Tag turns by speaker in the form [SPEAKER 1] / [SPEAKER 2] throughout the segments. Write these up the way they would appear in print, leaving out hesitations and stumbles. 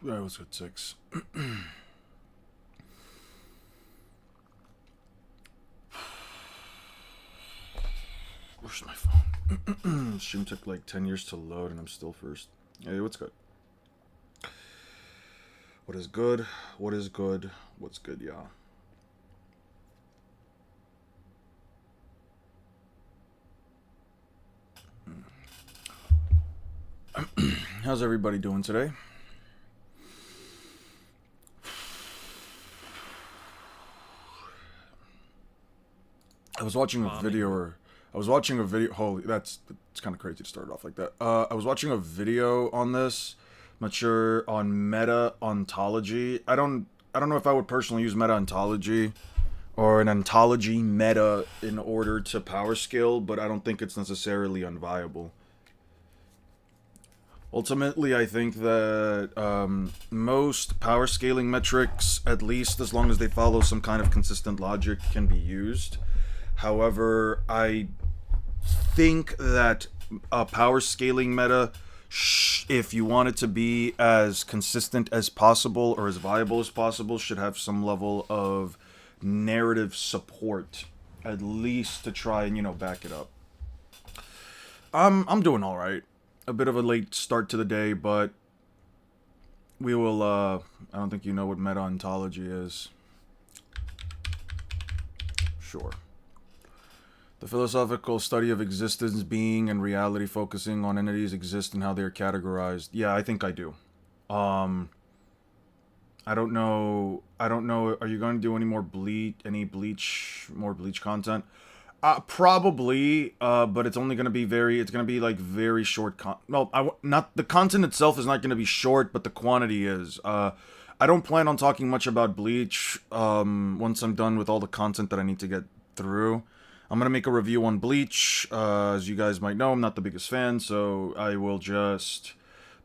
[SPEAKER 1] That was good 6. Where's my phone? Stream took like 10 years to load and I'm still first. Hey, what's good? What is good? What is good? What's good, y'all? How's everybody doing today? I was watching a video, holy, it's kind of crazy to start off like that. I was watching a video on this, I'm not sure, on meta ontology. I don't know if I would personally use meta ontology or an ontology meta in order to power scale, but I don't think it's necessarily unviable. Ultimately, I think that most power scaling metrics, at least as long as they follow some kind of consistent logic, can be used. However, I think that a power scaling meta, if you want it to be as consistent as possible or as viable as possible, should have some level of narrative support, at least to try and, back it up. I'm doing all right. A bit of a late start to the day, but we will, I don't think you know what meta ontology is. Sure. The philosophical study of existence, being, and reality, focusing on entities exist and how they are categorized. Yeah, I think I do. I don't know. Are you going to do any more Bleach content? Probably, but it's only going to be very short not the content itself is not going to be short, but the quantity is. I don't plan on talking much about Bleach, once I'm done with all the content that I need to get through. I'm going to make a review on Bleach. As you guys might know, I'm not the biggest fan, so I will just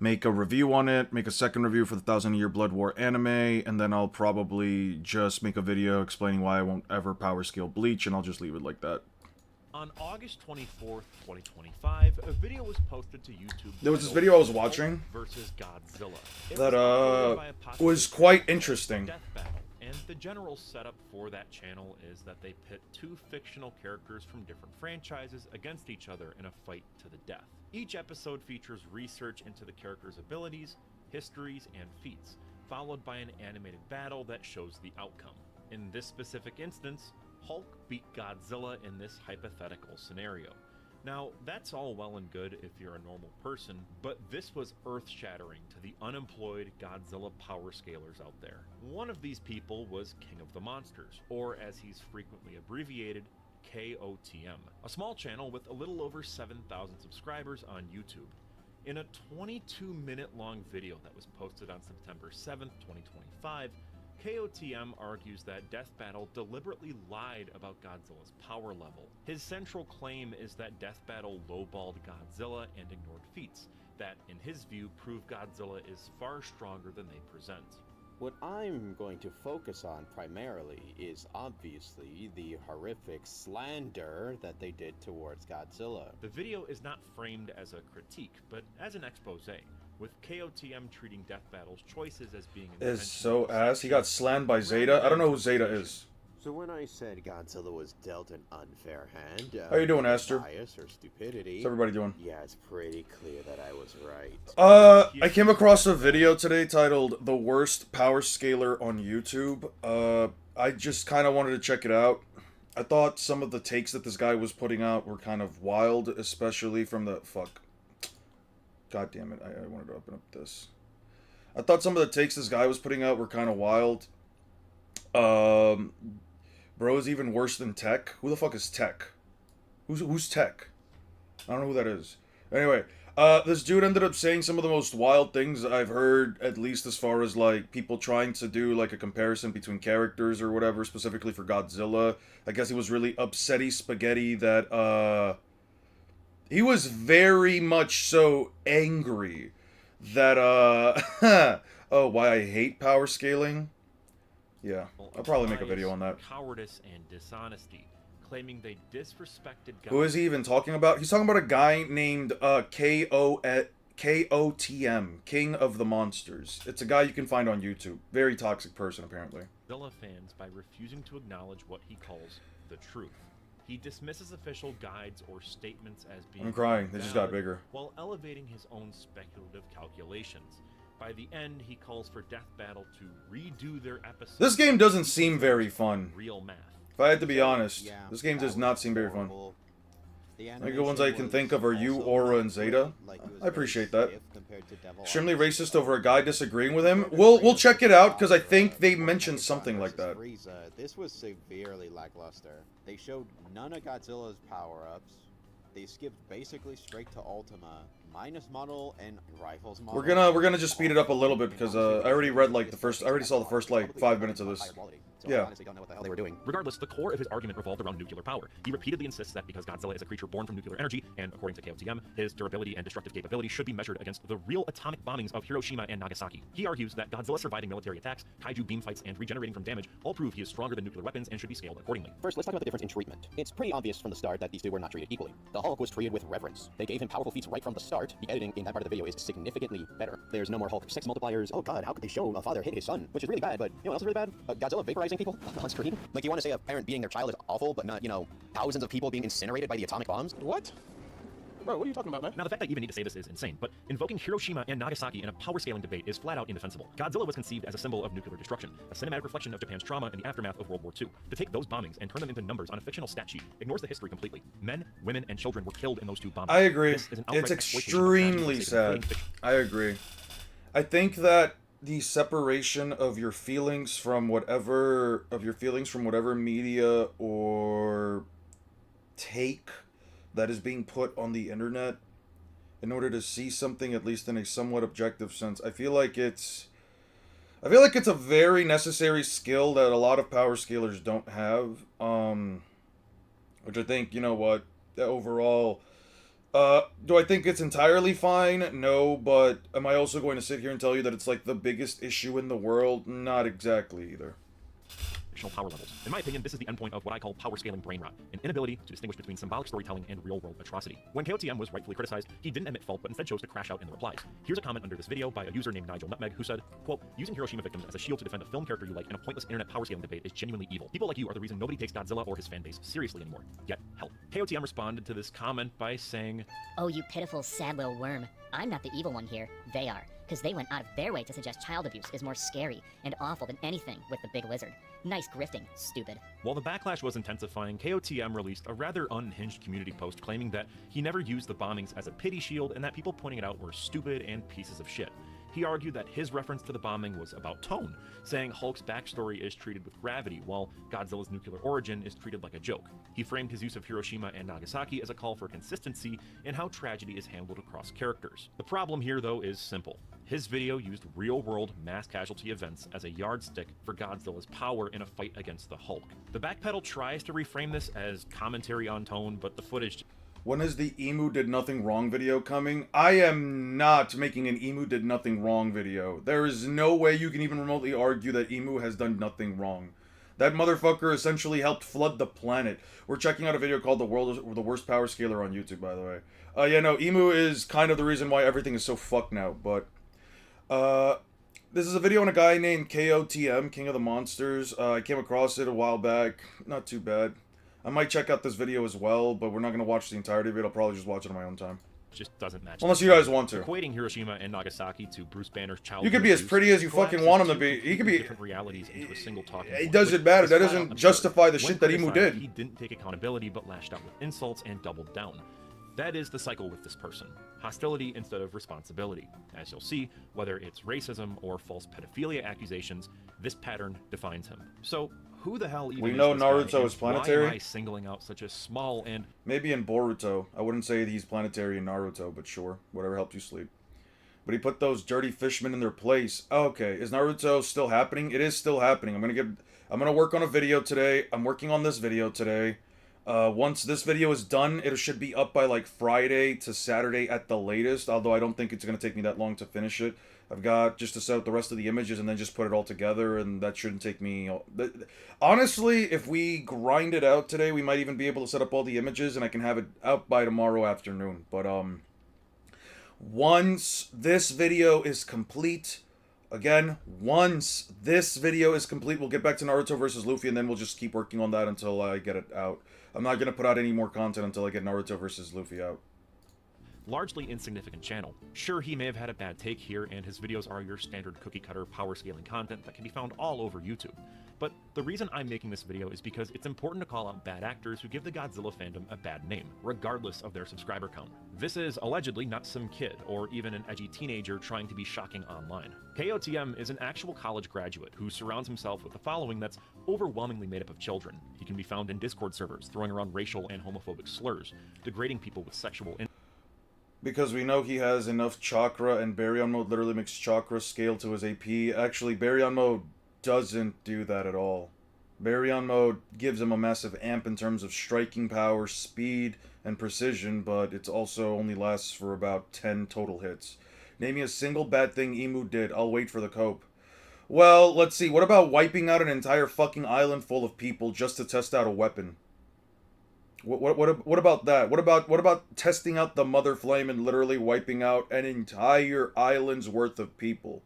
[SPEAKER 1] make a review on it, make a second review for the 1000-Year Blood War anime, and then I'll probably just make a video explaining why I won't ever power scale Bleach, and I'll just leave it like that.
[SPEAKER 2] On August 24th, 2025, a video was posted to YouTube.
[SPEAKER 1] There was this video I was watching
[SPEAKER 2] versus Godzilla.
[SPEAKER 1] That was quite interesting.
[SPEAKER 2] Death battle. And the general setup for that channel is that they pit two fictional characters from different franchises against each other in a fight to the death. Each episode features research into the characters' abilities, histories, and feats, followed by an animated battle that shows the outcome. In this specific instance, Hulk beat Godzilla in this hypothetical scenario. Now, that's all well and good if you're a normal person, but this was earth-shattering to the unemployed Godzilla power scalers out there. One of these people was King of the Monsters, or as he's frequently abbreviated, KOTM, a small channel with a little over 7,000 subscribers on YouTube. In a 22-minute-long video that was posted on September 7th, 2025, KOTM argues that Death Battle deliberately lied about Godzilla's power level. His central claim is that Death Battle lowballed Godzilla and ignored feats that, in his view, prove Godzilla is far stronger than they present.
[SPEAKER 3] What I'm going to focus on primarily is obviously the horrific slander that they did towards Godzilla.
[SPEAKER 2] The video is not framed as a critique, but as an expose, with KOTM treating Death Battle's choices as being
[SPEAKER 1] is so ass. He got slammed by Zeta. I don't know who Zeta is.
[SPEAKER 3] So when I said Godzilla was dealt an unfair hand,
[SPEAKER 1] how you doing, Aster?
[SPEAKER 3] Bias or stupidity,
[SPEAKER 1] how's everybody doing?
[SPEAKER 3] Yeah, it's pretty clear that I was right.
[SPEAKER 1] I came across a video today titled "The Worst Power Scaler on YouTube." I just kind of wanted to check it out. I thought some of the takes that this guy was putting out were kind of wild, especially from the God damn it, I wanted to open up this. I thought some of the takes this guy was putting out were kind of wild. Bro is even worse than Tech. Who the fuck is Tech? Who's Tech? I don't know who that is. Anyway, this dude ended up saying some of the most wild things I've heard, at least as far as, like, people trying to do, like, a comparison between characters or whatever, specifically for Godzilla. I guess he was really upsetty spaghetti that, he was very much so angry that, oh, why I hate power scaling? Yeah, I'll probably make a video on that.
[SPEAKER 2] Cowardice and dishonesty, claiming they disrespected God.
[SPEAKER 1] Who is he even talking about? He's talking about a guy named, KOTM, King of the Monsters. It's a guy you can find on YouTube. Very toxic person, apparently.
[SPEAKER 2] Godzilla fans by refusing to acknowledge what he calls the truth. He dismisses official guides or statements as being
[SPEAKER 1] I'm crying. They just got
[SPEAKER 2] valid,
[SPEAKER 1] bigger.
[SPEAKER 2] while elevating his own speculative calculations. By the end, he calls for Death Battle to redo their episode.
[SPEAKER 1] This game doesn't seem very fun.
[SPEAKER 2] Real math.
[SPEAKER 1] If I had to be honest,
[SPEAKER 3] Yeah,
[SPEAKER 1] this game
[SPEAKER 3] that
[SPEAKER 1] does not
[SPEAKER 3] was
[SPEAKER 1] seem very fun.
[SPEAKER 3] horrible. The
[SPEAKER 1] The only ones I can think of are you,
[SPEAKER 3] also
[SPEAKER 1] Aura,
[SPEAKER 3] not
[SPEAKER 1] and Zeta.
[SPEAKER 3] great, like, it was
[SPEAKER 1] I appreciate that.
[SPEAKER 3] very stiff compared to Devil
[SPEAKER 1] Extremely
[SPEAKER 3] Arms.
[SPEAKER 1] racist over a guy disagreeing with him. We'll check it out, because I think they mentioned something like that.
[SPEAKER 3] Frieza, this was severely lackluster. They showed none of Godzilla's power-ups. They skipped basically straight to Ultima, minus model and rifles model.
[SPEAKER 1] We're gonna just speed it up a little bit, because I already read like the first. I already saw the first like 5 minutes of this.
[SPEAKER 3] So
[SPEAKER 1] Yeah.
[SPEAKER 3] I honestly don't know what the hell they were doing.
[SPEAKER 2] Regardless, the core of his argument revolved around nuclear power. He repeatedly insists that because Godzilla is a creature born from nuclear energy, and according to KOTM, his durability and destructive capability should be measured against the real atomic bombings of Hiroshima and Nagasaki. He argues that Godzilla surviving military attacks, kaiju beam fights, and regenerating from damage all prove he is stronger than nuclear weapons and should be scaled accordingly.
[SPEAKER 4] First, let's talk about the difference in treatment. It's pretty obvious from the start that these two were not treated equally. The Hulk was treated with reverence. They gave him powerful feats right from the start. The editing in that part of the video is significantly better. There's no more Hulk sex multipliers. Oh god, how could they show a father hit his son? Which is really bad, but you know what else is really bad? Godzilla vaporizing people on screen. Like, you want to say a parent beating their child is awful, but not, you know, thousands of people being incinerated by the atomic bombs?
[SPEAKER 5] What? Bro, what are you talking about, man?
[SPEAKER 2] Now, the fact that you even need to say this is insane, but invoking Hiroshima and Nagasaki in a power scaling debate is flat out indefensible. Godzilla was conceived as a symbol of nuclear destruction, a cinematic reflection of Japan's trauma in the aftermath of World War II. To take those bombings and turn them into numbers on a fictional stat sheet ignores the history completely. Men, women, and children were killed in those two bombings.
[SPEAKER 1] I agree.
[SPEAKER 2] This is an outright
[SPEAKER 1] It's
[SPEAKER 2] exploitation of tragedy for
[SPEAKER 1] extremely
[SPEAKER 2] the sake of creating
[SPEAKER 1] sad.
[SPEAKER 2] fiction.
[SPEAKER 1] I agree. I think that the separation of your feelings from whatever media or take that is being put on the internet in order to see something, at least in a somewhat objective sense, I feel like it's a very necessary skill that a lot of power scalers don't have. Which I think, you know what, overall, do I think it's entirely fine? No, but am I also going to sit here and tell you that it's like the biggest issue in the world? Not exactly either.
[SPEAKER 2] Fictional power levels. In my opinion, this is the endpoint of what I call power scaling brain rot, an inability to distinguish between symbolic storytelling and real-world atrocity. When KOTM was rightfully criticized, he didn't admit fault, but instead chose to crash out in the replies. Here's a comment under this video by a user named Nigel Nutmeg who said, quote, "Using Hiroshima victims as a shield to defend a film character you like in a pointless internet power scaling debate is genuinely evil. People like you are the reason nobody takes Godzilla or his fan base seriously anymore. Get help." KOTM responded to this comment by saying,
[SPEAKER 6] "Oh, you pitiful, sad little worm. I'm not the evil one here. They are. Because they went out of their way to suggest child abuse is more scary and awful than anything with the big lizard. Nice grifting, stupid."
[SPEAKER 2] While the backlash was intensifying, KOTM released a rather unhinged community post claiming that he never used the bombings as a pity shield and that people pointing it out were stupid and pieces of shit. He argued that his reference to the bombing was about tone, saying Hulk's backstory is treated with gravity, while Godzilla's nuclear origin is treated like a joke. He framed his use of Hiroshima and Nagasaki as a call for consistency in how tragedy is handled across characters. The problem here, though, is simple. His video used real-world mass casualty events as a yardstick for Godzilla's power in a fight against the Hulk. The backpedal tries to reframe this as commentary on tone, but the footage...
[SPEAKER 1] When is the Emu Did Nothing Wrong video coming? I am not making an Emu Did Nothing Wrong video. There is no way you can even remotely argue that Emu has done nothing wrong. That motherfucker essentially helped flood the planet. We're checking out a video called The Worst Power Scaler on YouTube, by the way. Yeah, no, Emu is kind of the reason why everything is so fucked now, but... this is a video on a guy named KOTM, King of the Monsters. I came across it a while back. Not too bad. I might check out this video as well, but we're not going to watch the entirety of it. I'll probably just watch it on my own time.
[SPEAKER 2] just doesn't match.
[SPEAKER 1] Unless you guys want to.
[SPEAKER 2] Equating Hiroshima and Nagasaki to Bruce Banner's childhood.
[SPEAKER 1] You could be as pretty as you fucking want him to be. He could be...
[SPEAKER 2] different realities into a single talking
[SPEAKER 1] It
[SPEAKER 2] point,
[SPEAKER 1] doesn't
[SPEAKER 2] which
[SPEAKER 1] matter.
[SPEAKER 2] is
[SPEAKER 1] That
[SPEAKER 2] flat
[SPEAKER 1] doesn't
[SPEAKER 2] out
[SPEAKER 1] justify the
[SPEAKER 2] absurd.
[SPEAKER 1] shit
[SPEAKER 2] When
[SPEAKER 1] that Emu
[SPEAKER 2] criticized,
[SPEAKER 1] did.
[SPEAKER 2] He didn't take accountability, but lashed out with insults and doubled down. That is the cycle with this person. Hostility instead of responsibility. As you'll see, whether it's racism or false pedophilia accusations, this pattern defines him. So, who the hell even
[SPEAKER 1] We
[SPEAKER 2] is
[SPEAKER 1] know
[SPEAKER 2] this guy,
[SPEAKER 1] Naruto
[SPEAKER 2] and
[SPEAKER 1] is planetary.
[SPEAKER 2] Why am I singling out such a small and...
[SPEAKER 1] Maybe in Boruto. I wouldn't say he's planetary in Naruto, but sure. Whatever helps you sleep. But he put those dirty fishmen in their place. Okay, is Naruto still happening? It is still happening. I'm gonna work on a video today. I'm working on this video today. Once this video is done, it should be up by like Friday to Saturday at the latest, although I don't think it's gonna take me that long to finish it. I've got just to set up the rest of the images and then just put it all together, and that shouldn't take me... Honestly, if we grind it out today, we might even be able to set up all the images, and I can have it out by tomorrow afternoon. But, Once this video is complete, again, once this video is complete, we'll get back to Naruto versus Luffy, and then we'll just keep working on that until I get it out. I'm not going to put out any more content until I get Naruto versus Luffy out.
[SPEAKER 2] Largely insignificant channel. Sure, he may have had a bad take here, and his videos are your standard cookie-cutter power scaling content that can be found all over YouTube. But the reason I'm making this video is because it's important to call out bad actors who give the Godzilla fandom a bad name, regardless of their subscriber count. This is allegedly not some kid, or even an edgy teenager trying to be shocking online. KOTM is an actual college graduate who surrounds himself with a following that's overwhelmingly made up of children. He can be found in Discord servers throwing around racial and homophobic slurs, degrading people with sexual
[SPEAKER 1] Because we know he has enough chakra, and Baryon Mode literally makes chakra scale to his AP. Actually, Baryon Mode doesn't do that at all. Baryon Mode gives him a massive amp in terms of striking power, speed, and precision, but it also only lasts for about 10 total hits. Name me a single bad thing Emu did. I'll wait for the cope. Well, let's see. What about wiping out an entire fucking island full of people just to test out a weapon? What about that? What about testing out the Mother Flame and literally wiping out an entire island's worth of people?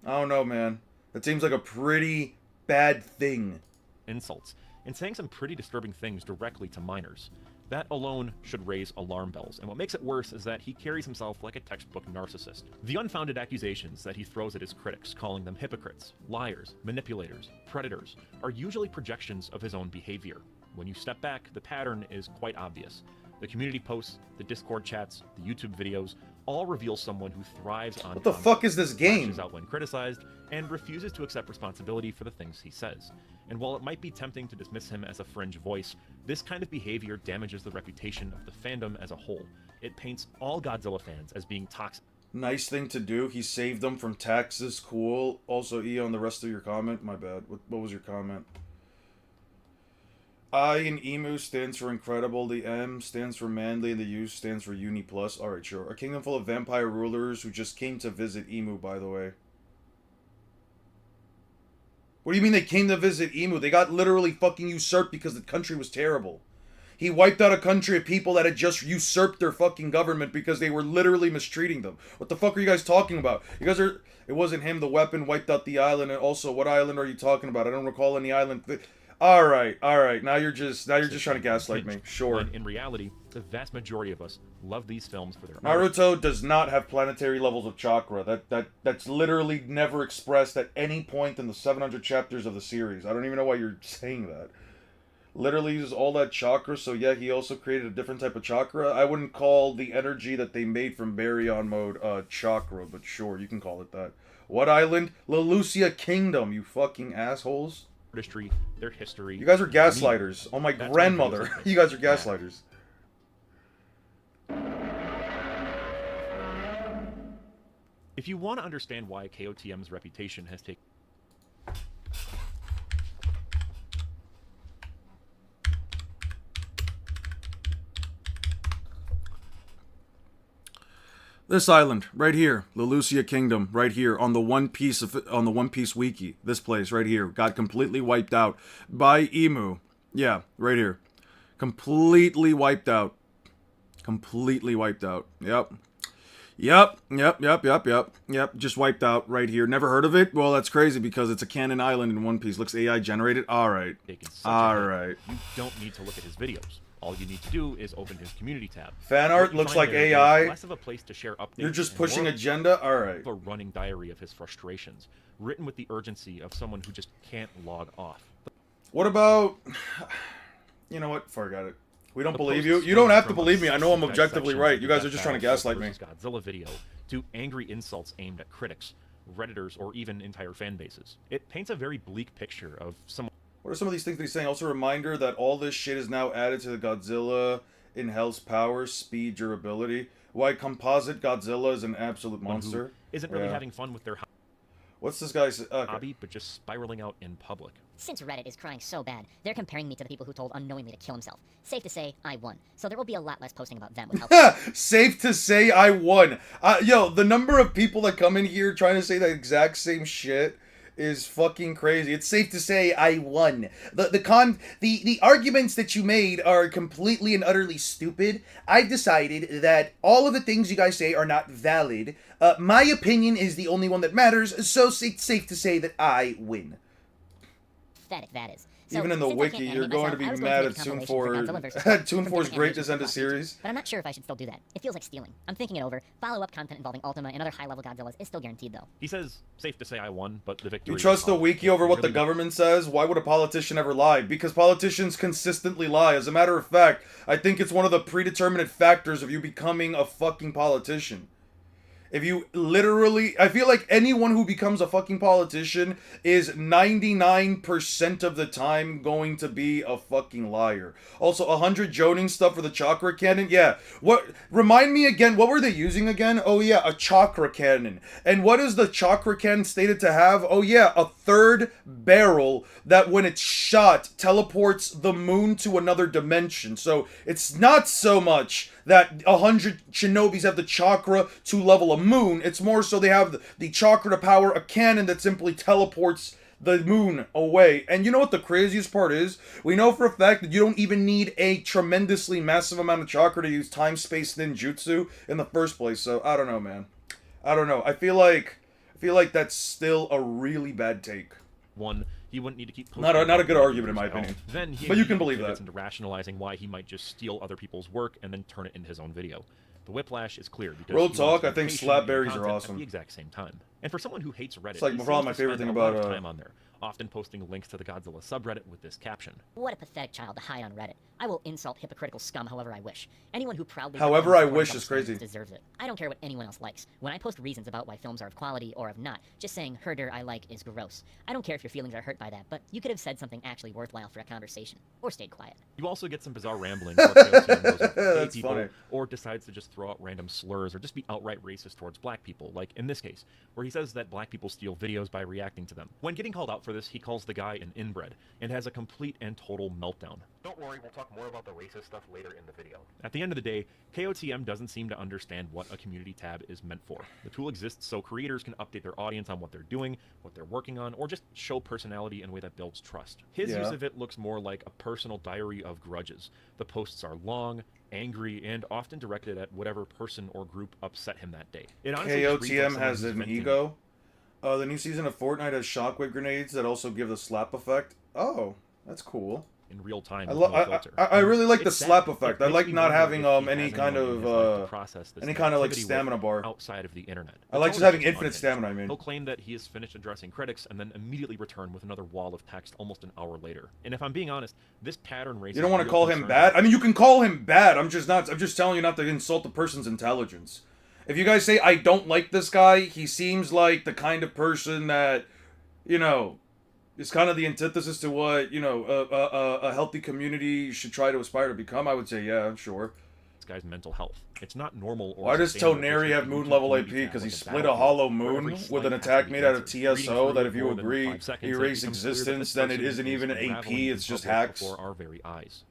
[SPEAKER 1] I don't know, man. That seems like a pretty bad thing.
[SPEAKER 2] insults, and saying some pretty disturbing things directly to minors. That alone should raise alarm bells, and what makes it worse is that he carries himself like a textbook narcissist. The unfounded accusations that he throws at his critics, calling them hypocrites, liars, manipulators, predators, are usually projections of his own behavior. When you step back, the pattern is quite obvious. The community posts, the Discord chats, the YouTube videos, all reveal someone who thrives on
[SPEAKER 1] What the fuck is this game?
[SPEAKER 2] lashes out when criticized, and refuses to accept responsibility for the things he says. And while it might be tempting to dismiss him as a fringe voice, this kind of behavior damages the reputation of the fandom as a whole. It paints all Godzilla fans as being toxic.
[SPEAKER 1] Nice thing to do. He saved them from taxes. Cool. Also, E on the rest of your comment. My bad. What was your comment? I in Emu stands for incredible, the M stands for manly, and the U stands for uni plus. Alright, sure. A kingdom full of vampire rulers who just came to visit Emu, by the way. What do you mean they came to visit Emu? They got literally fucking usurped because the country was terrible. He wiped out a country of people that had just usurped their fucking government because they were literally mistreating them. What the fuck are you guys talking about? You guys are... It wasn't him. The weapon wiped out the island. And also, what island are you talking about? I don't recall any island... Alright. Now you're just trying to gaslight me. Sure.
[SPEAKER 2] When in reality, the vast majority of us love these films for their
[SPEAKER 1] Naruto does not have planetary levels of chakra. That's literally never expressed at any point in the 700 chapters of the series. I don't even know why you're saying that. Literally uses all that chakra, so yeah, he also created a different type of chakra. I wouldn't call the energy that they made from Baryon Mode chakra, but sure, you can call it that. What island? Lelucia Kingdom, you fucking assholes.
[SPEAKER 2] artistry, their history.
[SPEAKER 1] You guys are gaslighters. Oh my
[SPEAKER 2] That's
[SPEAKER 1] grandmother.
[SPEAKER 2] what
[SPEAKER 1] You guys are gaslighters.
[SPEAKER 2] If you want to understand why KOTM's reputation has taken...
[SPEAKER 1] This island, right here, Lelucia Kingdom, right here, on the One Piece wiki. This place, right here, got completely wiped out by Emu. Yeah, right here. Completely wiped out. Completely wiped out. Yep. Just wiped out right here. Never heard of it? Well, that's crazy because it's a canon island in One Piece. Looks AI generated. Alright. Alright.
[SPEAKER 2] You don't need to look at his videos. All you need to do is open his community tab.
[SPEAKER 1] Fan art looks like
[SPEAKER 2] there is
[SPEAKER 1] AI.
[SPEAKER 2] Less of a place to share updates.
[SPEAKER 1] You're just
[SPEAKER 2] and
[SPEAKER 1] pushing
[SPEAKER 2] more
[SPEAKER 1] agenda? Alright.
[SPEAKER 2] of a running diary of his frustrations, written with the urgency of someone who just can't log off.
[SPEAKER 1] What about... You know what? Forget it. We don't
[SPEAKER 2] The
[SPEAKER 1] believe
[SPEAKER 2] posts
[SPEAKER 1] you. You don't have to
[SPEAKER 2] from
[SPEAKER 1] believe me. I know I'm
[SPEAKER 2] obsessive
[SPEAKER 1] objectively
[SPEAKER 2] dissections
[SPEAKER 1] right.
[SPEAKER 2] of
[SPEAKER 1] You
[SPEAKER 2] the
[SPEAKER 1] guys are
[SPEAKER 2] Death
[SPEAKER 1] just trying to
[SPEAKER 2] Battlefield
[SPEAKER 1] gaslight me.
[SPEAKER 2] versus Godzilla video, to angry insults aimed at critics, Redditors, or even entire fan bases. It paints a very bleak picture of someone...
[SPEAKER 1] What are some of these things that he's saying? Also a reminder that all this shit is now added to the Godzilla in Hell's power, speed, durability. Why composite Godzilla is an absolute monster.
[SPEAKER 2] who isn't really
[SPEAKER 1] Yeah.
[SPEAKER 2] having fun with their
[SPEAKER 1] What's this guy's... Okay.
[SPEAKER 2] hobby, but just spiraling out in public.
[SPEAKER 6] Since Reddit is crying so bad, they're comparing me to the people who told unknowingly to kill himself. Safe to say, I won. So there will be a lot less posting about them with help.
[SPEAKER 1] Safe to say I won. Yo, the number of people that come in here trying to say that exact same shit is fucking crazy. It's safe to say I won. The arguments that you made are completely and utterly stupid. I've decided that all of the things you guys say are not valid. My opinion is the only one that matters, so it's safe to say that I win.
[SPEAKER 6] Pathetic that is. So,
[SPEAKER 1] Even in the
[SPEAKER 6] since I
[SPEAKER 1] wiki,
[SPEAKER 6] can't
[SPEAKER 1] you're
[SPEAKER 6] animate
[SPEAKER 1] going to
[SPEAKER 6] myself,
[SPEAKER 1] be
[SPEAKER 6] I was
[SPEAKER 1] mad
[SPEAKER 6] to
[SPEAKER 1] at
[SPEAKER 6] make a
[SPEAKER 1] Toon
[SPEAKER 6] compilation for
[SPEAKER 1] 4's
[SPEAKER 6] Godzilla vs.
[SPEAKER 1] Toon
[SPEAKER 6] from
[SPEAKER 1] 4's
[SPEAKER 6] different
[SPEAKER 1] greatness
[SPEAKER 6] animations
[SPEAKER 1] end of
[SPEAKER 6] across YouTube,
[SPEAKER 1] series.
[SPEAKER 6] But I'm not sure if I should still do that. It feels like stealing. I'm thinking it over. Follow-up content involving Ultima and other high-level Godzillas is still guaranteed, though.
[SPEAKER 2] He says, safe to say I won, but the victory
[SPEAKER 1] You
[SPEAKER 2] is
[SPEAKER 1] trust the
[SPEAKER 2] ours.
[SPEAKER 1] wiki
[SPEAKER 2] If
[SPEAKER 1] over
[SPEAKER 2] you
[SPEAKER 1] what the
[SPEAKER 2] really
[SPEAKER 1] government says? Why would a politician ever lie? Because politicians consistently lie. As a matter of fact, I think it's one of the predeterminate factors of you becoming a fucking politician. If you literally... I feel like anyone who becomes a fucking politician is 99% of the time going to be a fucking liar. Also, 100 Joning stuff for the chakra cannon? Yeah. What? Remind me again, what were they using again? Oh yeah, a chakra cannon. And what is the chakra cannon stated to have? Oh yeah, a third barrel that when it's shot teleports the moon to another dimension. So it's not so much that 100 shinobis have the chakra to level a moon. It's more so they have the chakra to power a cannon that simply teleports the moon away. And you know what the craziest part is? We know for a fact that you don't even need a tremendously massive amount of chakra to use time-space ninjutsu in the first place. So, I don't know, man. I don't know. I feel like that's still a really bad take.
[SPEAKER 2] won, he wouldn't need to keep
[SPEAKER 1] Not a good
[SPEAKER 2] posting
[SPEAKER 1] argument in my
[SPEAKER 2] videos at all.
[SPEAKER 1] opinion.
[SPEAKER 2] Then he
[SPEAKER 1] But you can
[SPEAKER 2] immediately
[SPEAKER 1] believe
[SPEAKER 2] pivots
[SPEAKER 1] that.
[SPEAKER 2] into rationalizing why he might just steal other people's work and then turn it into his own video. The whiplash is clear because
[SPEAKER 1] Real
[SPEAKER 2] he wants
[SPEAKER 1] talk, I think
[SPEAKER 2] communication and
[SPEAKER 1] slapberries are
[SPEAKER 2] content
[SPEAKER 1] awesome.
[SPEAKER 2] At the exact same time. And for someone who hates Reddit,
[SPEAKER 1] It's like
[SPEAKER 2] he
[SPEAKER 1] probably
[SPEAKER 2] seems
[SPEAKER 1] my
[SPEAKER 2] to
[SPEAKER 1] favorite
[SPEAKER 2] spend
[SPEAKER 1] thing
[SPEAKER 2] a lot
[SPEAKER 1] about,
[SPEAKER 2] of time on there, often posting links to the Godzilla subreddit with this caption.
[SPEAKER 6] What a pathetic child to hide on Reddit. I will insult hypocritical scum however I wish. Anyone who proudly
[SPEAKER 1] However
[SPEAKER 6] represents
[SPEAKER 1] I wish
[SPEAKER 6] double
[SPEAKER 1] is crazy.
[SPEAKER 6] standards deserves it. I don't care what anyone else likes. When I post reasons about why films are of quality or of not, just saying herder I like is gross. I don't care if your feelings are hurt by that, but you could have said something actually worthwhile for a conversation. Or stayed quiet.
[SPEAKER 2] You also get some bizarre rambling where KOTM goes with gay
[SPEAKER 1] That's
[SPEAKER 2] people,
[SPEAKER 1] funny.
[SPEAKER 2] or decides to just throw out random slurs, or just be outright racist towards black people, like in this case, where he says that black people steal videos by reacting to them. When getting called out for this, he calls the guy an inbred, and has a complete and total meltdown. Don't worry, we'll talk more about the racist stuff later in the video. At the end of the day, KOTM doesn't seem to understand what a community tab is meant for. The tool exists so creators can update their audience on what they're doing, what they're working on, or just show personality in a way that builds trust. His
[SPEAKER 1] Yeah.
[SPEAKER 2] use of it looks more like a personal diary of grudges. The posts are long, angry, and often directed at whatever person or group upset him that day. It honestly just reads like
[SPEAKER 1] KOTM
[SPEAKER 2] someone
[SPEAKER 1] has
[SPEAKER 2] who's
[SPEAKER 1] an
[SPEAKER 2] venting.
[SPEAKER 1] ego. The new season of Fortnite has shockwave grenades that also give the slap effect. Oh, that's cool.
[SPEAKER 2] In real time.
[SPEAKER 1] I
[SPEAKER 2] with
[SPEAKER 1] love.
[SPEAKER 2] no filter.
[SPEAKER 1] I really like the
[SPEAKER 2] It's sad.
[SPEAKER 1] slap
[SPEAKER 2] It
[SPEAKER 1] effect. I
[SPEAKER 2] makes
[SPEAKER 1] like
[SPEAKER 2] me
[SPEAKER 1] not
[SPEAKER 2] wonder
[SPEAKER 1] having
[SPEAKER 2] if he
[SPEAKER 1] any
[SPEAKER 2] has
[SPEAKER 1] kind
[SPEAKER 2] anyone in
[SPEAKER 1] of
[SPEAKER 2] his life to process this
[SPEAKER 1] any kind of like
[SPEAKER 2] negativity with
[SPEAKER 1] stamina bar.
[SPEAKER 2] outside of the internet.
[SPEAKER 1] I like
[SPEAKER 2] The
[SPEAKER 1] just
[SPEAKER 2] tone
[SPEAKER 1] having
[SPEAKER 2] is
[SPEAKER 1] infinite
[SPEAKER 2] unhinged.
[SPEAKER 1] stamina. I mean,
[SPEAKER 2] He'll claim that he is finished addressing critics and then immediately return with another wall of text almost an hour later. And if I'm being honest, this pattern raises
[SPEAKER 1] you don't want to
[SPEAKER 2] real
[SPEAKER 1] call him
[SPEAKER 2] concerns
[SPEAKER 1] bad.
[SPEAKER 2] about
[SPEAKER 1] I mean, you can call him bad. I'm just telling you not to insult the person's intelligence. If you guys say I don't like this guy, he seems like the kind of person that, you know, is kind of the antithesis to what, you know, a healthy community should try to aspire to become. I would say, yeah, sure.
[SPEAKER 2] this guy's mental health. It's not normal or
[SPEAKER 1] Why does
[SPEAKER 2] sustainable to
[SPEAKER 1] Toneri
[SPEAKER 2] treat
[SPEAKER 1] have
[SPEAKER 2] the
[SPEAKER 1] moon
[SPEAKER 2] YouTube
[SPEAKER 1] level AP?
[SPEAKER 2] community
[SPEAKER 1] Because he
[SPEAKER 2] like a
[SPEAKER 1] split a
[SPEAKER 2] battlefield
[SPEAKER 1] hollow
[SPEAKER 2] where every
[SPEAKER 1] moon with
[SPEAKER 2] slight
[SPEAKER 1] an
[SPEAKER 2] has to
[SPEAKER 1] attack
[SPEAKER 2] be
[SPEAKER 1] made out of
[SPEAKER 2] answered. Reading
[SPEAKER 1] TSO
[SPEAKER 2] through
[SPEAKER 1] that if you
[SPEAKER 2] more than
[SPEAKER 1] agree
[SPEAKER 2] 5 seconds, it
[SPEAKER 1] erase
[SPEAKER 2] becomes clear that
[SPEAKER 1] existence,
[SPEAKER 2] this
[SPEAKER 1] then it
[SPEAKER 2] person
[SPEAKER 1] isn't
[SPEAKER 2] is
[SPEAKER 1] even an AP,
[SPEAKER 2] unraveling in
[SPEAKER 1] it's just
[SPEAKER 2] public
[SPEAKER 1] hacks.
[SPEAKER 2] before our very eyes.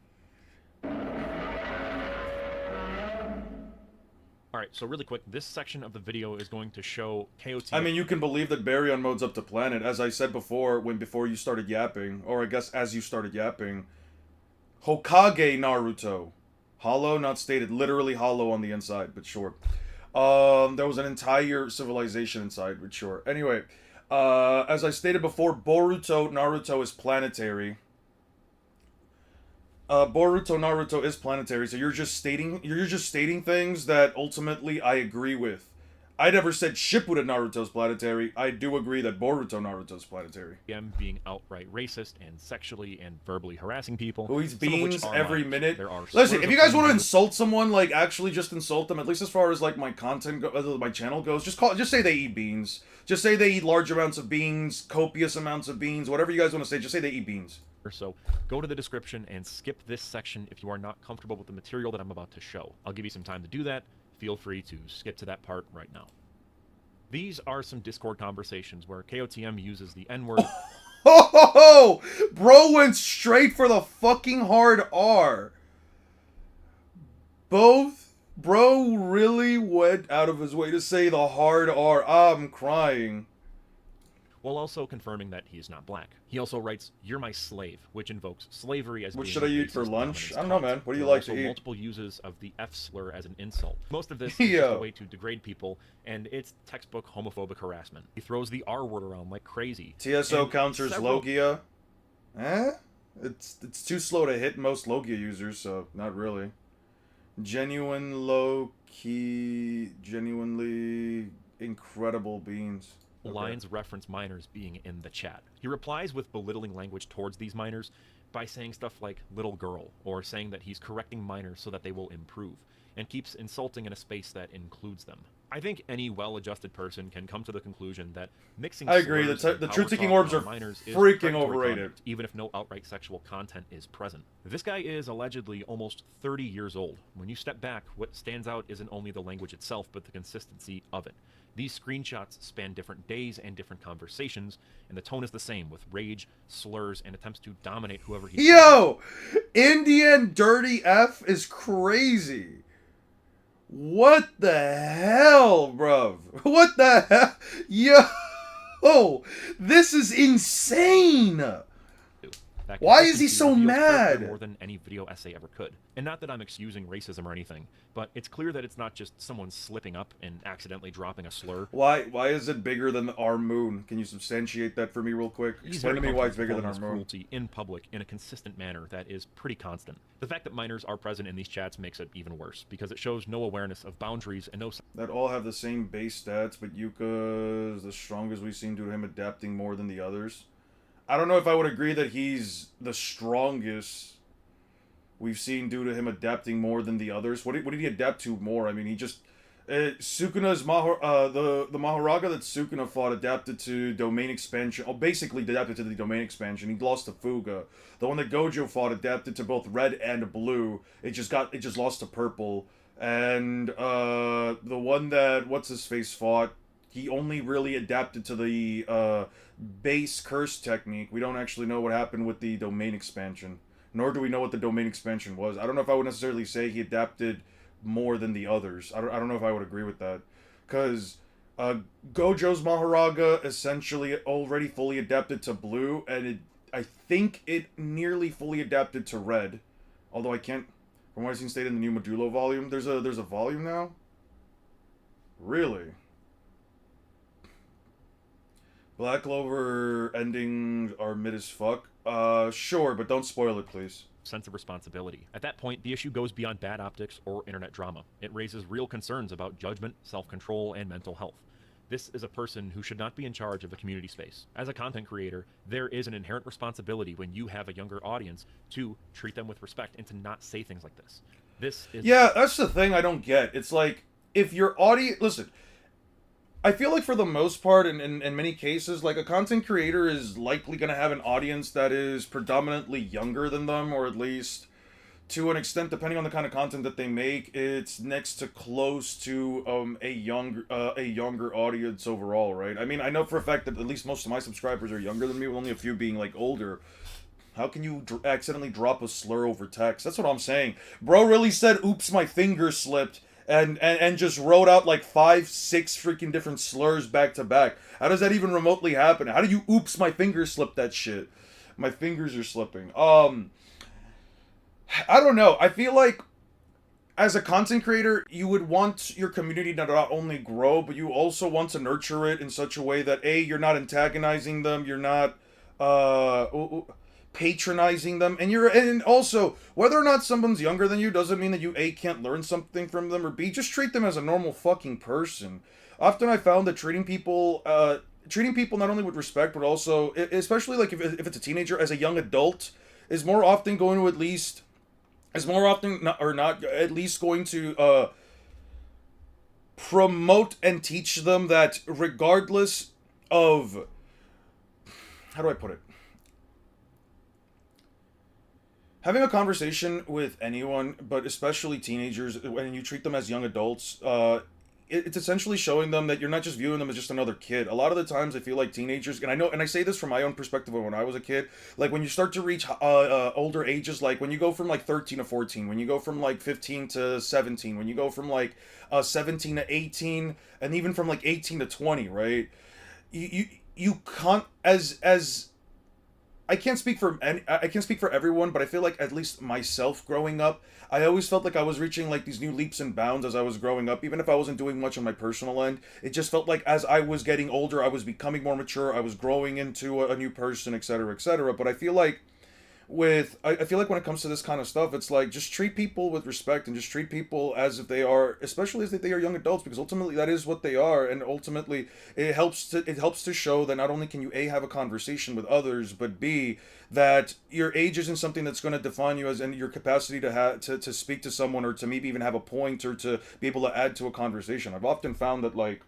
[SPEAKER 2] Alright, so really quick, this section of the video is going to show KOTM.
[SPEAKER 1] I mean, you can believe that Baryon mode's up to planet. As I said before, before you started yapping, or I guess as you started yapping, Hokage Naruto. Hollow, not stated. Literally hollow on the inside, but sure. There was an entire civilization inside, but sure. Anyway, as I stated before, Boruto Naruto is planetary. Boruto Naruto is planetary, so you're just stating things that ultimately I agree with. I never said Shippuden Naruto's planetary. I do agree that Boruto Naruto's planetary.
[SPEAKER 2] being outright racist and sexually and verbally harassing people.
[SPEAKER 1] Who eats
[SPEAKER 2] some of which
[SPEAKER 1] beans
[SPEAKER 2] are
[SPEAKER 1] every
[SPEAKER 2] minors.
[SPEAKER 1] minute.
[SPEAKER 2] There are
[SPEAKER 1] Listen,
[SPEAKER 2] slurs
[SPEAKER 1] if you guys want to
[SPEAKER 2] upon
[SPEAKER 1] insult someone, like actually just insult them. At least as far as like my content, my channel goes, just say they eat beans. Just say they eat large amounts of beans, copious amounts of beans, whatever you guys want to say. Just say they eat beans.
[SPEAKER 2] So go to the description and skip this section if you are not comfortable with the material that I'm about to show. I'll give you some time to do that. Feel free to skip to that part right now. These are some Discord conversations where KOTM uses the N-word.
[SPEAKER 1] Oh, bro went straight for the fucking hard R. Bro really went out of his way to say the hard R. I'm crying.
[SPEAKER 2] while also confirming that he is not black. He also writes, "You're my slave," which invokes slavery as
[SPEAKER 1] What
[SPEAKER 2] being
[SPEAKER 1] should I
[SPEAKER 2] a
[SPEAKER 1] eat for
[SPEAKER 2] racist
[SPEAKER 1] lunch?
[SPEAKER 2] dominance
[SPEAKER 1] I don't know,
[SPEAKER 2] cult.
[SPEAKER 1] man. What do you
[SPEAKER 2] There are
[SPEAKER 1] like to
[SPEAKER 2] also
[SPEAKER 1] eat?
[SPEAKER 2] multiple uses of the F slur as an insult. Most of this is just a way to degrade people, and it's textbook homophobic harassment. He throws the R word around like crazy.
[SPEAKER 1] TSO
[SPEAKER 2] And
[SPEAKER 1] counters
[SPEAKER 2] several-
[SPEAKER 1] Logia. It's too slow to hit most Logia users, so not really. Genuinely incredible beans. Okay.
[SPEAKER 2] Lines reference minors being in the chat. He replies with belittling language towards these minors by saying stuff like little girl, or saying that he's correcting minors so that they will improve, and keeps insulting in a space that includes them. I think any well-adjusted person can come to the conclusion that mixing
[SPEAKER 1] I agree,
[SPEAKER 2] slurs
[SPEAKER 1] the
[SPEAKER 2] and
[SPEAKER 1] truth-seeking
[SPEAKER 2] power
[SPEAKER 1] orbs
[SPEAKER 2] talk
[SPEAKER 1] are
[SPEAKER 2] on minors is
[SPEAKER 1] freaking
[SPEAKER 2] predatory
[SPEAKER 1] overrated.
[SPEAKER 2] conduct, even if no outright sexual content is present. This guy is allegedly almost 30 years old. When you step back, what stands out isn't only the language itself, but the consistency of it. These screenshots span different days and different conversations, and the tone is the same, with rage, slurs, and attempts to dominate whoever he's
[SPEAKER 1] Yo! Indian Dirty F is crazy. What the hell, bruv? What the hell? Yo! This is insane!
[SPEAKER 2] That
[SPEAKER 1] Why is he
[SPEAKER 2] consistency
[SPEAKER 1] so
[SPEAKER 2] reveals character
[SPEAKER 1] mad?
[SPEAKER 2] More than any video essay ever could. And not that I'm excusing racism or anything, but it's clear that it's not just someone slipping up and accidentally dropping a slur.
[SPEAKER 1] Why is it bigger than our moon? Can you substantiate that for me real quick?
[SPEAKER 2] He's
[SPEAKER 1] Explain to
[SPEAKER 2] very
[SPEAKER 1] me why it's
[SPEAKER 2] comfortable
[SPEAKER 1] bigger than our
[SPEAKER 2] performing
[SPEAKER 1] moon.
[SPEAKER 2] his cruelty in public in a consistent manner that is pretty constant. The fact that minors are present in these chats makes it even worse, because it shows no awareness of boundaries and no
[SPEAKER 1] That all have the same base stats, but Yuka's the strongest we've seen due to him adapting more than the others. I don't know if I would agree that he's the strongest we've seen due to him adapting more than the others. What did he adapt to more? I mean, he just... Sukuna's the Maharaga that Sukuna fought adapted to domain expansion. Oh, basically adapted to the domain expansion. He lost to Fuga. The one that Gojo fought adapted to both red and blue. It just lost to purple. And the one that what's his face fought, he only really adapted to the base curse technique. We don't actually know what happened with the domain expansion, nor do we know what the domain expansion was. I don't know if I would necessarily say he adapted more than the others. I don't know if I would agree with that, because Gojo's Maharaga essentially already fully adapted to blue, and I think it nearly fully adapted to red, although I can't. From what I've seen stated in the new Modulo volume, there's a volume now. Really? Black Clover endings are mid as fuck. Sure, but don't spoil it, please.
[SPEAKER 2] sense of responsibility. At that point, the issue goes beyond bad optics or internet drama. It raises real concerns about judgment, self-control, and mental health. This is a person who should not be in charge of a community space. As a content creator, there is an inherent responsibility when you have a younger audience to treat them with respect and to not say things like this. This is...
[SPEAKER 1] Yeah, that's the thing I don't get. It's like, if your audience... Listen, I feel like for the most part, in many cases, like, a content creator is likely going to have an audience that is predominantly younger than them, or at least, to an extent, depending on the kind of content that they make, it's next to close to a younger audience overall, right? I mean, I know for a fact that at least most of my subscribers are younger than me, with only a few being, like, older. How can you accidentally drop a slur over text? That's what I'm saying. Bro really said, oops, my finger slipped, and just wrote out like 5, 6 freaking different slurs back to back. How does that even remotely happen? How do you oops, my finger slipped that shit? My fingers are slipping. I don't know. I feel like as a content creator, you would want your community to not only grow, but you also want to nurture it in such a way that A, you're not antagonizing them, you're not patronizing them, and also, whether or not someone's younger than you doesn't mean that you A, can't learn something from them, or B, just treat them as a normal fucking person. Often I found that treating people not only with respect, but also, especially like if it's a teenager, as a young adult, is more often going to at least going to promote and teach them that regardless of, how do I put it? Having a conversation with anyone, but especially teenagers, when you treat them as young adults, it's essentially showing them that you're not just viewing them as just another kid. A lot of the times I feel like teenagers, and I say this from my own perspective of when I was a kid, like when you start to reach older ages, like when you go from like 13 to 14, when you go from like 15 to 17, when you go from like 17 to 18, and even from like 18 to 20, right? you can't as I can't speak for I can't speak for everyone, but I feel like at least myself growing up, I always felt like I was reaching like these new leaps and bounds as I was growing up, even if I wasn't doing much on my personal end. It just felt like as I was getting older, I was becoming more mature, I was growing into a new person, etc., etc. But I feel like I feel like when it comes to this kind of stuff, it's like just treat people with respect and just treat people as if they are, especially as if they are young adults, because ultimately that is what they are, and ultimately it helps to show that not only can you A, have a conversation with others, but B, that your age isn't something that's going to define you as, and your capacity to have to speak to someone, or to maybe even have a point, or to be able to add to a conversation. I've often found that like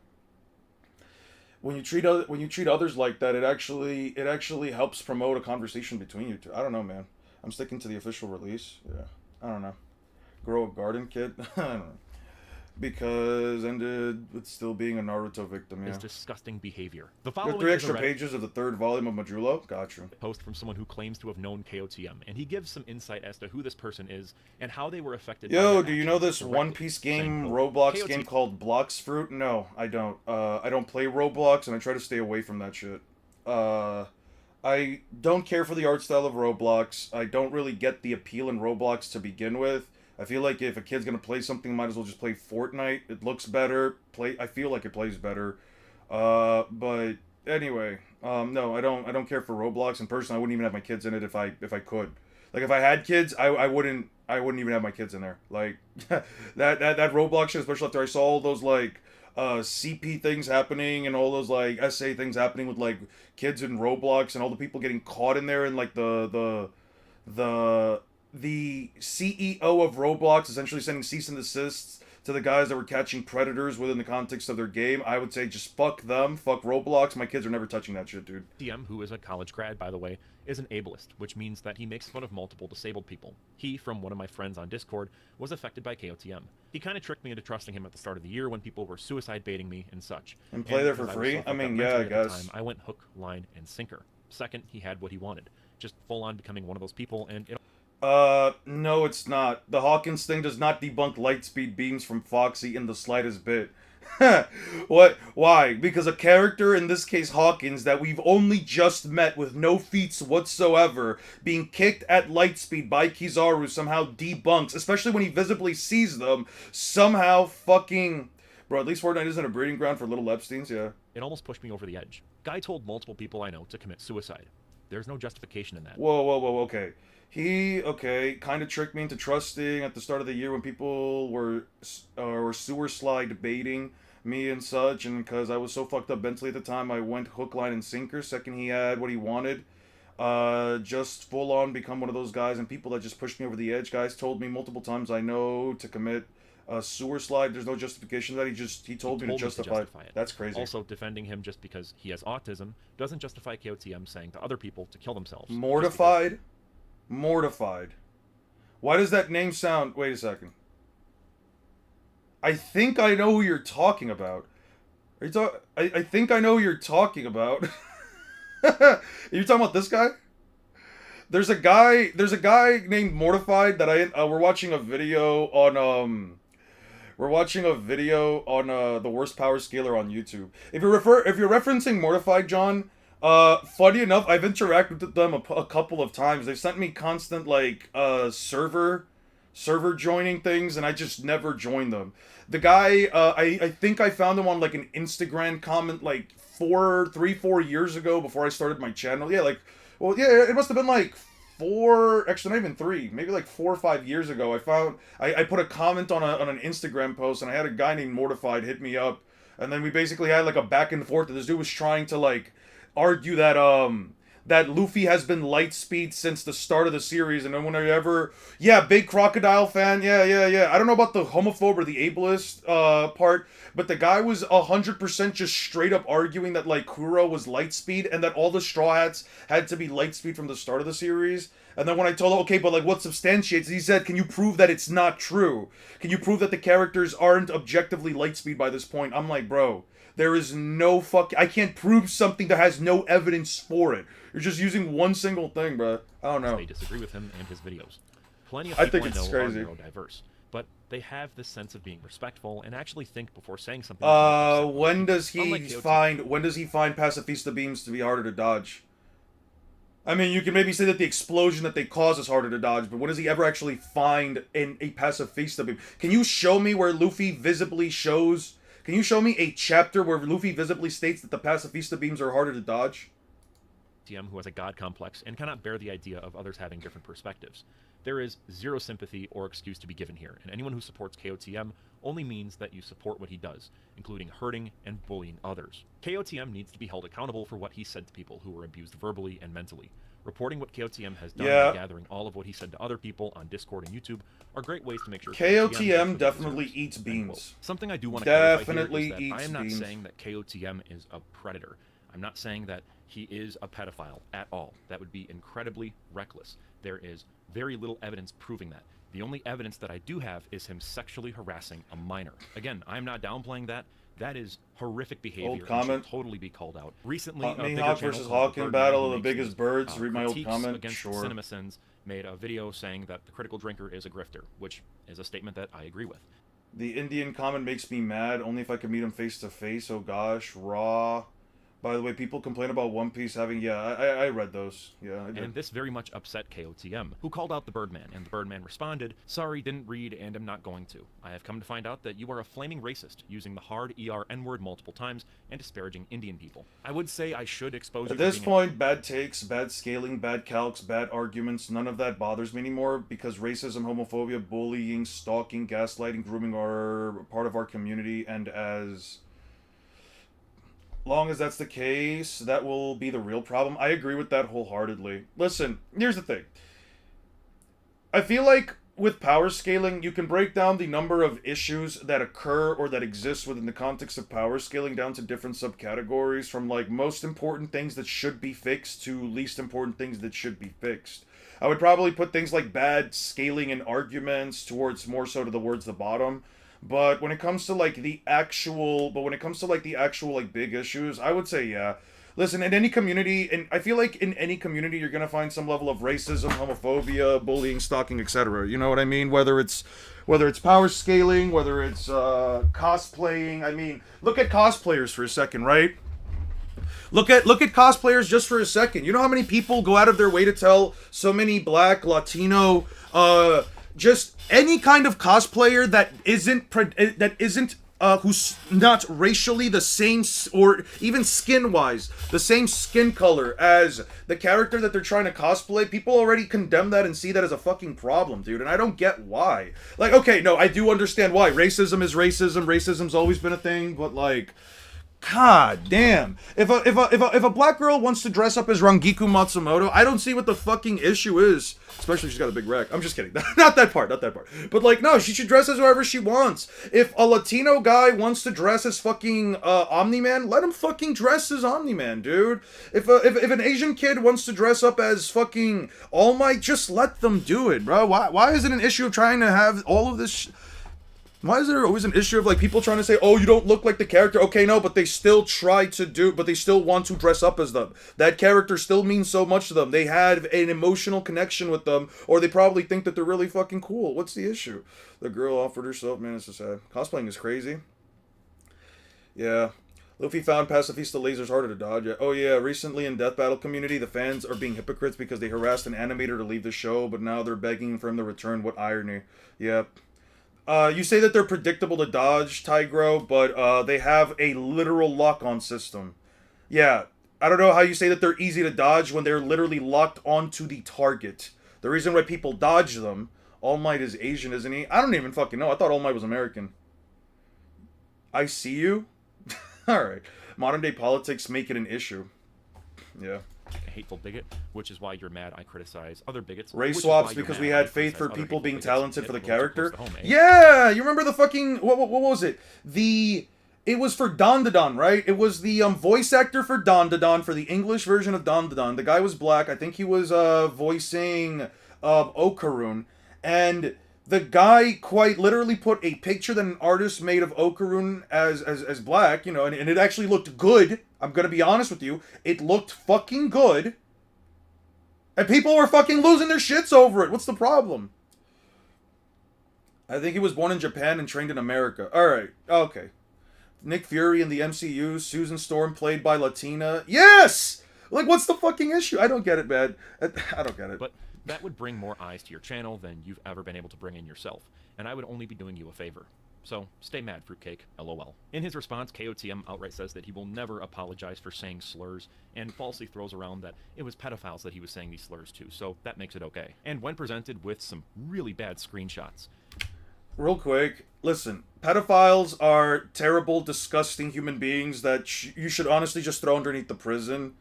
[SPEAKER 1] when you treat others like that, it actually helps promote a conversation between you two. I don't know, man. I'm sticking to the official release. Yeah, I don't know. Grow a garden, kid. I don't know. Because ended with still being a Naruto victim. Yeah.
[SPEAKER 2] Is disgusting behavior. The
[SPEAKER 1] There
[SPEAKER 2] following
[SPEAKER 1] are 3
[SPEAKER 2] is a
[SPEAKER 1] extra
[SPEAKER 2] Reddit
[SPEAKER 1] pages of the 3rd volume of Majuro. Got you.
[SPEAKER 2] post from someone who claims to have known KOTM, and he gives some insight as to who this person is and how they were affected by
[SPEAKER 1] Yo,
[SPEAKER 2] their
[SPEAKER 1] do you know
[SPEAKER 2] actions
[SPEAKER 1] this
[SPEAKER 2] directly.
[SPEAKER 1] One Piece game,
[SPEAKER 2] Saying, quote,
[SPEAKER 1] Roblox
[SPEAKER 2] "KOTM
[SPEAKER 1] game called Blox Fruit? No, I don't. I don't play Roblox, and I try to stay away from that shit. I don't care for the art style of Roblox. I don't really get the appeal in Roblox to begin with. I feel like if a kid's gonna play something, might as well just play Fortnite. It looks better. I feel like it plays better. But anyway, no, I don't care for Roblox. And personally, I wouldn't even have my kids in it if I could. Like if I had kids, I wouldn't even have my kids in there. Like that Roblox shit, especially after I saw all those like CP things happening and all those like SA things happening with like kids in Roblox and all the people getting caught in there, and like the CEO of Roblox essentially sending cease and desists to the guys that were catching predators within the context of their game. I would say just fuck them, fuck Roblox. My kids are never touching that shit, dude.
[SPEAKER 2] TM, who is a college grad, by the way, is an ableist, which means that he makes fun of multiple disabled people. He, from one of my friends on Discord, was affected by KOTM. He kind of tricked me into trusting him at the start of the year when people were suicide baiting me and such.
[SPEAKER 1] And play there for
[SPEAKER 2] because
[SPEAKER 1] free?
[SPEAKER 2] was so
[SPEAKER 1] I mean,
[SPEAKER 2] fucked up
[SPEAKER 1] yeah, I
[SPEAKER 2] mentally at the
[SPEAKER 1] guess.
[SPEAKER 2] time, I went hook, line, and sinker. Second, he had what he wanted. Just full on becoming one of those people, and it
[SPEAKER 1] No, it's not. The Hawkins thing does not debunk lightspeed beams from Foxy in the slightest bit. What? Why? Because a character, in this case Hawkins, that we've only just met with no feats whatsoever, being kicked at lightspeed by Kizaru somehow debunks, especially when he visibly sees them, somehow fucking... Bro, at least Fortnite isn't a breeding ground for little Epsteins, yeah.
[SPEAKER 2] it almost pushed me over the edge. Guy told multiple people I know to commit suicide. There's no justification in that.
[SPEAKER 1] Whoa, okay. He, kind of tricked me into trusting at the start of the year when people were sewer slide baiting me and such, and because I was so fucked up mentally at the time, I went hook, line, and sinker. Second, he had what he wanted. Just full on become one of those guys, and people that just pushed me over the edge. Guys told me multiple times I know to commit a sewer slide. There's no justification to that. He told me to justify
[SPEAKER 2] it.
[SPEAKER 1] That's crazy.
[SPEAKER 2] Also, defending him just because he has autism doesn't justify KOTM saying to other people to kill themselves.
[SPEAKER 1] Mortified? Mortified. Why does that name sound... Wait a second. I think I know who you're talking about. Are you I think I know who you're talking about. Are you talking about this guy? There's a guy named Mortified that we're watching a video on the worst power scaler on YouTube. If you're referencing Mortified, John, funny enough, I've interacted with them a couple of times. They've sent me constant like server joining things, and I just never joined them. The guy, I think I found him on like an Instagram comment like 4 years ago before I started my channel. Yeah, it must have been like 4, actually not even 3, maybe like 4 or 5 years ago. I put a comment on an Instagram post, and I had a guy named Mortified hit me up, and then we basically had like a back and forth. This dude was trying to like argue that Luffy has been lightspeed since the start of the series, and then whenever, big Crocodile fan, yeah. I don't know about the homophobe or the ableist part, but the guy was 100% just straight up arguing that like Kuro was lightspeed and that all the Straw Hats had to be lightspeed from the start of the series. And then when I told him, okay, but like what substantiates it, he said, can you prove that it's not true? Can you prove that the characters aren't objectively lightspeed by this point? I'm like, bro, there is no I can't prove something that has no evidence for it. You're just using one single thing, bro. I don't know.
[SPEAKER 2] They disagree with him and his videos. Plenty of
[SPEAKER 1] I
[SPEAKER 2] people
[SPEAKER 1] think
[SPEAKER 2] I
[SPEAKER 1] it's
[SPEAKER 2] know
[SPEAKER 1] crazy.
[SPEAKER 2] are neurodiverse. but they have this sense of being respectful and actually think before saying something. that might upset other
[SPEAKER 1] When
[SPEAKER 2] people.
[SPEAKER 1] does he
[SPEAKER 2] Unlike KOTM.
[SPEAKER 1] find pacifista beams to be harder to dodge? I mean, you can maybe say that the explosion that they cause is harder to dodge, but when does he ever actually find a pacifista beam? Can you show me where Luffy visibly shows... Can you show me a chapter where Luffy visibly states that the pacifista beams are harder to dodge?
[SPEAKER 2] TM who has a god complex and cannot bear the idea of others having different perspectives. There is zero sympathy or excuse to be given here, and anyone who supports KOTM only means that you support what he does, including hurting and bullying others. KOTM needs to be held accountable for what he said to people who were abused verbally and mentally. Reporting what KOTM has done
[SPEAKER 1] Yeah.
[SPEAKER 2] and gathering all of what he said to other people on Discord and YouTube are great ways to make sure
[SPEAKER 1] KOTM
[SPEAKER 2] gets what he
[SPEAKER 1] definitely
[SPEAKER 2] deserves.
[SPEAKER 1] eats
[SPEAKER 2] End
[SPEAKER 1] beans.
[SPEAKER 2] quote. Something I do want to clarify
[SPEAKER 1] Definitely
[SPEAKER 2] here is that I
[SPEAKER 1] eats
[SPEAKER 2] am not
[SPEAKER 1] beans.
[SPEAKER 2] saying that KOTM is a predator. I'm not saying that he is a pedophile at all. That would be incredibly reckless. There is very little evidence proving that. The only evidence that I do have is him sexually harassing a minor. Again, I'm not downplaying that. That is horrific behavior and should
[SPEAKER 1] comment.
[SPEAKER 2] totally be called out. Recently,
[SPEAKER 1] Hawk
[SPEAKER 2] a bigger
[SPEAKER 1] Mihawk
[SPEAKER 2] channel
[SPEAKER 1] versus
[SPEAKER 2] called The
[SPEAKER 1] Hawken
[SPEAKER 2] Birdman,
[SPEAKER 1] Battle
[SPEAKER 2] who
[SPEAKER 1] of the
[SPEAKER 2] makes
[SPEAKER 1] Biggest
[SPEAKER 2] these,
[SPEAKER 1] Birds. Read my old
[SPEAKER 2] critiques
[SPEAKER 1] comment.
[SPEAKER 2] against
[SPEAKER 1] Sure.
[SPEAKER 2] CinemaSins, made a video saying that the critical drinker is a grifter, which is a statement that I agree with.
[SPEAKER 1] The Indian comment makes me mad. Only if I could meet him face to face. Oh gosh, raw. By the way, people complain about One Piece having... Yeah, I read those. Yeah, I did.
[SPEAKER 2] And this very much upset KOTM, who called out the Birdman, and the Birdman responded, "Sorry, didn't read and am not going to. I have come to find out that you are a flaming racist, using the hard ER N-word multiple times and disparaging Indian people. I would say I should expose you
[SPEAKER 1] At
[SPEAKER 2] for
[SPEAKER 1] this
[SPEAKER 2] being
[SPEAKER 1] point, bad takes, bad scaling, bad calcs, bad arguments, none of that bothers me anymore because racism, homophobia, bullying, stalking, gaslighting, grooming are part of our community, and as long as that's the case, that will be the real problem. I agree with that wholeheartedly. Listen, here's the thing. I feel like with power scaling, you can break down the number of issues that occur or that exist within the context of power scaling down to different subcategories, from like most important things that should be fixed to least important things that should be fixed. I would probably put things like bad scaling and arguments towards more so towards the bottom. But when it comes to like the actual like big issues, I would say yeah. Listen, in any community, and I feel like in any community, you're gonna find some level of racism, homophobia, bullying, stalking, etc. You know what I mean? Whether it's power scaling, whether it's cosplaying. I mean, look at cosplayers for a second, right? Look at cosplayers just for a second. You know how many people go out of their way to tell so many Black, Latino, just any kind of cosplayer that isn't who's not racially the same, or even skin-wise, the same skin color as the character that they're trying to cosplay, people already condemn that and see that as a fucking problem, dude, and I don't get why. Like, okay, no, I do understand why. Racism is racism. Racism's always been a thing, but like... God damn. If a black girl wants to dress up as Rangiku Matsumoto, I don't see what the fucking issue is. Especially if she's got a big rack. I'm just kidding. Not that part. But like, no, she should dress as whoever she wants. If a Latino guy wants to dress as fucking Omni-Man, let him fucking dress as Omni-Man, dude. If an Asian kid wants to dress up as fucking All Might, just let them do it, bro. Why is it an issue of trying to have all of this Why is there always an issue of like people trying to say, oh, you don't look like the character? Okay, no, but they still but they still want to dress up as them. That character still means so much to them. They have an emotional connection with them, or they probably think that they're really fucking cool. What's the issue? The girl offered herself, man, it's so sad. Cosplaying is crazy. Yeah. Luffy found pacifista lasers harder to dodge. Oh yeah, recently in Death Battle community, the fans are being hypocrites because they harassed an animator to leave the show, but now they're begging for him to return. What irony. Yep. You say that they're predictable to dodge, Tigro, but they have a literal lock-on system. Yeah, I don't know how you say that they're easy to dodge when they're literally locked onto the target. The reason why people dodge them, All Might is Asian, isn't he? I don't even fucking know. I thought All Might was American. I see you? Alright. Modern day politics make it an issue. Yeah.
[SPEAKER 2] A hateful bigot, which is why you're mad I criticize other bigots.
[SPEAKER 1] Race
[SPEAKER 2] which is why
[SPEAKER 1] swaps
[SPEAKER 2] you're
[SPEAKER 1] because
[SPEAKER 2] mad
[SPEAKER 1] we
[SPEAKER 2] I
[SPEAKER 1] had faith
[SPEAKER 2] criticize
[SPEAKER 1] for
[SPEAKER 2] other
[SPEAKER 1] people
[SPEAKER 2] hateful
[SPEAKER 1] being
[SPEAKER 2] bigots.
[SPEAKER 1] talented for the
[SPEAKER 2] It rolls close
[SPEAKER 1] character.
[SPEAKER 2] to home, eh?
[SPEAKER 1] Yeah, you remember the fucking what was it? It was for Don, right? It was the voice actor for Don for the English version of Don. The guy was black. I think he was voicing Okarun, and the guy quite literally put a picture that an artist made of Okarun as black, you know, and it actually looked good. I'm gonna be honest with you, it looked fucking good. And people were fucking losing their shits over it. What's the problem? I think he was born in Japan and trained in America. Alright, okay. Nick Fury in the MCU, Susan Storm played by Latina. Yes! Like, what's the fucking issue? I don't get it, man. I don't get it.
[SPEAKER 2] But that would bring more eyes to your channel than you've ever been able to bring in yourself, and I would only be doing you a favor. So, stay mad, fruitcake, lol. In his response, KOTM outright says that he will never apologize for saying slurs, and falsely throws around that it was pedophiles that he was saying these slurs to, so that makes it okay. And when presented with some really bad screenshots,
[SPEAKER 1] Real quick, listen. Pedophiles are terrible, disgusting human beings that you should honestly just throw underneath the prison.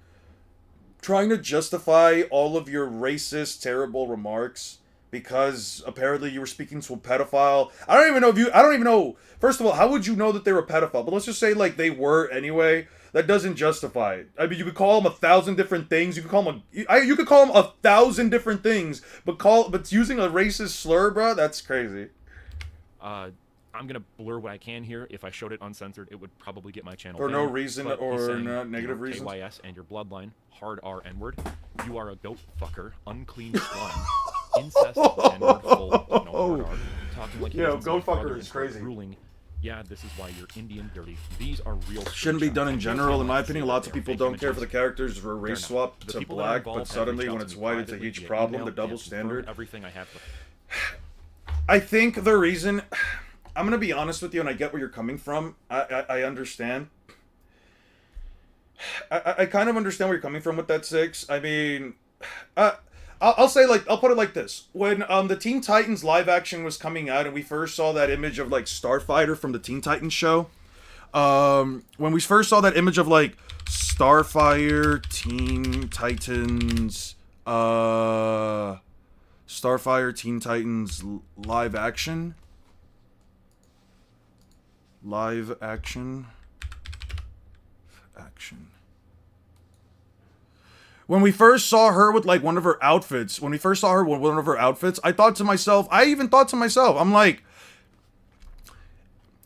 [SPEAKER 1] Trying to justify all of your racist, terrible remarks because apparently you were speaking to a pedophile. I don't even know. First of all, how would you know that they were a pedophile? But let's just say, like, they were anyway. That doesn't justify it. I mean, you could call them 1,000 different things. You could call them you could call them 1,000 different things, but using a racist slur, bro, that's crazy.
[SPEAKER 2] I'm gonna blur what I can here. If I showed it uncensored, it would probably get my channel
[SPEAKER 1] For no
[SPEAKER 2] banned.
[SPEAKER 1] reason
[SPEAKER 2] But
[SPEAKER 1] or
[SPEAKER 2] he's saying,
[SPEAKER 1] negative reasons.
[SPEAKER 2] KYS and your bloodline, hard R N-word. You are a goat fucker, unclean slime, incest N-word full, hard R. Talking like
[SPEAKER 1] Yo, goat fucker is crazy.
[SPEAKER 2] Ruling. Yeah, this is why you're Indian dirty. These are real.
[SPEAKER 1] Shouldn't be done in
[SPEAKER 2] screenshots.
[SPEAKER 1] general. In my opinion, lots of
[SPEAKER 2] They're
[SPEAKER 1] people
[SPEAKER 2] fake
[SPEAKER 1] don't care
[SPEAKER 2] images.
[SPEAKER 1] for the characters for a race
[SPEAKER 2] Fair
[SPEAKER 1] swap
[SPEAKER 2] enough. The
[SPEAKER 1] to
[SPEAKER 2] people that are
[SPEAKER 1] black,
[SPEAKER 2] involved
[SPEAKER 1] but
[SPEAKER 2] have
[SPEAKER 1] suddenly
[SPEAKER 2] reached
[SPEAKER 1] when
[SPEAKER 2] out
[SPEAKER 1] it's
[SPEAKER 2] to me
[SPEAKER 1] white, it's a
[SPEAKER 2] privately
[SPEAKER 1] huge
[SPEAKER 2] via
[SPEAKER 1] problem.
[SPEAKER 2] email
[SPEAKER 1] The double
[SPEAKER 2] and confirmed
[SPEAKER 1] standard.
[SPEAKER 2] Everything I have.
[SPEAKER 1] I think the reason, I'm gonna be honest with you, and I get where you're coming from. I understand. I kind of understand where you're coming from with that, Six. I mean, I'll say, like, I'll put it like this: when the Teen Titans live action was coming out, and we first saw that image of like Starfighter from the Teen Titans show, when we first saw that image of like Starfire, Teen Titans, Starfire, Teen Titans live action. When we first saw her with like one of her outfits, I even thought to myself, I'm like,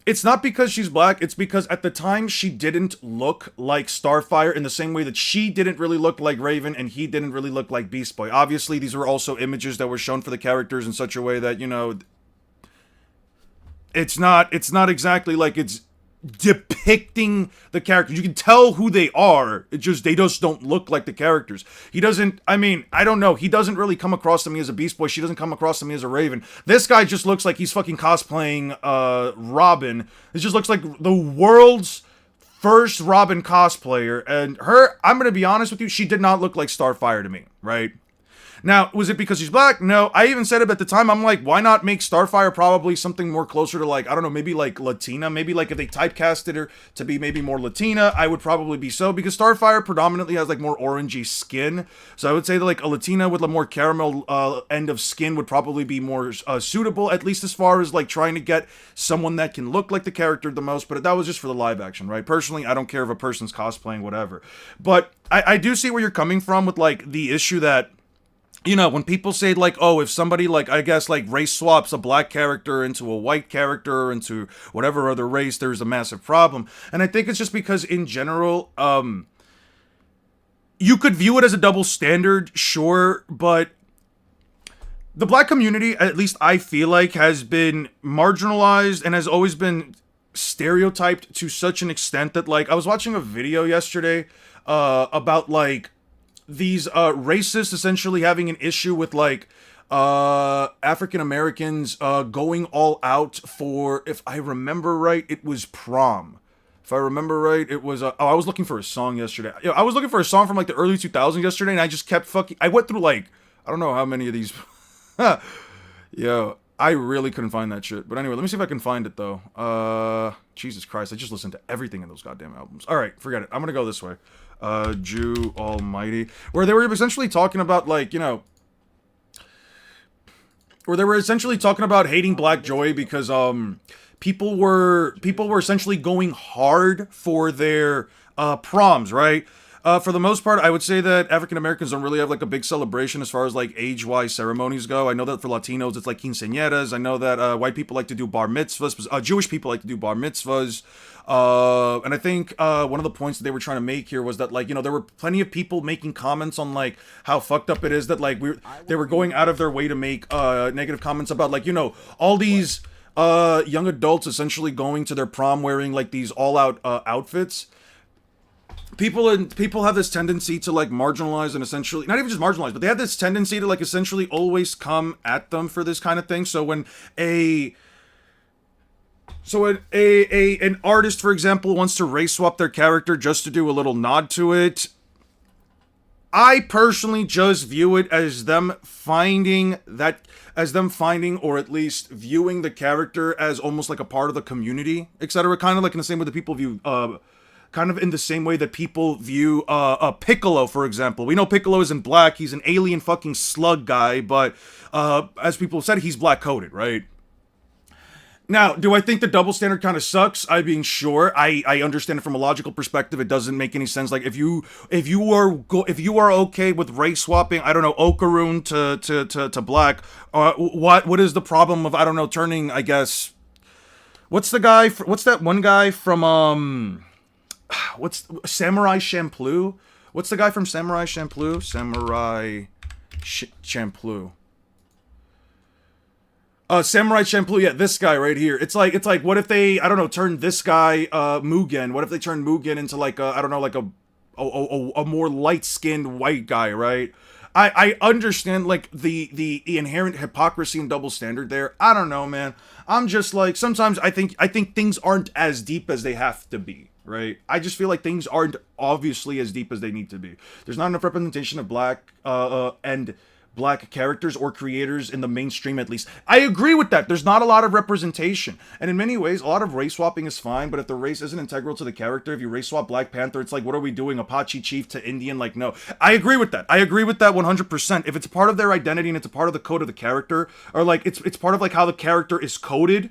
[SPEAKER 1] it's not because she's black, it's because at the time she didn't look like Starfire in the same way that she didn't really look like Raven and he didn't really look like Beast Boy. Obviously, these were also images that were shown for the characters in such a way that, it's not exactly like it's depicting the characters. You can tell who they are. They just don't look like the characters. He doesn't really come across to me as a Beast Boy. She doesn't come across to me as a Raven. This guy just looks like he's fucking cosplaying Robin. It just looks like the world's first Robin cosplayer. And her, I'm gonna be honest with you, she did not look like Starfire to me, right? Now, was it because she's black? No. I even said it at the time. I'm like, why not make Starfire probably something more closer to, like, I don't know, maybe like Latina? Maybe like if they typecasted her to be maybe more Latina, I would probably be so, because Starfire predominantly has like more orangey skin. So I would say that like a Latina with a more caramel end of skin would probably be more suitable, at least as far as like trying to get someone that can look like the character the most. But that was just for the live action, right? Personally, I don't care if a person's cosplaying, whatever. But I do see where you're coming from with like the issue that, when people say, like, oh, if somebody, like, I guess, like, race swaps a black character into a white character, or into whatever other race, there's a massive problem. And I think it's just because, in general, you could view it as a double standard, sure, but the black community, at least I feel like, has been marginalized and has always been stereotyped to such an extent that, like, I was watching a video yesterday about, like, these racists essentially having an issue with like African Americans going all out for, if I remember right, it was prom. If I remember right, it was I was looking for a song yesterday. I was looking for a song from like the early 2000s yesterday, and I just kept I went through like, I don't know how many of these. Yo, I really couldn't find that shit. But anyway, let me see if I can find it though. Jesus Christ, I just listened to everything in those goddamn albums. All right, forget it. I'm gonna go this way. Jew Almighty, where they were essentially talking about, like, where they were essentially talking about hating Black Joy because people were essentially going hard for their proms, right? For the most part, I would say that African Americans don't really have like a big celebration as far as like age-wise ceremonies go. I know that for Latinos, it's like quinceañeras. I know that white people like to do bar mitzvahs. Jewish people like to do bar mitzvahs. And I think one of the points that they were trying to make here was that, like, you know, there were plenty of people making comments on like how fucked up it is that like they were going out of their way to make negative comments about, like, you know, all these young adults essentially going to their prom wearing like these all-out outfits. People have this tendency to like marginalize and essentially not even just marginalize, but they have this tendency to like essentially always come at them for this kind of thing. So when an artist, for example, wants to race swap their character just to do a little nod to it, I personally just view it as them finding or at least viewing the character as almost like a part of the community, etc. Kind of like in the same way that people view kind of in the same way that people view Piccolo, for example. We know Piccolo isn't black, he's an alien fucking slug guy, but as people said, he's black-coded, right? Now, do I think the double standard kind of sucks? I mean, sure. I understand it from a logical perspective. It doesn't make any sense. Like, if you are okay with race swapping, I don't know, Okaroon to black, what is the problem of, I don't know, turning, I guess, what's that one guy from what's Samurai Champloo? What's the guy from Samurai Champloo? Samurai Champloo, yeah, this guy right here. It's like, what if they, I don't know, turn this guy, Mugen? What if they turn Mugen into like a, I don't know, like a more light-skinned white guy, right? I understand, like, the inherent hypocrisy and double standard there. I don't know, man. I'm just like, sometimes I think things aren't as deep as they have to be, right? I just feel like things aren't obviously as deep as they need to be. There's not enough representation of black, and black characters or creators in the mainstream, at least. I agree with that. There's not a lot of representation. And in many ways, a lot of race swapping is fine, but if the race isn't integral to the character, if you race swap Black Panther, it's like, what are we doing? Apache Chief to Indian? Like, no. I agree with that. I agree with that 100%. If it's part of their identity and it's a part of the code of the character, or like, it's part of like how the character is coded,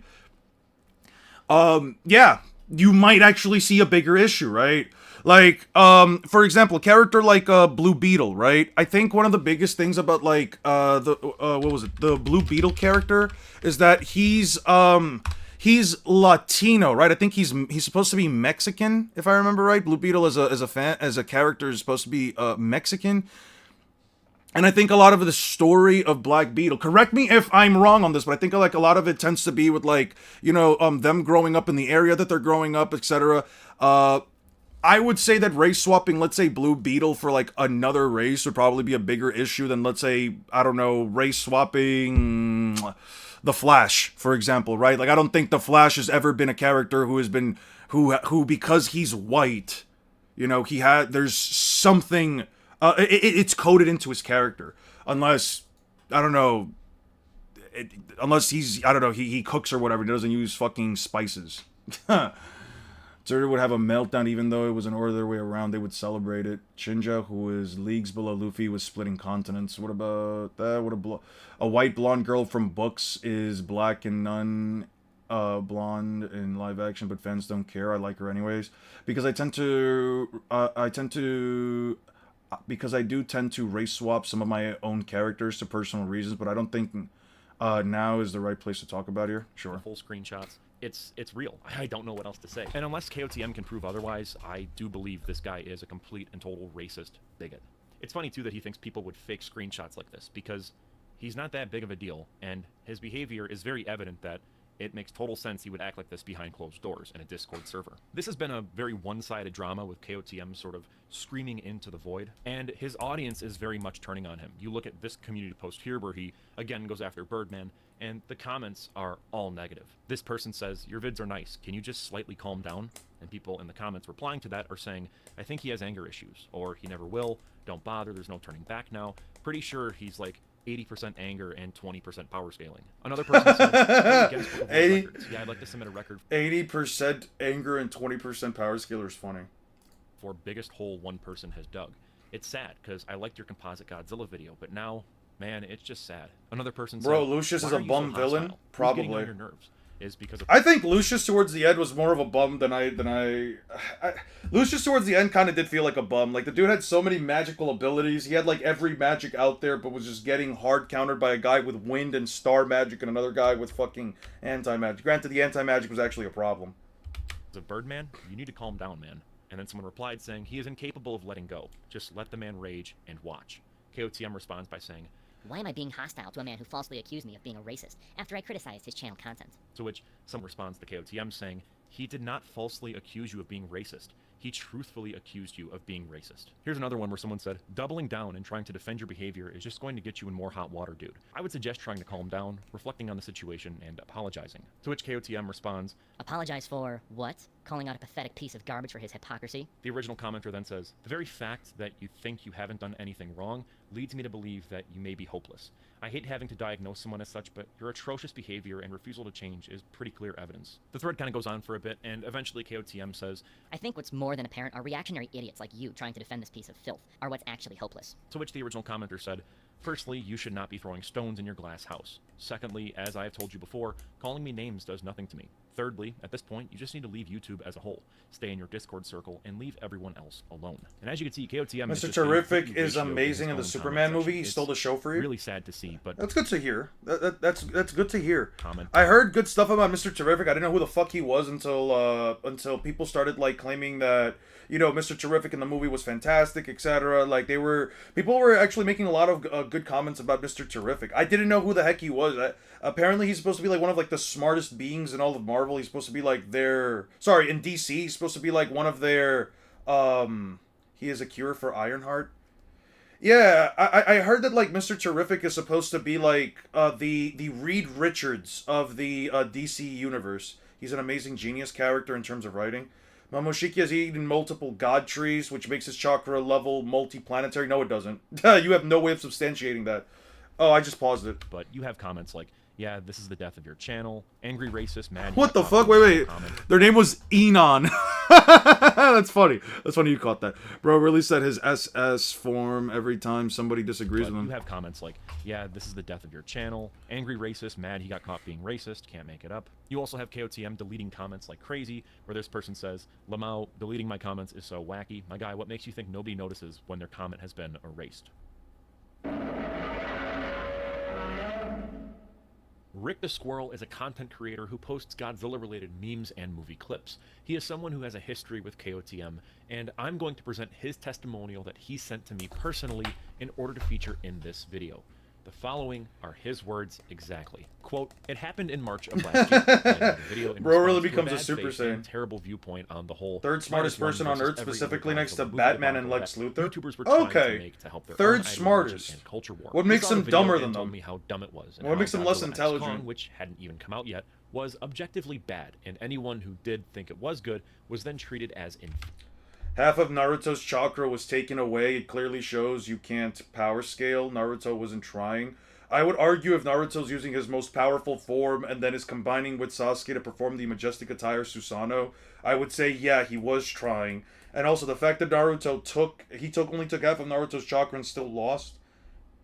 [SPEAKER 1] yeah, you might actually see a bigger issue, right? Like, for example, a character like Blue Beetle, right? I think one of the biggest things about like the Blue Beetle character is that he's Latino, right? I think he's supposed to be Mexican, if I remember right. Blue Beetle as a character is supposed to be Mexican. And I think a lot of the story of Black Beetle, correct me if I'm wrong on this, but I think like a lot of it tends to be with like, you know, them growing up in the area that they're growing up, etc. I would say that race swapping, let's say Blue Beetle for like another race would probably be a bigger issue than, let's say, I don't know, race swapping the Flash, for example, right? Like, I don't think the Flash has ever been a character who has been, who because he's white, you know, there's something, it's coded into his character, unless, I don't know, unless he's, I don't know, he cooks or whatever, he doesn't use fucking spices. Zero would have a meltdown even though it was an order their way around. They would celebrate it. Shinja, who is leagues below Luffy, was splitting continents. What about that? A white blonde girl from books is black and none blonde in live action, but fans don't care. I like her anyways. Because I do tend to race swap some of my own characters to personal reasons, but I don't think now is the right place to talk about here. Sure.
[SPEAKER 2] Full screenshots. It's real. I don't know what else to say. And unless KOTM can prove otherwise, I do believe this guy is a complete and total racist bigot. It's funny, too, that he thinks people would fake screenshots like this, because he's not that big of a deal, and his behavior is very evident that it makes total sense he would act like this behind closed doors in a Discord server. This has been a very one-sided drama with KOTM sort of screaming into the void, and his audience is very much turning on him. You look at this community post here where he, again, goes after Birdman, and the comments are all negative. This person says, "Your vids are nice. Can you just slightly calm down?" And people in the comments replying to that are saying, "I think he has anger issues," or "He never will. Don't bother. There's no turning back now." Pretty sure he's like 80% anger and 20% power scaling. Another person said,
[SPEAKER 1] 80?
[SPEAKER 2] Yeah, I'd like to submit a record.
[SPEAKER 1] 80% anger and 20% power scaler is funny.
[SPEAKER 2] For biggest hole one person has dug. It's sad, because I liked your composite Godzilla video, but now, man, it's just sad. Another person said,
[SPEAKER 1] "Bro, Lucius is a
[SPEAKER 2] "Why are you
[SPEAKER 1] bum
[SPEAKER 2] so
[SPEAKER 1] villain?"
[SPEAKER 2] hostile? Who's
[SPEAKER 1] Probably.
[SPEAKER 2] getting on your nerves?" is because of...
[SPEAKER 1] I think Lucius towards the end was more of a bum than Lucius towards the end kind of did feel like a bum. Like, the dude had so many magical abilities. He had, like, every magic out there, but was just getting hard countered by a guy with wind and star magic and another guy with fucking anti-magic. Granted, the anti-magic was actually a problem.
[SPEAKER 2] of Birdman, you need to calm down, man. And then someone replied saying, he is incapable of letting go. Just let the man rage and watch. KOTM responds by saying,
[SPEAKER 6] Why am I being hostile to a man who falsely accused me of being a racist after I criticized his channel content?
[SPEAKER 2] to which someone responds to KOTM saying, he did not falsely accuse you of being racist. He truthfully accused you of being racist. Here's another one where someone said, doubling down and trying to defend your behavior is just going to get you in more hot water, dude. I would suggest trying to calm down, reflecting on the situation, and apologizing. To which KOTM responds,
[SPEAKER 6] Apologize for what? Calling out a pathetic piece of garbage for his hypocrisy?
[SPEAKER 2] the original commenter then says, the very fact that you think you haven't done anything wrong leads me to believe that you may be hopeless. I hate having to diagnose someone as such, but your atrocious behavior and refusal to change is pretty clear evidence. The thread kind of goes on for a bit, and eventually KOTM says,
[SPEAKER 6] I think what's more than apparent are reactionary idiots like you trying to defend this piece of filth are what's actually hopeless.
[SPEAKER 2] to which the original commenter said, firstly, you should not be throwing stones in your glass house. Secondly, as I have told you before, calling me names does nothing to me. Thirdly, at this point, you just need to leave YouTube as a whole. Stay in your Discord circle and leave everyone else alone. And as you can see, KOTM is
[SPEAKER 1] Mr.
[SPEAKER 2] just
[SPEAKER 1] Terrific
[SPEAKER 2] completely
[SPEAKER 1] is
[SPEAKER 2] ratioed in
[SPEAKER 1] amazing
[SPEAKER 2] his
[SPEAKER 1] in the
[SPEAKER 2] own
[SPEAKER 1] Superman
[SPEAKER 2] comment
[SPEAKER 1] movie.
[SPEAKER 2] section.
[SPEAKER 1] He
[SPEAKER 2] It's
[SPEAKER 1] stole the show for you.
[SPEAKER 2] really sad to see, but
[SPEAKER 1] That's good to hear. That's good to hear.
[SPEAKER 2] comment.
[SPEAKER 1] I heard good stuff about Mr. Terrific. I didn't know who the fuck he was until people started like claiming that, you know, Mr. Terrific in the movie was fantastic, etc. Like people were actually making a lot of good comments about Mr. Terrific. I didn't know who the heck he was. Apparently he's supposed to be like one of like the smartest beings in all of Marvel. He's supposed to be like in DC, he's supposed to be like one of their he is a cure for Ironheart. Yeah, I heard that like Mr. Terrific is supposed to be like the Reed Richards of the DC universe. He's an amazing genius character in terms of writing. Momoshiki has eaten multiple god trees, which makes his chakra level multi-planetary. No, it doesn't. You have no way of substantiating that. Oh, I just paused it.
[SPEAKER 2] But you have comments like, yeah, this is the death of your channel, angry racist, mad...
[SPEAKER 1] What the fuck? Wait. Their name was Enon. That's funny. That's funny you caught that. Bro really said his SS form every time somebody disagrees
[SPEAKER 2] But
[SPEAKER 1] with him.
[SPEAKER 2] you have comments like, yeah, this is the death of your channel, angry racist, mad he got caught being racist, can't make it up. You also have KOTM deleting comments like crazy, where this person says, Lamau, deleting my comments is so wacky. My guy, what makes you think nobody notices when their comment has been erased? Rick the Squirrel is a content creator who posts Godzilla-related memes and movie clips. He is someone who has a history with KOTM, and I'm going to present his testimonial that he sent to me personally in order to feature in this video. The following are his words exactly. Quote, it happened in March of last year. I made a video in
[SPEAKER 1] Bro really
[SPEAKER 2] response to a
[SPEAKER 1] becomes a
[SPEAKER 2] bad
[SPEAKER 1] Super
[SPEAKER 2] faith and
[SPEAKER 1] Saiyan.
[SPEAKER 2] terrible viewpoint on the whole.
[SPEAKER 1] Third smartest
[SPEAKER 2] -1
[SPEAKER 1] person on
[SPEAKER 2] versus
[SPEAKER 1] Earth,
[SPEAKER 2] every other
[SPEAKER 1] specifically next to
[SPEAKER 2] Godzilla movie
[SPEAKER 1] Batman and
[SPEAKER 2] debacle
[SPEAKER 1] Lex
[SPEAKER 2] that
[SPEAKER 1] Luthor?
[SPEAKER 2] YouTubers were trying
[SPEAKER 1] Okay.
[SPEAKER 2] to make to help their
[SPEAKER 1] Third
[SPEAKER 2] own ideology
[SPEAKER 1] smartest.
[SPEAKER 2] and culture war.
[SPEAKER 1] What
[SPEAKER 2] He
[SPEAKER 1] makes
[SPEAKER 2] saw the
[SPEAKER 1] him
[SPEAKER 2] video
[SPEAKER 1] dumber
[SPEAKER 2] and
[SPEAKER 1] than
[SPEAKER 2] told
[SPEAKER 1] them?
[SPEAKER 2] me how dumb it was. And
[SPEAKER 1] What
[SPEAKER 2] how
[SPEAKER 1] makes him less
[SPEAKER 2] Godzilla X
[SPEAKER 1] intelligent?
[SPEAKER 2] Kong, which hadn't even come out yet, was objectively bad, and anyone who did think it was good was then treated as inferior.
[SPEAKER 1] Half of Naruto's chakra was taken away. It clearly shows you can't power scale. Naruto wasn't trying. I would argue if Naruto's using his most powerful form and then is combining with Sasuke to perform the majestic attire Susanoo, I would say, yeah, he was trying. And also, the fact that Naruto only took half of Naruto's chakra and still lost,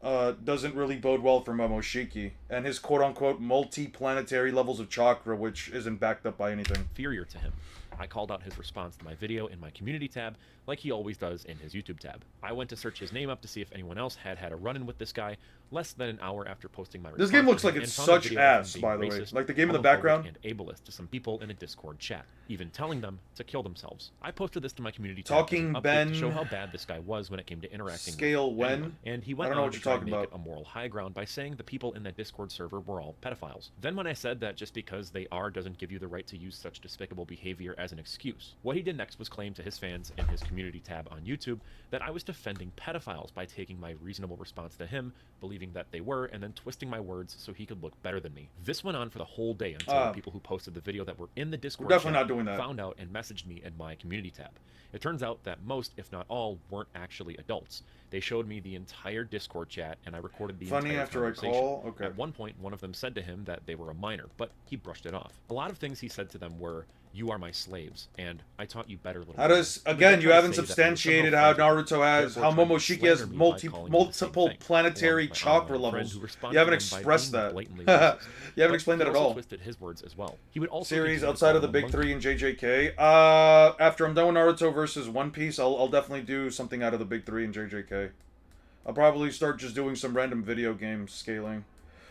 [SPEAKER 1] doesn't really bode well for Momoshiki. And his quote-unquote multi-planetary levels of chakra, which isn't backed up by anything.
[SPEAKER 2] Inferior to him. I called out his response to my video in my community tab, like he always does in his YouTube tab. I went to search his name up to see if anyone else had a run-in with this guy, less than an hour after posting my response.
[SPEAKER 1] This game looks
[SPEAKER 2] to
[SPEAKER 1] like
[SPEAKER 2] him,
[SPEAKER 1] it's
[SPEAKER 2] and found a
[SPEAKER 1] such
[SPEAKER 2] video of him
[SPEAKER 1] ass,
[SPEAKER 2] being
[SPEAKER 1] by the way.
[SPEAKER 2] racist,
[SPEAKER 1] Like the game in the
[SPEAKER 2] homophobic,
[SPEAKER 1] background.
[SPEAKER 2] and ableist to some people in a Discord chat, even telling them to kill themselves. I posted this to my community tab
[SPEAKER 1] Talking
[SPEAKER 2] as an update
[SPEAKER 1] Ben
[SPEAKER 2] to show how bad this guy was when it came to interacting
[SPEAKER 1] Scale
[SPEAKER 2] with
[SPEAKER 1] when?
[SPEAKER 2] anyone. And he
[SPEAKER 1] I
[SPEAKER 2] went
[SPEAKER 1] don't know
[SPEAKER 2] on
[SPEAKER 1] what
[SPEAKER 2] to
[SPEAKER 1] you're
[SPEAKER 2] try and
[SPEAKER 1] talking
[SPEAKER 2] make
[SPEAKER 1] about.
[SPEAKER 2] it a moral high ground by saying the people in that Discord server were all pedophiles. Then when I said that just because they are doesn't give you the right to use such despicable behavior as an excuse, what he did next was claim to his fans in his community tab on YouTube that I was defending pedophiles by taking my reasonable response to him, believing that they were, and then twisting my words so he could look better than me. This went on for the whole day until the people who posted the video that were in the Discord
[SPEAKER 1] definitely
[SPEAKER 2] chat
[SPEAKER 1] not doing that.
[SPEAKER 2] found out and messaged me in my community tab. It turns out that most, if not all, weren't actually adults. They showed me the entire Discord chat, and I recorded the
[SPEAKER 1] Funny
[SPEAKER 2] entire
[SPEAKER 1] after I
[SPEAKER 2] conversation.
[SPEAKER 1] call? Okay.
[SPEAKER 2] At one point, one of them said to him that they were a minor, but he brushed it off. A lot of things he said to them were, You are my slaves, and I taught you better, little
[SPEAKER 1] How
[SPEAKER 2] man."
[SPEAKER 1] does,
[SPEAKER 2] He would
[SPEAKER 1] again,
[SPEAKER 2] then
[SPEAKER 1] you
[SPEAKER 2] try to
[SPEAKER 1] haven't
[SPEAKER 2] say that we were
[SPEAKER 1] substantiated
[SPEAKER 2] somehow
[SPEAKER 1] how
[SPEAKER 2] friends with him,
[SPEAKER 1] Naruto has,
[SPEAKER 2] therefore
[SPEAKER 1] how
[SPEAKER 2] trying to
[SPEAKER 1] Momoshiki
[SPEAKER 2] slander
[SPEAKER 1] has
[SPEAKER 2] me by calling me the same
[SPEAKER 1] multiple
[SPEAKER 2] thing,
[SPEAKER 1] planetary
[SPEAKER 2] along with my
[SPEAKER 1] chakra
[SPEAKER 2] friend
[SPEAKER 1] levels.
[SPEAKER 2] who responded
[SPEAKER 1] You haven't
[SPEAKER 2] to him by
[SPEAKER 1] expressed
[SPEAKER 2] being
[SPEAKER 1] that.
[SPEAKER 2] blatantly
[SPEAKER 1] You
[SPEAKER 2] racist.
[SPEAKER 1] haven't
[SPEAKER 2] But
[SPEAKER 1] explained that
[SPEAKER 2] he
[SPEAKER 1] at
[SPEAKER 2] also
[SPEAKER 1] all.
[SPEAKER 2] twisted his words as well. He would also
[SPEAKER 1] Series
[SPEAKER 2] continue to
[SPEAKER 1] outside
[SPEAKER 2] call
[SPEAKER 1] of the
[SPEAKER 2] him a
[SPEAKER 1] big
[SPEAKER 2] monkey.
[SPEAKER 1] three and JJK. After I'm done with Naruto versus One Piece, I'll definitely do something out of the big three and JJK. I'll probably start just doing some random video game scaling.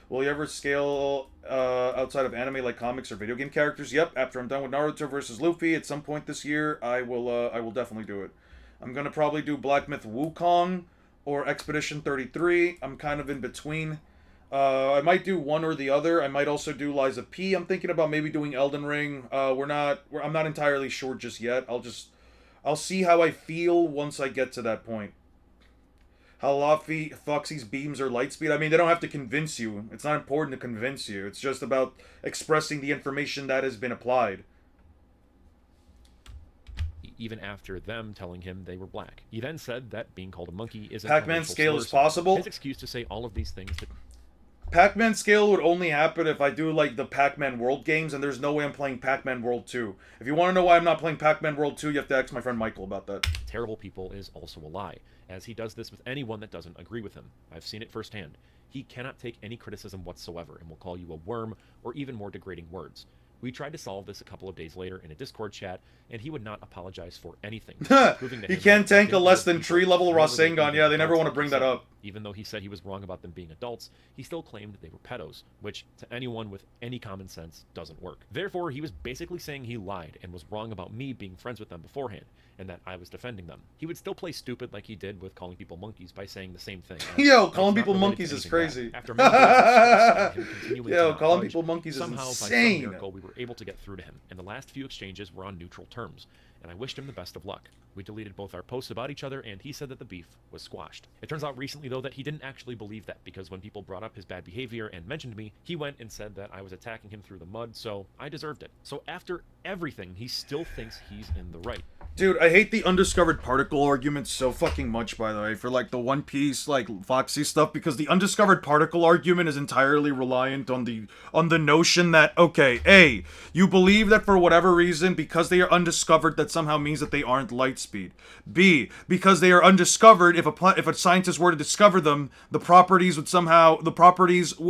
[SPEAKER 1] Will you ever scale outside of anime like comics or video game characters? Yep. After I'm done with Naruto versus Luffy at some point this year, I will definitely do it. I'm gonna probably do Black Myth Wukong or Expedition 33. I'm kind of in between. I might do one or the other. I might also do Liza P. I'm thinking about maybe doing Elden Ring. I'm not entirely sure just yet. I'll see how I feel once I get to that point. How Foxy's beams are light speed. I mean, they don't have to convince you. It's not important to convince you. It's just about expressing the information that has been applied.
[SPEAKER 2] Even after them telling him they were black. He then said that being called a monkey isn't
[SPEAKER 1] Pac-Man
[SPEAKER 2] a racial
[SPEAKER 1] scale
[SPEAKER 2] slur
[SPEAKER 1] is
[SPEAKER 2] song.
[SPEAKER 1] possible?
[SPEAKER 2] His excuse to say all of these things to
[SPEAKER 1] Pac-Man scale would only happen if I do, like, the Pac-Man World games, and there's no way I'm playing Pac-Man World 2. If you want to know why I'm not playing Pac-Man World 2, you have to ask my friend Michael about that.
[SPEAKER 2] terrible people is also a lie, as he does this with anyone that doesn't agree with him. I've seen it firsthand. He cannot take any criticism whatsoever and will call you a worm or even more degrading words. We tried to solve this a couple of days later in a Discord chat, and he would not apologize for anything. proving to
[SPEAKER 1] He
[SPEAKER 2] him
[SPEAKER 1] can't
[SPEAKER 2] that
[SPEAKER 1] tank a
[SPEAKER 2] young
[SPEAKER 1] less than
[SPEAKER 2] people,
[SPEAKER 1] tree level
[SPEAKER 2] however they
[SPEAKER 1] Rasengan.
[SPEAKER 2] even
[SPEAKER 1] Yeah, they never
[SPEAKER 2] adults
[SPEAKER 1] want to
[SPEAKER 2] like
[SPEAKER 1] bring
[SPEAKER 2] he
[SPEAKER 1] that
[SPEAKER 2] said.
[SPEAKER 1] up.
[SPEAKER 2] Even though he said he was wrong about them being adults, he still claimed they were pedos, which to anyone with any common sense doesn't work. Therefore, he was basically saying he lied and was wrong about me being friends with them beforehand, and that I was defending them. He would still play stupid like he did with calling people monkeys by saying the same thing.
[SPEAKER 1] Yo,
[SPEAKER 2] It's
[SPEAKER 1] calling
[SPEAKER 2] not
[SPEAKER 1] people
[SPEAKER 2] related to
[SPEAKER 1] monkeys is
[SPEAKER 2] anything
[SPEAKER 1] crazy.
[SPEAKER 2] bad. After many days of stress and him continuing to
[SPEAKER 1] Yo,
[SPEAKER 2] not
[SPEAKER 1] calling
[SPEAKER 2] budge,
[SPEAKER 1] people monkeys is
[SPEAKER 2] somehow, by
[SPEAKER 1] insane.
[SPEAKER 2] some miracle, we were able to get through to him, and the last few exchanges were on neutral terms, and I wished him the best of luck. We deleted both our posts about each other, and he said that the beef was squashed. It turns out recently, though, that he didn't actually believe that, because when people brought up his bad behavior and mentioned me, he went and said that I was attacking him through the mud, so I deserved it. So after everything, he still thinks he's in the right.
[SPEAKER 1] Dude, I hate the undiscovered particle argument so fucking much, by the way, for, like, the One Piece, like, Foxy stuff, because the undiscovered particle argument is entirely reliant on the notion that, okay, A, you believe that for whatever reason, because they are undiscovered, that somehow means that they aren't light speed. B, because they are undiscovered, if a scientist were to discover them, the properties,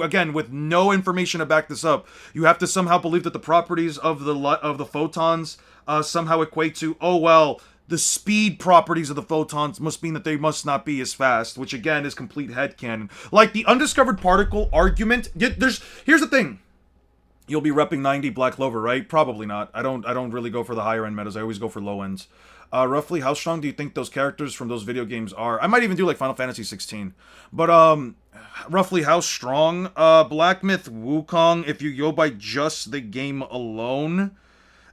[SPEAKER 1] again, with no information to back this up, you have to somehow believe that the properties of the photons somehow equate to, oh well, the speed properties of the photons must mean that they must not be as fast, which again is complete headcanon. Like the undiscovered particle argument, here's the thing. You'll be repping 90 Black Clover, right? Probably not. I don't really go for the higher end metas. I always go for low ends. Roughly, how strong do you think those characters from those video games are? I might even do like Final Fantasy 16. But roughly how strong? Black Myth Wukong, if you go by just the game alone,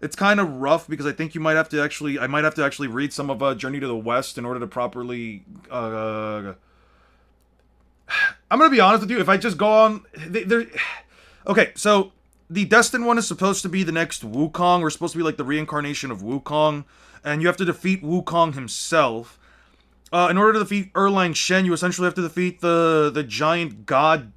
[SPEAKER 1] it's kind of rough because I think I might have to actually read some of Journey to the West in order to properly. I'm gonna be honest with you. If I just go on, okay, so the Destined one is supposed to be the next Wukong, or supposed to be like the reincarnation of Wukong, and you have to defeat Wukong himself. In order to defeat Erlang Shen, you essentially have to defeat the giant god.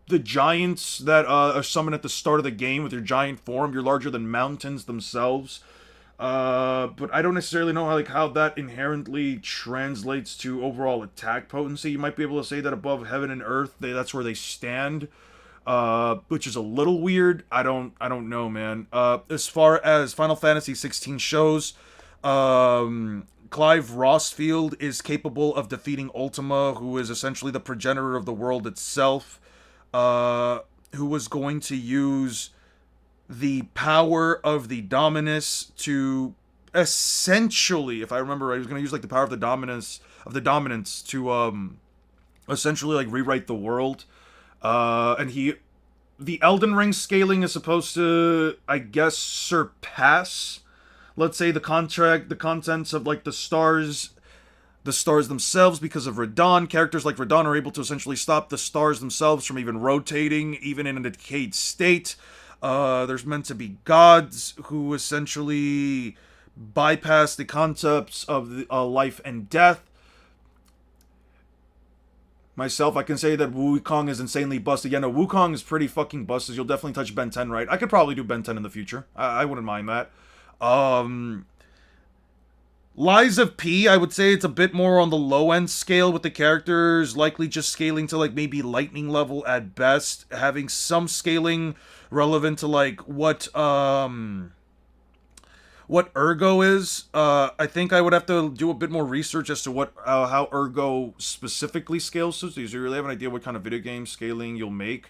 [SPEAKER 1] The giants that are summoned at the start of the game with your giant form. You're larger than mountains themselves. But I don't necessarily know how that inherently translates to overall attack potency. You might be able to say that above heaven and earth, that's where they stand. Which is a little weird. I don't know, man. As far as Final Fantasy 16 shows, Clive Rossfield is capable of defeating Ultima, who is essentially the progenitor of the world itself. Who was going to use the power of the Dominus to essentially, if I remember right, he was going to use like the power of the Dominance to essentially like rewrite the world. The Elden Ring scaling is supposed to, I guess, surpass, let's say, the contents of like the stars themselves, because of Radon. Characters like Radon are able to essentially stop the stars themselves from even rotating, even in a decayed state. There's meant to be gods who essentially bypass the concepts of life and death. Myself, I can say that Wukong is insanely busted. Yeah, no, Wukong is pretty fucking busted. You'll definitely touch Ben 10, right? I could probably do Ben 10 in the future. I wouldn't mind that. Lies of P, I would say it's a bit more on the low end scale, with the characters likely just scaling to like maybe lightning level at best, having some scaling relevant to like what Ergo is. I think I would have to do a bit more research as to what how Ergo specifically scales to, so you really have an idea what kind of video game scaling you'll make.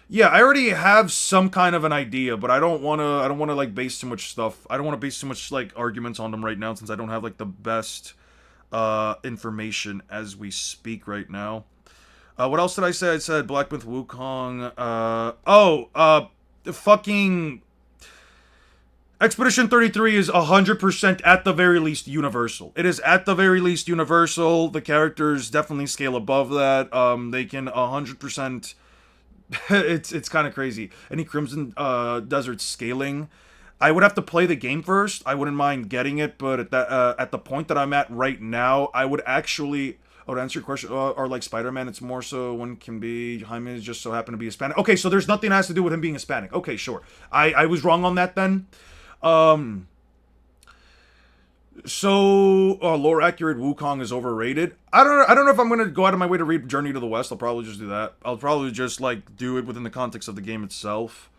[SPEAKER 1] Yeah, I already have some kind of an idea, but I don't want to like base too much stuff. I don't want to base too much like arguments on them right now, since I don't have like the best information as we speak right now. What else did I say? I said Black Myth Wukong. Fucking Expedition 33 is 100% at the very least universal. It is at the very least universal. The characters definitely scale above that. They can 100%. It's kind of crazy. Any Crimson Desert scaling, I would have to play the game first. I wouldn't mind getting it, but at the point that I'm at right now, I would actually. Oh, to answer your question, or like Spider-Man, it's more so one can be Jaime just so happen to be Hispanic. Okay, so there's nothing that has to do with him being Hispanic. Okay, sure. I was wrong on that then. So, lore accurate Wukong is overrated. I don't know if I'm gonna go out of my way to read Journey to the West. I'll probably just do that. I'll probably just like do it within the context of the game itself.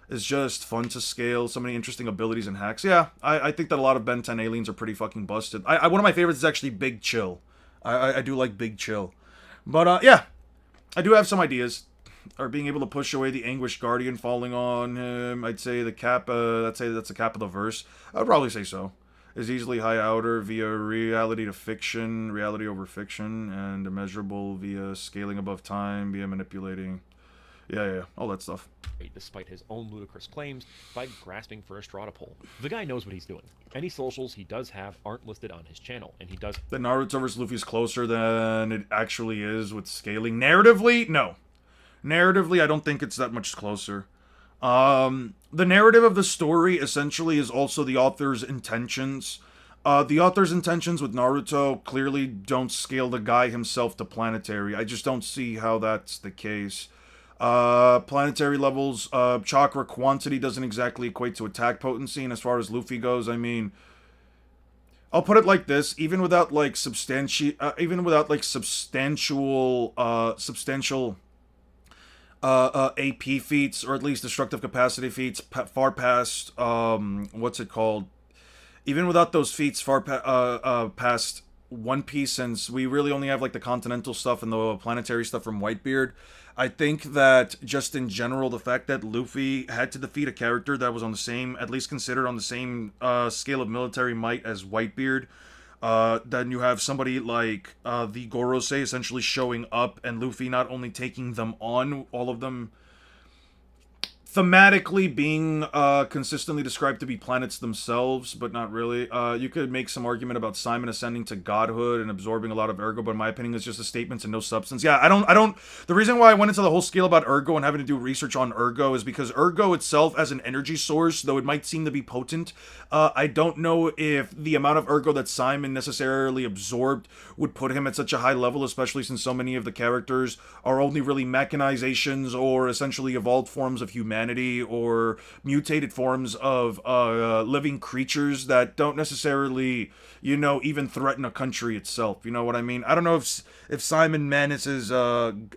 [SPEAKER 1] It's just fun to scale. So many interesting abilities and hacks. Yeah, I think that a lot of Ben 10 aliens are pretty fucking busted. One of my favorites is actually Big Chill. I do like Big Chill. But yeah, I do have some ideas. Or being able to push away the Anguished Guardian falling on him. I'd say the cap. Let's say that's the cap of the verse. I'd probably say so. Is easily high outer via reality to fiction, reality over fiction, and immeasurable via scaling above time, via manipulating. Yeah, all that stuff.
[SPEAKER 2] Despite his own ludicrous claims, by grasping for a straw to pull. The guy knows what he's doing. Any socials he does have aren't listed on his channel, and he does.
[SPEAKER 1] The Naruto vs. Luffy is closer than it actually is with scaling. Narratively, no. Narratively, I don't think it's that much closer. The narrative of the story essentially is also the author's intentions. The author's intentions with Naruto clearly don't scale the guy himself to planetary. I just don't see how that's the case. Planetary levels, chakra quantity doesn't exactly equate to attack potency, and as far as Luffy goes, I mean, I'll put it like this: even without like substantial AP feats, or at least destructive capacity feats, far past what's it called? Even without those feats, far past One Piece, since we really only have like the continental stuff and the planetary stuff from Whitebeard. I think that just in general, the fact that Luffy had to defeat a character that was on the same, at least considered on the same scale of military might as Whitebeard. Then you have somebody like the Gorosei essentially showing up, and Luffy not only taking them on, all of them thematically being consistently described to be planets themselves, but not really. You could make some argument about Simon ascending to godhood and absorbing a lot of Ergo, but in my opinion, it's just a statements and no substance. Yeah, I don't. The reason why I went into the whole scale about Ergo and having to do research on Ergo is because Ergo itself, as an energy source, though it might seem to be potent, I don't know if the amount of Ergo that Simon necessarily absorbed would put him at such a high level, especially since so many of the characters are only really mechanizations or essentially evolved forms of humanity, or mutated forms of living creatures that don't necessarily, even threaten a country itself. You know what I mean? I don't know if Simon Manus's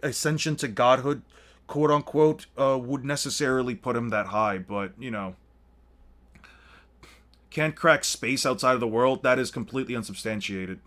[SPEAKER 1] ascension to godhood, quote unquote, would necessarily put him that high, but can't crack space outside of the world. That is completely unsubstantiated.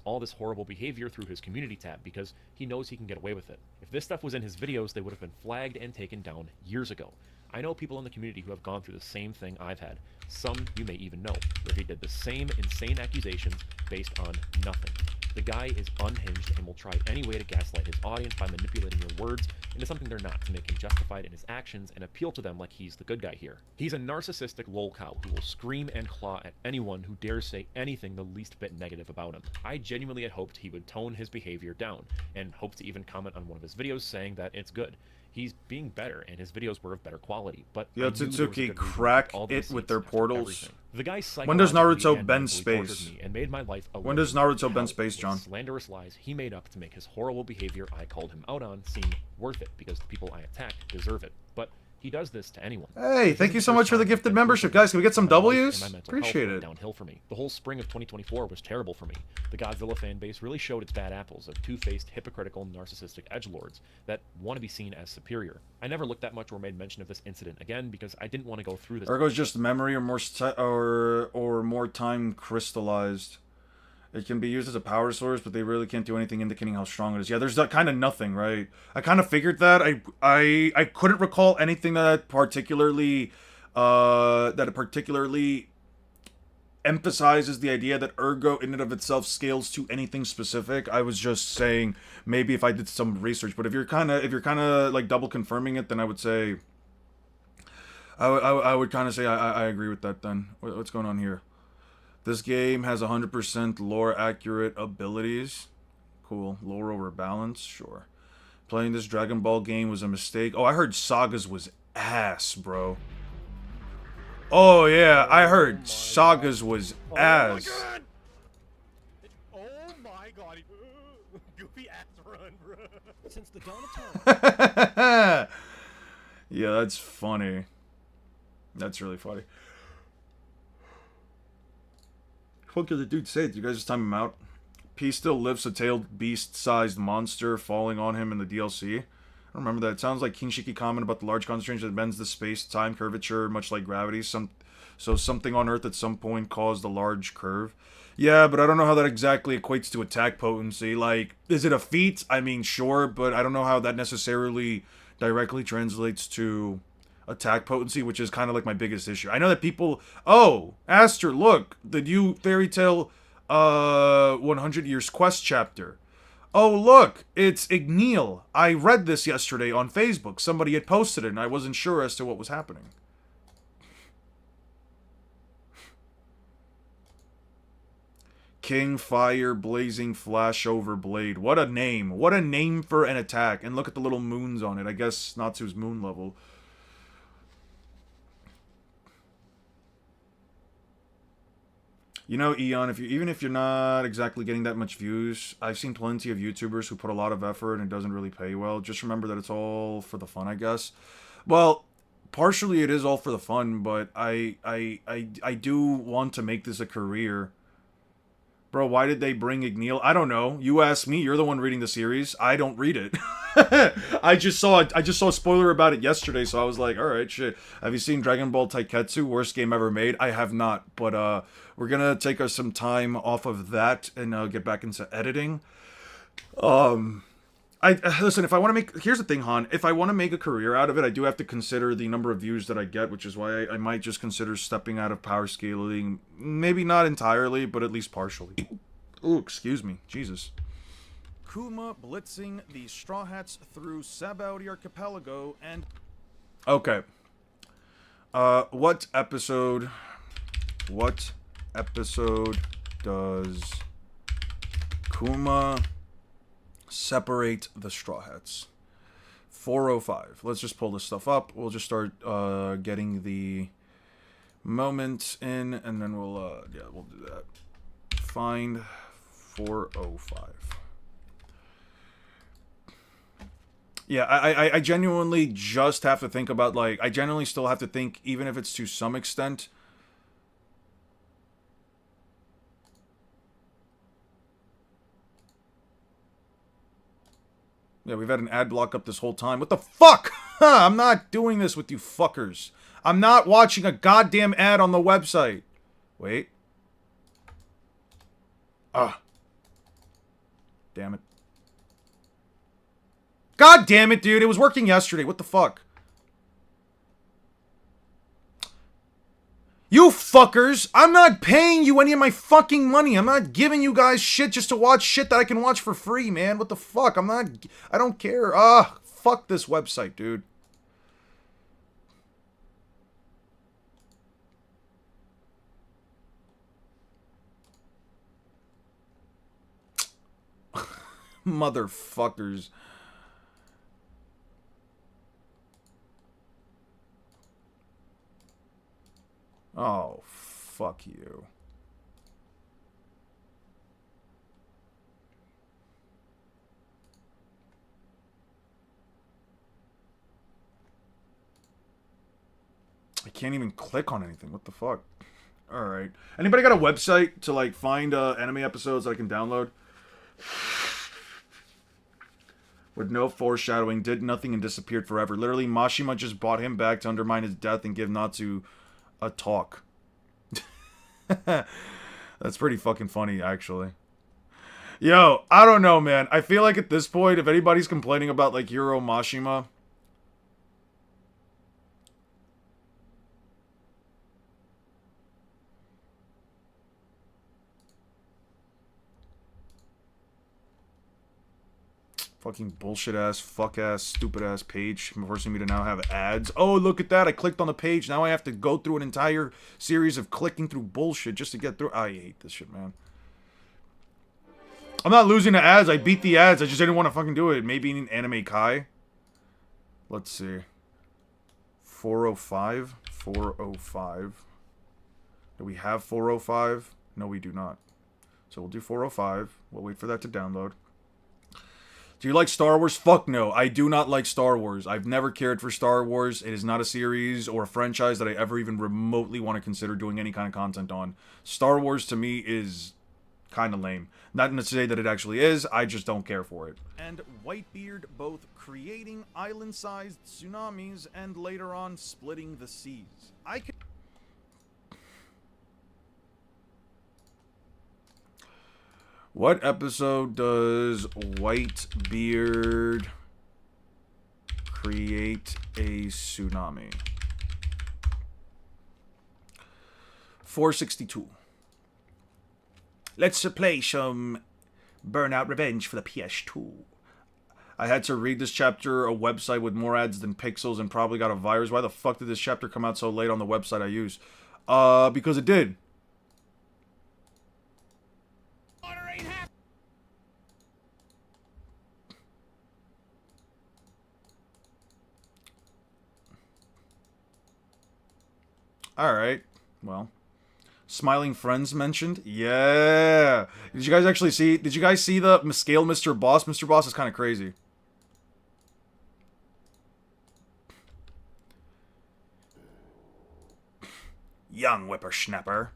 [SPEAKER 2] All this horrible behavior through his community tab because he knows he can get away with it. If this stuff was in his videos, they would have been flagged and taken down years ago. I know people in the community who have gone through the same thing I've had. Some you may even know, where he did the same insane accusations based on nothing. The guy is unhinged and will try any way to gaslight his audience by manipulating your words into something they're not to make him justified in his actions and appeal to them like he's the good guy here. He's a narcissistic lolcow who will scream and claw at anyone who dares say anything the least bit negative about him. I genuinely had hoped he would tone his behavior down, and hoped to even comment on one of his videos saying that it's good. He's being better, and his videos were of better quality, but
[SPEAKER 1] Yotsuki crack it with their portals.
[SPEAKER 2] The guy
[SPEAKER 1] when does Naruto bend space?
[SPEAKER 2] And made my life
[SPEAKER 1] when does Naruto bend space, John?
[SPEAKER 2] Slanderous lies he made up to make his horrible behavior I called him out on seem worth it, because the people I attacked deserve it. But He does this to anyone.
[SPEAKER 1] Hey, thank you so much for the gifted membership, guys. Can we get some W's? Appreciate it.
[SPEAKER 2] Downhill for me. The whole spring of 2024 was terrible for me. The Godzilla fan base really showed its bad apples of two-faced, hypocritical, narcissistic edgelords that want to be seen as superior. I never looked that much or made mention of this incident again because I didn't want to go through this.
[SPEAKER 1] Ergo's just memory or more time crystallized. It can be used as a power source, but they really can't do anything indicating how strong it is. Yeah, there's that kind of nothing, right? I kind of figured that. I couldn't recall anything that particularly emphasizes the idea that Ergo in and of itself scales to anything specific. I was just saying maybe if I did some research, but if you're kind of like double confirming it, then I would say I would kind of say I agree with that. Then what's going on here? This game has 100% lore accurate abilities. Cool. Lore over balance? Sure. Playing this Dragon Ball game was a mistake. Oh, I heard Sagas was ass, bro. Oh, yeah. I heard Sagas was ass.
[SPEAKER 5] Oh my god. Goofy ass run, bro. Since the dawn of time.
[SPEAKER 1] Yeah, that's funny. That's really funny. What could the dude say? Did you guys just time him out? P still lifts a tailed beast-sized monster falling on him in the DLC. I don't remember that. It sounds like King Shiki comment about the large concentration that bends the space-time curvature, much like gravity. So something on Earth at some point caused a large curve. Yeah, but I don't know how that exactly equates to attack potency. Like, is it a feat? I mean, sure, but I don't know how that necessarily directly translates to attack potency, which is kind of like my biggest issue. I know that people... Oh, Aster, look! The new Fairy Tail 100 Years Quest chapter. Oh, look! It's Igneel. I read this yesterday on Facebook. Somebody had posted it, and I wasn't sure as to what was happening. King Fire Blazing Flashover Blade. What a name. What a name for an attack. And look at the little moons on it. I guess Natsu's moon level. You know, Eon, even if you're not exactly getting that much views, I've seen plenty of YouTubers who put a lot of effort and it doesn't really pay well. Just remember that it's all for the fun, I guess. Well, partially it is all for the fun, but I do want to make this a career. Bro, why did they bring Igneel? I don't know. You ask me. You're the one reading the series. I don't read it. I just saw a spoiler about it yesterday, so I was like, all right, shit. Have you seen Dragon Ball Taiketsu? Worst game ever made? I have not, but we're gonna take us some time off of that and get back into editing. Listen, if I want to make... Here's the thing, Han. If I want to make a career out of it, I do have to consider the number of views that I get, which is why I might just consider stepping out of power scaling. Maybe not entirely, but at least partially. Ooh, excuse me. Jesus. Kuma blitzing the Straw Hats through Sabaudi Archipelago and... Okay. What episode does Kuma separate the Straw Hats? 405. Let's just pull this stuff up. We'll just start getting the moment in, and then we'll do that. Find 405. Yeah, I genuinely just have to think about, like, I genuinely still have to think, even if it's to some extent. Yeah, we've had an ad block up this whole time. What the fuck? I'm not doing this with you fuckers. I'm not watching a goddamn ad on the website. Wait. Damn it. God damn it, dude. It was working yesterday. What the fuck? You fuckers! I'm not paying you any of my fucking money. I'm not giving you guys shit just to watch shit that I can watch for free, man. What the fuck? I don't care. Fuck this website, dude. Motherfuckers. Oh, fuck you. can't even click on anything. What the fuck? Alright. Anybody got a website to, like, find anime episodes that I can download? With no foreshadowing, did nothing and disappeared forever. Literally, Mashima just brought him back to undermine his death and give Natsu a talk. That's pretty fucking funny, actually. Yo, I don't know, man. I feel like at this point, if anybody's complaining about, like, Hiro Mashima... Fucking bullshit-ass, fuck-ass, stupid-ass page forcing me to now have ads. Oh, look at that. I clicked on the page. Now I have to go through an entire series of clicking through bullshit just to get through. I hate this shit, man. I'm not losing the ads. I beat the ads. I just didn't want to fucking do it. Maybe in Anime Kai. Let's see. 405. 405. Do we have 405? No, we do not. So we'll do 405. We'll wait for that to download. Do you like Star Wars? Fuck no. I do not like Star Wars. I've never cared for Star Wars. It is not a series or a franchise that I ever even remotely want to consider doing any kind of content on. Star Wars to me is kind of lame. Not to say that it actually is, I just don't care for it. And Whitebeard both creating island-sized tsunamis and later on splitting the seas. I could... What episode does Whitebeard create a tsunami? 462. Let's play some Burnout Revenge for the PS2. I had to read this chapter, a website with more ads than pixels, and probably got a virus. Why the fuck did this chapter come out so late on the website I use? Because it did. Alright, well. Smiling Friends mentioned? Yeah! Did you guys actually see... Did you guys see the scale Mr. Boss? Mr. Boss is kind of crazy. Young whippersnapper.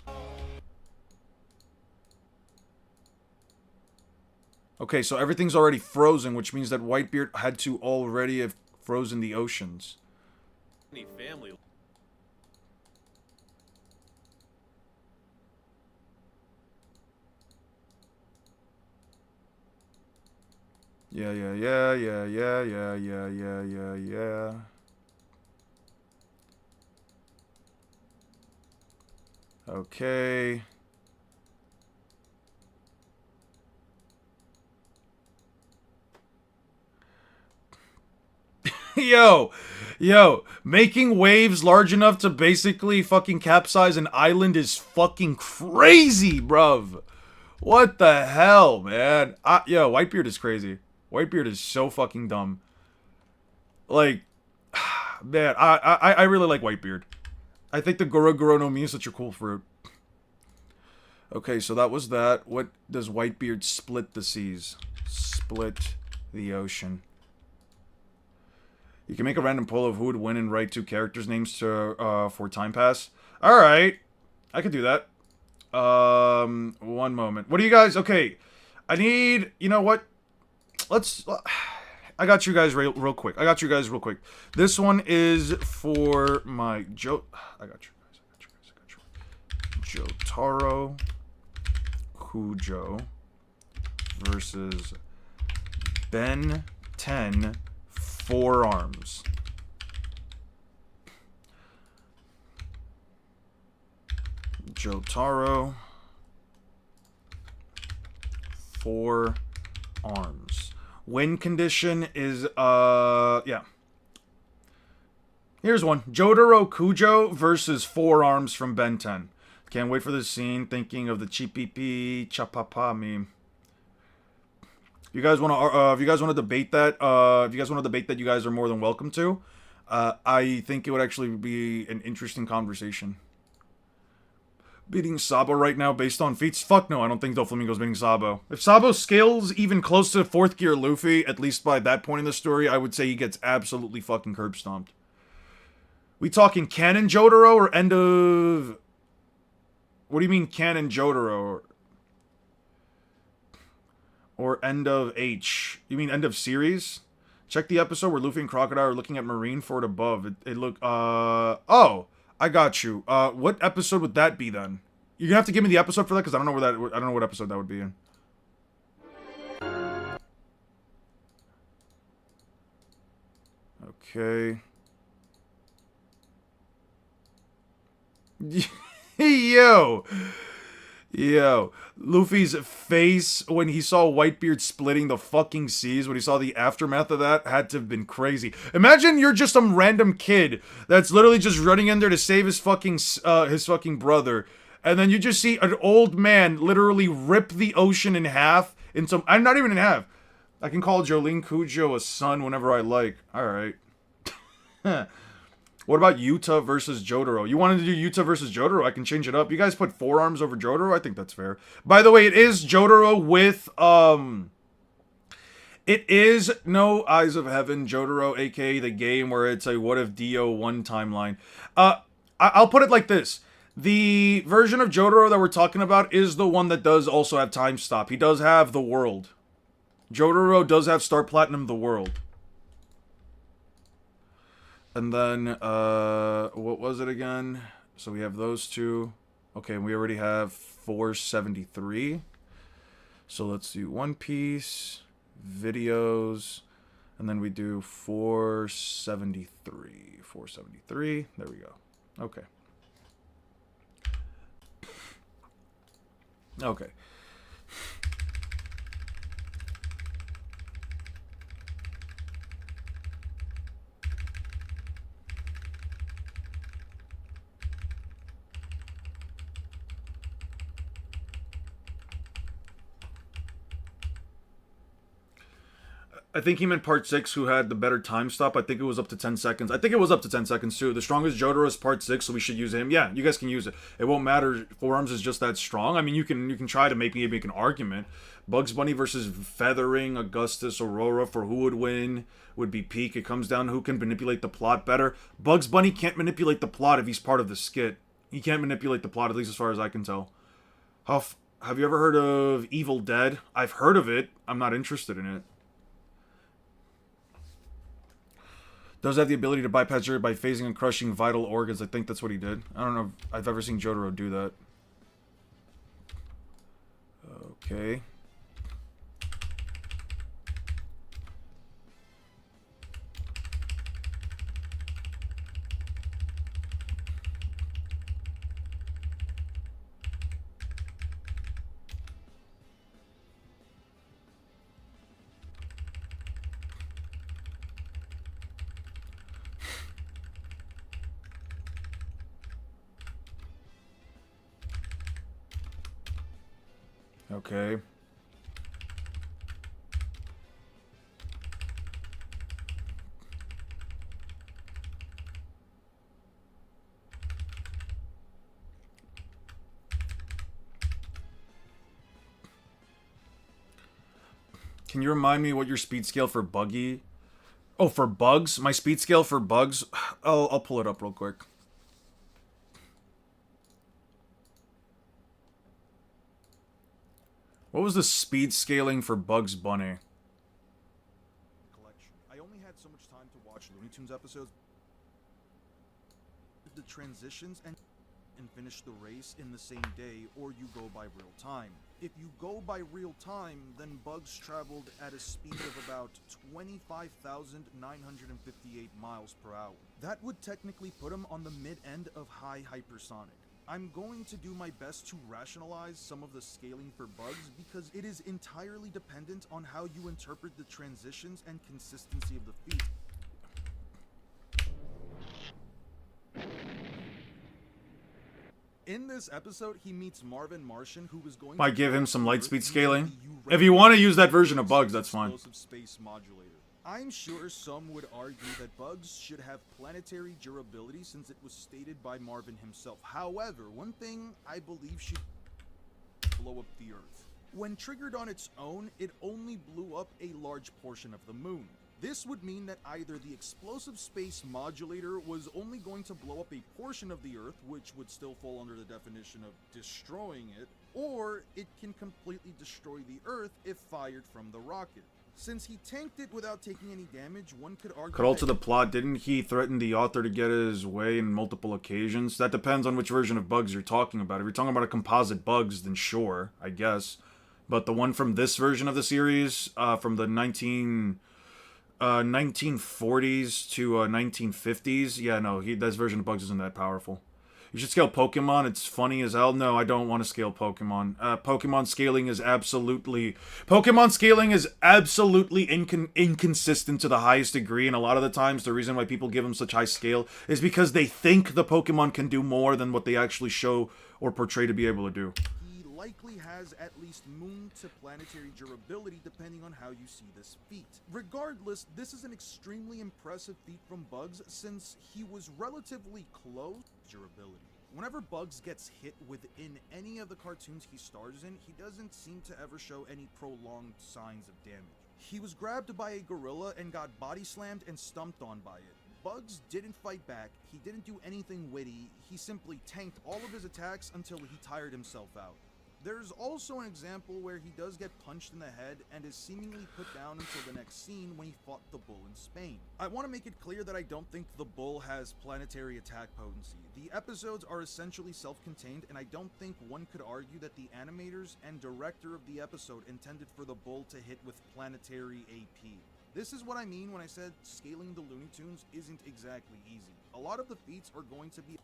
[SPEAKER 1] Okay, so everything's already frozen, which means that Whitebeard had to already have frozen the oceans.
[SPEAKER 5] Any family.
[SPEAKER 1] Yeah. Okay. Yo, making waves large enough to basically fucking capsize an island is fucking crazy, bruv. What the hell, man? Yo, Whitebeard is crazy. Whitebeard is so fucking dumb. Like, man, I really like Whitebeard. I think the Goro Goro no Mi is such a cool fruit. Okay, so that was that. What does Whitebeard split the seas? Split the ocean. You can make a random poll of who would win and write two characters' names to, for Time Pass. Alright. I could do that. One moment. What do you guys... Okay. I need... You know what? Let's... I got you guys real quick. This one is for my I got you guys. Jotaro Kujo versus Ben 10 Forearms. Jotaro Forearms. Win condition is, yeah. Here's one. Jotaro Kujo versus Forearms from Ben 10. Can't wait for this scene. Thinking of the Chipipi Chapapa meme. If you guys want to debate that, you guys are more than welcome to. I think it would actually be an interesting conversation. Beating Sabo right now based on feats? Fuck no, I don't think Doflamingo's beating Sabo. If Sabo scales even close to 4th gear Luffy, at least by that point in the story, I would say he gets absolutely fucking curb stomped. We talking canon Jotaro or end of... What do you mean canon Jotaro? Or end of H? You mean end of series? Check the episode where Luffy and Crocodile are looking at Marineford above. It look, oh, I got you. What episode would that be then? You're gonna have to give me the episode for that, because I don't know where that, I don't know what episode that would be in. Okay. Yo, Luffy's face when he saw Whitebeard splitting the fucking seas, when he saw the aftermath of that, had to have been crazy. Imagine you're just some random kid that's literally just running in there to save his fucking brother, and then you just see an old man literally rip the ocean in half. I'm not even in half. I can call Jolene Cujo a son whenever I like. All right. What about Yuta versus Jotaro? You wanted to do Yuta versus Jotaro? I can change it up. You guys put forearms over Jotaro? I think that's fair. By the way, it is Jotaro with, it is No Eyes of Heaven Jotaro, aka the game where it's a What If Dio 1 timeline. I'll put it like this. The version of Jotaro that we're talking about is the one that does also have time stop. He does have the world. Jotaro does have Star Platinum the world. And then, what was it again? So we have those two. Okay, we already have 473. So let's do One Piece, videos, and then we do 473. 473, there we go. Okay. Okay. I think he meant part 6, who had the better time stop. I think it was up to 10 seconds. I think it was up to 10 seconds, too. The strongest Jotaro is part 6, so we should use him. Yeah, you guys can use it. It won't matter. Forearms is just that strong. I mean, you can try to make an argument. Bugs Bunny versus Feathering, Augustus, Aurora, for who would win, would be peak. It comes down to who can manipulate the plot better. Bugs Bunny can't manipulate the plot if he's part of the skit. He can't manipulate the plot, at least as far as I can tell. Huff, have you ever heard of Evil Dead? I've heard of it. I'm not interested in it. Does have the ability to bypass Jotaro by phasing and crushing vital organs. I think that's what he did. I don't know if I've ever seen Jotaro do that. Okay. Okay. Can you remind me what your speed scale for Buggy? Oh, for Bugs? My speed scale for Bugs? I'll pull it up real quick. What was the speed scaling for Bugs Bunny?
[SPEAKER 7] Collection. I only had so much time to watch Looney Tunes episodes. The transitions and finish the race in the same day, or you go by real time. If you go by real time, then Bugs traveled at a speed of about 25,958 miles per hour. That would technically put him on the mid-end of high hypersonic. I'm going to do my best to rationalize some of the scaling for Bugs because it is entirely dependent on how you interpret the transitions and consistency of the feat. In this episode, he meets Marvin Martian, who was going
[SPEAKER 1] Might
[SPEAKER 7] to
[SPEAKER 1] give him some light speed scaling.
[SPEAKER 7] the
[SPEAKER 1] If you want to use that version of Bugs, that's fine.
[SPEAKER 7] explosive space modulator. I'm sure some would argue that Bugs should have planetary durability since it was stated by Marvin himself. However, one thing I believe should blow up the Earth. When triggered on its own, it only blew up a large portion of the moon. This would mean that either the explosive space modulator was only going to blow up a portion of the Earth, which would still fall under the definition of destroying it, or it can completely destroy the Earth if fired from the rocket. Since he tanked it without taking any damage, one could argue
[SPEAKER 1] Could alter the plot. Didn't he threaten the author to get his way in multiple occasions? That depends on which version of Bugs you're talking about. If you're talking about a composite Bugs, then sure, I guess. But the one from this version of the series, from the 1940s to 1950s, yeah, no, this version of Bugs isn't that powerful. You should scale Pokemon. It's funny as hell. No, I don't want to scale Pokemon. Pokemon scaling is absolutely inconsistent to the highest degree, and a lot of the times the reason why people give them such high scale is because they think the Pokemon can do more than what they actually show or portray to be able to do.
[SPEAKER 7] he likely has at least moon to planetary durability depending on how you see this feat. Regardless, this is an extremely impressive feat from Bugs since he was relatively close to durability. Whenever Bugs gets hit within any of the cartoons he stars in, he doesn't seem to ever show any prolonged signs of damage. He was grabbed by a gorilla and got body slammed and stumped on by it. Bugs didn't fight back, he didn't do anything witty, he simply tanked all of his attacks until he tired himself out. There's also an example where he does get punched in the head and is seemingly put down until the next scene when he fought the bull in Spain. I want to make it clear that I don't think the bull has planetary attack potency. The episodes are essentially self-contained, and I don't think one could argue that the animators and director of the episode intended for the bull to hit with planetary AP. This is what I mean when I said scaling the Looney Tunes isn't exactly easy. A lot of the feats are going to be...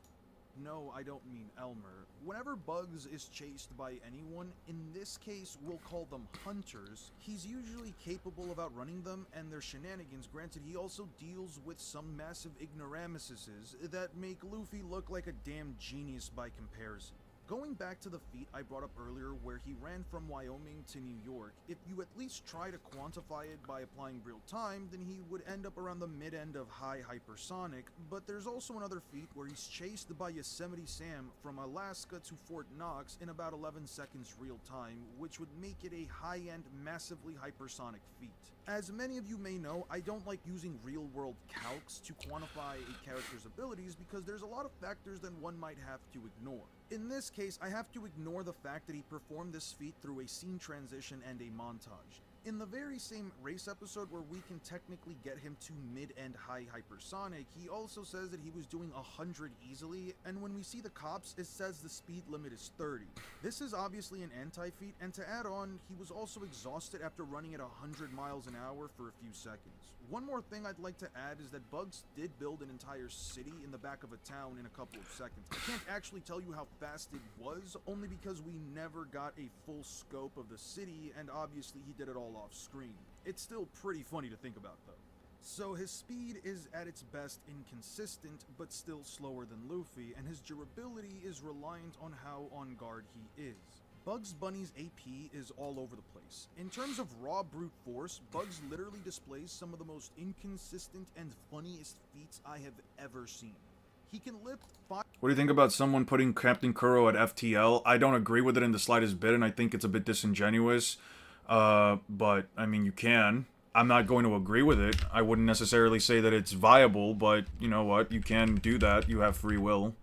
[SPEAKER 7] No, I don't mean Elmer. Whenever Bugs is chased by anyone, in this case we'll call them hunters, he's usually capable of outrunning them and their shenanigans. Granted, he also deals with some massive ignoramuses that make Luffy look like a damn genius by comparison. Going back to the feat I brought up earlier where he ran from Wyoming to New York, if you at least try to quantify it by applying real time, then he would end up around the mid-end of high hypersonic, but there's also another feat where he's chased by Yosemite Sam from Alaska to Fort Knox in about 11 seconds real time, which would make it a high-end, massively hypersonic feat. As many of you may know, I don't like using real-world calcs to quantify a character's abilities because there's a lot of factors that one might have to ignore. In this case, I have to ignore the fact that he performed this feat through a scene transition and a montage. In the very same race episode where we can technically get him to mid-end high hypersonic, he also says that he was doing 100 easily, and when we see the cops, it says the speed limit is 30. This is obviously an anti-feat, and to add on, he was also exhausted after running at 100 miles an hour for a few seconds. One more thing I'd like to add is that Bugs did build an entire city in the back of a town in a couple of seconds. I can't actually tell you how fast it was, only because we never got a full scope of the city, and obviously he did it all off screen. It's still pretty funny to think about though. So his speed is at its best inconsistent, but still slower than Luffy, and his durability is reliant on how on guard he is. Bugs Bunny's AP is all over the place. In terms of raw brute force, Bugs literally displays some of the most inconsistent and funniest feats I have ever seen. He can lift 5...
[SPEAKER 1] What do you think about someone putting Captain Kuro at FTL? I don't agree with it in the slightest bit, and I think it's a bit disingenuous. But, I mean, you can. I'm not going to agree with it. I wouldn't necessarily say that it's viable, but you know what? You can do that. You have free will.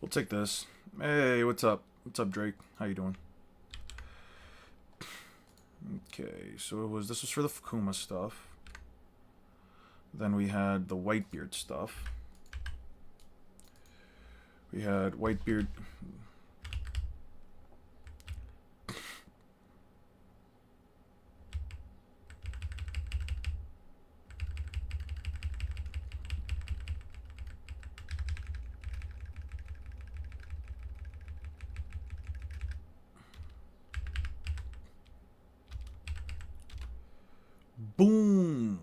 [SPEAKER 1] We'll take this. Hey, what's up? What's up, Drake? How you doing? Okay, so this was for the Fukuma stuff. Then we had the Whitebeard stuff. We had Whitebeard. Boom.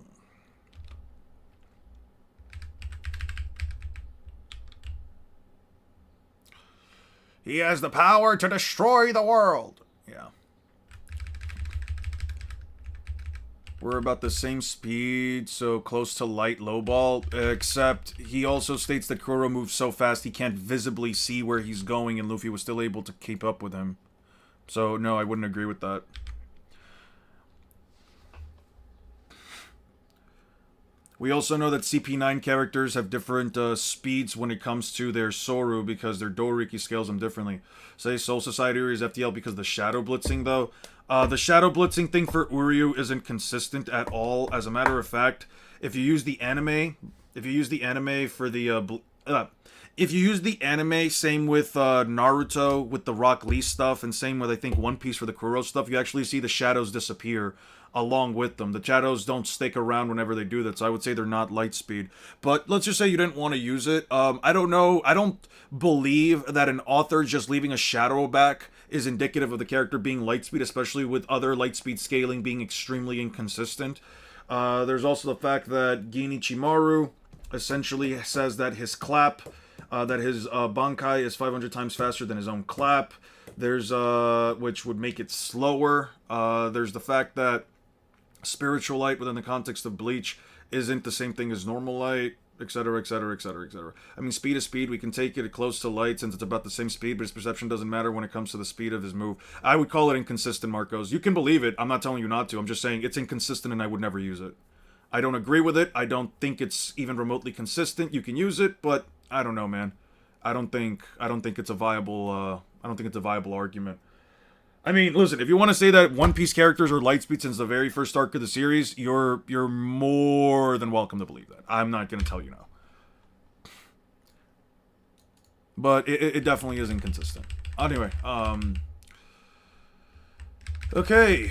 [SPEAKER 1] He has the power to destroy the world. Yeah. We're about the same speed, so close to light lowball, except he also states that Kuro moves so fast he can't visibly see where he's going, and Luffy was still able to keep up with him. So, no, I wouldn't agree with that. We also know that CP9 characters have different speeds when it comes to their Soru because their Doriki scales them differently. Say Soul Society or is FTL because of the Shadow Blitzing, though. The Shadow Blitzing thing for Uryu isn't consistent at all. As a matter of fact, if you use the anime for the... if you use the anime, same with Naruto with the Rock Lee stuff, and same with, I think, One Piece for the Kuro stuff, you actually see the shadows disappear along with them. The shadows don't stick around whenever they do that, so I would say they're not light speed. But let's just say you didn't want to use it. I don't know. I don't believe that an author just leaving a shadow back is indicative of the character being light speed, especially with other light speed scaling being extremely inconsistent. There's also the fact that Ginichimaru essentially says that his clap, that his Bankai is 500 times faster than his own clap. There's, which would make it slower. There's the fact that spiritual light within the context of Bleach isn't the same thing as normal light, etc., etc., etc., etc. I mean, speed is speed. We can take it close to light since it's about the same speed, but his perception doesn't matter when it comes to the speed of his move. I would call it inconsistent, Marcos. You can believe it. I'm not telling you not to. I'm just saying it's inconsistent and I would never use it. I don't agree with it. I don't think it's even remotely consistent. You can use it, but I don't know, man. I don't think it's a viable argument. I mean, listen, if you want to say that One Piece characters are light speed since the very first arc of the series, you're more than welcome to believe that. I'm not going to tell you no. But it definitely is inconsistent. Anyway, okay.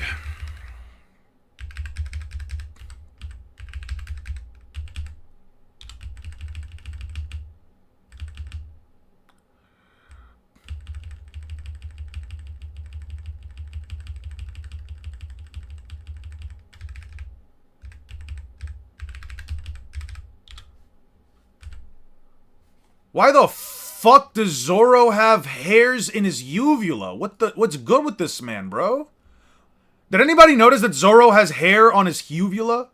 [SPEAKER 1] Why the fuck does Zoro have hairs in his uvula? What's good with this man, bro? Did anybody notice that Zoro has hair on his uvula?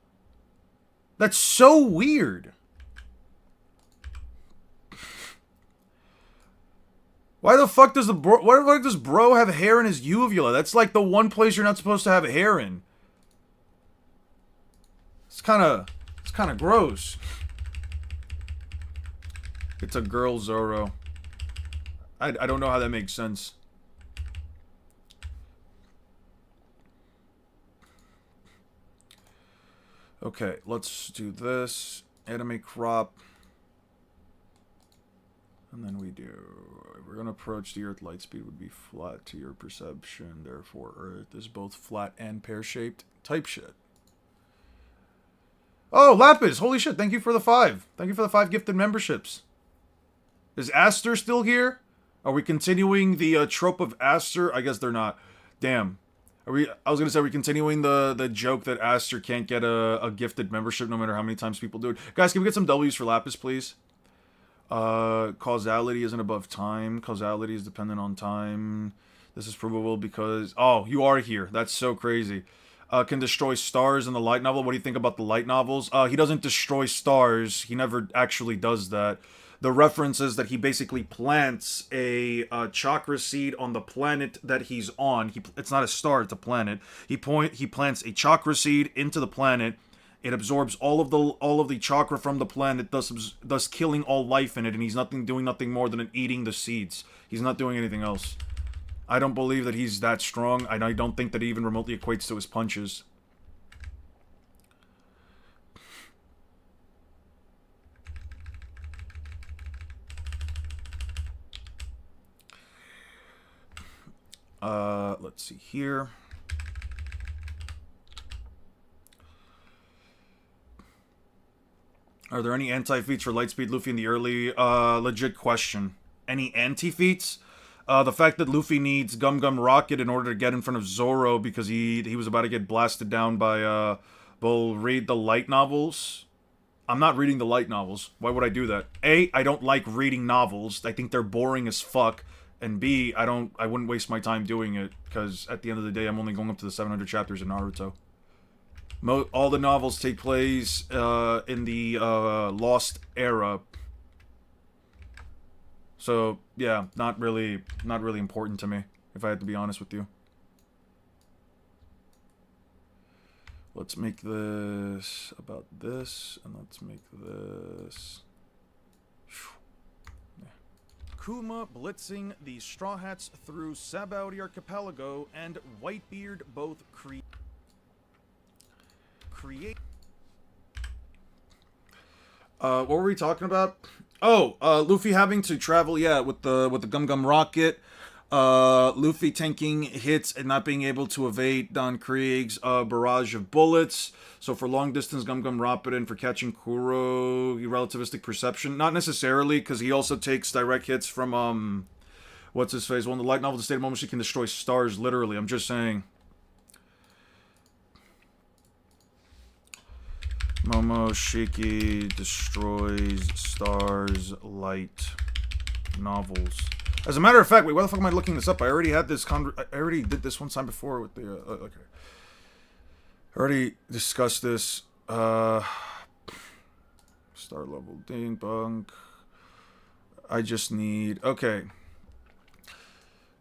[SPEAKER 1] That's so weird. Why the fuck does bro have hair in his uvula? That's like the one place you're not supposed to have hair in. It's kind of gross. It's a girl Zoro. I don't know how that makes sense. Okay, let's do this. Anime crop. And then we're gonna approach the Earth. Light speed would be flat to your perception. Therefore, Earth is both flat and pear-shaped. Type shit. Oh, Lapis! Holy shit, thank you for the 5. Thank you for the 5 gifted memberships. Is Aster still here? Are we continuing the trope of Aster? I guess they're not. Damn. I was gonna say, are we continuing the joke that Aster can't get a gifted membership no matter how many times people do it? Guys, can we get some W's for Lapis, please? Causality isn't above time. Causality is dependent on time. This is provable because... Oh, you are here. That's so crazy. Can destroy stars in the light novel. What do you think about the light novels? He doesn't destroy stars. He never actually does that. The reference is that he basically plants a chakra seed on the planet that he's on. It's not a star, it's a planet. He plants a chakra seed into the planet. It absorbs all of the chakra from the planet, thus killing all life in it, and he's doing nothing more than eating the seeds. He's not doing anything else. I don't believe that he's that strong. I don't think that he even remotely equates to his punches. Let's see here. Are there any anti-feats for Lightspeed Luffy in the early? Legit question. Any anti-feats? The fact that Luffy needs Gum Gum Rocket in order to get in front of Zoro because he was about to get blasted down by will read the light novels. I'm not reading the light novels. Why would I do that? A, I don't like reading novels. I think they're boring as fuck. And B, I wouldn't waste my time doing it, because at the end of the day, I'm only going up to the 700 chapters in Naruto. All the novels take place in the Lost Era. So, yeah, not really important to me, if I had to be honest with you. Let's make this about this, and let's make this... Yeah.
[SPEAKER 7] Kuma blitzing the Straw Hats through Sabaudi Archipelago and Whitebeard both create.
[SPEAKER 1] What were we talking about? Oh, Luffy having to travel, yeah, with the Gum Gum Rocket. Luffy tanking hits and not being able to evade Don Krieg's barrage of bullets. So for long distance Gum Gum Rocket and for catching Kuro, relativistic perception. Not necessarily, because he also takes direct hits from, what's his face? Well, in the light novel, The State of Momoshiki can destroy stars, literally. I'm just saying. Momoshiki destroys stars, light novels. As a matter of fact, wait, why the fuck am I looking this up? I already had this I already did this one time before with the, okay. I already discussed this, star level Dane Bunk. I just need, okay.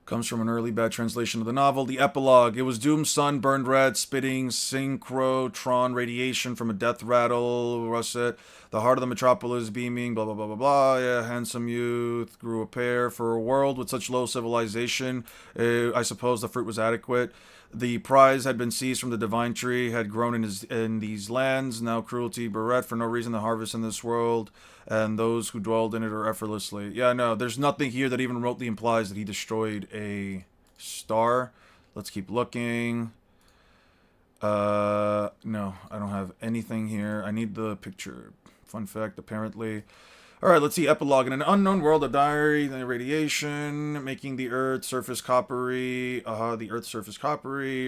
[SPEAKER 1] Comes from an early bad translation of the novel. The epilogue. It was Doom's son, burned red, spitting, synchrotron radiation from a death rattle, russet. The heart of the metropolis beaming, blah, blah, blah, blah, blah. Yeah, handsome youth, grew a pair. For a world with such low civilization, I suppose the fruit was adequate. The prize had been seized from the divine tree, had grown in these lands. Now cruelty bereft for no reason to harvest in this world, and those who dwelled in it are effortlessly. Yeah, no, there's nothing here that even remotely implies that he destroyed a star. Let's keep looking. No, I don't have anything here. I need the picture. Fun fact, apparently. Alright, let's see. Epilogue. In an unknown world of dire radiation, making the Earth's surface coppery,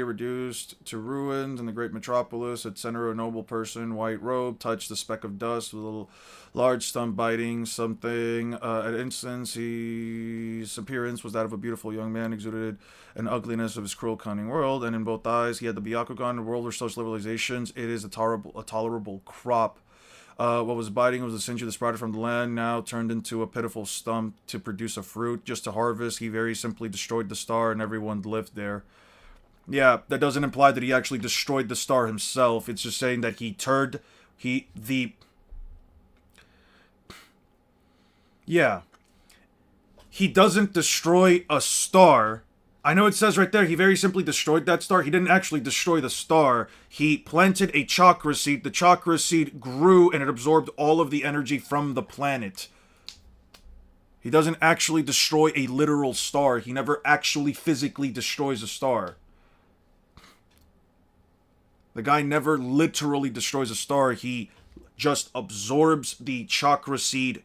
[SPEAKER 1] reduced to ruins in the great metropolis. At center, a noble person, white robe, touched the speck of dust with a little large stump biting something. At instance, his appearance was that of a beautiful young man, exuded an ugliness of his cruel, cunning world, and in both eyes he had the Byakugan. The world where social civilizations, it is a tolerable crop. What was biting was the Sinju that sprouted from the land, now turned into a pitiful stump to produce a fruit. Just to harvest, he very simply destroyed the star and everyone lived there. Yeah, that doesn't imply that he actually destroyed the star himself. It's just saying that Yeah. He doesn't destroy a star. I know it says right there, he very simply destroyed that star. He didn't actually destroy the star. He planted a chakra seed. The chakra seed grew and it absorbed all of the energy from the planet. He doesn't actually destroy a literal star. He never actually physically destroys a star. The guy never literally destroys a star. He just absorbs the chakra seed,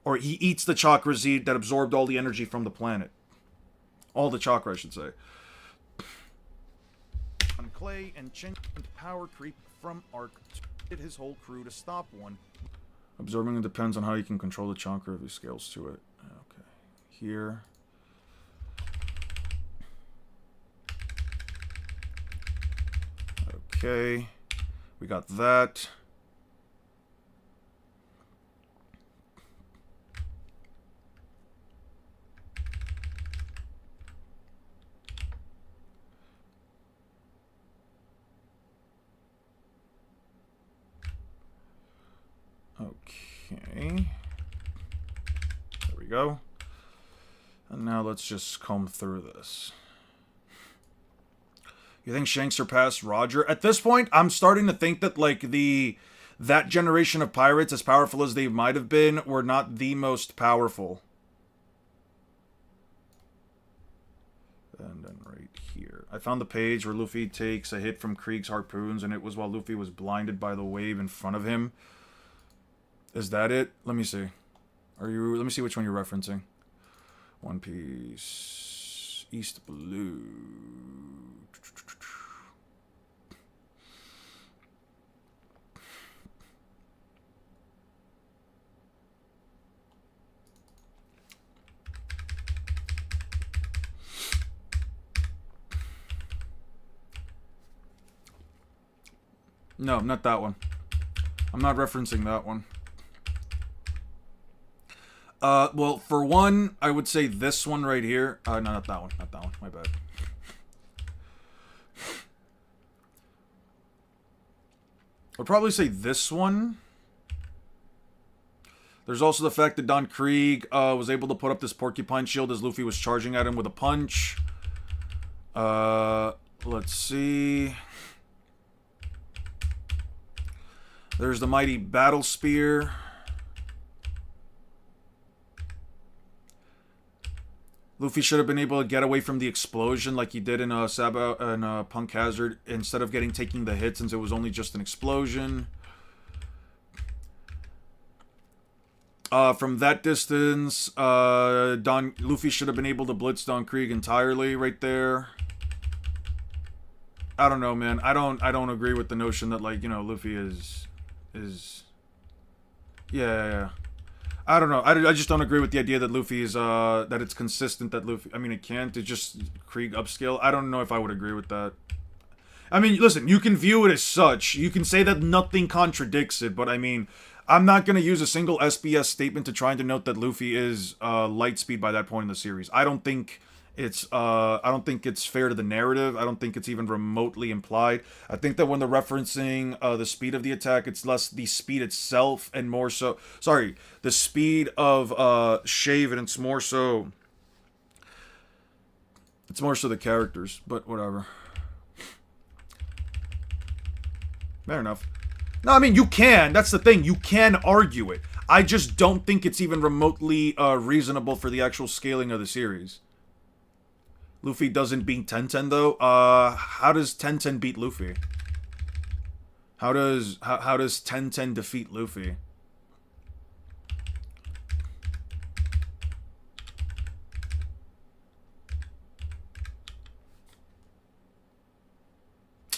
[SPEAKER 1] or he eats the chakra seed that absorbed all the energy from the planet. All the chakra, I should say.
[SPEAKER 7] On Clay and Chin power creep from Arc to get his whole crew to stop one.
[SPEAKER 1] Absorbing it depends on how you can control the chakra if he scales to it. Okay. Here. Okay. We got that. Okay. There we go. And now let's just comb through this. You think Shanks surpassed Roger? At this point, I'm starting to think that, like, that generation of pirates, as powerful as they might have been, were not the most powerful. And then right here. I found the page where Luffy takes a hit from Krieg's harpoons, and it was while Luffy was blinded by the wave in front of him. Is that it? Let me see. Let me see which one you're referencing. One Piece. East Blue. No, not that one. I'm not referencing that one. Well, for one, I would say this one right here. No, not that one. Not that one. My bad. I'd probably say this one. There's also the fact that Don Krieg was able to put up this porcupine shield as Luffy was charging at him with a punch. Let's see. There's the mighty battle spear. Luffy should have been able to get away from the explosion like he did in Punk Hazard instead of taking the hit since it was only just an explosion. From that distance, Luffy should have been able to blitz Don Krieg entirely right there. I don't know, man. I don't agree with the notion that, like, you know, Luffy is yeah. I don't know. I just don't agree with the idea that Luffy is, that it's consistent that Luffy... I mean, it can't. It's just Krieg upscale. I don't know if I would agree with that. I mean, listen, you can view it as such. You can say that nothing contradicts it, but I mean, I'm not going to use a single SBS statement to try and denote that Luffy is, light speed by that point in the series. I don't think it's fair to the narrative. I don't think it's even remotely implied. I think that when they're referencing the speed of the attack, it's less the speed itself and more so... Sorry, the speed of Shave, and it's more so... It's more so the characters, but whatever. Fair enough. No, I mean, you can. That's the thing. You can argue it. I just don't think it's even remotely reasonable for the actual scaling of the series. Luffy doesn't beat Tenten though. How does Tenten beat Luffy? How does Tenten defeat Luffy?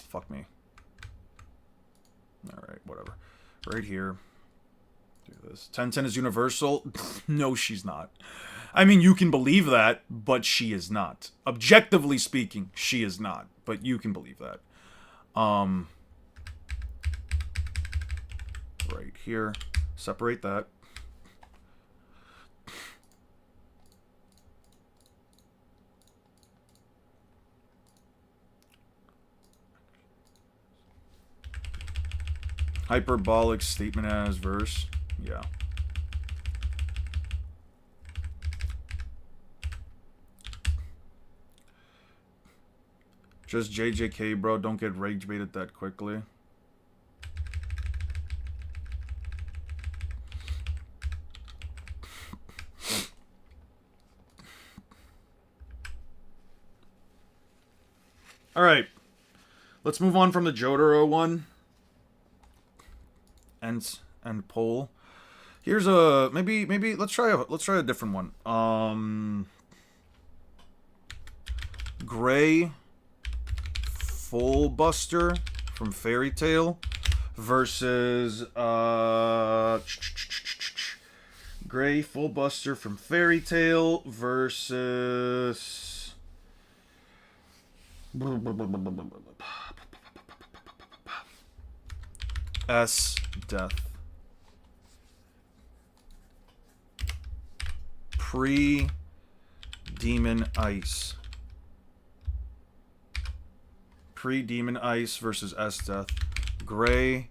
[SPEAKER 1] Fuck me. All right, whatever. Right here. Do this. Tenten is universal. No, she's not. I mean, you can believe that, but she is not. Objectively speaking, she is not. But you can believe that. Right here. Separate that. Hyperbolic statement as verse. Yeah. Just JJK, bro. Don't get rage baited that quickly. Alright. Let's move on from the Jotaro one. And poll. Here's a maybe let's try a different one. Gray Full Buster from Fairy Tail versus Gray Full Buster from Fairy Tail versus S Death. Pre-Demon Ice. Pre-Demon Ice versus S Death. Gray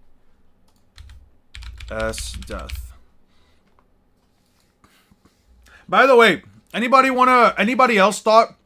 [SPEAKER 1] S Death. By the way, anybody else thought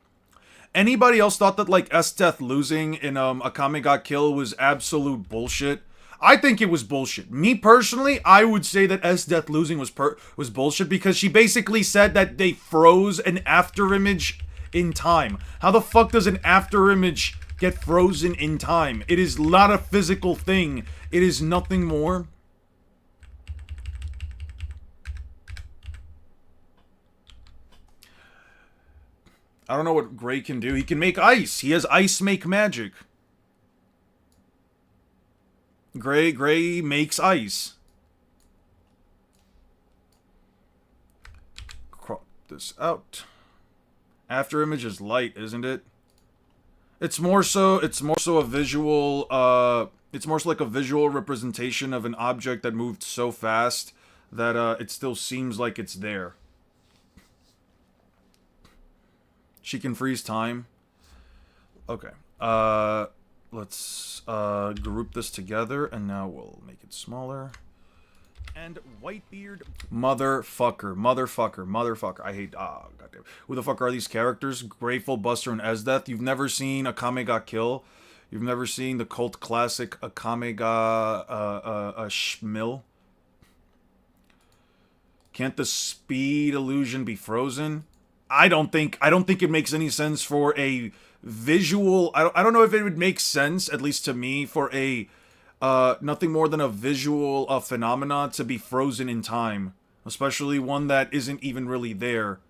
[SPEAKER 1] that like S Death losing in Akame ga Kill was absolute bullshit? I think it was bullshit. Me personally, I would say that S Death losing was bullshit because she basically said that they froze an afterimage in time. How the fuck does an afterimage get frozen in time? It is not a physical thing. It is nothing more. I don't know what Gray can do. He can make ice. He has ice make magic. Gray makes ice. Crop this out. Afterimage is light, isn't it? It's more so a visual It's more so like a visual representation of an object that moved so fast that it still seems like it's there. She can freeze time. Okay. Let's group this together, and now we'll make it smaller.
[SPEAKER 7] And Whitebeard.
[SPEAKER 1] Motherfucker. I hate. Ah, goddamn. Who the fuck are these characters? Grateful, Buster, and Esdeath. You've never seen Akame ga Kill. You've never seen the cult classic Akame ga Schmill. Can't the speed illusion be frozen? I don't think it makes any sense for a visual. I don't know if it would make sense, at least to me, for a nothing more than a visual phenomena to be frozen in time, especially one that isn't even really there.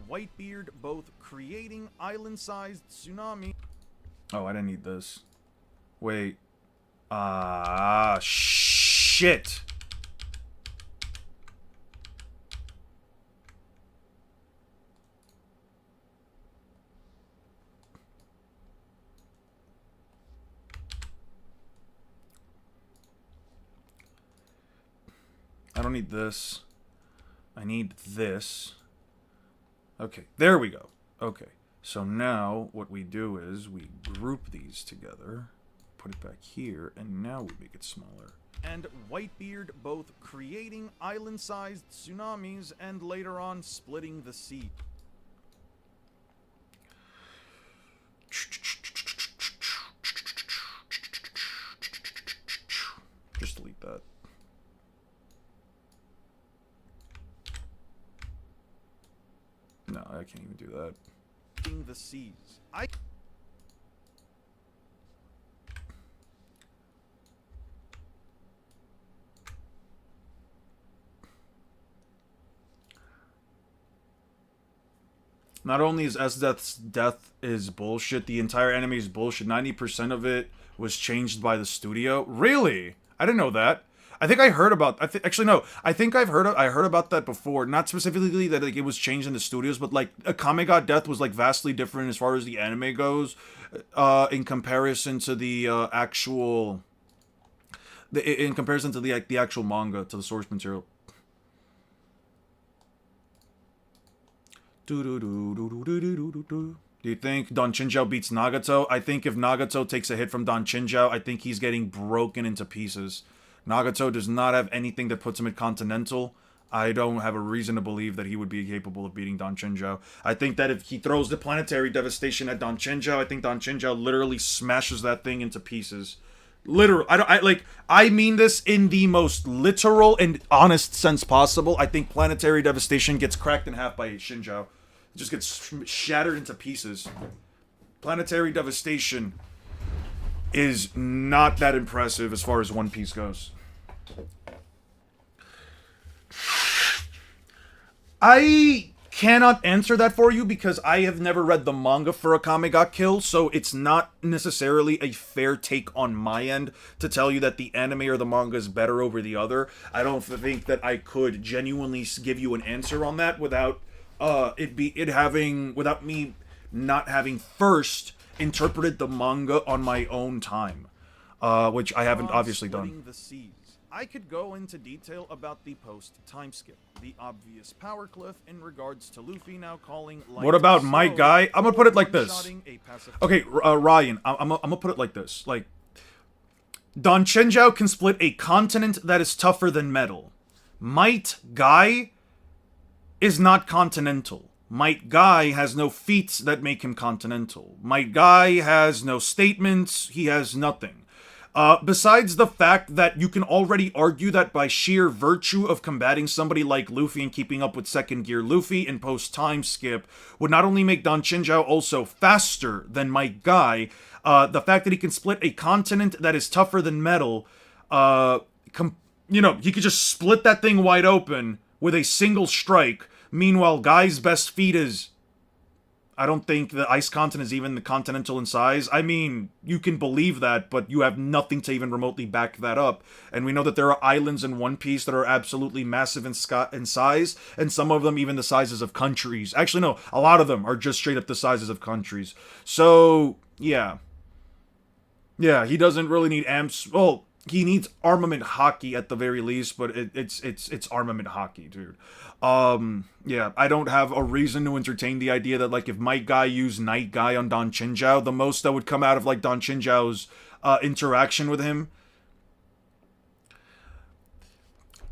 [SPEAKER 7] Whitebeard both creating island-sized tsunami.
[SPEAKER 1] Oh, I didn't need this. Wait. Ah, shit. I don't need this. I need this. Okay, there we go. Okay, so now what we do is we group these together, put it back here, and now we make it smaller.
[SPEAKER 7] And Whitebeard both creating island-sized tsunamis and later on splitting the sea.
[SPEAKER 1] Just delete that. No, I can't even do that.
[SPEAKER 7] The seas.
[SPEAKER 1] Not only is Esdeath's death is bullshit, the entire anime is bullshit. 90% of it was changed by the studio. Really? I didn't know that. I think I heard about. Actually, no. I think I heard about that before. Not specifically that like it was changed in the studios, but like Akame ga Death was like vastly different as far as the anime goes, in comparison to the actual. In comparison to the actual manga, to the source material. Do you think Don Chinjao beats Nagato? I think if Nagato takes a hit from Don Chinjao, I think he's getting broken into pieces. Nagato does not have anything that puts him at Continental. I don't have a reason to believe that he would be capable of beating Don Chinjao. I think that if he throws the planetary devastation at Don Chinjao, I think Don Chinjao literally smashes that thing into pieces. Literal. I mean this in the most literal and honest sense possible. I think planetary devastation gets cracked in half by Shinjao. It just gets shattered into pieces. Planetary devastation is not that impressive as far as One Piece goes. I cannot answer that for you because I have never read the manga for Akame ga Kill, so it's not necessarily a fair take on my end to tell you that the anime or the manga is better over the other. I don't think that I could genuinely give you an answer on that without without me not having first interpreted the manga on my own time, which I haven't obviously done.
[SPEAKER 7] The seas. I could go into detail about the post-time skip, the obvious power cliff in regards to Luffy now calling light.
[SPEAKER 1] What about my
[SPEAKER 7] slow,
[SPEAKER 1] guy? I'm gonna put it like this.
[SPEAKER 7] one-shotting a pacifist.
[SPEAKER 1] Okay, Ryan, I'm gonna put it like this. Like, Don Chinjao can split a continent that is tougher than metal. Might Guy is not continental. Might Guy has no feats that make him continental. Might Guy has no statements. He has nothing. Besides the fact that you can already argue that by sheer virtue of combating somebody like Luffy and keeping up with second gear Luffy in post-time skip would not only make Don Chinjao also faster than Might Guy, the fact that he can split a continent that is tougher than metal, he could just split that thing wide open with a single strike. Meanwhile, Guy's best feat is I don't think the ice continent is even the continental in size. I mean, you can believe that, but you have nothing to even remotely back that up. And we know that there are islands in One Piece that are absolutely massive in size, and some of them even the sizes of countries. Actually, no, a lot of them are just straight up the sizes of countries. So, yeah. Yeah, he doesn't really need amps. Well, he needs armament hockey at the very least, but it's armament hockey, dude. Yeah, I don't have a reason to entertain the idea that, like, if Might Guy used Night Guy on Don Chinjiao, the most that would come out of, like, Don Chinjiao's interaction with him,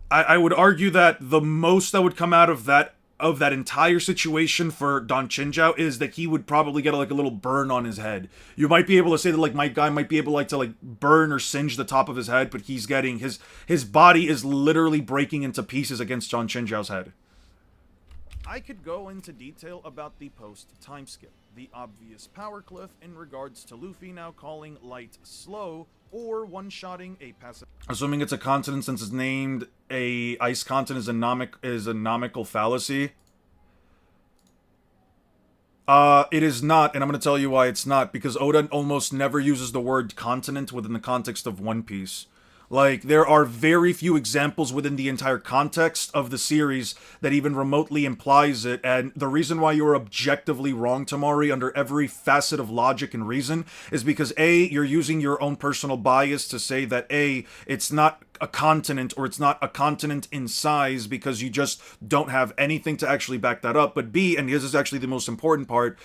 [SPEAKER 1] I would argue that the most that would come out of that entire situation for Don Chinjiao is that he would probably get like a little burn on his head. You might be able to say that like Might Guy might be able to burn or singe the top of his head, but he's getting his body is literally breaking into pieces against Don Chinjiao's head.
[SPEAKER 7] I could go into detail about the post-time skip, the obvious power cliff in regards to Luffy now calling light slow, or one-shotting a passive...
[SPEAKER 1] Assuming it's a continent since it's named a ice continent is a nomical fallacy. It is not, and I'm going to tell you why it's not, because Oda almost never uses the word continent within the context of One Piece. Like, there are very few examples within the entire context of the series that even remotely implies it, and the reason why you're objectively wrong, Tamari, under every facet of logic and reason, is because A, you're using your own personal bias to say that A, it's not a continent, or it's not a continent in size, because you just don't have anything to actually back that up, but B, and this is actually the most important part,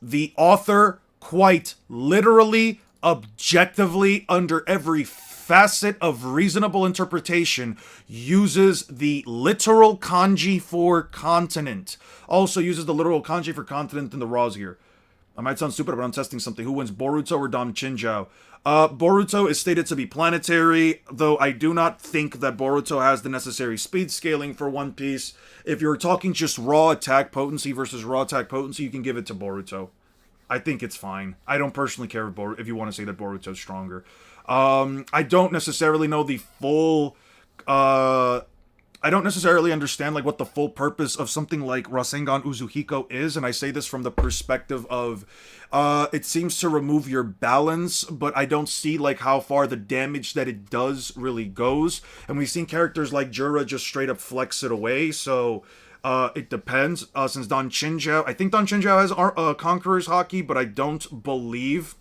[SPEAKER 1] the author quite literally, objectively, under every facet of reasonable interpretation, uses the literal kanji for continent. Also uses the literal kanji for continent in the raws here. I might sound stupid, but I'm testing something. Who wins, Boruto or Don Chinjiao? Boruto is stated to be planetary, though I do not think that Boruto has the necessary speed scaling for One Piece. If you're talking just raw attack potency versus raw attack potency, you can give it to Boruto. I think it's fine. I don't personally care if you want to say that Boruto's stronger. I don't necessarily know the full, I don't necessarily understand, like, what the full purpose of something like Rasengan Uzuhiko is, and I say this from the perspective of, it seems to remove your balance, but I don't see, like, how far the damage that it does really goes, and we've seen characters like Jura just straight up flex it away, so... it depends, since Don Chinjiao, I think Don Chinjiao has Conqueror's Haki, but I don't believe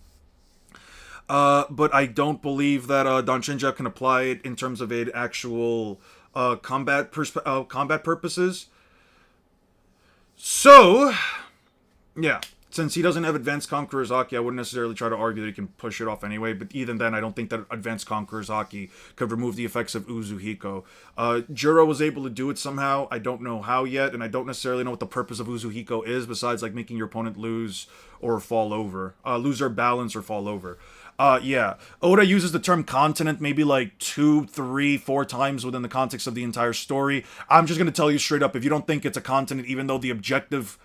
[SPEAKER 1] that Don Chinjiao can apply it in terms of an actual combat purposes. So, yeah. Since he doesn't have Advanced Conqueror's Haki, I wouldn't necessarily try to argue that he can push it off anyway, but even then, I don't think that Advanced Conqueror's Haki could remove the effects of Uzuhiko. Juro was able to do it somehow. I don't know how yet, and I don't necessarily know what the purpose of Uzuhiko is, besides, like, making your opponent lose or fall over. Lose their balance or fall over. Yeah. Oda uses the term continent maybe like 2, 3, 4 times within the context of the entire story. I'm just gonna tell you straight up, if you don't think it's a continent, even though the objective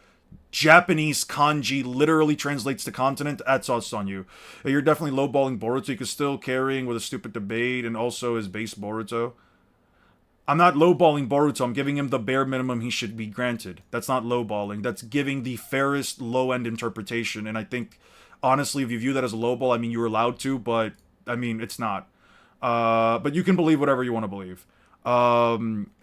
[SPEAKER 1] Japanese kanji literally translates to continent, that's us on you. You're definitely lowballing Boruto, because still carrying with a stupid debate and also his base Boruto. I'm not lowballing Boruto, I'm giving him the bare minimum he should be granted. That's not lowballing, that's giving the fairest low-end interpretation, and I think, honestly, if you view that as a lowball, I mean, you're allowed to, but, I mean, it's not. But you can believe whatever you want to believe.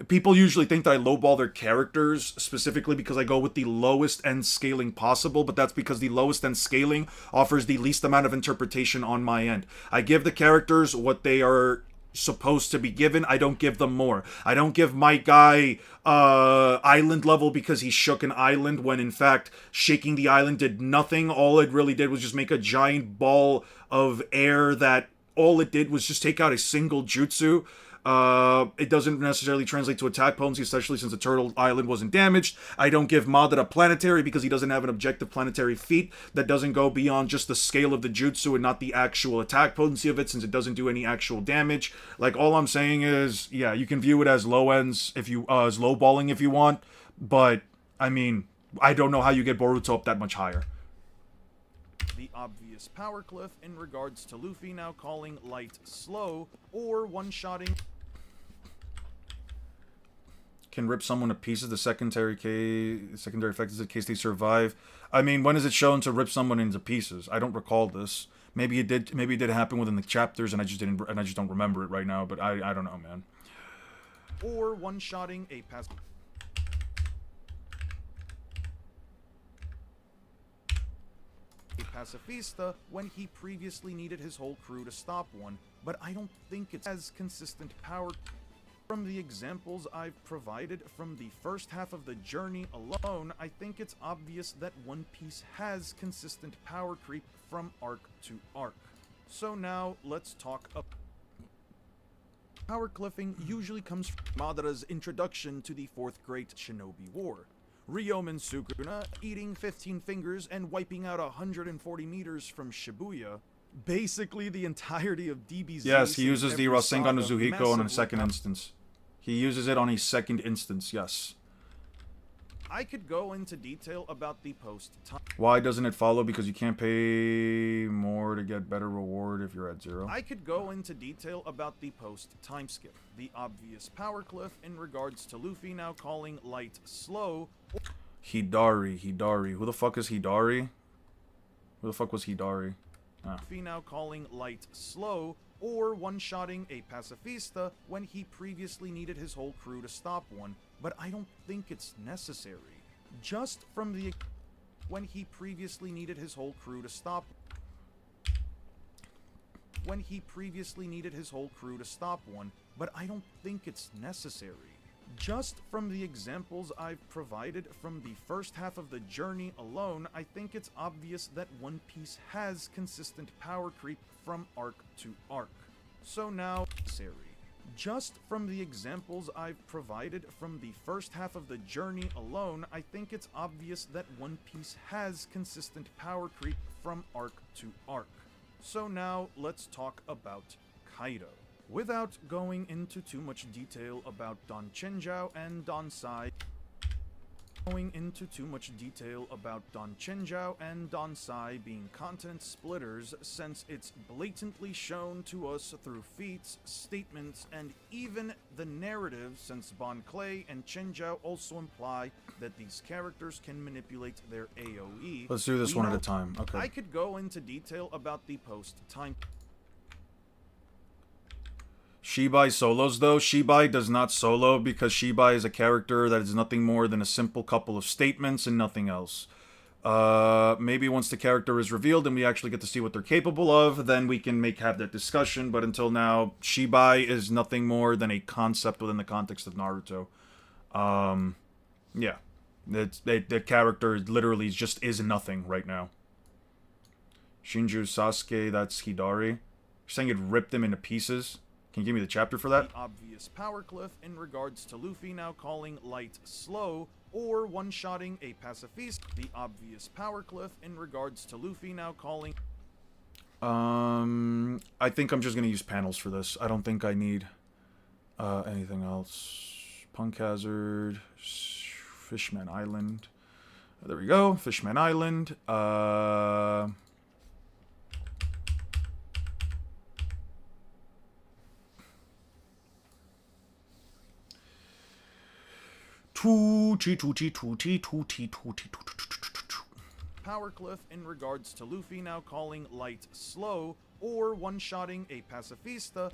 [SPEAKER 1] People usually think that I lowball their characters, specifically because I go with the lowest end scaling possible, but that's because the lowest end scaling offers the least amount of interpretation on my end. I give the characters what they are supposed to be given. I don't give them more. I don't give my guy island level because he shook an island, when in fact shaking the island did nothing. All it really did was just make a giant ball of air that all it did was just take out a single jutsu. It doesn't necessarily translate to attack potency, especially since the turtle island wasn't damaged. I don't give Madara planetary because he doesn't have an objective planetary feat that doesn't go beyond just the scale of the jutsu and not the actual attack potency of it, since it doesn't do any actual damage. Like, all I'm saying is, yeah, you can view it as low ends if you, as low balling if you want, but, I mean, I don't know how you get Boruto up that much higher.
[SPEAKER 7] The obvious power cliff in regards to Luffy now calling light slow, or one-shotting...
[SPEAKER 1] can rip someone to pieces. The secondary effect is in case they survive. I mean, when is it shown to rip someone into pieces? I don't recall this. Maybe it did. Maybe it did happen within the chapters, and I just didn't. And I just don't remember it right now. But I don't know, man.
[SPEAKER 7] Or one-shotting a pacifista when he previously needed his whole crew to stop one, but I don't think it's as consistent power. From the examples I've provided from the first half of the journey alone, I think it's obvious that One Piece has consistent power creep from arc to arc. So now, let's talk about power cliffing usually comes from Madara's introduction to the Fourth Great Shinobi War. Ryomen Sukuna eating 15 fingers and wiping out 140 meters from Shibuya. Basically the entirety of DBZ.
[SPEAKER 1] Yes, he uses the Rasengan no Zuhiko on a second
[SPEAKER 7] massively
[SPEAKER 1] instance. He uses it on a second instance, yes.
[SPEAKER 7] I could go into detail about the post-time.
[SPEAKER 1] Why doesn't it follow? Because you can't pay more to get better reward if you're at 0.
[SPEAKER 7] I could go into detail about the post-time skip. The obvious power cliff in regards to Luffy now calling light slow.
[SPEAKER 1] Hidari. Who the fuck is Hidari? Who the fuck was Hidari? Ah.
[SPEAKER 7] Luffy now calling light slow, or one-shotting a pacifista when he previously needed his whole crew to stop one, but I don't think it's necessary. Just from the when he previously needed his whole crew to stop one, but I don't think it's necessary. Just from the examples I've provided from the first half of the journey alone, I think it's obvious that One Piece has consistent power creep from arc to arc. So now, just from the examples I've provided from the first half of the journey alone, I think it's obvious that One Piece has consistent power creep from arc to arc. So now, let's talk about Kaido. Without going into too much detail about Don Chenjiao and Don Sai, being content splitters, since it's blatantly shown to us through feats, statements, and even the narrative, since Bon Clay and Chenjiao also imply that these characters can manipulate their AoE.
[SPEAKER 1] Let's do this one at a time. Okay.
[SPEAKER 7] I could go into detail about the post-time.
[SPEAKER 1] Shibai solos, though. Shibai does not solo because Shibai is a character that is nothing more than a simple couple of statements and nothing else. Maybe once the character is revealed and we actually get to see what they're capable of, then we can have that discussion. But until now, Shibai is nothing more than a concept within the context of Naruto. Yeah. The character literally just is nothing right now. Shinju Sasuke, that's Hidari. You're saying it ripped him into pieces? Can you give me the chapter for that?
[SPEAKER 7] The obvious power cliff in regards to Luffy now calling light slow, or one-shotting a pacifist. The obvious power cliff in regards to Luffy now calling...
[SPEAKER 1] I think I'm just gonna use panels for this. I don't think I need anything else. Punk Hazard, Fishman Island. There we go, Fishman Island.
[SPEAKER 7] Power cliff in regards to Luffy now calling light slow, or one-shotting a pacifista.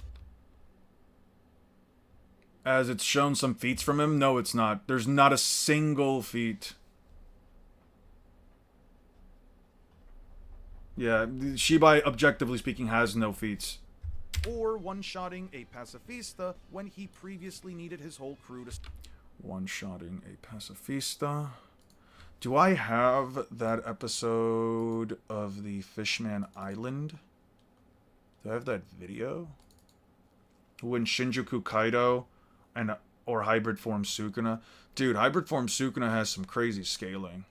[SPEAKER 1] As it's shown some feats from him? No, it's not. There's not a single feat. Yeah, Shibai, objectively speaking, has no feats.
[SPEAKER 7] Or one-shotting a pacifista when he previously needed his whole crew to...
[SPEAKER 1] One-shotting a pacifista. Do I have that episode of the Fishman Island? Do I have that video? When Shinjuku Kaido or Hybrid Form Sukuna? Dude, Hybrid Form Sukuna has some crazy scaling.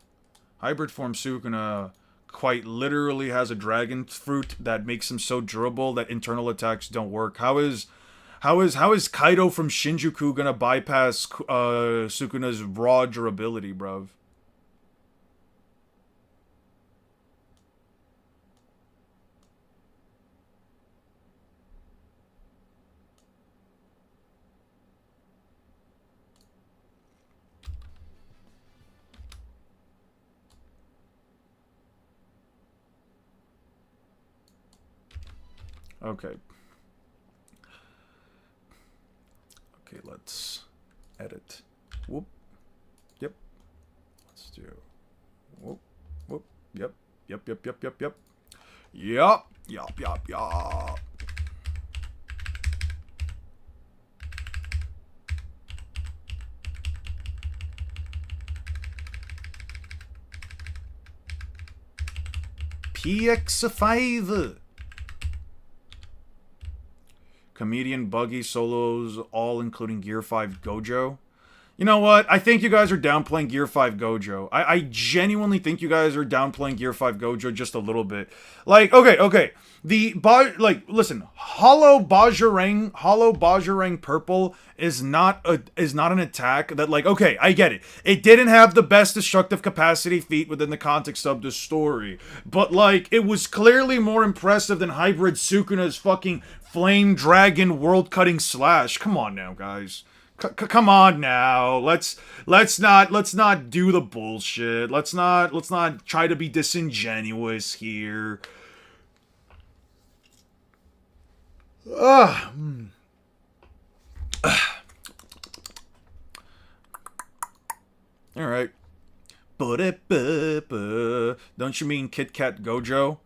[SPEAKER 1] Hybrid Form Sukuna quite literally has a dragon fruit that makes him so durable that internal attacks don't work. How is Kaido from Shinjuku gonna bypass Sukuna's raw durability, bruv? Okay. Okay, let's edit. Whoop. Yep. Let's do. Whoop. Whoop. Yep. Yep. Yep. Yep. Yep. Yep. Yup. Yup. Yup. Yup. PX5. Comedian Buggy solos, all including Gear 5 Gojo. You know what? I think you guys are downplaying Gear 5 Gojo. I genuinely think you guys are downplaying Gear 5 Gojo just a little bit. Like, okay. Listen, Hollow Bajorang Purple is not an attack that, like, okay, I get it. It didn't have the best destructive capacity feat within the context of the story. But, like, it was clearly more impressive than Hybrid Sukuna's fucking Flame Dragon world-cutting slash. Come on now, guys. Come on now. Let's not do the bullshit. Let's not try to be disingenuous here. All right. Don't you mean Kit Kat Gojo?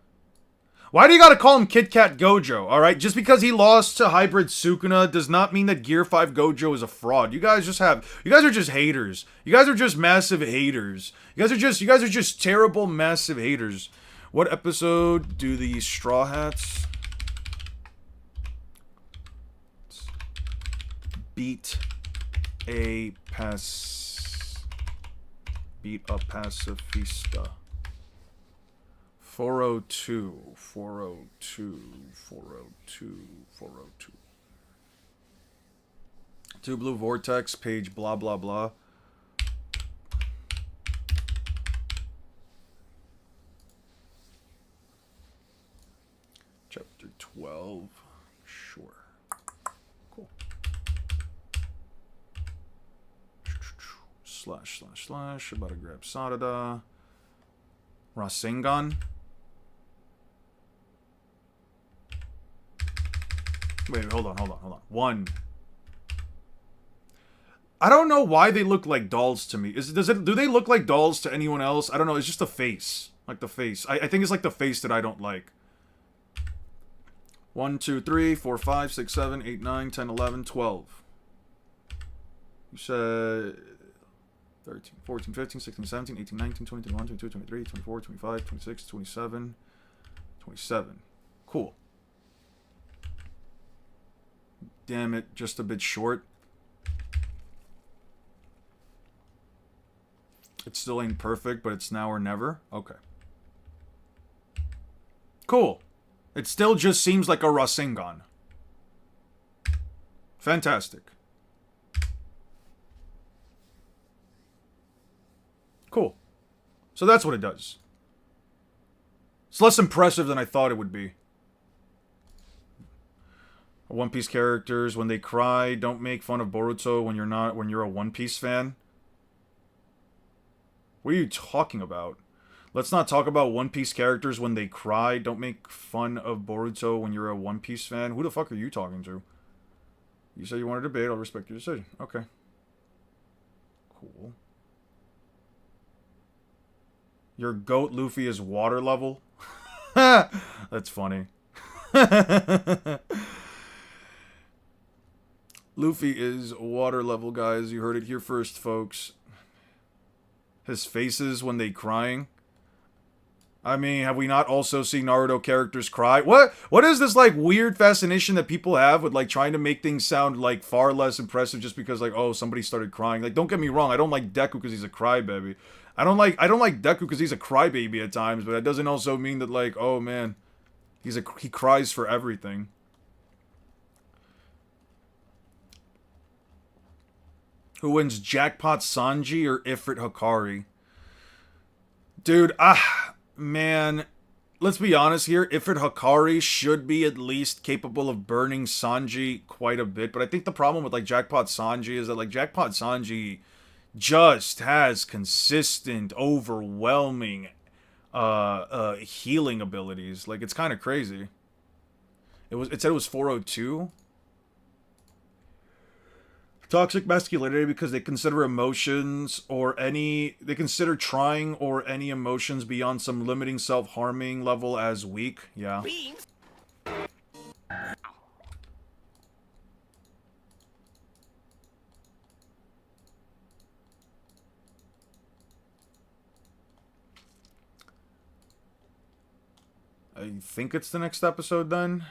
[SPEAKER 1] Why do you gotta call him Kit Kat Gojo, alright? Just because he lost to Hybrid Sukuna does not mean that Gear 5 Gojo is a fraud. You guys are just haters. You guys are just massive haters. You guys are just terrible, massive haters. What episode do the Straw Hats beat a pacifista? 402. Two Blue Vortex, page blah blah blah. Chapter 12. Sure. Cool. / about to grab Sarada. Rasengan. Wait, hold on. One. I don't know why they look like dolls to me. Do they look like dolls to anyone else? I don't know. It's just the face. Like the face. I think it's like the face that I don't like. 1, 2, 3, 4, 5, 6, 7, 8, 9, 10, 11, 12. You said 13, 14, 15, 16, 17, 18, 19, 20, 21, 22, 23, 24, 25, 26, 27, 27. Cool. Damn it, just a bit short. It still ain't perfect, but it's now or never. Okay. Cool. It still just seems like a Rasengan. Fantastic. Cool. So that's what it does. It's less impressive than I thought it would be. One Piece characters, when they cry, don't make fun of Boruto when you're a One Piece fan. What are you talking about? Let's not talk about One Piece characters when they cry. Don't make fun of Boruto when you're a One Piece fan. Who the fuck are you talking to? You said you wanted to debate. I'll respect your decision. Okay. Cool. Your goat Luffy is water level? That's funny. Luffy is water level, guys. You heard it here first, folks. His faces when they crying. I mean, have we not also seen Naruto characters cry? What is this, like, weird fascination that people have with, like, trying to make things sound, like, far less impressive just because, like, oh, somebody started crying? Like, don't get me wrong, I don't like Deku because he's a crybaby. I don't like Deku because he's a crybaby at times, but that doesn't also mean that, like, oh, man, he cries for everything. Who wins, Jackpot Sanji or Ifrit Hikari? Dude, man, let's be honest here. Ifrit Hikari should be at least capable of burning Sanji quite a bit. But I think the problem with, like, Jackpot Sanji is that, like, Jackpot Sanji just has consistent, overwhelming healing abilities. Like, it's kind of crazy. It said it was 402. Toxic masculinity because they consider emotions or any... They consider trying or any emotions beyond some limiting self-harming level as weak. Yeah. I think it's the next episode then.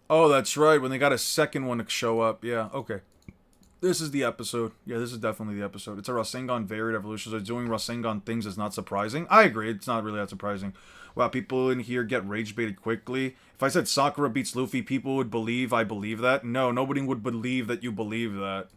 [SPEAKER 1] Oh, that's right. When they got a second one to show up. Yeah, okay. This is the episode. Yeah, this is definitely the episode. It's a Rasengan varied evolution. So doing Rasengan things is not surprising. I agree. It's not really that surprising. Wow, people in here get rage baited quickly. If I said Sakura beats Luffy, people would believe I believe that. No, nobody would believe that you believe that.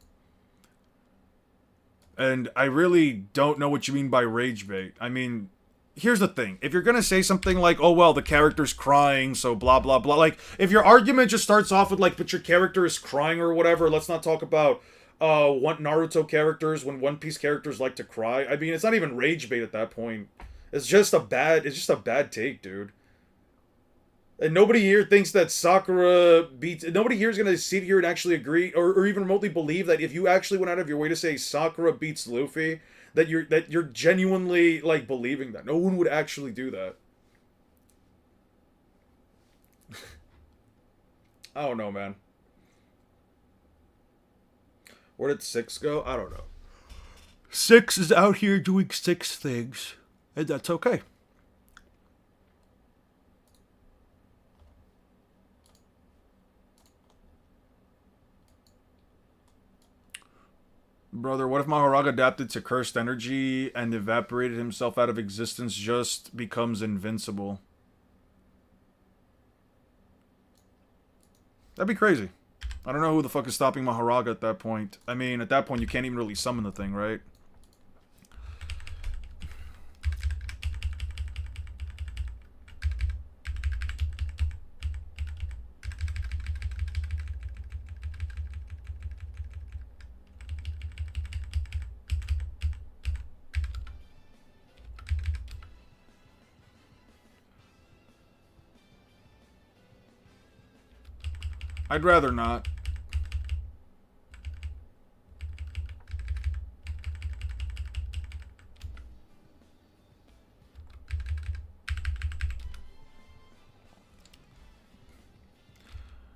[SPEAKER 1] And I really don't know what you mean by rage bait. I mean, here's the thing. If you're gonna say something like, oh, well, the character's crying, so blah, blah, blah. Like, if your argument just starts off with, like, but your character is crying or whatever, let's not talk about, Naruto characters when One Piece characters like to cry. I mean, it's not even rage bait at that point. It's just a bad take, dude. And nobody here thinks that Sakura beats... Nobody here is going to sit here and actually agree, or even remotely believe that if you actually went out of your way to say Sakura beats Luffy, that you're genuinely, like, believing that. No one would actually do that. I don't know, man. Where did 6 go? I don't know. 6 is out here doing 6 things. And that's okay. Brother, what if Mahoraga adapted to cursed energy and evaporated himself out of existence, just becomes invincible? That'd be crazy. I don't know who the fuck is stopping Mahoraga at that point. I mean, at that point, you can't even really summon the thing, right? I'd rather not.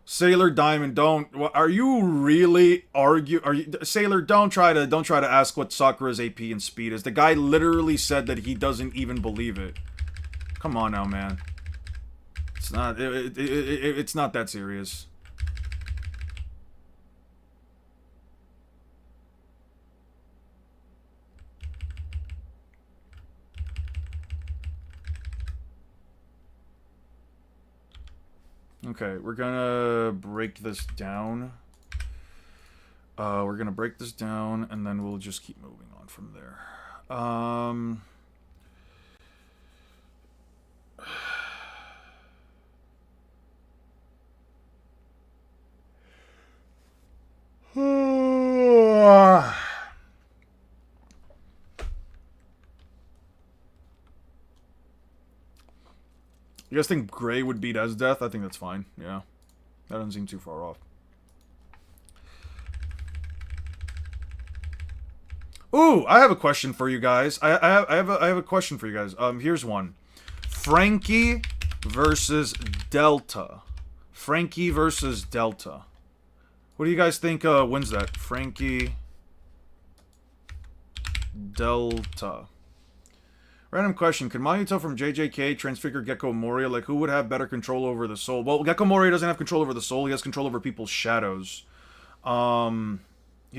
[SPEAKER 1] Sailor Diamond, don't. Are you really Sailor? Don't try to ask what Sakura's AP and speed is. The guy literally said that he doesn't even believe it. Come on now, man. It's not. It's not that serious. Okay, we're gonna break this down. We're gonna break this down, and then we'll just keep moving on from there. You guys think Gray would beat Esdeath? I think that's fine. Yeah. That doesn't seem too far off. Ooh, I have a question for you guys. I have a question for you guys. Here's one. Frankie versus Delta. Frankie versus Delta. What do you guys think wins that? Frankie... Delta. Random question. Could Mahito from JJK transfigure Gecko Moria? Like, who would have better control over the soul? Well, Gecko Moria doesn't have control over the soul. He has control over people's shadows. He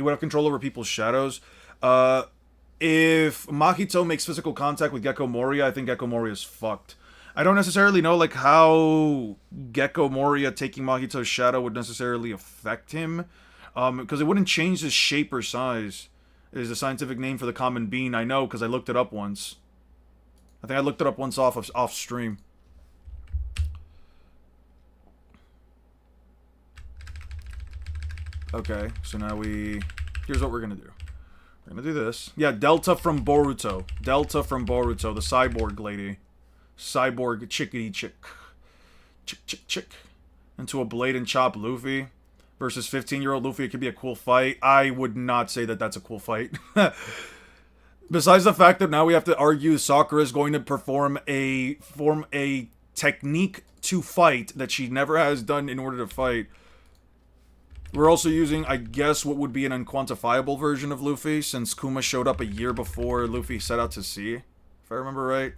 [SPEAKER 1] would have control over people's shadows. If Mahito makes physical contact with Gecko Moria, I think Gecko Moria is fucked. I don't necessarily know, like, how Gecko Moria taking Mahito's shadow would necessarily affect him. Because it wouldn't change his shape or size. It is a scientific name for the common bean. I know, because I looked it up once. I think I looked it up once off stream. Okay, so now here's what we're gonna do. We're gonna do this. Yeah, Delta from Boruto. Delta from Boruto, the cyborg lady. Cyborg chickadee chick. Chick. Into a blade and chop Luffy. Versus 15-year-old Luffy, it could be a cool fight. I would not say that that's a cool fight. Besides the fact that now we have to argue Sakura is going to perform a technique to fight that she never has done in order to fight. We're also using, I guess, what would be an unquantifiable version of Luffy, since Kuma showed up a year before Luffy set out to sea, if I remember right.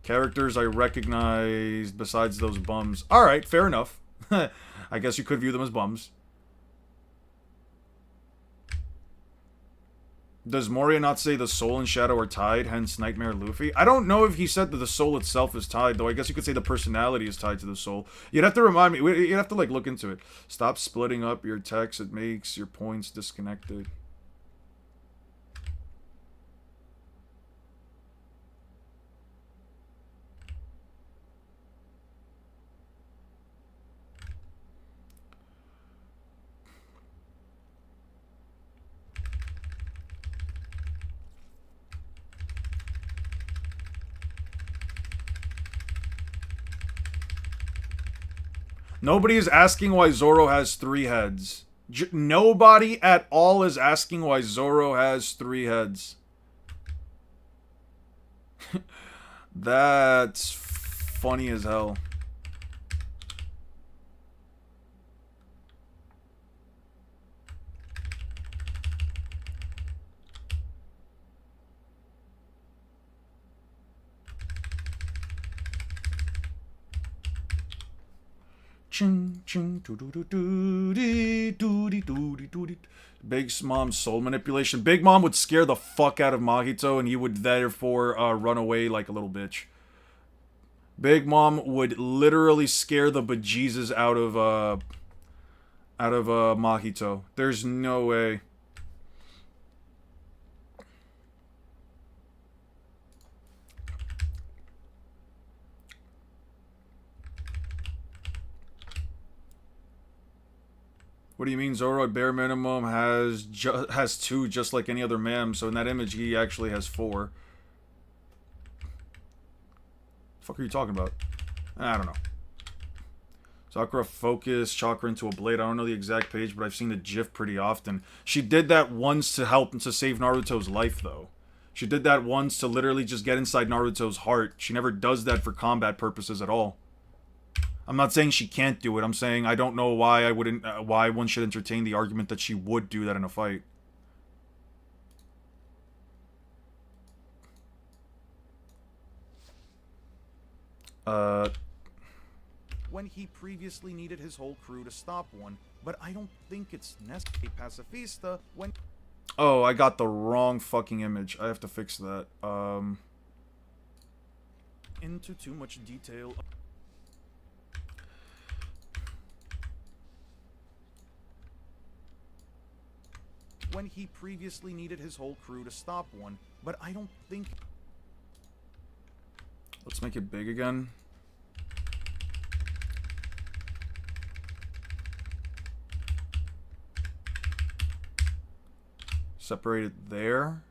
[SPEAKER 1] Characters I recognized besides those bums. Alright, fair enough. I guess you could view them as bums. Does Moria not say the soul and shadow are tied, hence Nightmare Luffy? I don't know if he said that the soul itself is tied, though. I guess you could say the personality is tied to the soul. You'd have to remind me. You'd have to, like, look into it. Stop splitting up your text. It makes your points disconnected. Nobody is asking why Zoro has 3 heads. Nobody at all is asking why Zoro has 3 heads. That's funny as hell. Big Mom's soul manipulation. Big Mom would scare the fuck out of Mahito, and he would therefore run away like a little bitch. Big Mom would literally scare the bejesus out of Mahito. There's no way. What do you mean Zoro at bare minimum has 2 just like any other mem, so in that image he actually has 4. The fuck are you talking about? I don't know. Sakura focused chakra into a blade. I don't know the exact page, but I've seen the GIF pretty often. She did that once to help to save Naruto's life, though. She did that once to literally just get inside Naruto's heart. She never does that for combat purposes at all. I'm not saying she can't do it. I'm saying I don't know why why one should entertain the argument that she would do that in a fight.
[SPEAKER 7] When he previously needed his whole crew to stop one, but I don't think it's necessary. Pacifista when.
[SPEAKER 1] Oh, I got the wrong fucking image. I have to fix that.
[SPEAKER 7] Into too much detail. When he previously needed his whole crew to stop one, but I don't think.
[SPEAKER 1] Let's make it big again. Separate it there.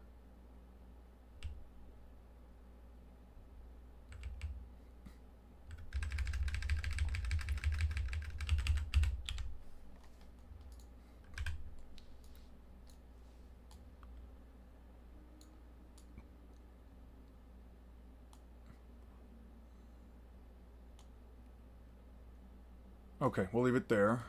[SPEAKER 1] Okay, we'll leave it there.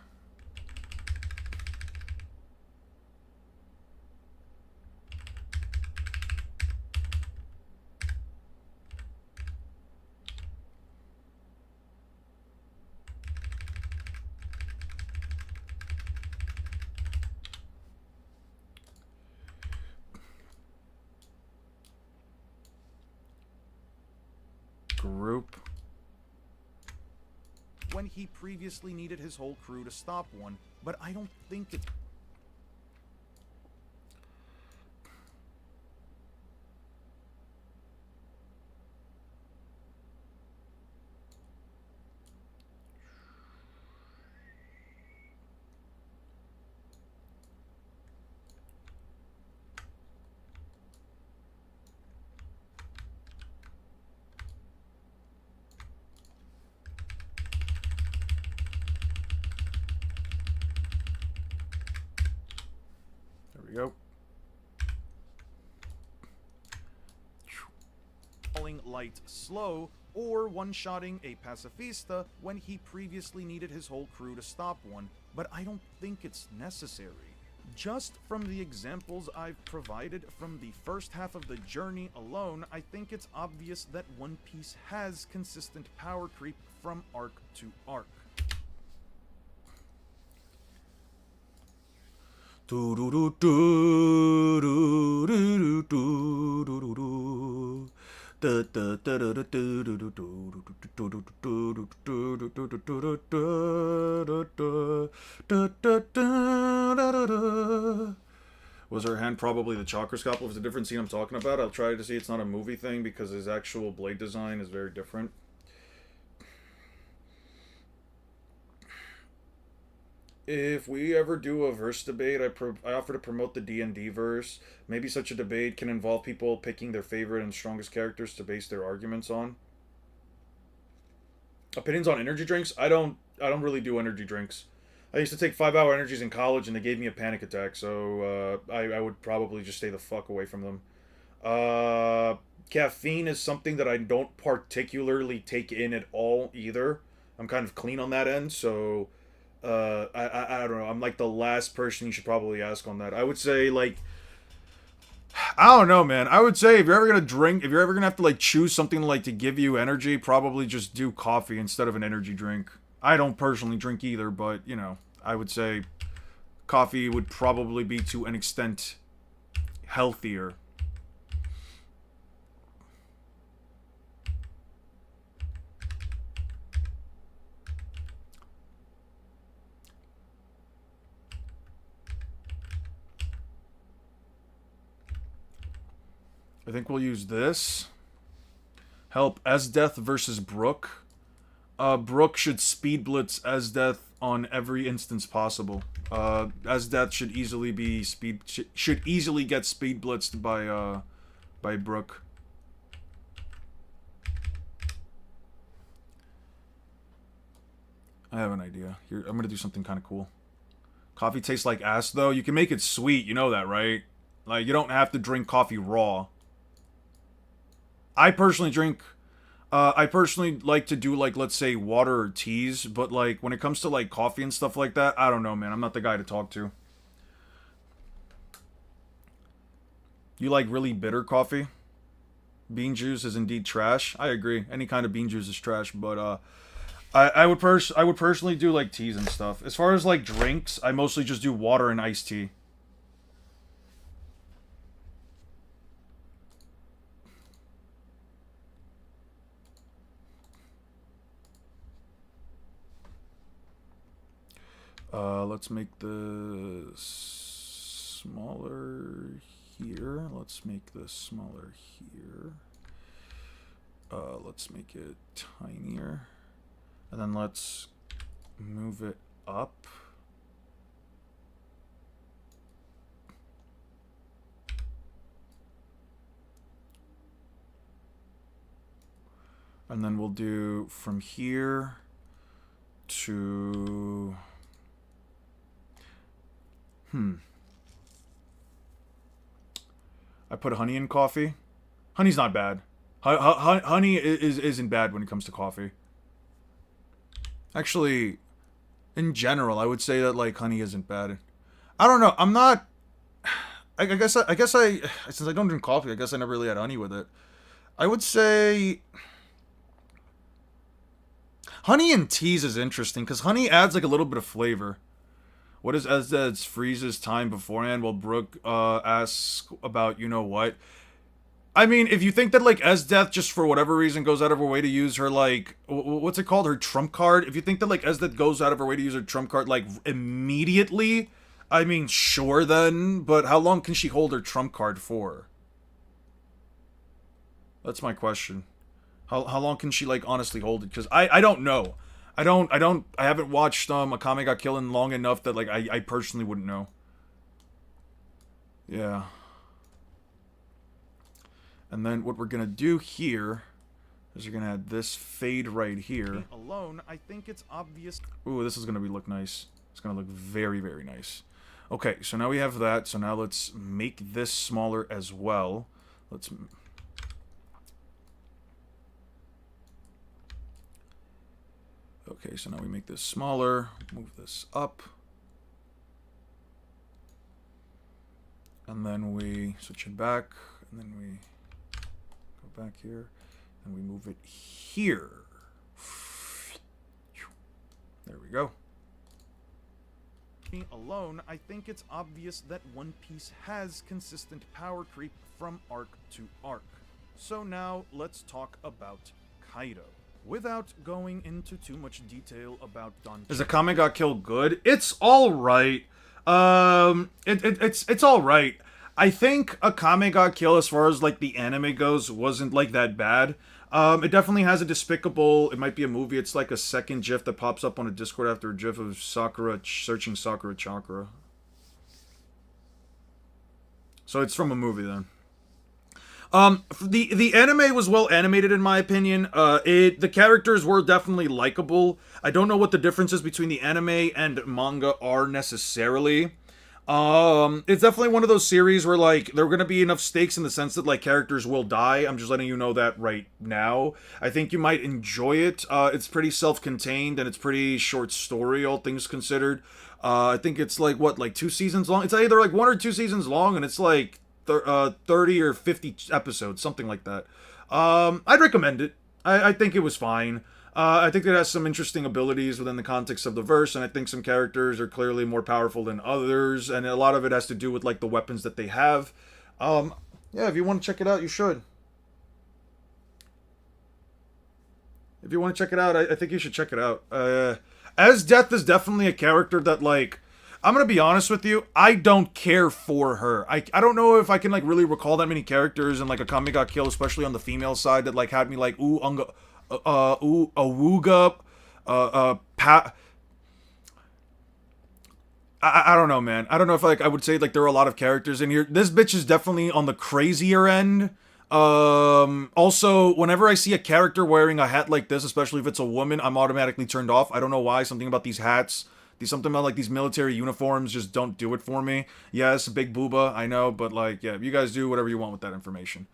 [SPEAKER 1] Group.
[SPEAKER 7] When he previously needed his whole crew to stop one, but I don't think it.
[SPEAKER 1] go.
[SPEAKER 7] Calling light slow, or one-shotting a pacifista when he previously needed his whole crew to stop one, but I don't think it's necessary. Just from the examples I've provided from the first half of the journey alone, I think it's obvious that One Piece has consistent power creep from arc to arc.
[SPEAKER 1] Was her hand probably the chakra scalpel? If it's a different scene I'm talking about, I'll try to see it's not a movie thing because his actual blade design is very different. If we ever do a verse debate, I offer to promote the D&D verse. Maybe such a debate can involve people picking their favorite and strongest characters to base their arguments on. Opinions on energy drinks? I don't really do energy drinks. I used to take 5-hour energies in college and they gave me a panic attack, so I would probably just stay the fuck away from them. Caffeine is something that I don't particularly take in at all either. I'm kind of clean on that end, so I don't know. I'm like the last person you should probably ask on that. I would say like, I don't know, man. I would say if you're ever gonna drink, if you're ever gonna have to like choose something like to give you energy, probably just do coffee instead of an energy drink. I don't personally drink either, but you know, I would say coffee would probably be to an extent healthier. I think we'll use this. Help Esdeath versus Brook. Brook should speed blitz Esdeath on every instance possible. Esdeath should easily be should easily get speed blitzed by Brook. I have an idea. Here, I'm gonna do something kind of cool. Coffee tastes like ass, though. You can make it sweet. You know that, right? Like, you don't have to drink coffee raw. I personally like to do, like, let's say, water or teas, but, like, when it comes to, like, coffee and stuff like that, I don't know, man. I'm not the guy to talk to. You like really bitter coffee? Bean juice is indeed trash. I agree. Any kind of bean juice is trash, but, I would personally do, like, teas and stuff. As far as, like, drinks, I mostly just do water and iced tea. Let's make the smaller here. Let's make this smaller here. Let's make it tinier. And then let's move it up. And then we'll do from here to... I put honey in coffee. Honey's not bad. Honey isn't bad when it comes to coffee. Actually, in general, I would say that, like, honey isn't bad. I don't know. I'm not... I guess since I don't drink coffee, I guess I never really had honey with it. I would say... honey in teas is interesting, because honey adds, like, a little bit of flavor. What is Esdeath freezes time beforehand while Brook asks about you-know-what? I mean, if you think that, like, Esdeath just for whatever reason goes out of her way to use her, like, what's it called? Her trump card? If you think that, like, Esdeath goes out of her way to use her trump card, like, immediately, I mean, sure then, but how long can she hold her trump card for? That's my question. How long can she, like, honestly hold it? Because I don't know. I haven't watched Akame Got Killed in long enough that, like, I personally wouldn't know. Yeah. And then what we're gonna do here is we're gonna add this fade right here.
[SPEAKER 7] Alone, I think it's obvious.
[SPEAKER 1] Ooh, this is gonna look nice. It's gonna look very, very nice. Okay, so now we have that. So now let's make this smaller as well. Let's... Okay, so now we make this smaller. Move this up. And then we switch it back. And then we go back here. And we move it here. There we go.
[SPEAKER 7] Alone, I think it's obvious that One Piece has consistent power creep from arc to arc. So now let's talk about Kaido. Without going into too much detail about Don.
[SPEAKER 1] Is Akame got killed good? It's all right. It's all right. I think Akame got killed as far as like the anime goes wasn't like that bad. It definitely has a despicable, it might be a movie, it's like a second GIF that pops up on a Discord after a GIF of Sakura searching Sakura Chakra. So it's from a movie then. The anime was well animated in my opinion. The characters were definitely likable. I don't know what the differences between the anime and manga are necessarily. It's definitely one of those series where, like, there are gonna be enough stakes in the sense that, like, characters will die. I'm just letting you know that right now. I think you might enjoy it. It's pretty self-contained, and it's pretty short story, all things considered. I think it's, like, what, like 2 seasons long? It's either, like, 1 or 2 seasons long, and it's, like, 30 or 50 episodes, something like that. I'd recommend it. I think it was fine. I think it has some interesting abilities within the context of the verse, and I think some characters are clearly more powerful than others, and a lot of it has to do with, like, the weapons that they have. Yeah, if you want to check it out, you should. If you want to check it out, I think you should check it out. As Death is definitely a character that, like, I'm gonna be honest with you, I don't care for her. I don't know if I can, like, really recall that many characters in, like, Akame got killed, especially on the female side, that, like, had me, like, ooh, Awuga, I don't know, man. I don't know if, like, I would say, like, there are a lot of characters in here. This bitch is definitely on the crazier end. Also, whenever I see a character wearing a hat like this, especially if it's a woman, I'm automatically turned off. I don't know why. Something about these hats, something about, like, these military uniforms just don't do it for me. Yes, big booba, I know, but, like, yeah, you guys do whatever you want with that information.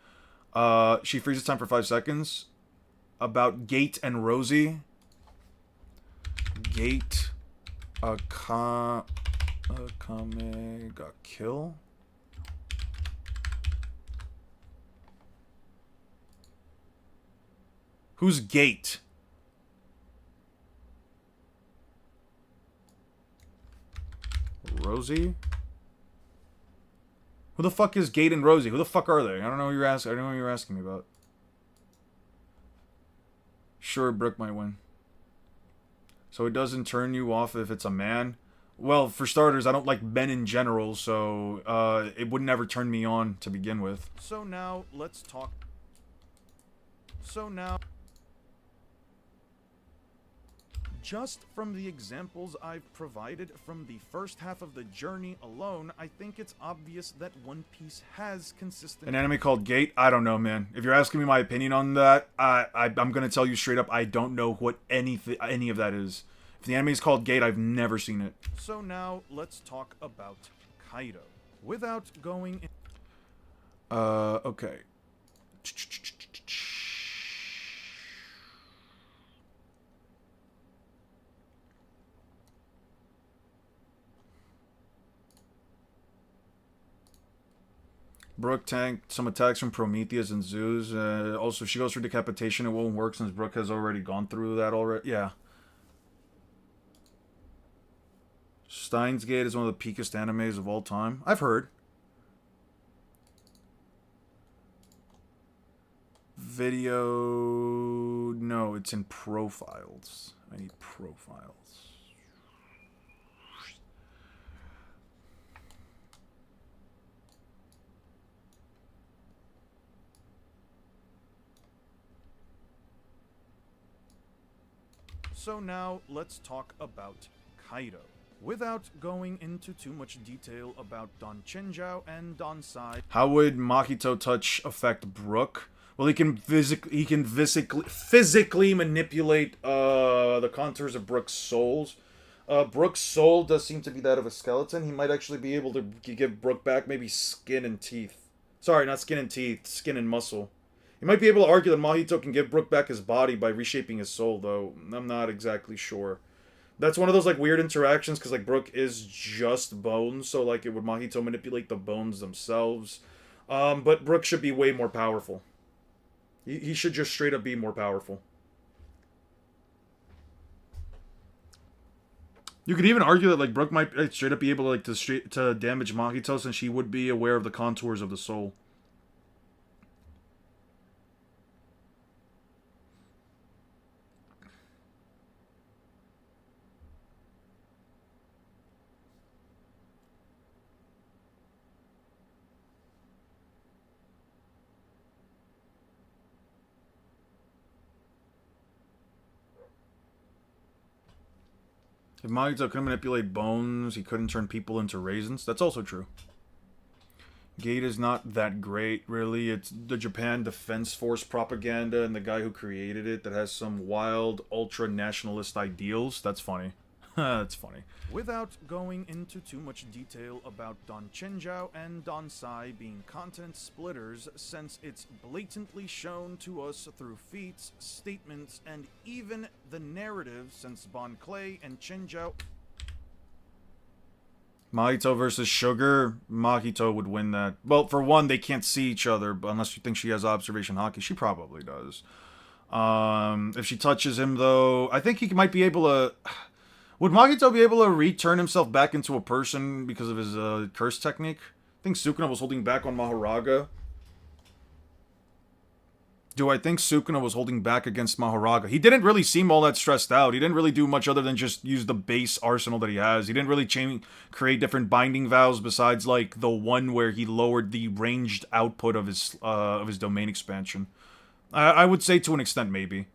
[SPEAKER 1] She freezes time for 5 seconds. About Gate and Rosie. Gate. Akame got killed. Who's Gate? Rosie? Who the fuck is Gate and Rosie? Who the fuck are they? I don't know what you're asking. I don't know what you're asking me about. Sure, Brooke might win. So it doesn't turn you off if it's a man? Well, for starters, I don't like men in general, so it would never turn me on to begin with.
[SPEAKER 7] So now, let's talk. Just from the examples I've provided from the first half of the journey alone, I think it's obvious that One Piece has consistent...
[SPEAKER 1] An anime called Gate? I don't know, man. If you're asking me my opinion on that, I'm gonna tell you straight up, I don't know what any of that is. If the anime is called Gate, I've never seen it.
[SPEAKER 7] So now, let's talk about Kaido. Without going...
[SPEAKER 1] Okay. Brooke tanked some attacks from Prometheus and Zeus. Also, if she goes for decapitation, it won't work since Brooke has already gone through that already. Yeah. Steins Gate is one of the peakest animes of all time. I've heard. Video... No, it's in profiles. I need profiles.
[SPEAKER 7] So now, let's talk about Kaido. Without going into too much detail about Don Chinjao and Don Sai.
[SPEAKER 1] How would Mahito touch affect Brooke? Well, he can physically manipulate the contours of Brooke's souls. Brook's soul does seem to be that of a skeleton. He might actually be able to give Brook back maybe skin and teeth. Sorry, not skin and teeth, skin and muscle. He might be able to argue that Mahito can give Brook back his body by reshaping his soul, though I'm not exactly sure. That's one of those, like, weird interactions, because, like, Brook is just bones, so, like, it would Mahito manipulate the bones themselves. But Brook should be way more powerful. He should just straight up be more powerful. You could even argue that, like, Brook might straight up be able to, like, to damage Mahito, since she would be aware of the contours of the soul. If Mahito couldn't manipulate bones, he couldn't turn people into raisins. That's also true. Gate is not that great, really. It's the Japan Defense Force propaganda and the guy who created it that has some wild, ultra-nationalist ideals. That's funny. That's funny.
[SPEAKER 7] Without going into too much detail about Don Chenjiao and Don Sai being content splitters, since it's blatantly shown to us through feats, statements, and even the narrative, since Bon Clay and Chenjiao...
[SPEAKER 1] Mahito versus Sugar, Mahito would win that. Well, for one, they can't see each other, but unless you think she has observation hockey. She probably does. If she touches him, though, I think he might be able to... Would Mahito be able to return himself back into a person because of his curse technique? I think Sukuna was holding back on Mahoraga. Do I think Sukuna was holding back against Mahoraga? He didn't really seem all that stressed out. He didn't really do much other than just use the base arsenal that he has. He didn't really create different binding vows besides, like, the one where he lowered the ranged output of his domain expansion. I would say to an extent, maybe.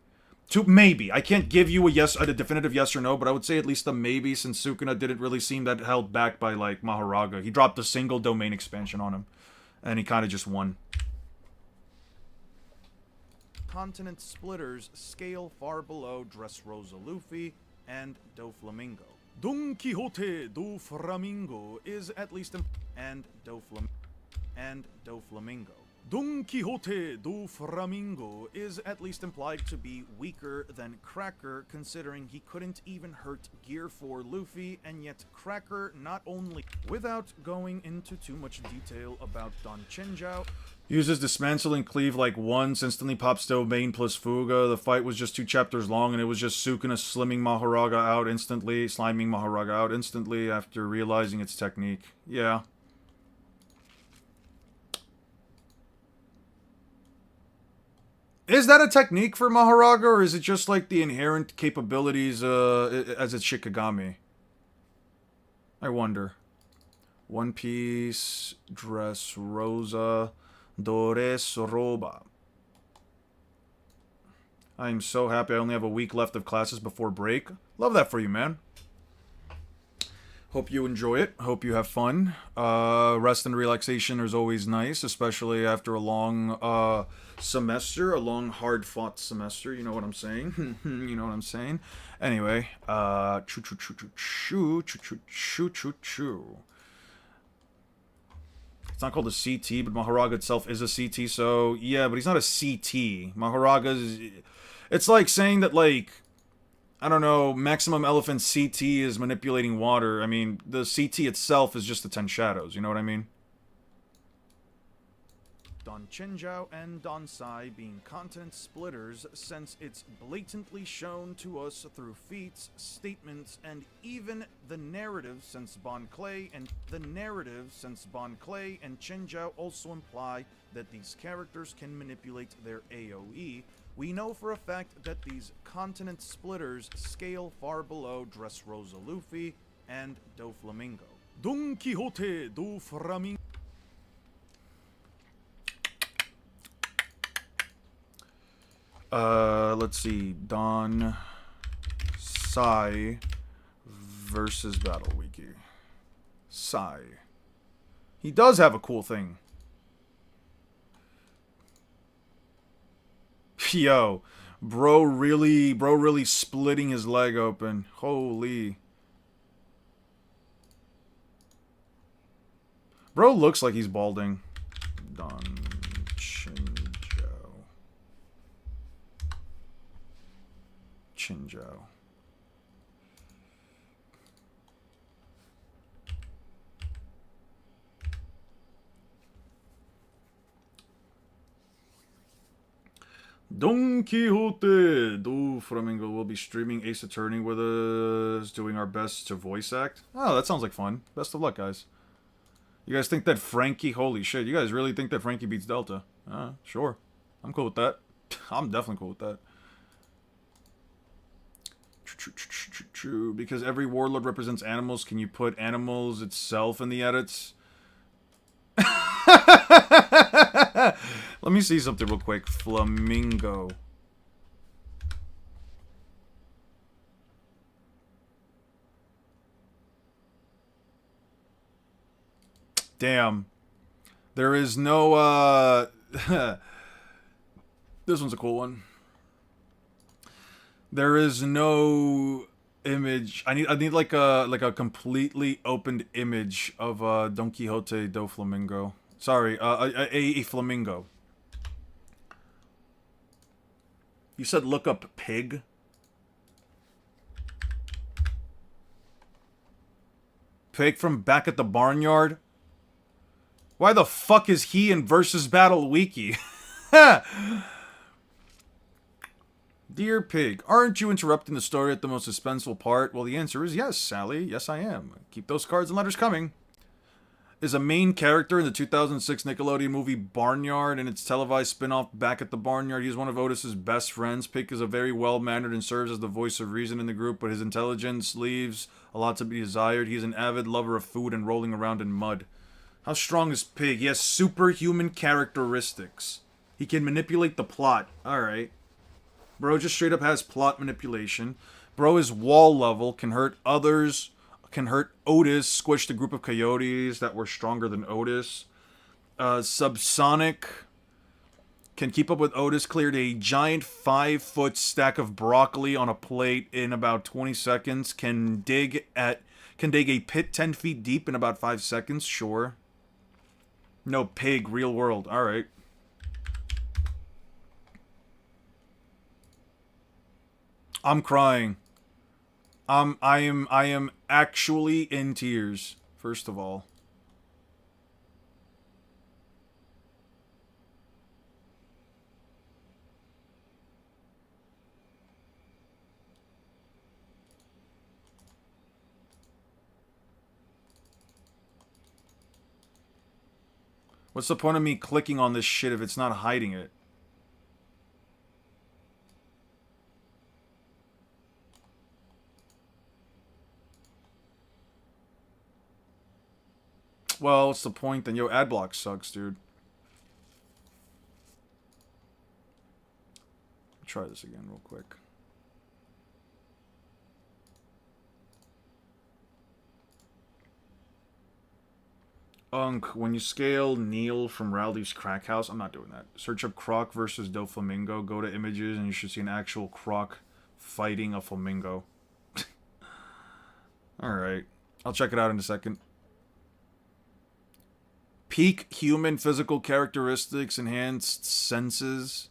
[SPEAKER 1] Maybe. I can't give you a definitive yes or no, but I would say at least a maybe, since Sukuna didn't really seem that held back by, like, Mahoraga. He dropped a single domain expansion on him, and he kind of just won.
[SPEAKER 7] Continent splitters scale far below Dressrosa Luffy and Doflamingo. Don Quixote do Flamingo is at least Doflamingo. Don Quixote do Flamingo is at least implied to be weaker than Cracker, considering he couldn't even hurt Gear 4 Luffy, and yet Cracker not only... Without going into too much detail about Don Chenjiao...
[SPEAKER 1] Uses Dismantle and Cleave like once, instantly pops Domain plus Fuga. The fight was just 2 chapters long, and it was just Sukuna sliming Mahoraga out instantly, sliming Mahoraga out instantly after realizing its technique. Yeah. Is that a technique for Mahoraga, or is it just like the inherent capabilities as its Shikigami? I wonder. One Piece, Dressrosa, Doresroba. I'm so happy I only have a week left of classes before break. Love that for you, man. Hope you enjoy it. Hope you have fun. Rest and relaxation is always nice, especially after a long semester, a long hard-fought semester. You know what I'm saying? You know what I'm saying? Anyway, choo. It's not called a CT, but Mahoraga itself is a CT, so yeah, but he's not a CT. Mahoraga's... It's like saying that, like, I don't know, Maximum Elephant CT is manipulating water. I mean, the CT itself is just the 10 Shadows, you know what I mean?
[SPEAKER 7] Don Chenjiao and Don Sai being content splitters, since it's blatantly shown to us through feats, statements, and even the narrative, since Bon Clay and Chenjiao also imply that these characters can manipulate their AoE. We know for a fact that these continent splitters scale far below Dressrosa Luffy and Doflamingo. Don Quixote do Flamingo.
[SPEAKER 1] Let's see. Don Sai versus Battle Wiki. Sai. He does have a cool thing. Yo, bro really splitting his leg open. Holy. Bro looks like he's balding. Don Chinjo. Chinjo. Don Quixote do Flamingo will be streaming Ace Attorney with us, doing our best to voice act. Oh, that sounds like fun. Best of luck, guys. You guys think that Frankie... Holy shit, you guys really think that Frankie beats Delta? Sure. I'm cool with that. I'm definitely cool with that. True. Because every warlord represents animals, can you put animals itself in the edits? Let me see something real quick. Flamingo. Damn. There is no, This one's a cool one. There is no image. I need like a completely opened image of Don Quixote do Flamingo. Sorry, a flamingo. You said look up pig? Pig from back at the barnyard? Why the fuck is he in Versus Battle Wiki? Dear Pig, aren't you interrupting the story at the most suspenseful part? Well, the answer is yes, Sally. Yes, I am. Keep those cards and letters coming. Is a main character in the 2006 Nickelodeon movie Barnyard and its televised spin-off Back at the Barnyard. He's one of Otis's best friends. Pig is a very well-mannered and serves as the voice of reason in the group, but his intelligence leaves a lot to be desired. He's an avid lover of food and rolling around in mud. How strong is Pig? He has superhuman characteristics. He can manipulate the plot. Alright. Bro just straight up has plot manipulation. Bro is wall level, can hurt others, can hurt Otis, squished a group of coyotes that were stronger than Otis. Subsonic, can keep up with Otis, cleared a giant 5-foot stack of broccoli on a plate in about 20 seconds, can dig a pit 10 feet deep in about 5 seconds, sure. No, Pig, real world, alright. I'm crying. I am actually in tears, first of all. What's the point of me clicking on this shit if it's not hiding it? Well, what's the point then? Yo, adblock sucks, dude. Try this again real quick. When you scale Neil from Rowley's Crack House, I'm not doing that. Search up Croc versus Doflamingo. Go to images and you should see an actual Croc fighting a flamingo. Alright. I'll check it out in a second. Peak human physical characteristics, enhanced senses,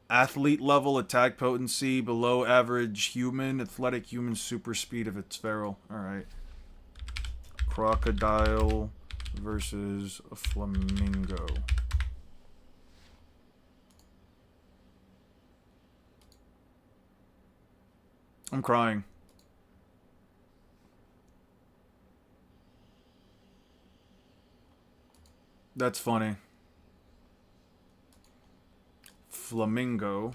[SPEAKER 1] athlete level attack potency, below average human, athletic human super speed if it's feral. Alright. Crocodile versus a flamingo. I'm crying. That's funny. Flamingo.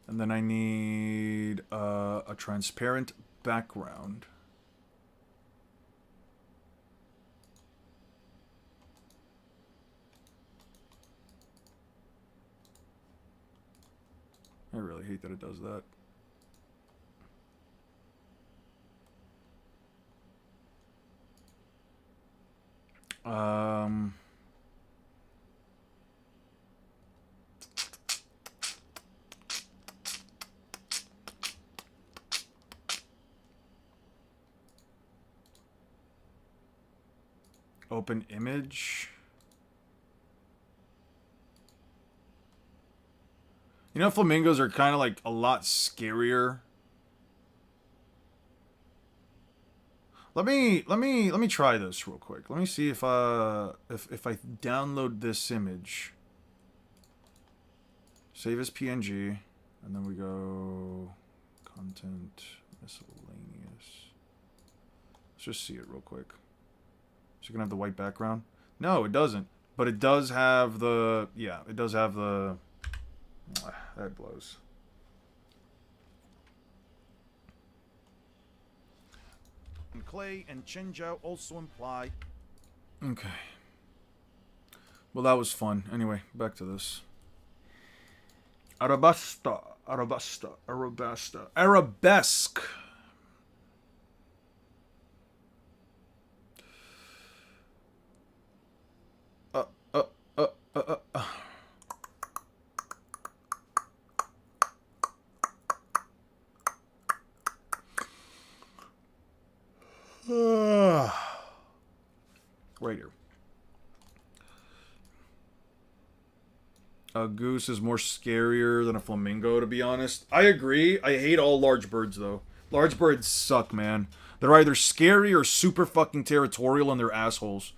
[SPEAKER 1] And then I need a transparent background. I really hate that it does that. Open image. You know, flamingos are kind of like a lot scarier. Let me try this real quick. Let me see if I download this image. Save as PNG, and then we go content miscellaneous. Let's just see it real quick. Is it gonna have the white background? No, it doesn't. But it does have the, yeah, it does have the, that blows.
[SPEAKER 7] Clay and Chinjiao also imply.
[SPEAKER 1] Okay. Well, that was fun. Anyway, back to this. Arabasta. Arabesque. Right here. A goose is more scarier than a flamingo, to be honest. I agree. I hate all large birds, though. Large birds suck, man. They're either scary or super fucking territorial and they're assholes.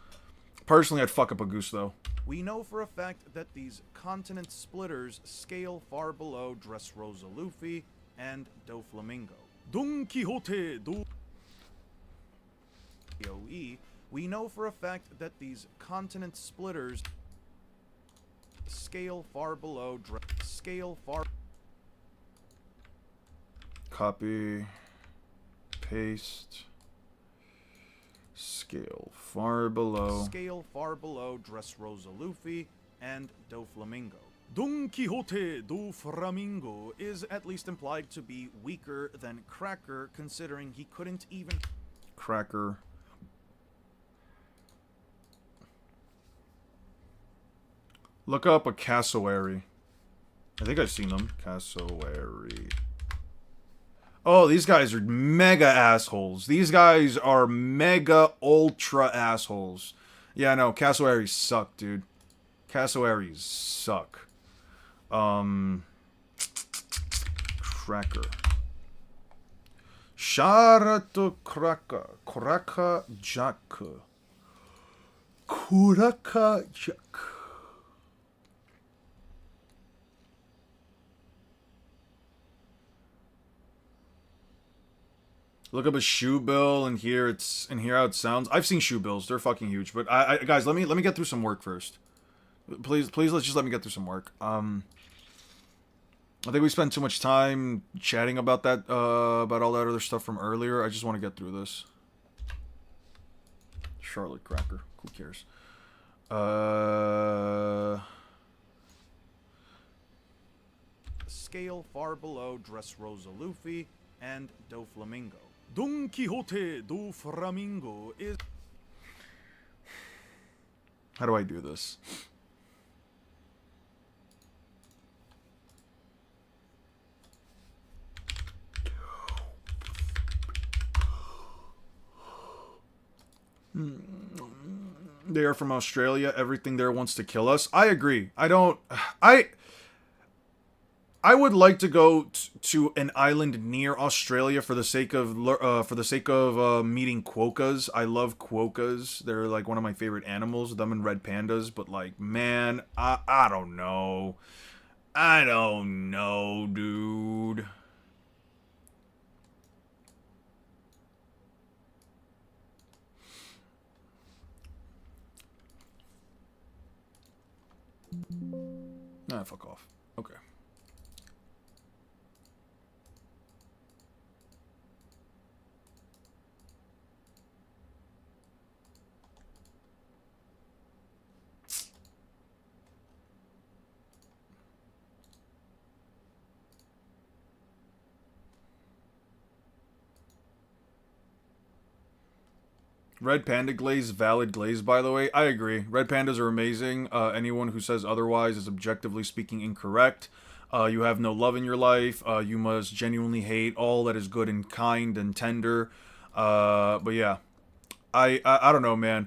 [SPEAKER 1] Personally, I'd fuck up a goose, though.
[SPEAKER 7] We know for a fact that these continent splitters scale far below Dressrosa Luffy and Doflamingo. Don Quixote do OE, we know for a fact that these continent splitters scale far below
[SPEAKER 1] Copy. Paste. Scale far below
[SPEAKER 7] Dressrosa Luffy and Doflamingo. Don Quixote do Flamingo is at least implied to be weaker than Cracker, considering he couldn't even...
[SPEAKER 1] Cracker. Look up a cassowary. I think I've seen them. Cassowary. Oh, these guys are mega assholes. These guys are mega ultra assholes. Yeah, no, cassowaries suck, dude. Cassowaries suck. Cracker. Sharato Kraka. Kraka Jack. Kuraka Jack. Look up a shoe bill and hear how it sounds. I've seen shoe bills; they're fucking huge. But guys, let me get through some work first. Please, let's just let me get through some work. I think we spent too much time chatting about that, about all that other stuff from earlier. I just want to get through this. Charlotte Cracker, who cares?
[SPEAKER 7] Scale far below Dressrosa Luffy and Doflamingo. Don Quixote do Flamingo is...
[SPEAKER 1] How do I do this? They are from Australia. Everything there wants to kill us. I agree. I would like to go to an island near Australia for the sake of meeting quokkas. I love quokkas. They're like one of my favorite animals. Them and red pandas. But like, man, I don't know. I don't know, dude. Nah, fuck off. Okay. Red Panda glaze, valid glaze, by the way. I agree. Red Pandas are amazing. Anyone who says otherwise is objectively speaking incorrect. You have no love in your life. You must genuinely hate all that is good and kind and tender. But yeah. I don't know, man.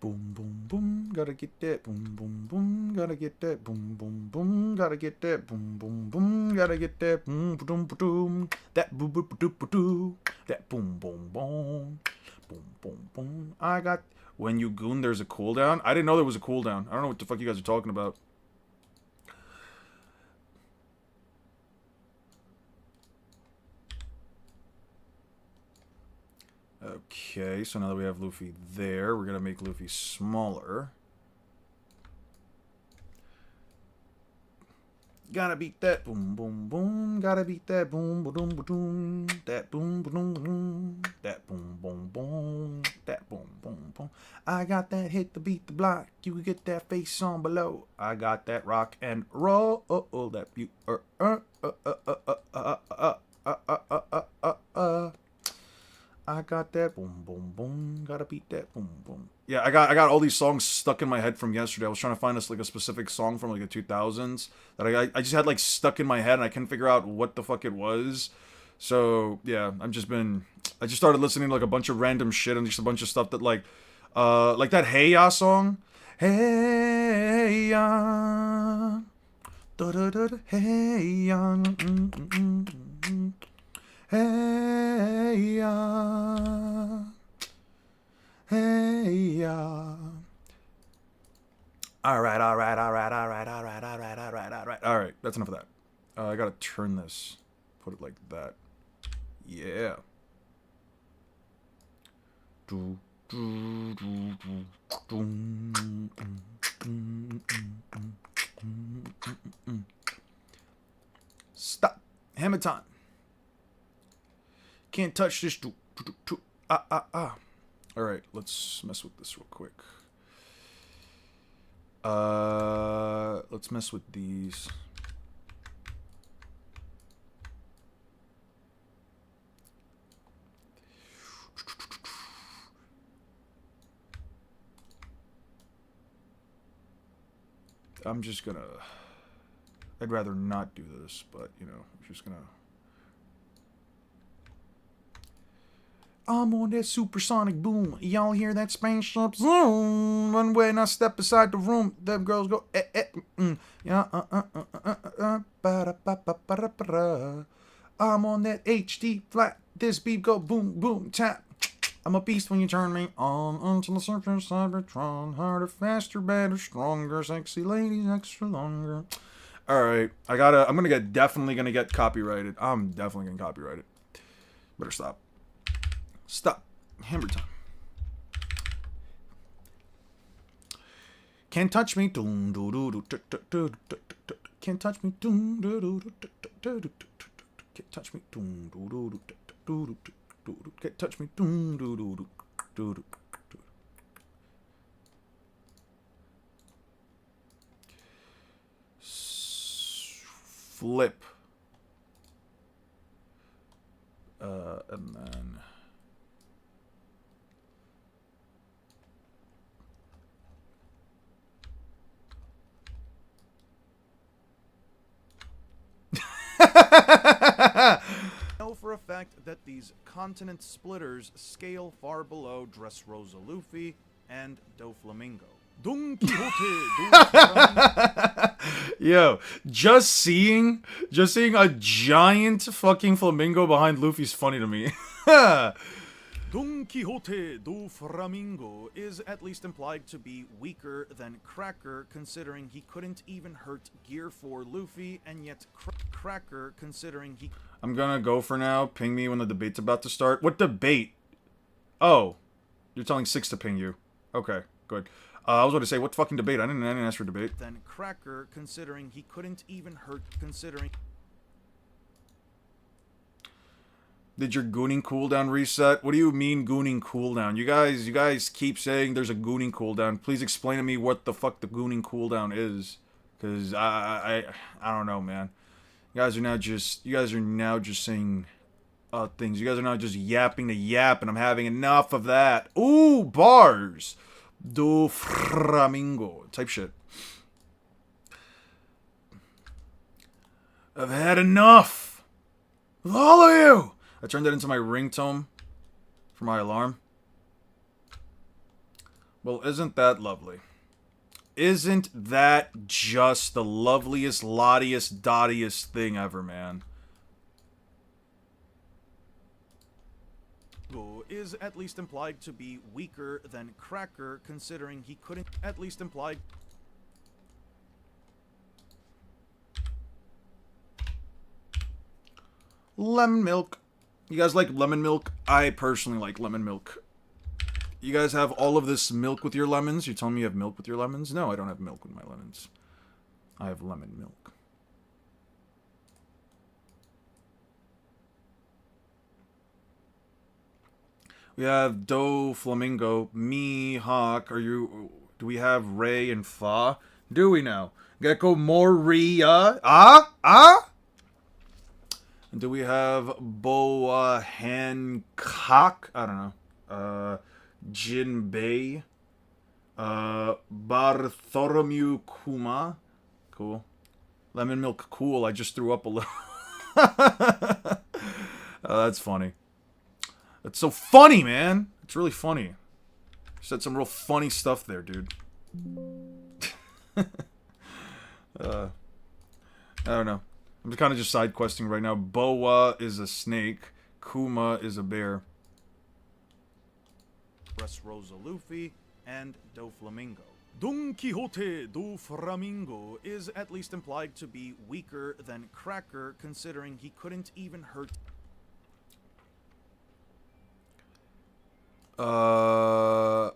[SPEAKER 1] Boom, boom, boom, gotta get that. Boom, boom, boom, gotta get that. Boom, boom, boom, gotta get that. Boom, boom, boom, gotta get that. Boom, boom, boom, that boom, boom, boom, boom, that boom, boom, boom, boom, boom, boom. I got. When you goon, there's a cooldown. I didn't know there was a cooldown. I don't know what the fuck you guys are talking about. Okay, so now that we have Luffy there, we're gonna make Luffy smaller. Gotta beat that boom boom boom. Gotta beat that boom boom boom. That boom boom boom. That boom boom boom. That boom boom boom. I got that hit to beat the block. You can get that face on below. I got that rock and roll. That you I got that boom boom boom. Gotta beat that boom boom. Yeah, I got all these songs stuck in my head from yesterday. I was trying to find us like a specific song from like the 2000s that I just had like stuck in my head and I couldn't figure out what the fuck it was. So yeah, I just started listening to like a bunch of random shit and just a bunch of stuff that like that Hey Ya song. Hey Ya, da da da da. Hey Ya. Hey ya, hey ya. All right. That's enough of that. I gotta turn this, put it like that. Yeah. Stop. Hammer time. Can't touch this. Alright, let's mess with this real quick. Let's mess with these. I'm just gonna... I'd rather not do this, but, you know, I'm just gonna... I'm on that supersonic boom. Y'all hear that spaceship zoom? One way and I step aside the room. Them girls go yeah. I'm on that HD flat. This beat go boom boom tap. I'm a beast when you turn me on until the surface Cybertron. Harder, faster, better, stronger, sexy ladies extra longer. All right, definitely gonna get copyrighted. I'm definitely gonna copyright it. Better stop. Stop. Hammer time. Can't touch me. Can't touch me. Can't touch me. Can't touch me. Flip. And then... know for a fact that these continent splitters scale far below Dressrosa Luffy and Doflamingo. Don Quixote. Yo, just seeing a giant fucking flamingo behind Luffy's funny to me. Don Quixote do Flamingo is at least implied to be weaker than Cracker, considering he couldn't even hurt Gear 4 Luffy, and yet Cracker, considering he... I'm gonna go for now. Ping me when the debate's about to start. What debate? Oh, you're telling Six to ping you. Okay, good. I was going to say, what fucking debate? I didn't ask for debate. Then Cracker, considering he couldn't even hurt, considering... Did your gooning cooldown reset? What do you mean gooning cooldown? You guys keep saying there's a gooning cooldown. Please explain to me what the fuck the gooning cooldown is. Cause I don't know, man. You guys are now just saying things. You guys are now just yapping to yap, and I'm having enough of that. Ooh, bars. Do Flamingo type shit. I've had enough with all of you. I turned that into my ringtone for my alarm. Well, isn't that lovely? Isn't that just the loveliest, lottiest, dottiest thing ever, man?
[SPEAKER 7] Is at least implied to be weaker than Cracker, considering he couldn't at least implied.
[SPEAKER 1] Lemon milk. You guys like lemon milk? I personally like lemon milk. You guys have all of this milk with your lemons? You're telling me you have milk with your lemons? No, I don't have milk with my lemons. I have lemon milk. We have Do, Flamingo, me, Hawk. Are you... Do we have Ray and Fa? Do we now? Gecko, Moria. And do we have Boa Hancock? I don't know. Jinbei. Bartholomew Kuma. Cool. Lemon milk cool. I just threw up a little. That's funny. That's so funny, man. It's really funny. You said some real funny stuff there, dude. I don't know. I'm kind of just side questing right now. Boa is a snake. Kuma is a bear.
[SPEAKER 7] Rosa Luffy and Doflamingo. Don Quixote do Flamingo is at least implied to be weaker than Cracker, considering he couldn't even hurt.
[SPEAKER 1] Well,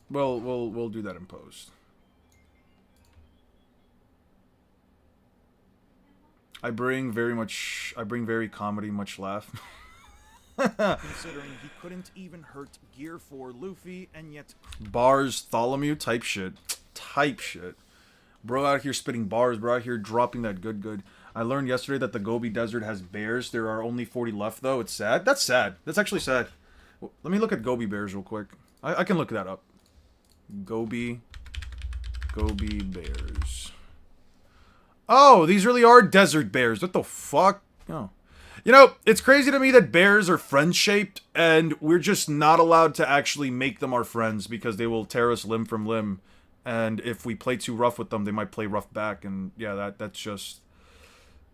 [SPEAKER 1] we'll do that in post. I bring very comedy, much laugh.
[SPEAKER 7] Considering he couldn't even hurt Gear 4 Luffy, and yet
[SPEAKER 1] Bars, Tholomew, type shit. Type shit. Bro out here spitting bars, bro out here dropping that good. I learned yesterday that the Gobi Desert has bears. There are only 40 left, though. It's sad. That's sad. That's actually sad. Let me look at Gobi bears real quick. I can look that up. Gobi bears. Oh, these really are desert bears. What the fuck? Oh. You know, it's crazy to me that bears are friend-shaped, and we're just not allowed to actually make them our friends because they will tear us limb from limb. And if we play too rough with them, they might play rough back. And yeah, that's just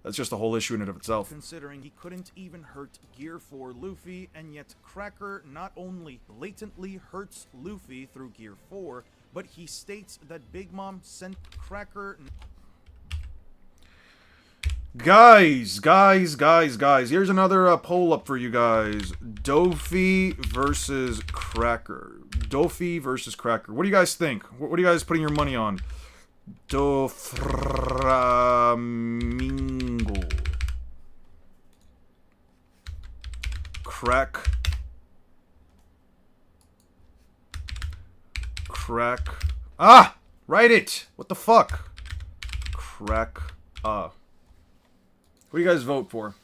[SPEAKER 1] a whole issue in and of itself.
[SPEAKER 7] Considering he couldn't even hurt Gear 4 Luffy, and yet Cracker not only blatantly hurts Luffy through Gear 4, but he states that Big Mom sent Cracker...
[SPEAKER 1] Guys, here's another poll up for you guys. Dofi versus Cracker. Dofi versus Cracker. What do you guys think? What are you guys putting your money on? Doflamingo. Crack. Ah! Write it! What the fuck? Crack. What do you guys vote for?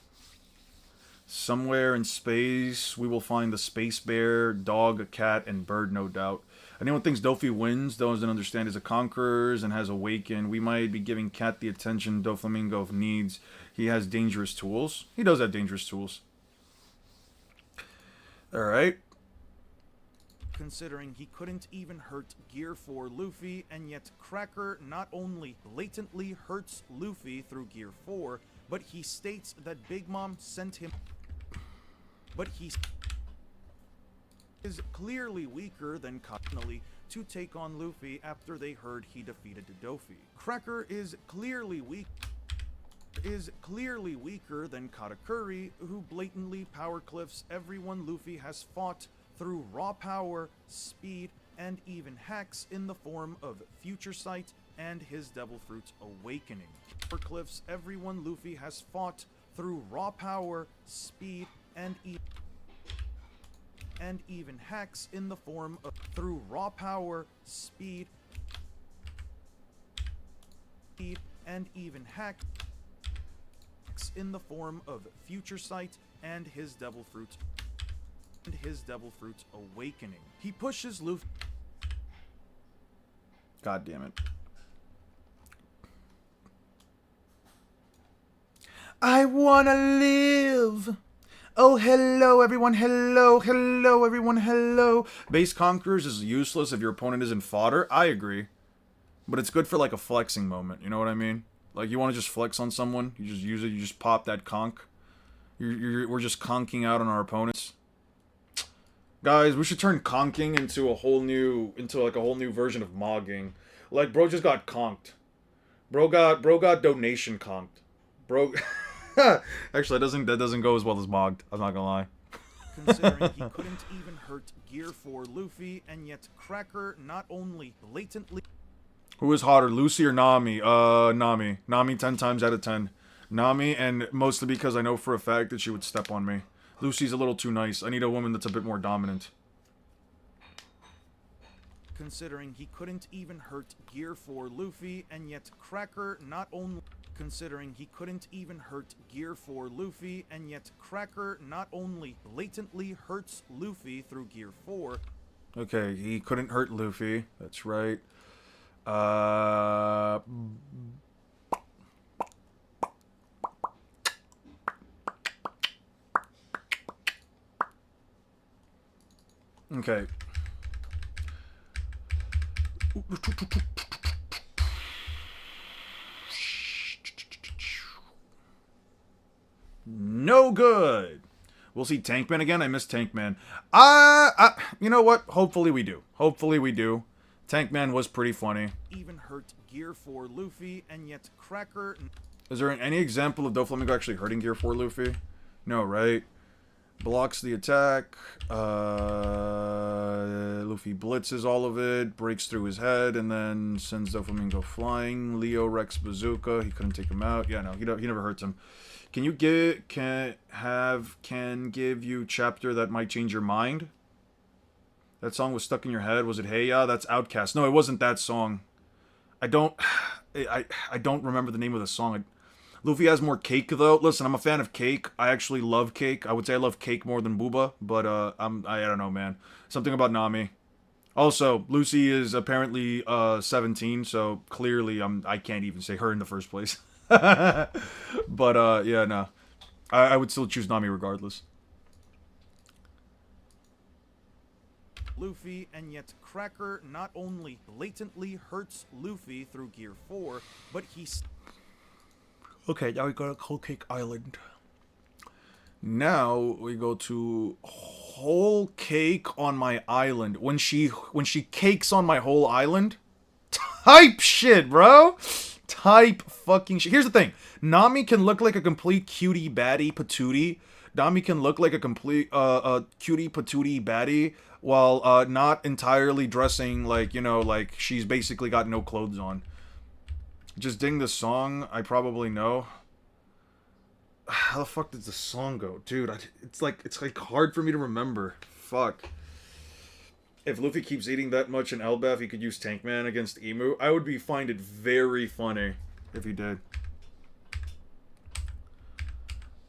[SPEAKER 1] Somewhere in space, we will find the space bear, dog, cat, and bird, no doubt. Anyone thinks Dofi wins, doesn't understand is a conquerors and has awakened. We might be giving Cat the attention Doflamingo needs. He has dangerous tools. He does have dangerous tools. Alright.
[SPEAKER 7] Considering he couldn't even hurt Gear 4 Luffy, and yet Cracker not only blatantly hurts Luffy through Gear 4, but he states that Big Mom sent him... But he is clearly weaker than Katanali to take on Luffy after they heard he defeated Dofi. Cracker is clearly weaker than Katakuri, who blatantly power cliffs everyone Luffy has fought through raw power, speed, and even hacks in the form of Future Sight and his Devil Fruit Awakening. Power cliffs everyone Luffy has fought through raw power, speed, and even hacks in the form of and even hacks in the form of Future Sight and his Devil Fruit Awakening. He pushes Luffy.
[SPEAKER 1] God damn it. I wanna live. Oh, hello, everyone. Hello, hello, everyone. Hello. Base Conquerors is useless if your opponent isn't fodder. I agree. But it's good for, like, a flexing moment. You know what I mean? Like, you want to just flex on someone. You just use it. You just pop that conk. We're just conking out on our opponents. Guys, we should turn conking into a whole new version of mogging. Like, bro just got conked. Bro got donation conked. Bro, actually, that doesn't go as well as mogged. I'm not gonna lie.
[SPEAKER 7] Considering he couldn't even hurt Gear 4 Luffy, and yet Cracker not only blatantly...
[SPEAKER 1] Who is hotter, Lucy or Nami? Nami. Nami 10 times out of 10. Nami, and mostly because I know for a fact that she would step on me. Lucy's a little too nice. I need a woman that's a bit more dominant.
[SPEAKER 7] Considering he couldn't even hurt Gear 4 Luffy, and yet Cracker not only... Considering he couldn't even hurt Gear 4 Luffy, and yet Cracker not only blatantly hurts Luffy through Gear 4...
[SPEAKER 1] Okay, he couldn't hurt Luffy. That's right. Okay. No good. We'll see Tankman again. I miss Tankman. You know what? Hopefully we do. Hopefully we do. Tankman was pretty funny.
[SPEAKER 7] Even hurt Gear 4 Luffy, and yet Cracker...
[SPEAKER 1] Is there any example of Doflamingo actually hurting Gear 4 Luffy? No, right? Blocks the attack. Luffy blitzes all of it, breaks through his head, and then sends Doflamingo flying. Leo Rex Bazooka. He couldn't take him out. Yeah, no, he never hurts him. Can you can give you chapter that might change your mind? That song was stuck in your head. Was it Hey Ya? That's Outcast. No, it wasn't that song. I don't remember the name of the song. Luffy has more cake though. Listen, I'm a fan of cake. I actually love cake. I would say I love cake more than Booba, but I don't know, man. Something about Nami. Also, Lucy is apparently 17, so clearly I can't even say her in the first place. But yeah, no. I would still choose Nami regardless.
[SPEAKER 7] Luffy, and yet Cracker not only blatantly hurts Luffy through Gear 4, but he's...
[SPEAKER 1] Okay, now we go to Cold Cake Island. Now we go to Whole Cake on my island. When she cakes on my whole island? Type shit, bro! Type fucking shit. Here's the thing. Nami can look like a complete cutie baddie patootie. Nami can look like a complete cutie patootie baddie while not entirely dressing like, you know, like she's basically got no clothes on. Just ding the song. I probably know. How the fuck does the song go? Dude, it's like hard for me to remember. Fuck. If Luffy keeps eating that much in Elbaf, he could use Tankman against Emu. I would find it very funny if he did.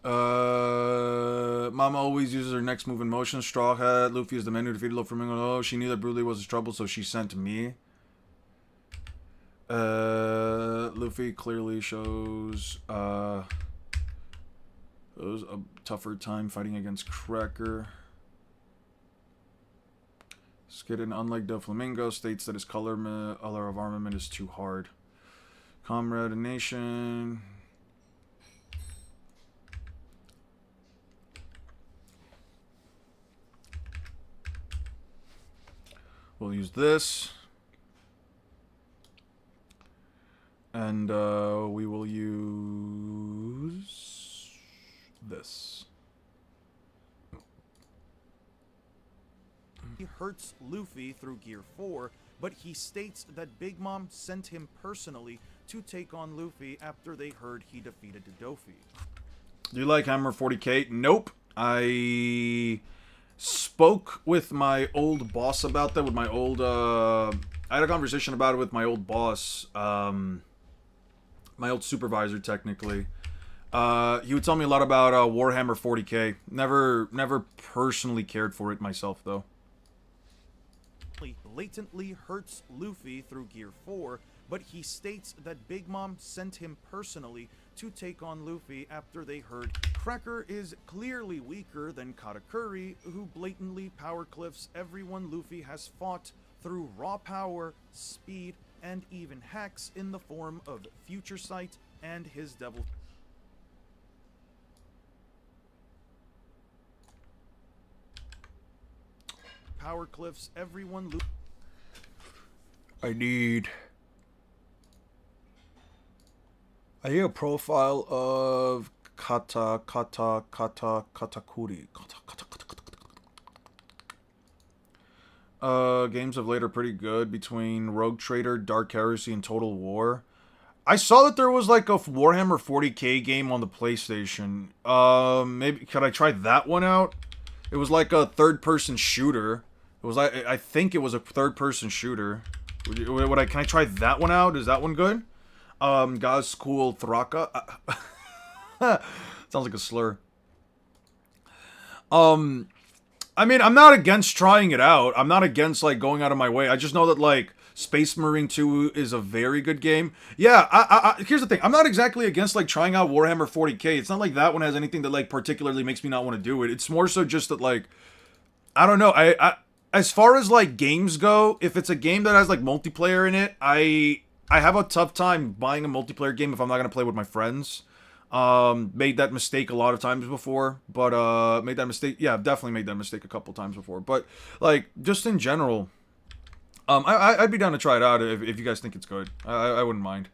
[SPEAKER 1] Mama always uses her next move in motion. Straw Hat. Luffy is the man who defeated Doflamingo. Oh, she knew that Broly was in trouble, so she sent me. Luffy clearly shows a tougher time fighting against Cracker. Skidden, unlike Doflamingo, states that his color of armament is too hard. Comrade and Nation. We'll use this. And we will use this.
[SPEAKER 7] He hurts Luffy through Gear 4, but he states that Big Mom sent him personally to take on Luffy after they heard he defeated Dodofi.
[SPEAKER 1] Do you like Hammer 40k? Nope. I spoke with my old boss about that, with my old, I had a conversation about it with my old boss, my old supervisor, technically. He would tell me a lot about Warhammer 40k. Never personally cared for it myself, though.
[SPEAKER 7] Blatantly hurts Luffy through Gear 4, but he states that Big Mom sent him personally to take on Luffy after they heard Cracker is clearly weaker than Katakuri, who blatantly power cliffs everyone Luffy has fought through raw power, speed, and even hacks in the form of Future Sight and his devil. Power cliffs everyone Luffy.
[SPEAKER 1] I need a profile of Katakuri. Games of late are pretty good between Rogue Trader, Dark Heresy, and Total War. I saw that there was like a Warhammer 40k game on the PlayStation. Maybe could I try that one out? It was like a third-person shooter. It was like I think it was a third-person shooter. Can I try that one out? Is that one good? Gazkul Thraka. Sounds like a slur. I mean, I'm not against trying it out. I'm not against, like, going out of my way. I just know that, like, Space Marine 2 is a very good game. Yeah, here's the thing. I'm not exactly against, like, trying out Warhammer 40k. It's not like that one has anything that, like, particularly makes me not want to do it. It's more so just that, like, I don't know. As far as, like, games go, if it's a game that has, like, multiplayer in it, I have a tough time buying a multiplayer game if I'm not going to play with my friends. Made that mistake a lot of times before, but, made that mistake, yeah, definitely made that mistake a couple times before, but, like, just in general, I'd be down to try it out if you guys think it's good. I wouldn't mind.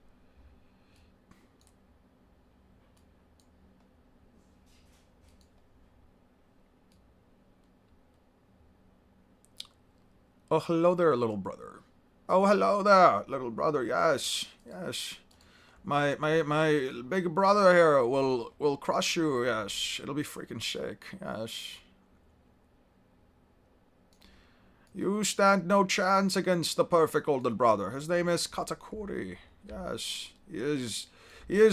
[SPEAKER 1] Oh, hello there, little brother. Oh, hello there, little brother, yes, yes. My big brother here will crush you, yes. It'll be freaking sick, yes. You stand no chance against the perfect older brother. His name is Katakuri. Yes, he is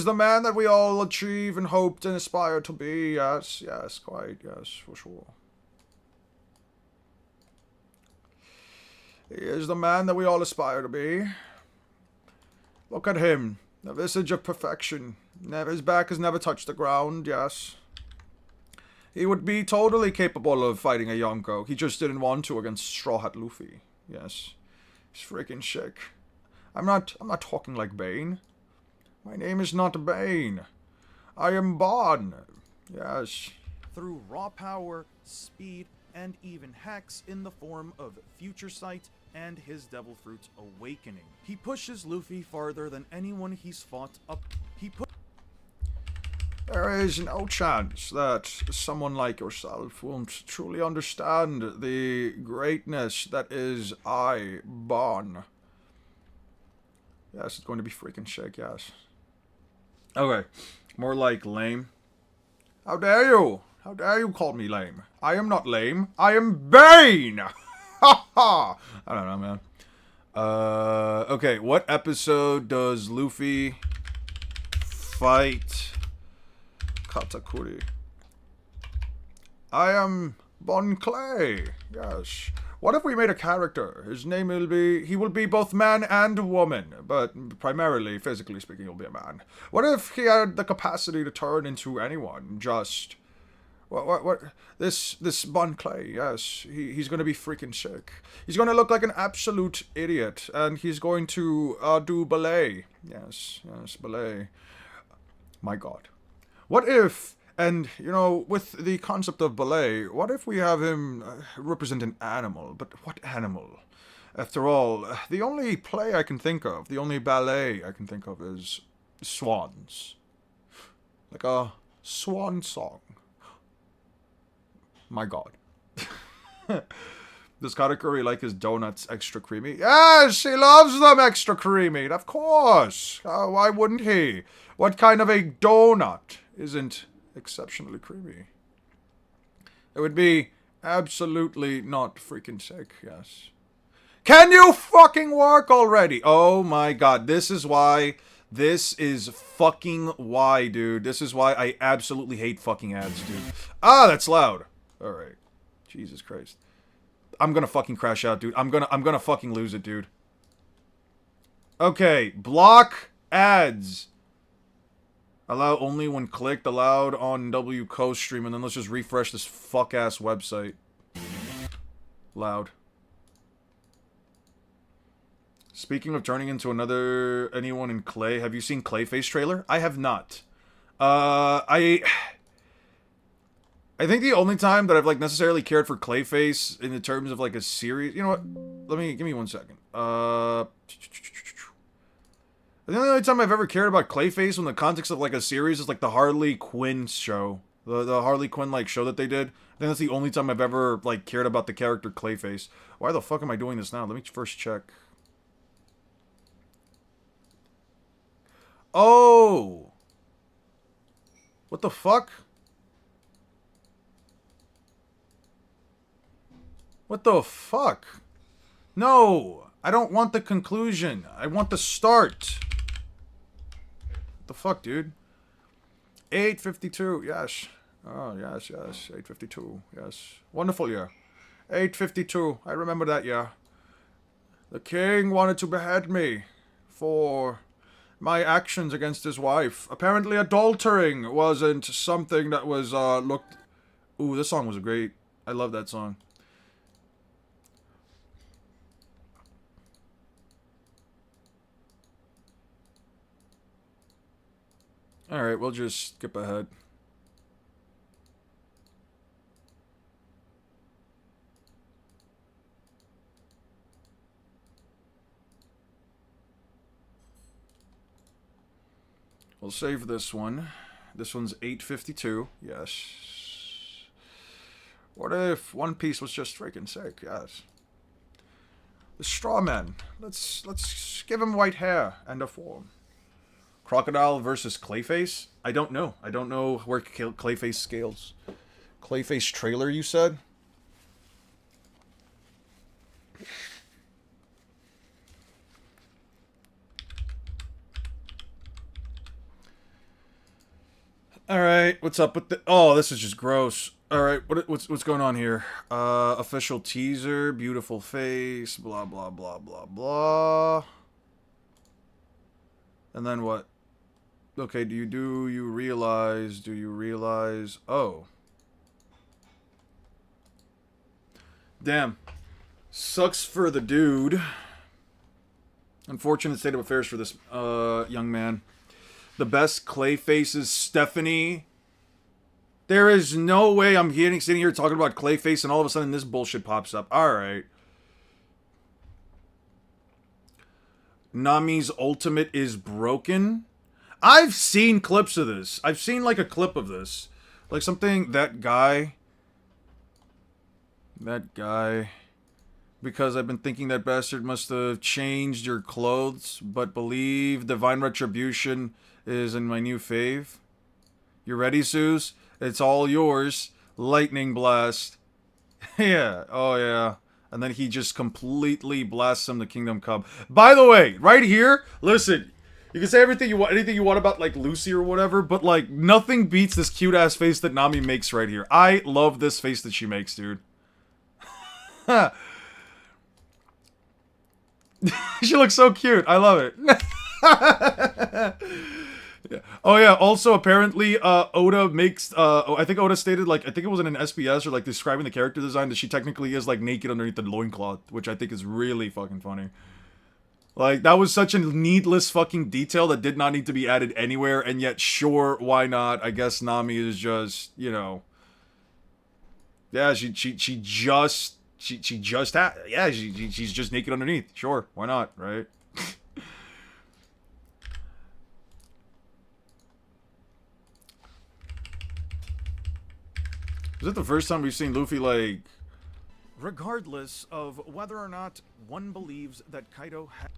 [SPEAKER 1] the man that we all achieve and hoped and aspire to be. Yes, yes, quite, yes, for sure. He is the man that we all aspire to be. Look at him. The visage of perfection. His back has never touched the ground, yes. He would be totally capable of fighting a Yonko. He just didn't want to against Straw Hat Luffy. Yes. He's freaking sick. I'm not talking like Bane. My name is not Bane. I am Bon. Yes.
[SPEAKER 7] Through raw power, speed, and even hacks in the form of Future Sight and his Devil Fruit Awakening. He pushes Luffy farther than anyone he's fought up.
[SPEAKER 1] There is no chance that someone like yourself won't truly understand the greatness that is I, Bon. Yes, it's going to be freaking sick, yes. Okay, more like lame. How dare you? How dare you call me lame? I am not lame. I am Bane! Ha ha! I don't know, man. Okay, what episode does Luffy fight Katakuri? I am Bon Clay. Yes. What if we made a character? His name will be... He will be both man and woman, but primarily, physically speaking, he'll be a man. What if he had the capacity to turn into anyone? Just... What? This Bon Clay, yes. He's gonna be freaking sick. He's gonna look like an absolute idiot, and he's going to, do ballet. Yes, ballet. My god. What if, and, you know, with the concept of ballet, what if we have him represent an animal? But what animal? After all, the only play I can think of, the only ballet I can think of is swans. Like a swan song. My god. Does Katakuri like his donuts extra creamy? Yes, he loves them extra creamy. Of course. Why wouldn't he? What kind of a donut isn't exceptionally creamy? It would be absolutely not freaking sick, yes. Can you fucking work already? Oh my god, this is why... This is fucking why, dude. This is why I absolutely hate fucking ads, dude. Ah, that's loud. Alright. Jesus Christ. I'm gonna fucking crash out, dude. I'm gonna fucking lose it, dude. Okay. Block ads. Allow only when clicked. Allowed on W Coast stream. And then let's just refresh this fuck-ass website. Loud. Speaking of turning into anyone in Clay, have you seen Clayface trailer? I have not. I think the only time that I've like necessarily cared for Clayface in the terms of like a series, you know what? Give me 1 second. The only time I've ever cared about Clayface in the context of like a series is like the Harley Quinn show, the Harley Quinn like show that they did. I think that's the only time I've ever like cared about the character Clayface. Why the fuck am I doing this now? Let me first check. Oh! What the fuck? What the fuck? No! I don't want the conclusion. I want the start. What the fuck, dude? 8:52, yes. Oh, yes, yes. 8:52, yes. Wonderful year. 8:52, I remember that year. The king wanted to behead me for my actions against his wife. Apparently adultering wasn't something that was, looked... Ooh, this song was great. I love that song. Alright, we'll just skip ahead. We'll save this one. This one's 8:52. Yes. What if One Piece was just freaking sick? Yes. The straw man. Let's give him white hair and a form. Crocodile versus Clayface? I don't know. I don't know where Clayface scales. Clayface trailer, you said? Alright, what's up with the... Oh, this is just gross. Alright, what's going on here? Official teaser, beautiful face, blah, blah, blah, blah, blah. And then what? Okay, do you realize... Oh. Damn. Sucks for the dude. Unfortunate state of affairs for this, young man. The best Clayface is Stephanie. There is no way I'm sitting here talking about Clayface and all of a sudden this bullshit pops up. Alright. Nami's ultimate is broken. I've seen clips of this. I've seen like a clip of this. Like something, that guy. Because I've been thinking that bastard must have changed your clothes, but believe Divine Retribution is in my new fave. You ready, Suze? It's all yours. Lightning blast. Yeah. Oh, yeah. And then he just completely blasts him the Kingdom Come. By the way, right here, listen. You can say anything you want about, like, Lucy or whatever, but, like, nothing beats this cute-ass face that Nami makes right here. I love this face that she makes, dude. She looks so cute. I love it. Yeah. Oh yeah, also apparently Oda makes I think Oda stated, like, I think it was in an SBS or like describing the character design, that she technically is like naked underneath the loincloth, which I think is really fucking funny. Like, that was such a needless fucking detail that did not need to be added anywhere, and yet sure, why not? I guess Nami is just, you know, yeah, she's just naked underneath. Sure, why not, right? Is it the first time we've seen Luffy, like...
[SPEAKER 7] Regardless of whether or not one believes that Kaido had...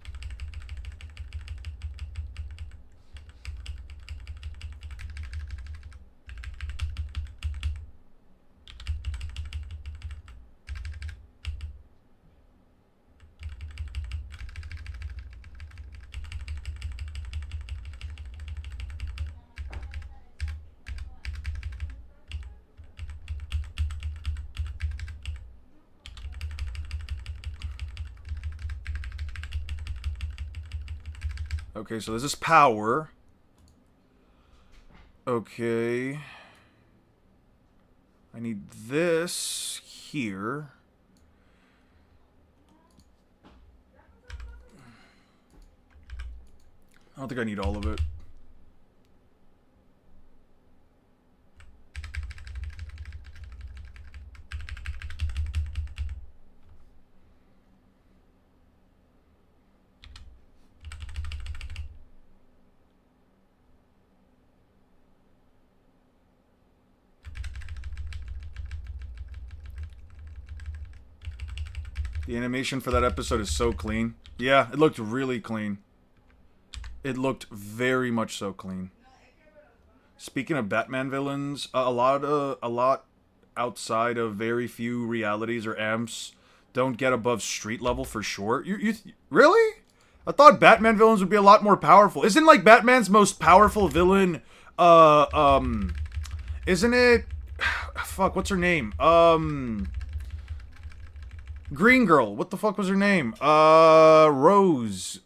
[SPEAKER 1] Okay, so there's this power. Okay. I need this here. I don't think I need all of it. The animation for that episode is so clean. Yeah, it looked really clean. It looked very much so clean. Speaking of Batman villains, a lot outside of very few realities or amps don't get above street level for sure. You really? I thought Batman villains would be a lot more powerful. Isn't like Batman's most powerful villain isn't it fuck, what's her name? Green Girl. What the fuck was her name? Rose.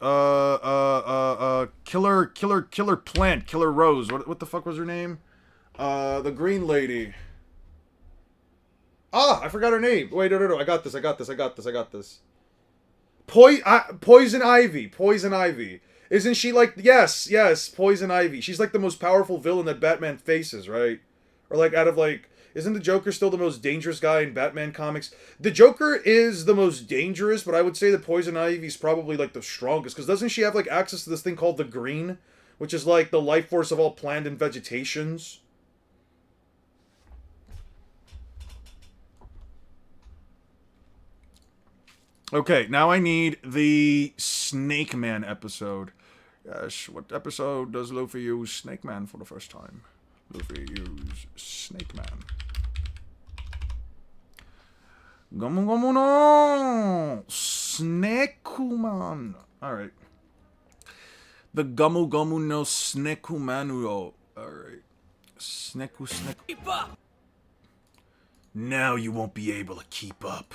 [SPEAKER 1] Killer Plant. Killer Rose. What the fuck was her name? The Green Lady. Ah, I forgot her name. Wait, no. I got this. Poison Ivy. Poison Ivy. Isn't she like... Yes, Poison Ivy. She's like the most powerful villain that Batman faces, right? Or like out of like... Isn't the Joker still the most dangerous guy in Batman comics? The Joker is the most dangerous, but I would say that Poison Ivy's probably like the strongest. Because doesn't she have like access to this thing called the Green? Which is like the life force of all plant and vegetations. Okay, now I need the Snake Man episode. Yes, what episode does Luffy use Snake Man for the first time? Luffy use Snake Man. Gomu gomu no! Snekuman! Alright. The Gomu Gomu no Snekumanu. Alright. Sneku. Keep up! Now you won't be able to keep up.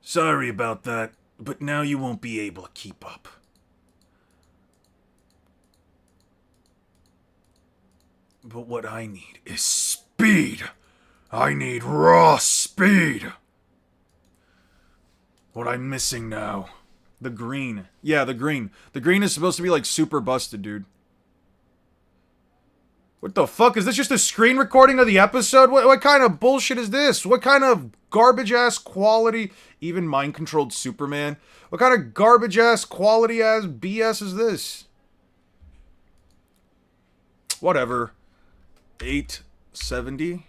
[SPEAKER 1] Sorry about that, but now you won't be able to keep up. But what I need is speed. I need raw speed. What I'm missing now. The green. Yeah, the green. The green is supposed to be like super busted, dude. What the fuck? Is this just a screen recording of the episode? What kind of bullshit is this? What kind of garbage-ass quality... Even mind-controlled Superman? What kind of garbage-ass quality-ass BS is this? Whatever. 870.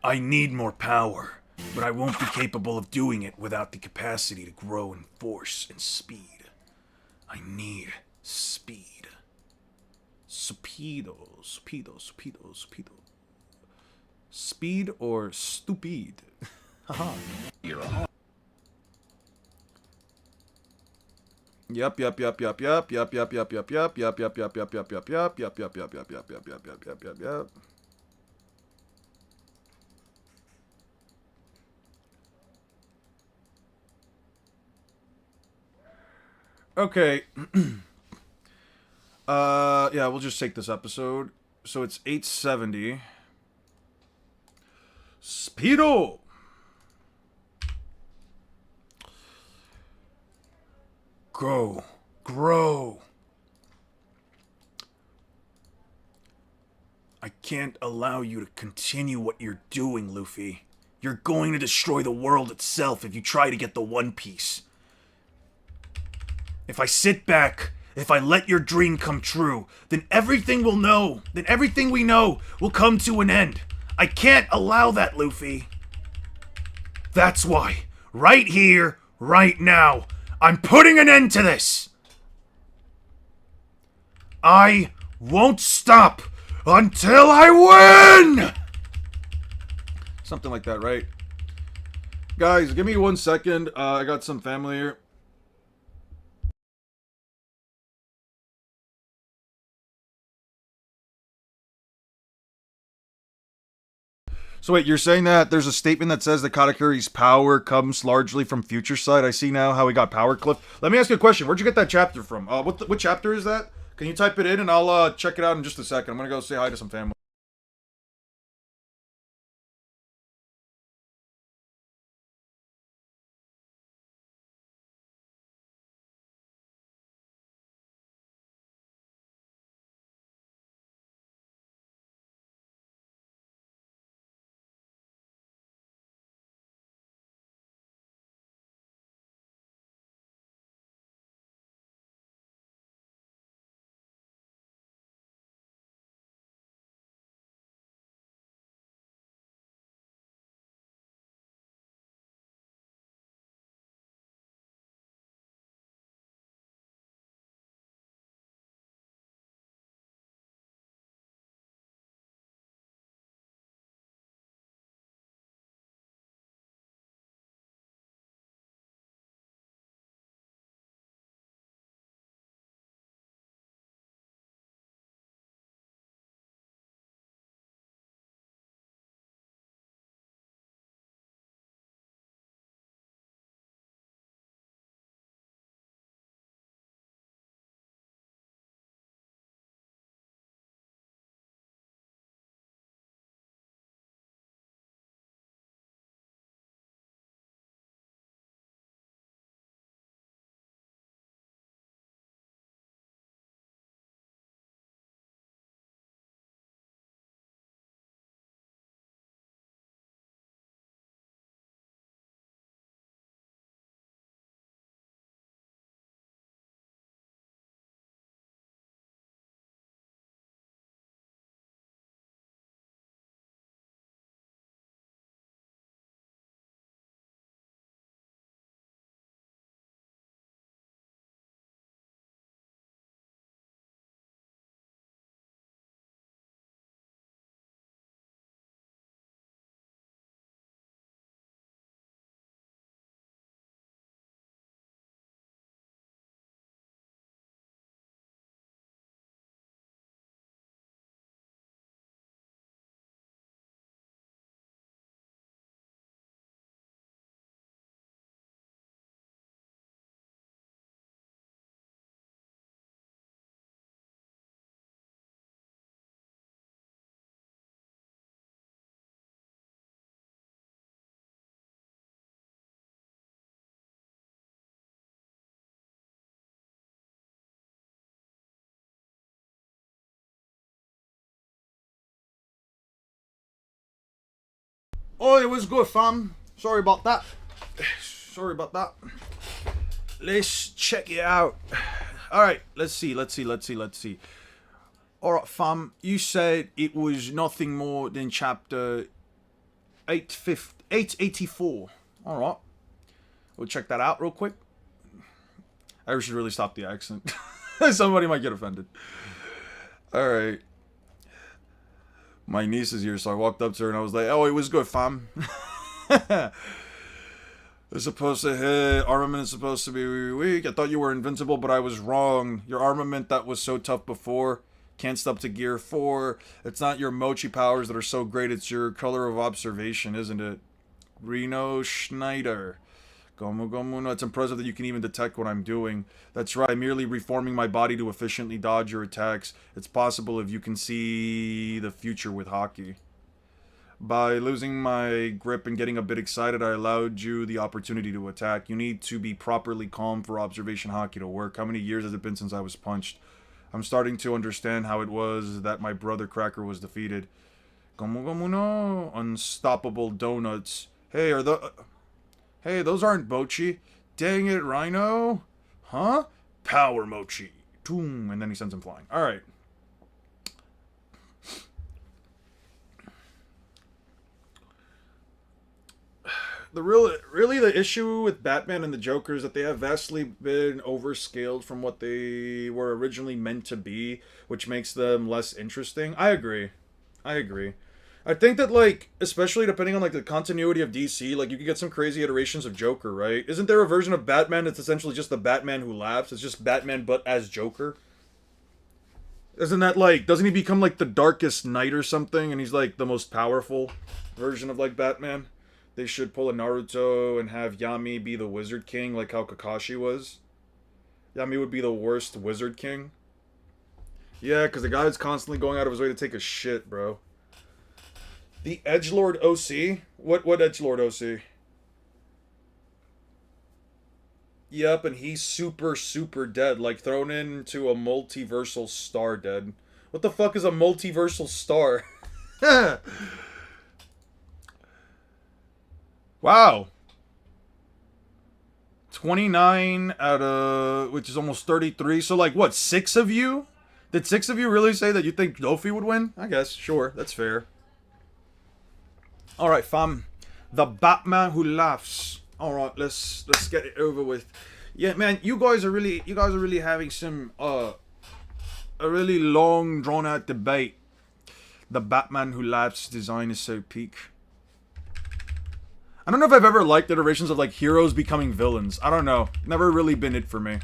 [SPEAKER 1] I need more power, but I won't be capable of doing it without the capacity to grow in force and speed. I need speed. Speedo. Speed or stupid? Haha. Yep. Okay. Yeah, we'll just take this episode. So it's 870. Speedo! Grow. I can't allow you to continue what you're doing, Luffy. You're going to destroy the world itself if you try to get the One Piece. If I sit back, if I let your dream come true, then everything we know will come to an end. I can't allow that, Luffy. That's why, right here, right now, I'm putting an end to this. I won't stop until I win! Something like that, right? Guys, give me 1 second. I got some family here. So wait, you're saying that there's a statement that says that Katakuri's power comes largely from Future Sight? I see now how he got power clipped. Let me ask you a question. Where'd you get that chapter from? What chapter is that? Can you type it in and I'll check it out in just a second. I'm gonna go say hi to some family. Oh, it was good, fam. Sorry about that. Sorry about that. Let's check it out. Alright, let's see. Alright, fam. You said it was nothing more than chapter 884. Alright. We'll check that out real quick. I should really stop the accent. Somebody might get offended. Alright. My niece is here, so I walked up to her and I was like, oh, it was good, fam. It's supposed to hit. Armament is supposed to be weak. I thought you were invincible, but I was wrong. Your armament that was so tough before can't step to gear 4. It's not your mochi powers that are so great. It's your color of observation, isn't it? Reno Schneider. Gomu Gomu no, it's impressive that you can even detect what I'm doing. That's right, I'm merely reforming my body to efficiently dodge your attacks. It's possible if you can see the future with hockey. By losing my grip and getting a bit excited, I allowed you the opportunity to attack. You need to be properly calm for observation hockey to work. How many years has it been since I was punched? I'm starting to understand how it was that my brother Cracker was defeated. Gomu Gomu no, unstoppable donuts. Hey, Hey, those aren't mochi. Dang it, Rhino. Huh? Power mochi. Toom, and then he sends him flying. Alright. Really the issue with Batman and the Joker is that they have vastly been overscaled from what they were originally meant to be, which makes them less interesting. I agree. I think that, like, especially depending on, like, the continuity of DC, like, you could get some crazy iterations of Joker, right? Isn't there a version of Batman that's essentially just the Batman who laughs? It's just Batman but as Joker? Isn't that like, doesn't he become like the Darkest Knight or something? And he's like the most powerful version of like Batman? They should pull a Naruto and have Yami be the Wizard King like how Kakashi was. Yami would be the worst Wizard King. Yeah, because the guy's constantly going out of his way to take a shit, bro. The Edgelord OC? What Edgelord OC? Yep, and he's super, super dead. Like, thrown into a multiversal star dead. What the fuck is a multiversal star? Wow. 29 out of... which is almost 33. So, like, what, 6 of you? Did 6 of you really say that you think Dofi would win? I guess, sure, that's fair. Alright, fam. The Batman who laughs. Alright, let's get it over with. Yeah, man, you guys are really having some a really long drawn out debate. The Batman who laughs design is so peak. I don't know if I've ever liked iterations of like heroes becoming villains. I don't know. Never really been it for me.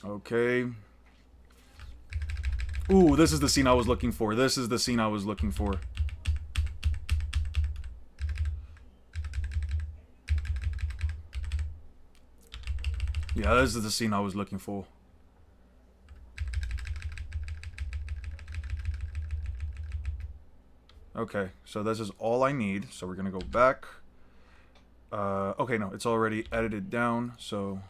[SPEAKER 1] Okay. Ooh, this is the scene I was looking for. This is the scene I was looking for. Yeah, this is the scene I was looking for. Okay, so this is all I need. So we're gonna go back. Okay, no, it's already edited down, so...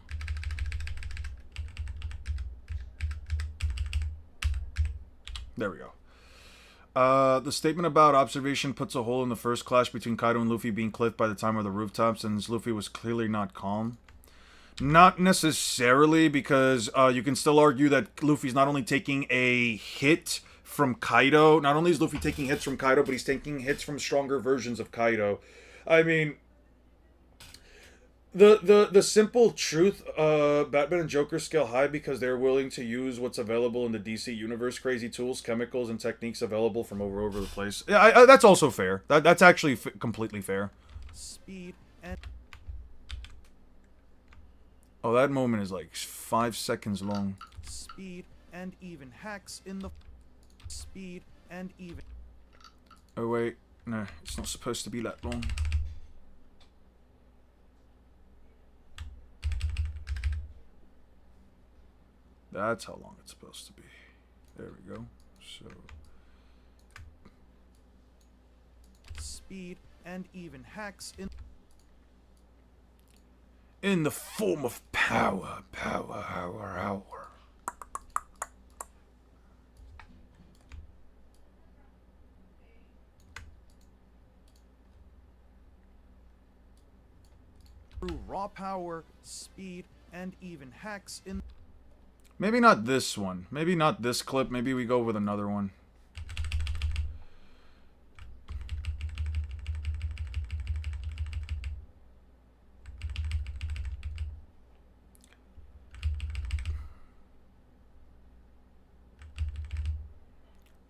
[SPEAKER 1] There we go. The statement about observation puts a hole in the first clash between Kaido and Luffy being clipped by the time of the rooftops, and Luffy was clearly not calm. Not necessarily, because you can still argue that Luffy's not only taking a hit from Kaido, not only is Luffy taking hits from Kaido, but he's taking hits from stronger versions of Kaido. I mean... The simple truth, Batman and Joker scale high because they're willing to use what's available in the DC universe, crazy tools, chemicals, and techniques available from over the place. Yeah, that's also fair. That's actually completely fair.
[SPEAKER 7] Speed and...
[SPEAKER 1] Oh, that moment is like 5 seconds long.
[SPEAKER 7] Speed and even hacks in the... Speed and even...
[SPEAKER 1] Oh wait, no, it's not supposed to be that long. That's how long it's supposed to be. There we go. So...
[SPEAKER 7] Speed and even hacks
[SPEAKER 1] in the form of power.
[SPEAKER 7] through raw power, speed, and even hacks in...
[SPEAKER 1] Maybe not this one. Maybe not this clip. Maybe we go with another one.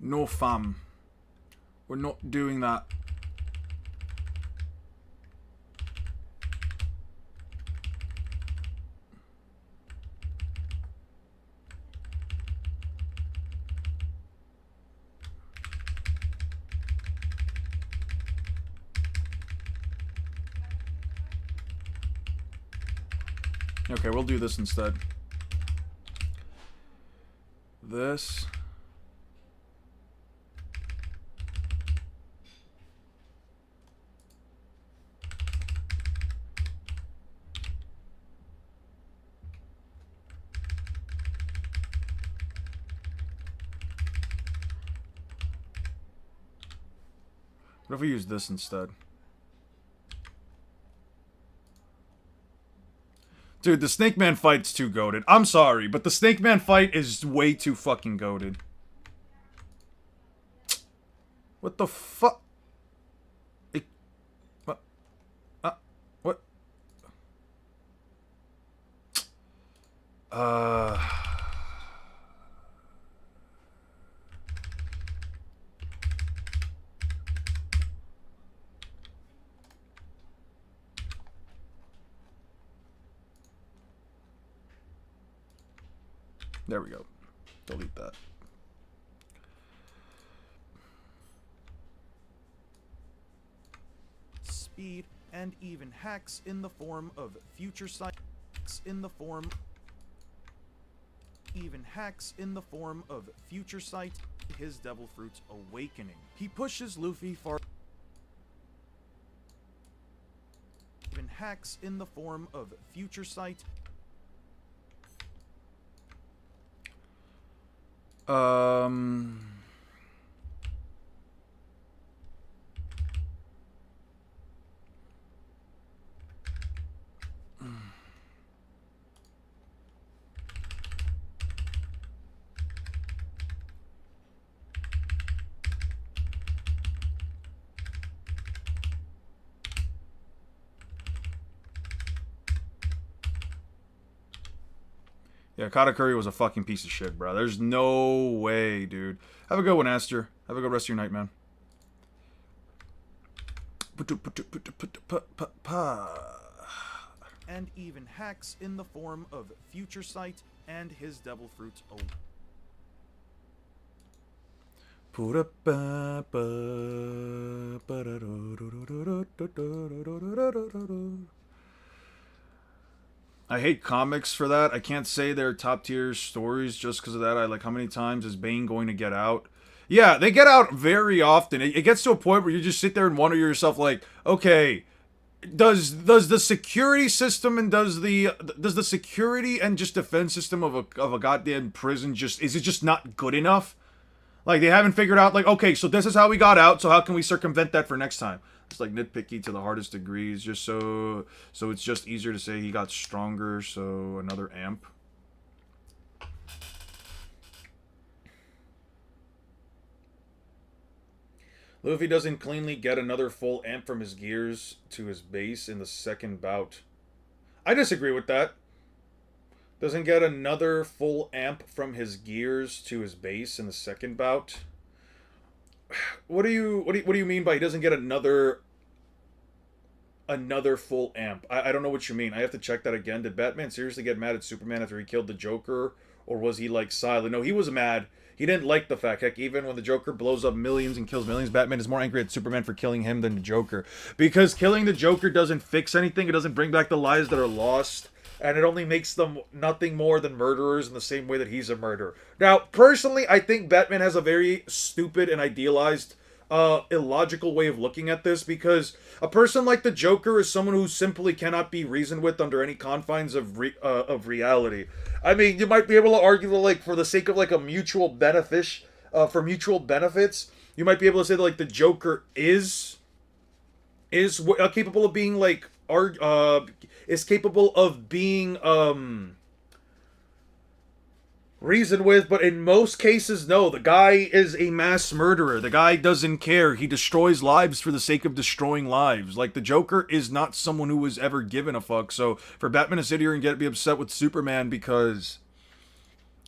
[SPEAKER 1] No, fam. We're not doing that. Okay, we'll do this instead. This. What if we use this instead? Dude, the Snake Man fight's too goated. I'm sorry, but the Snake Man fight is way too fucking goated. What the fuck? What? What? There we go. Delete that.
[SPEAKER 7] Speed, and even hacks in the form of future sight his devil fruit's awakening. He pushes Luffy far. Even hacks in the form of future sight.
[SPEAKER 1] Yeah, Katakuri was a fucking piece of shit, bro. There's no way, dude. Have a good one, Aster. Have a good rest of your night, man.
[SPEAKER 7] And even hacks in the form of future sight and his devil fruit's
[SPEAKER 1] I hate comics for that. I can't say they're top tier stories just because of that. I like, how many times is Bane going to get out? Yeah, they get out very often. It gets to a point where you just sit there and wonder to yourself, like, okay, does the security system and does the security and just defense system of a goddamn prison is it just not good enough? Like, they haven't figured out, like, okay, so this is how we got out, so how can we circumvent that for next time? It's like nitpicky to the hardest degrees, just so it's just easier to say he got stronger, so another amp. Luffy doesn't cleanly get another full amp from his gears to his base in the second bout. I disagree with that. Doesn't get another full amp from his gears to his base in the second bout. What do you mean by he doesn't get another full amp? I don't know what you mean. I have to check that again. Did Batman seriously get mad at Superman after he killed the Joker, or was he like silent? No, he was mad. He didn't like the fact. Heck, even when the Joker blows up millions and kills millions, Batman is more angry at Superman for killing him than the Joker, because killing the Joker doesn't fix anything. It doesn't bring back the lives that are lost. And it only makes them nothing more than murderers in the same way that he's a murderer. Now, personally, I think Batman has a very stupid and idealized, illogical way of looking at this, because a person like the Joker is someone who simply cannot be reasoned with under any confines of reality. I mean, you might be able to argue that, like, for the sake of, like, a mutual benefit, for mutual benefits, you might be able to say that, like, the Joker is capable of being, like, is capable of being reasoned with, but in most cases, no. The guy is a mass murderer. The guy doesn't care. He destroys lives for the sake of destroying lives. Like, the Joker is not someone who was ever given a fuck. So for Batman to sit here and be upset with Superman because,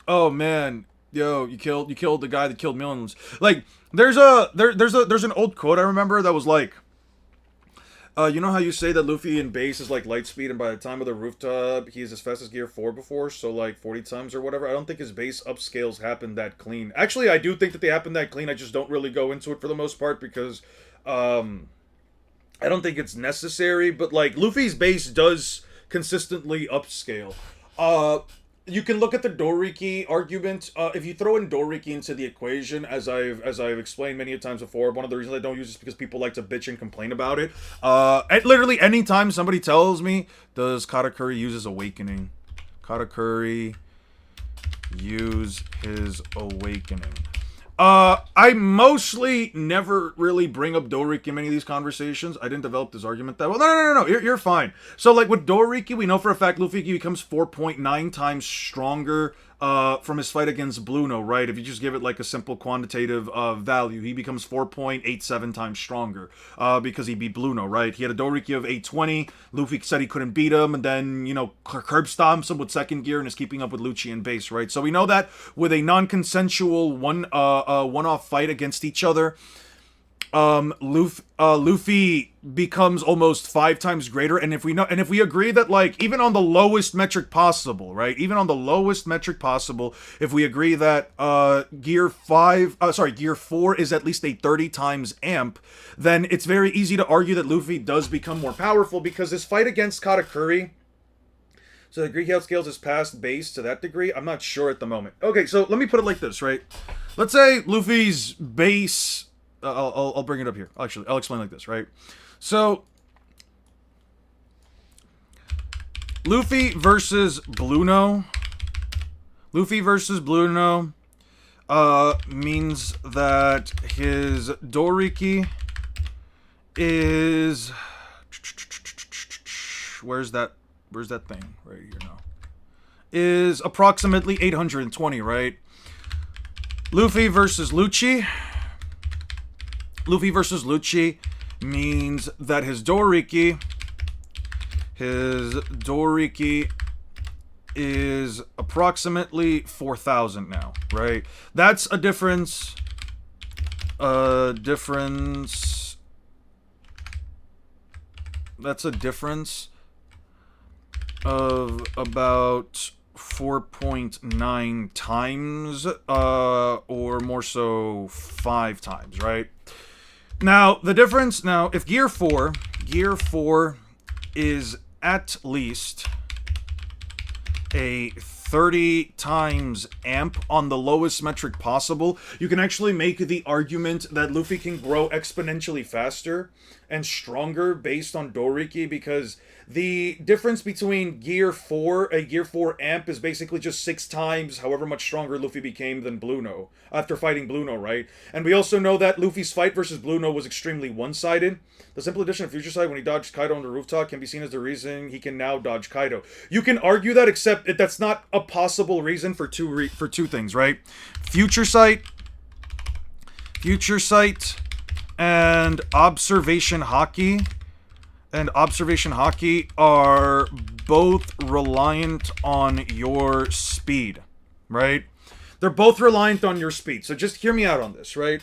[SPEAKER 1] oh man, yo, you killed the guy that killed millions. Like, there's an old quote I remember that was like, you know how you say that Luffy in base is like light speed, and by the time of the rooftop, he is as fast as Gear 4 before, so like 40 times or whatever? I don't think his base upscales happen that clean. Actually, I do think that they happen that clean, I just don't really go into it for the most part, because, I don't think it's necessary, but like, Luffy's base does consistently upscale. You can look at the Doriki argument. If you throw in Doriki into the equation, as I've explained many times before, one of the reasons I don't use it is because people like to bitch and complain about it. At literally any time somebody tells me, does Katakuri use his awakening? Katakuri use his awakening. I mostly never really bring up Doriki in many of these conversations. I didn't develop this argument that well. No. You're fine. So, like, with Doriki, we know for a fact Luffy becomes 4.9 times stronger from his fight against Bluno, right? If you just give it, like, a simple quantitative value, he becomes 4.87 times stronger because he beat Bluno, right? He had a Doriki of 820. Luffy said he couldn't beat him, and then, you know, curb stomps him with second gear and is keeping up with Lucci in base, right? So we know that with a non-consensual one-off fight against each other, Luffy becomes almost 5 times greater, and if we agree that, like, even on the lowest metric possible, right? Even on the lowest metric possible, if we agree that Gear 4 is at least a 30 times amp, then it's very easy to argue that Luffy does become more powerful, because his fight against Katakuri, so the Greek Health Scales is past base to that degree? I'm not sure at the moment. Okay, so let me put it like this, right? Let's say Luffy's base... I'll bring it up here. Actually, I'll explain like this, right? So, Luffy versus Bluno. Luffy versus Bluno means that his Doriki is... Where's that thing? Right here now. Is approximately 820, right? Luffy versus Lucci. Luffy versus Lucci means that his Doriki is approximately 4,000 now, right? That's a difference. That's a difference of about 4.9 times, or more so 5 times, right? Now, the difference, if Gear 4 is at least a 30 times amp on the lowest metric possible, you can actually make the argument that Luffy can grow exponentially faster and stronger based on Doriki, because the difference between Gear 4, a Gear 4 amp, is basically just 6 times however much stronger Luffy became than Bluno after fighting Bluno, right? And we also know that Luffy's fight versus Bluno was extremely one-sided. The simple addition of Future Sight when he dodged Kaido on the rooftop can be seen as the reason he can now dodge Kaido. You can argue that, except that's not a possible reason for two things, right? Future Sight, and Observation Haki. And Observation Haki are both reliant on your speed, right? They're both reliant on your speed. So just hear me out on this, right?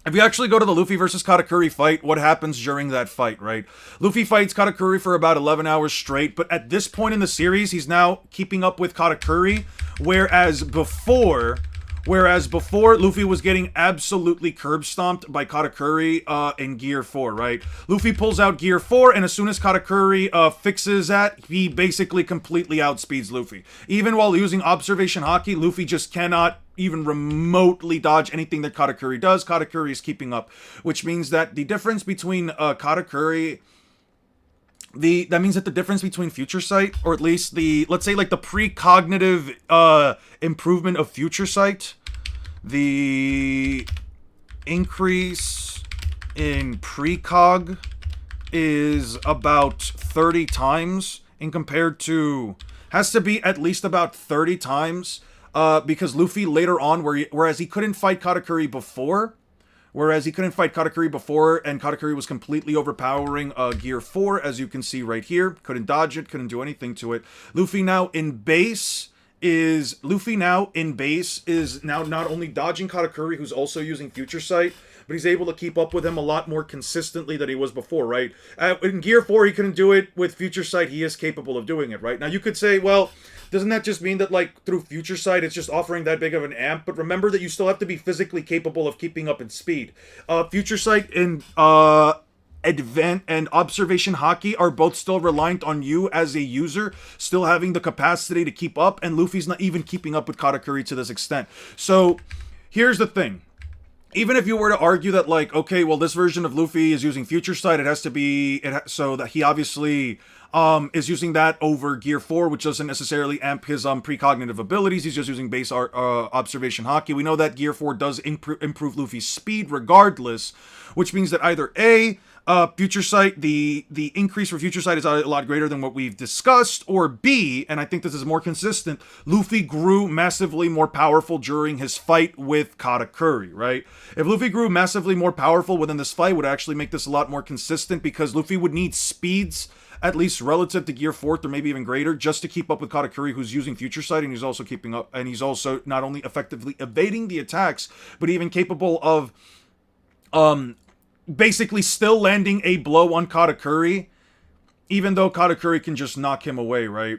[SPEAKER 1] If you actually go to the Luffy versus Katakuri fight, what happens during that fight, right? Luffy fights Katakuri for about 11 hours straight, but at this point in the series, he's now keeping up with Katakuri, whereas before, Luffy was getting absolutely curb stomped by Katakuri in Gear 4, right? Luffy pulls out Gear 4, and as soon as Katakuri fixes that, he basically completely outspeeds Luffy. Even while using Observation Haki, Luffy just cannot even remotely dodge anything that Katakuri does. Katakuri is keeping up, which means that the difference between Katakuri... that means that the difference between Future Sight, or at least let's say like the precognitive improvement of Future Sight, the increase in precog is about 30 times, and compared to, has to be at least about 30 times, because Luffy later on, whereas he couldn't fight Katakuri before, and Katakuri was completely overpowering Gear 4, as you can see right here. Couldn't dodge it, couldn't do anything to it. Luffy now in base is now not only dodging Katakuri, who's also using Future Sight, but he's able to keep up with him a lot more consistently than he was before, right? In Gear 4, he couldn't do it. With Future Sight, he is capable of doing it, right? Now, you could say, well, doesn't that just mean that, like, through Future Sight, it's just offering that big of an amp? But remember that you still have to be physically capable of keeping up in speed. Future Sight and Advent and Observation Haki are both still reliant on you as a user, still having the capacity to keep up, and Luffy's not even keeping up with Katakuri to this extent. So, here's the thing. Even if you were to argue that, like, okay, well, this version of Luffy is using Future Sight, it has to be... so that he obviously... is using that over Gear 4, which doesn't necessarily amp his precognitive abilities. He's just using base Observation Haki. We know that Gear 4 does improve Luffy's speed regardless, which means that either A, Future Sight, the increase for Future Sight is a lot greater than what we've discussed, or B, and I think this is more consistent, Luffy grew massively more powerful during his fight with Katakuri, right? If Luffy grew massively more powerful within this fight, would actually make this a lot more consistent, because Luffy would need speeds at least relative to Gear 4th, or maybe even greater, just to keep up with Katakuri, who's using Future Sight, and he's also keeping up, and he's also not only effectively evading the attacks, but even capable of basically still landing a blow on Katakuri, even though Katakuri can just knock him away, right?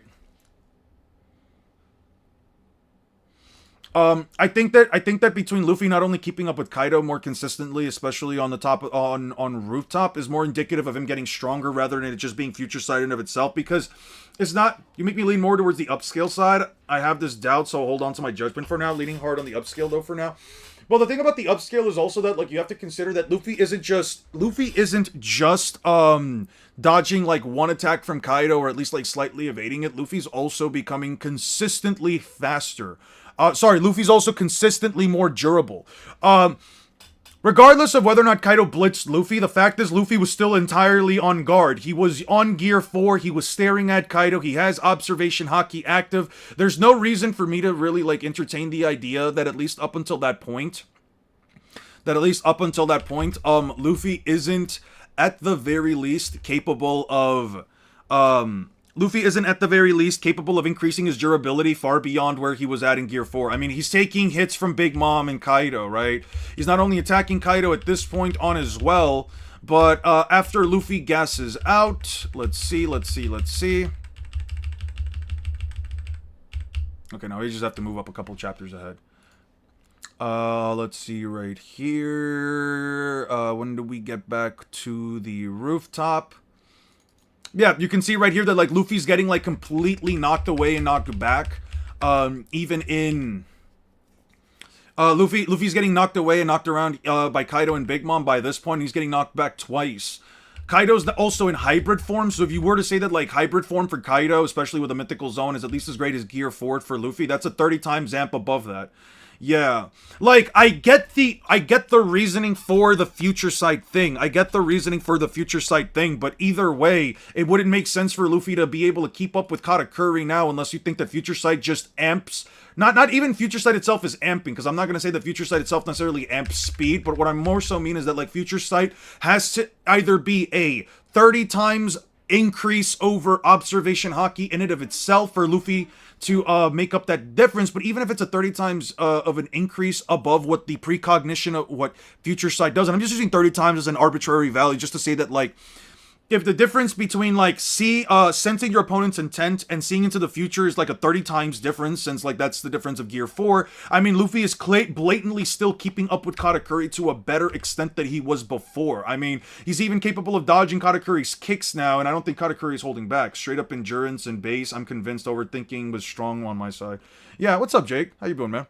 [SPEAKER 1] I think that between Luffy not only keeping up with Kaido more consistently, especially on the top on rooftop, is more indicative of him getting stronger rather than it just being future side in of itself. Because it's not. You make me lean more towards the upscale side. I have this doubt, so I'll hold on to my judgment for now. Leaning hard on the upscale though for now. Well, the thing about the upscale is also that like you have to consider that Luffy isn't just dodging like one attack from Kaido or at least like slightly evading it. Luffy's also becoming consistently faster. Luffy's also consistently more durable. Regardless of whether or not Kaido blitzed Luffy, the fact is Luffy was still entirely on guard. He was on Gear 4, he was staring at Kaido, he has Observation Haki active. There's no reason for me to really, like, entertain the idea that at least up until that point, Luffy isn't, at the very least, capable of, increasing his durability far beyond where he was at in Gear 4. I mean, he's taking hits from Big Mom and Kaido, right? He's not only attacking Kaido at this point on as well, but after Luffy gasses out, let's see. Okay, now we just have to move up a couple chapters ahead. Let's see right here. When do we get back to the rooftop? Yeah, you can see right here that, like, Luffy's getting, like, completely knocked away and knocked back. Even in... Luffy's getting knocked away and knocked around by Kaido and Big Mom by this point. He's getting knocked back twice. Kaido's also in hybrid form, so if you were to say that, like, hybrid form for Kaido, especially with a mythical zone, is at least as great as Gear 4 for Luffy, that's a 30 times amp above that. Yeah. Like, I get the reasoning for the future sight thing. But either way, it wouldn't make sense for Luffy to be able to keep up with Katakuri now unless you think that future sight just amps. Not even future sight itself is amping, because I'm not going to say that future sight itself necessarily amps speed, but what I more so mean is that, like, future sight has to either be a 30 times increase over observation haki in and of itself for Luffy to make up that difference, but even if it's a 30 times of an increase above what the precognition of what future sight does, and I'm just using 30 times as an arbitrary value just to say that, like, if the difference between, like, sensing your opponent's intent and seeing into the future is, like, a 30 times difference, since, like, that's the difference of Gear 4, I mean, Luffy is blatantly still keeping up with Katakuri to a better extent than he was before. I mean, he's even capable of dodging Katakuri's kicks now, and I don't think Katakuri is holding back. Straight up endurance and base, I'm convinced overthinking was strong on my side. Yeah, what's up, Jake? How you doing, man?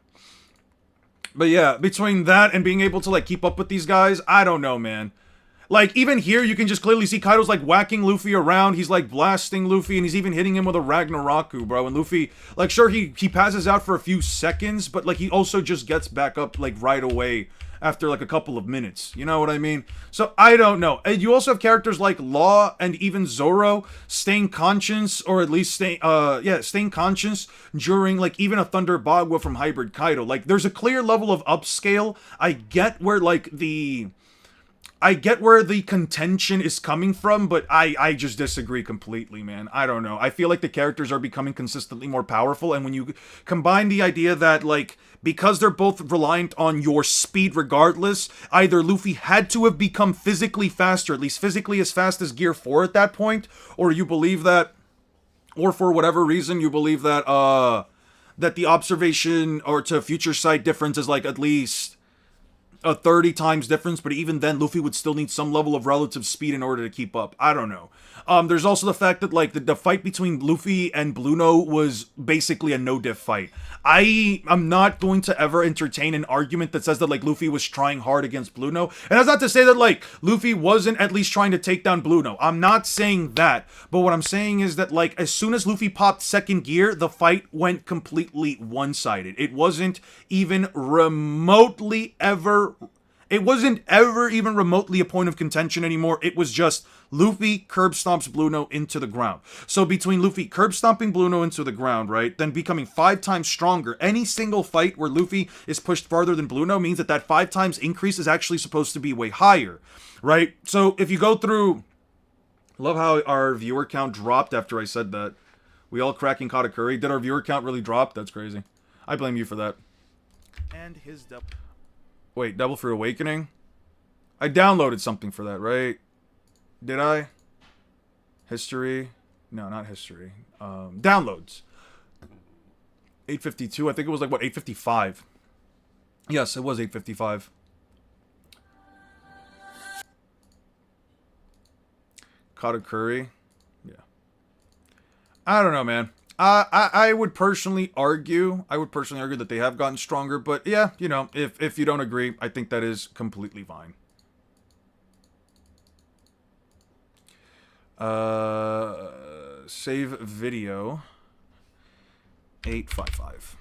[SPEAKER 1] But yeah, between that and being able to, like, keep up with these guys, I don't know, man. Like, even here, you can just clearly see Kaido's, like, whacking Luffy around. He's, like, blasting Luffy, and he's even hitting him with a Ragnarok, bro. And Luffy, like, sure, he passes out for a few seconds, but, like, he also just gets back up, like, right away after, like, a couple of minutes. You know what I mean? So, I don't know. And you also have characters like Law and even Zoro staying conscious, or at least staying conscious during, like, even a Thunder Bagua from Hybrid Kaido. Like, there's a clear level of upscale. I get where the contention is coming from, but I just disagree completely, man. I don't know. I feel like the characters are becoming consistently more powerful, and when you combine the idea that, like, because they're both reliant on your speed regardless, either Luffy had to have become physically faster, at least physically as fast as Gear 4 at that point, or you believe that, or for whatever reason, you believe that, that the observation or to future sight difference is, like, at least a 30 times difference, but even then, Luffy would still need some level of relative speed in order to keep up. I don't know. There's also the fact that, like, the fight between Luffy and Blueno was basically a no-diff fight. I am not going to ever entertain an argument that says that, like, Luffy was trying hard against Blueno. And that's not to say that, like, Luffy wasn't at least trying to take down Blueno. I'm not saying that. But what I'm saying is that, like, as soon as Luffy popped second gear, the fight went completely one-sided. It wasn't even remotely ever even remotely a point of contention anymore. It was just Luffy curb stomps Blueno into the ground. So between Luffy curb stomping Blueno into the ground, right, then becoming 5 times stronger, any single fight where Luffy is pushed farther than Blueno means that 5 times increase is actually supposed to be way higher, right? So if you go through... Love how our viewer count dropped after I said that. We all cracking Katakuri. Did our viewer count really drop? That's crazy. I blame you for that.
[SPEAKER 7] And his double.
[SPEAKER 1] Wait, Double for Awakening? I downloaded something for that, right? Did I? History? No, not history. Downloads. 852. I think it was like, what, 855? Yes, it was 855. Katakuri. Yeah. I don't know, man. I would personally argue. That they have gotten stronger, but yeah, you know, if you don't agree, I think that is completely fine. Save video. 855.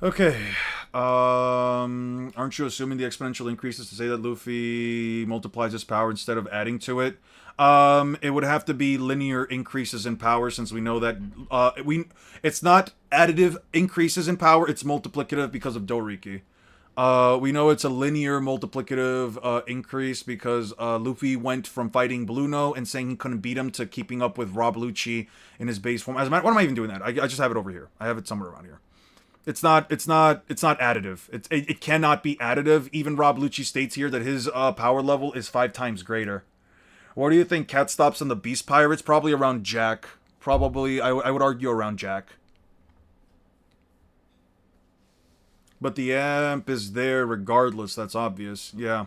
[SPEAKER 1] Okay. Aren't you assuming the exponential increases to say that Luffy multiplies his power instead of adding to it? It would have to be linear increases in power, since we know that it's not additive increases in power, it's multiplicative because of Doriki. We know it's a linear multiplicative increase because Luffy went from fighting Bluno and saying he couldn't beat him to keeping up with Rob Lucci in his base form. As a matter, what am I even doing that? I just have it over here. I have it somewhere around here. It's not additive. It cannot be additive. Even Rob Lucci states here that his power level is 5 times greater. What do you think Cat stops on the Beast Pirates? Probably around Jack. Probably, I would argue around Jack. But the amp is there regardless, that's obvious. Yeah.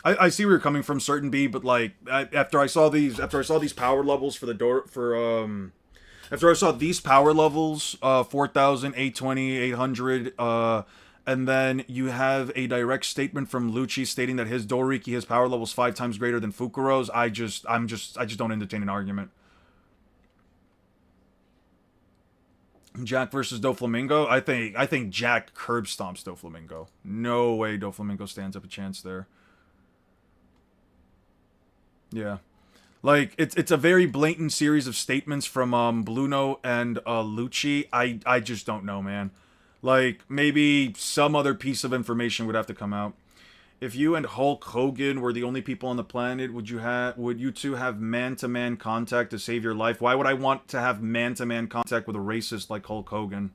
[SPEAKER 1] I see where you're coming from, Certain B, but like after I saw these power levels for the door after I saw these power levels, 4,000, 820, 800, and then you have a direct statement from Lucci stating that his Doriki, his power level is 5 times greater than Fukuro's. I just don't entertain an argument. Jack versus Doflamingo. I think Jack curb stomps Doflamingo. No way Doflamingo stands up a chance there. Yeah. Like, it's a very blatant series of statements from Bluno and Lucci. I just don't know, man. Like, maybe some other piece of information would have to come out. If you and Hulk Hogan were the only people on the planet, would you two have man-to-man contact to save your life? Why would I want to have man-to-man contact with a racist like Hulk Hogan?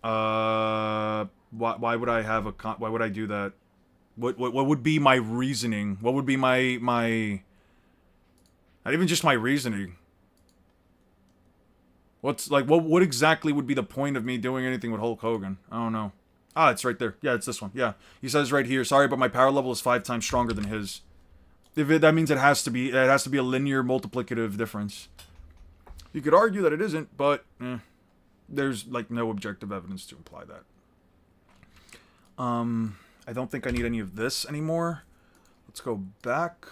[SPEAKER 1] Why would I have why would I do that? What would be my reasoning? What would be my not even just my reasoning. What exactly would be the point of me doing anything with Hulk Hogan? I don't know. Ah, it's right there. Yeah, it's this one. Yeah. He says right here, sorry, but my power level is 5 times stronger than his. That means it has to be a linear multiplicative difference. You could argue that it isn't, but there's like no objective evidence to imply that. I don't think I need any of this anymore. Let's go back.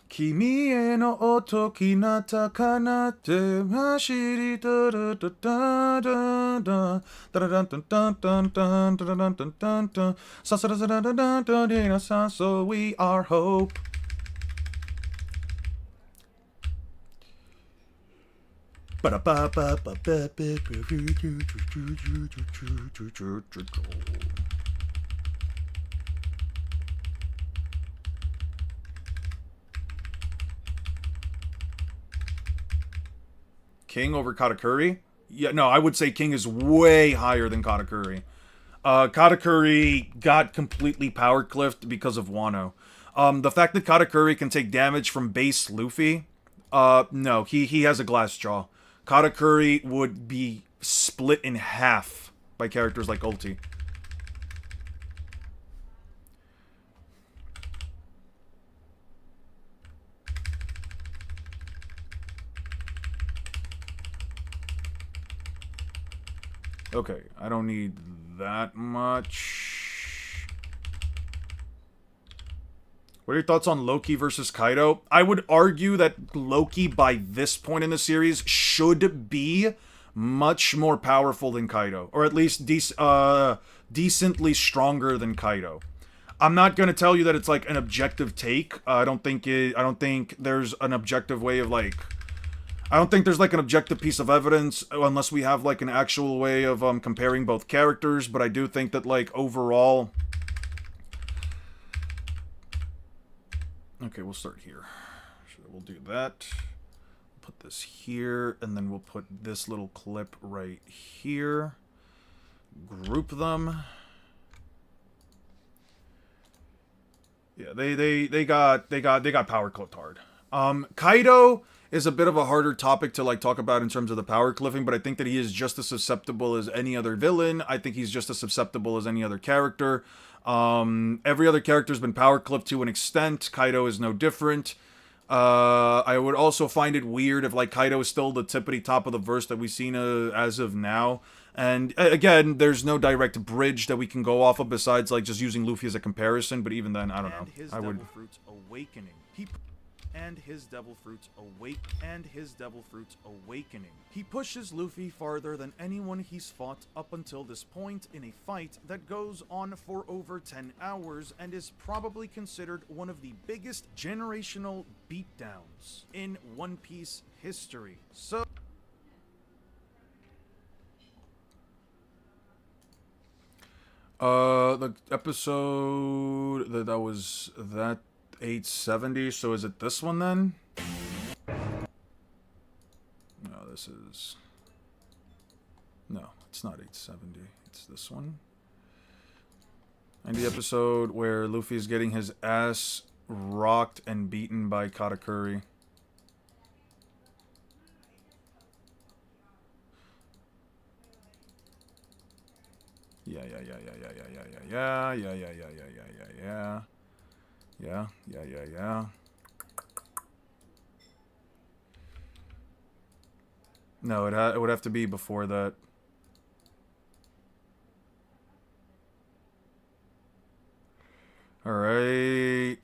[SPEAKER 1] Kimi e no oto kinata kanate hashiri da da da da da da da da da da da sa sa da da da da da sa, so we are hope. King over Katakuri? Yeah, no, I would say King is way higher than Katakuri. Katakuri got completely power cliffed because of Wano. The fact that Katakuri can take damage from base Luffy, no, he has a glass jaw. Katakuri would be split in half by characters like Ulti. Okay, I don't need that much. What are your thoughts on Loki versus Kaido? I would argue that Loki, by this point in the series, should be much more powerful than Kaido. Or at least decently stronger than Kaido. I'm not going to tell you that it's like an objective take. I don't think there's an objective way of like... I don't think there's like an objective piece of evidence unless we have like an actual way of comparing both characters, but I do think that like overall... Okay, we'll start here. So we'll do that. Put this here, and then we'll put this little clip right here. group them. Yeah, they got power clipped hard. Kaido is a bit of a harder topic to like talk about in terms of the power clipping, but I think that he is just as susceptible as any other villain. I think he's just as susceptible as any other character. Every other character's been power clipped to an extent. Kaido is no different. I would also find it weird if like Kaido is still the tippity top of the verse that we've seen as of now. And again, there's no direct bridge that we can go off of besides like just using Luffy as a comparison. But even then, I don't know.
[SPEAKER 7] His
[SPEAKER 1] I would.
[SPEAKER 7] devil fruits awakening. His devil fruits awakening. He pushes Luffy farther than anyone he's fought up until this point in a fight that goes on for over 10 hours and is probably considered one of the biggest generational beatdowns in One Piece history. So
[SPEAKER 1] the episode that was that 870, so is it this one then? No, this is... No, it's not 870. It's this one. And the episode where Luffy's getting his ass rocked and beaten by Katakuri. Yeah. No, it would have to be before that. All right.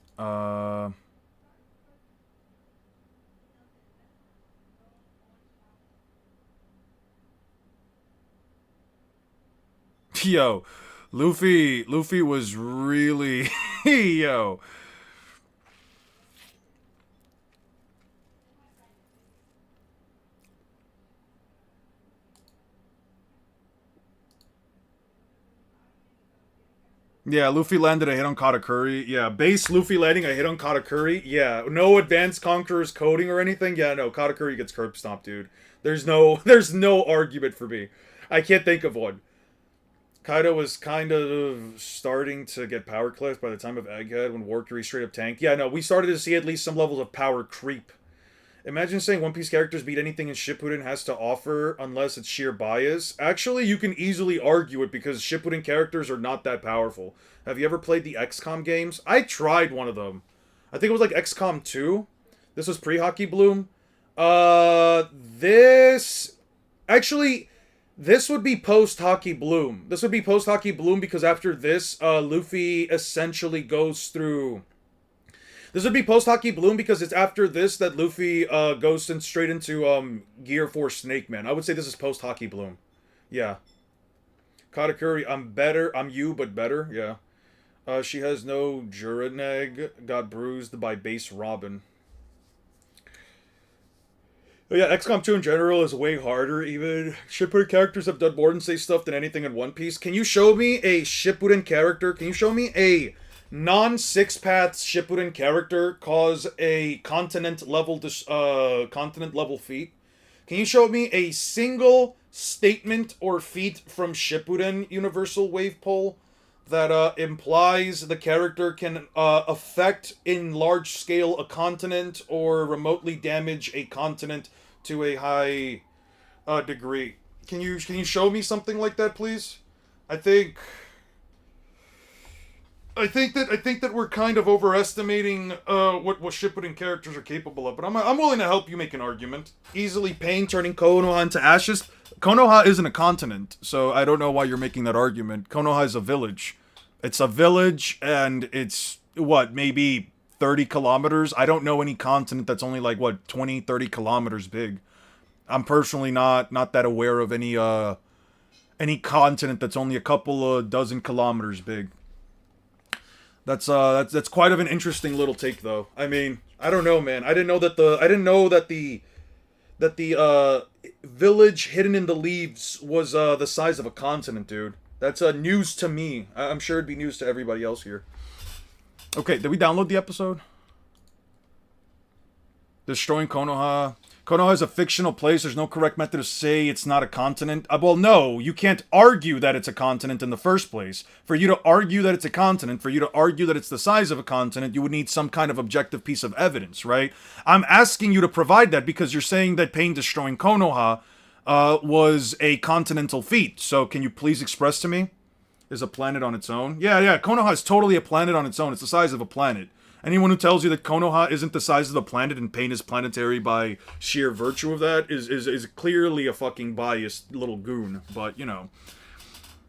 [SPEAKER 1] Yo, Luffy was really yo. Yeah, Luffy landed a hit on Katakuri. Yeah, base Luffy landing a hit on Katakuri. Yeah, no advanced Conqueror's coding or anything. Yeah, no, Katakuri gets curb stomped, dude. There's no argument for me. I can't think of one. Kaido was kind of starting to get power clipped by the time of Egghead when Warcury straight up tanked. Yeah, no, we started to see at least some levels of power creep. Imagine saying One Piece characters beat anything in Shippuden has to offer unless it's sheer bias. Actually, you can easily argue it because Shippuden characters are not that powerful. Have you ever played the XCOM games? I tried one of them. I think it was like XCOM 2. This was pre-Hockey Bloom. This... Actually, this would be post-Hockey Bloom. This would be post-Hockey Bloom because after this, Luffy essentially goes through... This would be post-Hockey Bloom because it's after this that Luffy goes straight into Gear 4 Snake Man. I would say this is post-Hockey Bloom. Yeah. Katakuri, I'm better. I'm you, but better. Yeah. She has no Juraneg. Got bruised by base Robin. But yeah, XCOM 2 in general is way harder, even. Shippuden characters have done more than say stuff than anything in One Piece. Can you show me a Shippuden character? Can you show me a non-six-path Shippuden character cause a continent level feat? Can you show me a single statement or feat from Shippuden Universal Wave Pool that implies the character can affect in large scale a continent or remotely damage a continent to a high degree? Can you show me something like that, please? I think that we're kind of overestimating what Shippuden characters are capable of, but I'm willing to help you make an argument. Easily Pain turning Konoha into ashes. Konoha isn't a continent, so I don't know why you're making that argument. Konoha is a village. It's a village, and it's, what, maybe 30 kilometers? I don't know any continent that's only like, what, 20, 30 kilometers big. I'm personally not that aware of any continent that's only a couple of dozen kilometers big. That's quite of an interesting little take, though. I mean, I don't know, man. I didn't know that the village hidden in the leaves was the size of a continent, dude. That's news to me. I'm sure it'd be news to everybody else here. Okay, did we download the episode? Destroying Konoha. Konoha is a fictional place. There's no correct method to say it's not a continent. Well, no, you can't argue that it's a continent in the first place. For you to argue that it's a continent, for you to argue that it's the size of a continent, you would need some kind of objective piece of evidence, right? I'm asking you to provide that because you're saying that pain destroying Konoha was a continental feat. So can you please express to me? Is a planet on its own? Yeah, Konoha is totally a planet on its own. It's the size of a planet. Anyone who tells you that Konoha isn't the size of the planet and pain is planetary by sheer virtue of that is clearly a fucking biased little goon. But, you know,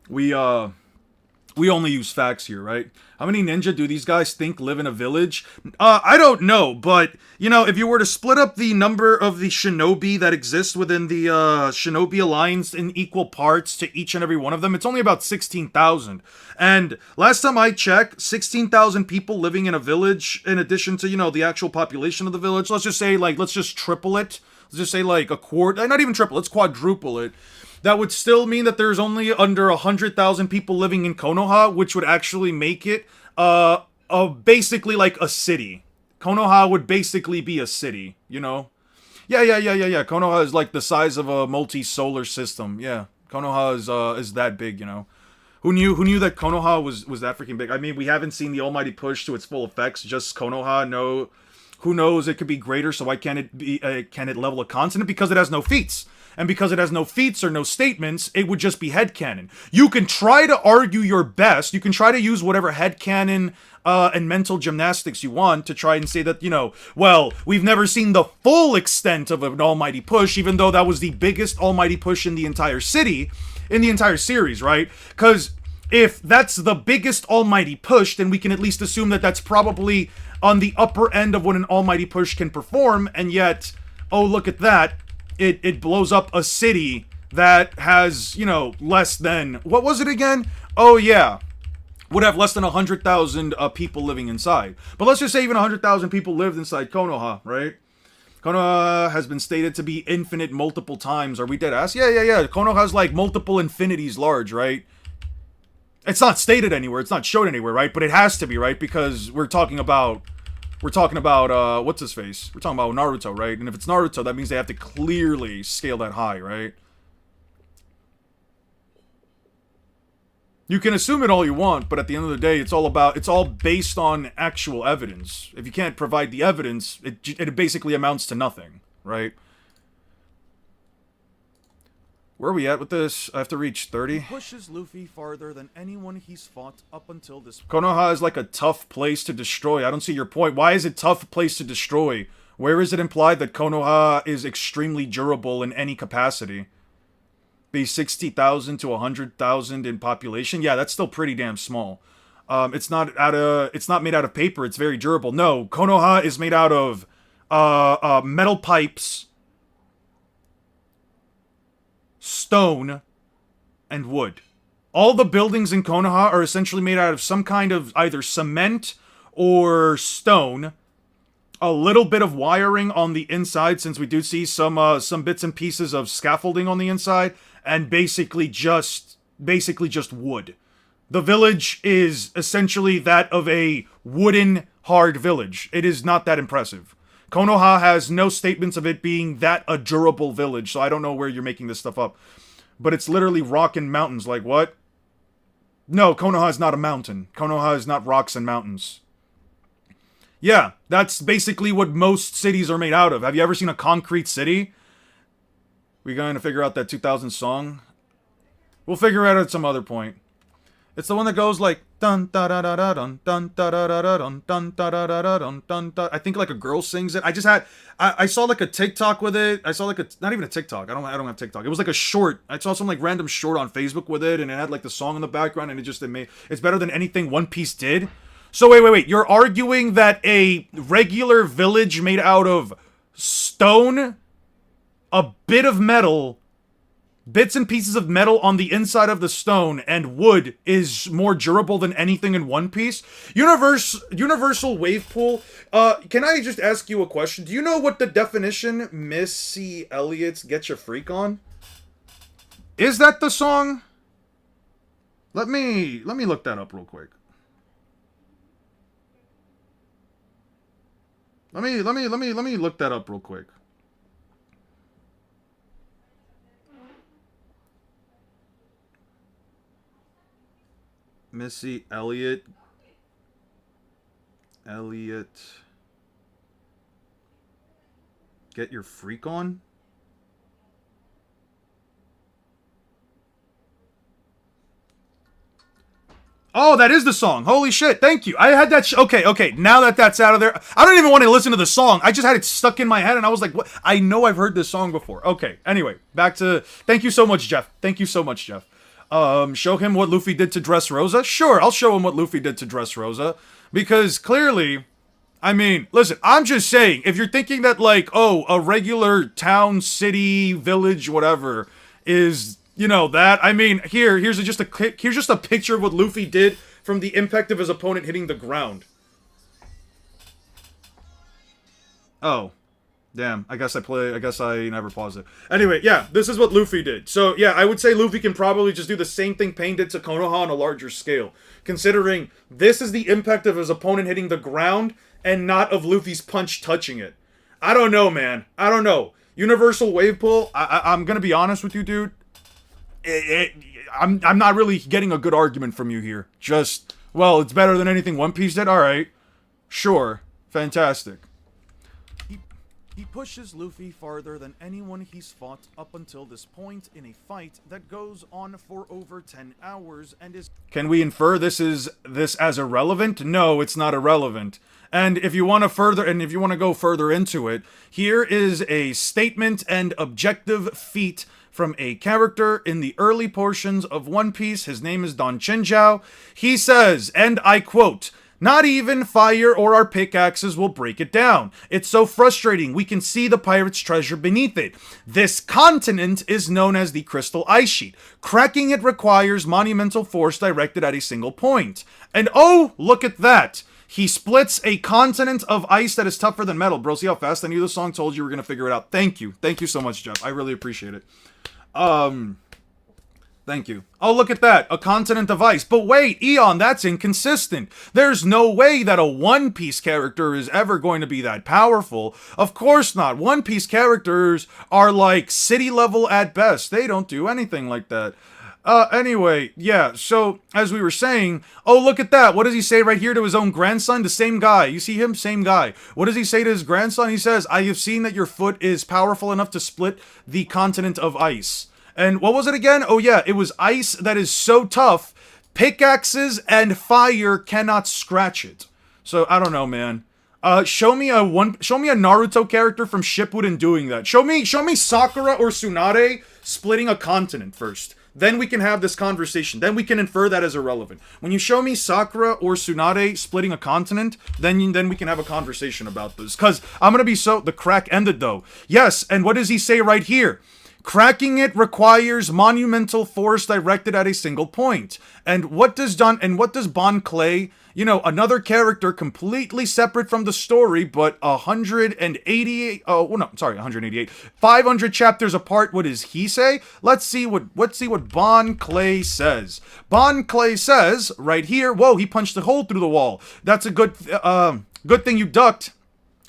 [SPEAKER 1] we only use facts here, right? How many ninja do these guys think live in a village? I don't know, but, you know, if you were to split up the number of the shinobi that exist within the Shinobi Alliance in equal parts to each and every one of them, it's only about 16,000. And last time I checked, 16,000 people living in a village, in addition to, you know, the actual population of the village. Let's just say, like, let's just triple it. Let's just say, like, a quarter, not even triple, let's quadruple it. That would still mean that there's only under 100,000 people living in Konoha, which would actually make it basically like a city. Konoha would basically be a city, you know? Yeah. Konoha is like the size of a multi-solar system. Yeah, Konoha is that big, you know? Who knew that Konoha was that freaking big? I mean, we haven't seen the Almighty Push to its full effects. Just Konoha. No, who knows? It could be greater. So why can't it be? Can it level a continent? Because it has no feats. And because it has no feats or no statements, it would just be headcanon. You can try to argue your best. You can try to use whatever headcanon and mental gymnastics you want to try and say that, you know, well, we've never seen the full extent of an almighty push, even though that was the biggest almighty push in the entire city, in the entire series, right? Because if that's the biggest almighty push, then we can at least assume that that's probably on the upper end of what an almighty push can perform, and yet, oh, look at that. It blows up a city that has, you know, less than, what was it again? Oh yeah, would have less than 100,000 people living inside. But let's just say even 100,000 people lived inside Konoha, right? Konoha has been stated to be infinite multiple times. Are we dead ass? Yeah. Konoha's like multiple infinities large, right? It's not stated anywhere. It's not shown anywhere, right? But it has to be, right? Because we're talking about what's his face? We're talking about Naruto, right? And if it's Naruto, that means they have to clearly scale that high, right? You can assume it all you want, but at the end of the day, it's all based on actual evidence. If you can't provide the evidence, it basically amounts to nothing, right? Where are we at with this? I have to reach 30.
[SPEAKER 7] He pushes Luffy farther than anyone he's fought up until this point.
[SPEAKER 1] Konoha is like a tough place to destroy. I don't see your point. Why is it tough place to destroy? Where is it implied that Konoha is extremely durable in any capacity? Be 60,000 to 100,000 in population? Yeah, that's still pretty damn small. It's not made out of paper. It's very durable. No, Konoha is made out of metal pipes, stone, and wood. All the buildings in Konoha are essentially made out of some kind of either cement or stone. A little bit of wiring on the inside, since we do see some bits and pieces of scaffolding on the inside, and basically just wood. The village is essentially that of a wooden, hard village. It is not that impressive. Konoha has no statements of it being that a durable village, so I don't know where you're making this stuff up. But it's literally rock and mountains, like what? No, Konoha is not a mountain. Konoha is not rocks and mountains. Yeah, that's basically what most cities are made out of. Have you ever seen a concrete city? We going to figure out that 2000 song? We'll figure it out at some other point. It's the one that goes like dun da da da da dun dun da da da da dun dun da da da da dun dun da. I think like a girl sings it. I saw like a TikTok with it. I saw like not even a TikTok. I don't have TikTok. It was like a short. I saw some like random short on Facebook with it, and it had like the song in the background, and it's better than anything One Piece did. So wait. You're arguing that a regular village made out of stone, a bit of metal, bits and pieces of metal on the inside of the stone, and wood is more durable than anything in One Piece? Universal wave pool. Can I just ask you a question? Do you know what the definition Missy Elliott's Get Your Freak On? Is that the song? Let me look that up real quick. Let me look that up real quick. Missy Elliott. Get your freak on? Oh, that is the song. Holy shit. Thank you. I had that. Okay. Now that that's out of there, I don't even want to listen to the song. I just had it stuck in my head and I was like, what? I know I've heard this song before. Okay. Anyway, back to. Thank you so much, Jeff. Show him what Luffy did to Dressrosa? Sure, I'll show him what Luffy did to Dressrosa. Because clearly, I mean, listen, I'm just saying, if you're thinking that, like, oh, a regular town, city, village, whatever, is, you know, that, I mean, here's just a picture of what Luffy did from the impact of his opponent hitting the ground. Oh. Damn, I guess I never paused it. Anyway, yeah, this is what Luffy did. So, yeah, I would say Luffy can probably just do the same thing Pain did to Konoha on a larger scale. Considering this is the impact of his opponent hitting the ground and not of Luffy's punch touching it. I don't know, man. I don't know. Universal Wave Pull, I'm gonna be honest with you, dude. I'm not really getting a good argument from you here. Just, well, it's better than anything One Piece did? Alright. Sure. Fantastic.
[SPEAKER 7] He pushes Luffy farther than anyone he's fought up until this point in a fight that goes on for over 10 hours and is...
[SPEAKER 1] Can we infer this as irrelevant? No, it's not irrelevant. And if you want to go further into it, here is a statement and objective feat from a character in the early portions of One Piece. His name is Don Chinjiao. He says, and I quote, "Not even fire or our pickaxes will break it down. It's so frustrating. We can see the pirates' treasure beneath it. This continent is known as the Crystal Ice Sheet. Cracking it requires monumental force directed at a single point. And oh, look at that. He splits a continent of ice that is tougher than metal." Bro, see how fast I knew the song? Told you we were going to figure it out. Thank you. Thank you so much, Jeff. I really appreciate it. Thank you. Oh, look at that. A continent of ice. But wait, Eon, that's inconsistent. There's no way that a One Piece character is ever going to be that powerful. Of course not. One Piece characters are like city level at best. They don't do anything like that. Anyway, yeah, so, as we were saying, oh, look at that. What does he say right here to his own grandson? The same guy. You see him? Same guy. What does he say to his grandson? He says, "I have seen that your foot is powerful enough to split the continent of ice." And what was it again? Oh yeah, it was ice that is so tough, pickaxes and fire cannot scratch it. So I don't know, man. Show me a Naruto character from Shippuden doing that. Show me Sakura or Tsunade splitting a continent first. Then we can have this conversation. Then we can infer that as irrelevant. When you show me Sakura or Tsunade splitting a continent, then we can have a conversation about this. Cause I'm gonna be the crack ended though. Yes, and what does he say right here? Cracking it requires monumental force directed at a single point. And what does Bon Clay, you know, another character completely separate from the story, but 188, 500 chapters apart, what does he say? Let's see what Bon Clay says. Bon Clay says, right here, whoa, he punched a hole through the wall. That's a good thing you ducked.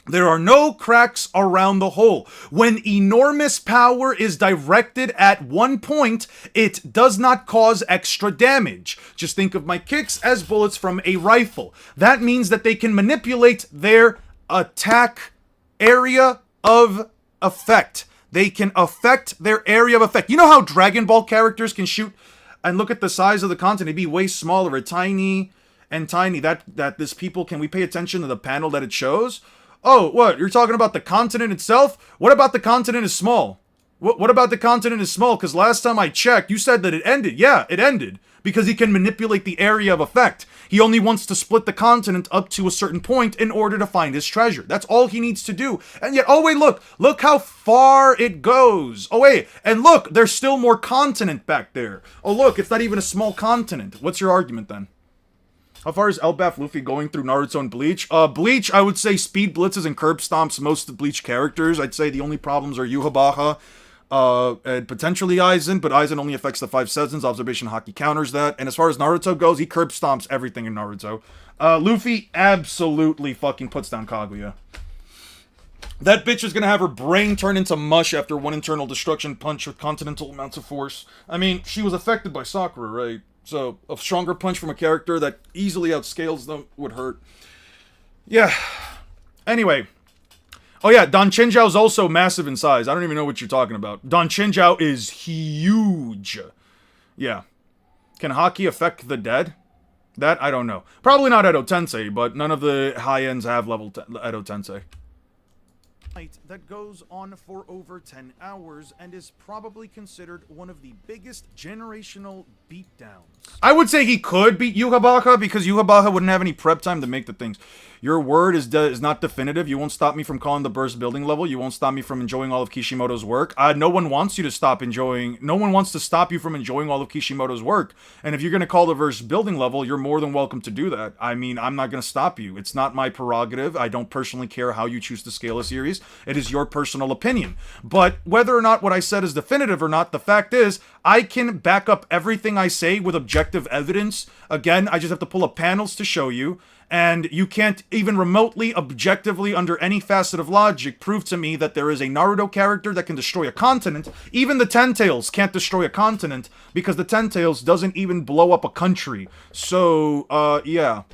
[SPEAKER 1] There are no cracks around the hole. When enormous power is directed at one point, it does not cause extra damage. Just think of my kicks as bullets from a rifle. That means that they can manipulate their attack area of effect. They can affect their area of effect. You know how Dragon Ball characters can shoot and look at the size of the continent, it'd be way smaller, tiny, that this people, can we pay attention to the panel that it shows? Oh, what? You're talking about the continent itself? What about the continent is small? What about the continent is small? Because last time I checked, you said that it ended. Yeah, it ended. Because he can manipulate the area of effect. He only wants to split the continent up to a certain point in order to find his treasure. That's all he needs to do. And yet, oh wait, look how far it goes. Oh wait, and look, there's still more continent back there. Oh look, it's not even a small continent. What's your argument then? How far is Elbaf Luffy going through Naruto and Bleach? Bleach, I would say speed blitzes and curb stomps most of the Bleach characters. I'd say the only problems are Yuhabaha, and potentially Aizen, but Aizen only affects the 5 seasons. Observation Haki counters that. And as far as Naruto goes, he curb stomps everything in Naruto. Luffy absolutely fucking puts down Kaguya. That bitch is gonna have her brain turn into mush after one internal destruction punch with continental amounts of force. I mean, she was affected by Sakura, right? So a stronger punch from a character that easily outscales them would hurt. Yeah. Anyway. Oh yeah, Don Chinjiao's also massive in size. I don't even know what you're talking about. Don Chinjiao is huge. Yeah. Can Haki affect the dead? That, I don't know. Probably not Edo Tensei, but none of the high-ends have level Edo Tensei.
[SPEAKER 7] Fight that goes on for over 10 hours and is probably considered one of the biggest generational beatdowns.
[SPEAKER 1] I would say he could beat Yukabaka because Yukabaka wouldn't have any prep time to make the things. Your word is not definitive. You won't stop me from calling the burst building level. You won't stop me from enjoying all of Kishimoto's work. No one wants you to stop enjoying. No one wants to stop you from enjoying all of Kishimoto's work. And if you're gonna call the verse building level, you're more than welcome to do that. I mean, I'm not gonna stop you. It's not my prerogative. I don't personally care how you choose to scale a series. It is your personal opinion. But whether or not what I said is definitive or not, the fact is, I can back up everything I say with objective evidence. Again, I just have to pull up panels to show you. And you can't even remotely, objectively, under any facet of logic, prove to me that there is a Naruto character that can destroy a continent. Even the Ten Tails can't destroy a continent, because the Ten Tails doesn't even blow up a country. So, yeah.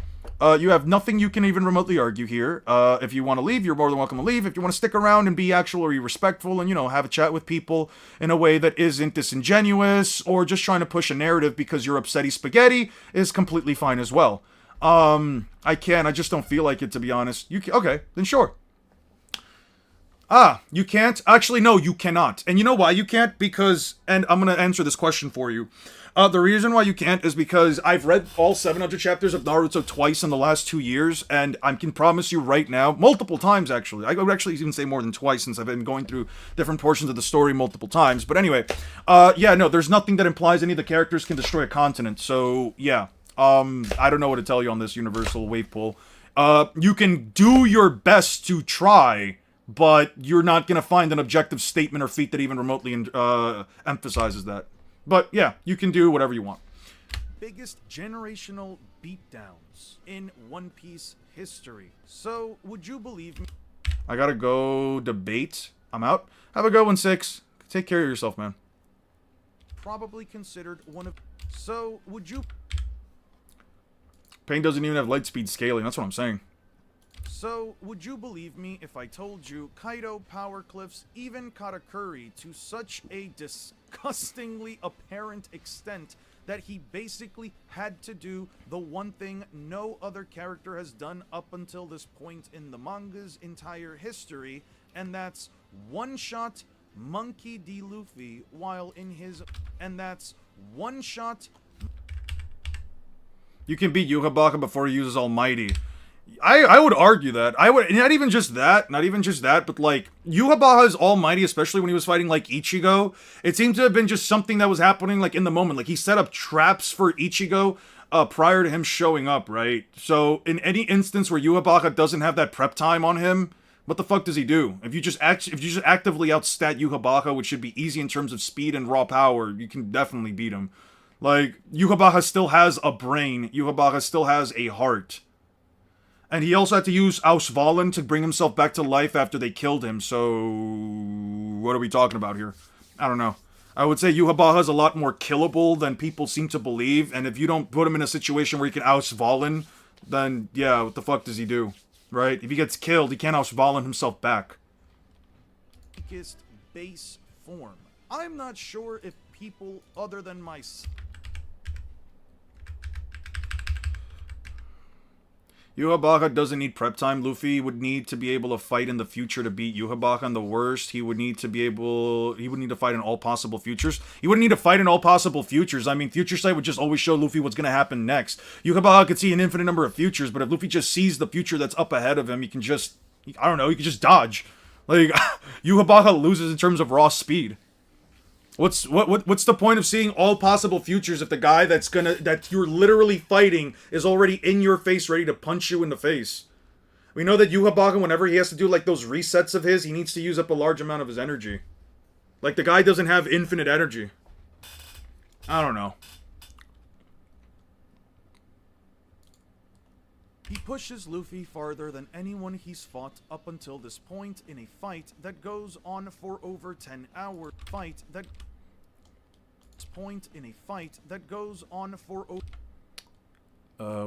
[SPEAKER 1] You have nothing you can even remotely argue here. If you want to leave, you're more than welcome to leave. If you want to stick around and be actually respectful and, you know, have a chat with people in a way that isn't disingenuous, or just trying to push a narrative because you're upsetty spaghetti, is completely fine as well. I just don't feel like it, to be honest. Okay, then sure. You can't? Actually, no, you cannot. And you know why you can't? Because, and I'm gonna answer this question for you. The reason why you can't is because I've read all 700 chapters of Naruto twice in the last 2 years, and I can promise you right now, multiple times actually. I would actually even say more than twice, since I've been going through different portions of the story multiple times. But anyway, yeah, no, there's nothing that implies any of the characters can destroy a continent, so yeah. I don't know what to tell you on this universal wave pool. You can do your best to try, but you're not gonna find an objective statement or feat that even remotely emphasizes that. But yeah, you can do whatever you want.
[SPEAKER 7] Biggest generational beatdowns in One Piece history. So, would you believe me?
[SPEAKER 1] I gotta go debate. I'm out. Have a good one, 6. Take care of yourself, man.
[SPEAKER 7] Probably considered one of... So, would you...
[SPEAKER 1] Pain doesn't even have light speed scaling, that's what I'm saying.
[SPEAKER 7] So, would you believe me if I told you Kaido power cliffs even Katakuri to such a disgustingly apparent extent that he basically had to do the one thing no other character has done up until this point in the manga's entire history, and that's one-shot Monkey D. Luffy while in his... And that's one-shot...
[SPEAKER 1] You can beat Yukabaka before he uses Almighty. I would argue that. I would, not even just that, but like, Yukabaka's Almighty, especially when he was fighting like Ichigo, it seemed to have been just something that was happening like in the moment. Like, he set up traps for Ichigo prior to him showing up, right? So, in any instance where Yukabaka doesn't have that prep time on him, what the fuck does he do? If you just actively outstat Yukabaka, which should be easy in terms of speed and raw power, you can definitely beat him. Like, Yukabaka still has a brain. Yukabaka still has a heart. And he also had to use Ausvallen to bring himself back to life after they killed him, so... What are we talking about here? I don't know. I would say Yukabaka is a lot more killable than people seem to believe, and if you don't put him in a situation where he can Ausvallen, then, yeah, what the fuck does he do? Right? If he gets killed, he can't Ausvallen himself back.
[SPEAKER 7] Biggest base form. I'm not sure if people other than myself...
[SPEAKER 1] Yukabaka doesn't need prep time. Luffy would need to be able to fight in the future to beat Yukabaka on the worst. He would need to fight in all possible futures. He wouldn't need to fight in all possible futures. I mean, Future Sight would just always show Luffy what's going to happen next. Yukabaka could see an infinite number of futures, but if Luffy just sees the future that's up ahead of him, he can just, I don't know, he can just dodge. Like, Yukabaka loses in terms of raw speed. What's the point of seeing all possible futures if the guy that you're literally fighting is already in your face, ready to punch you in the face? We know that Yukabaka, whenever he has to do like those resets of his, he needs to use up a large amount of his energy. Like, the guy doesn't have infinite energy. I don't know.
[SPEAKER 7] He pushes Luffy farther than anyone he's fought up until this point in a fight that goes on for over 10 hours. point in a fight that goes on for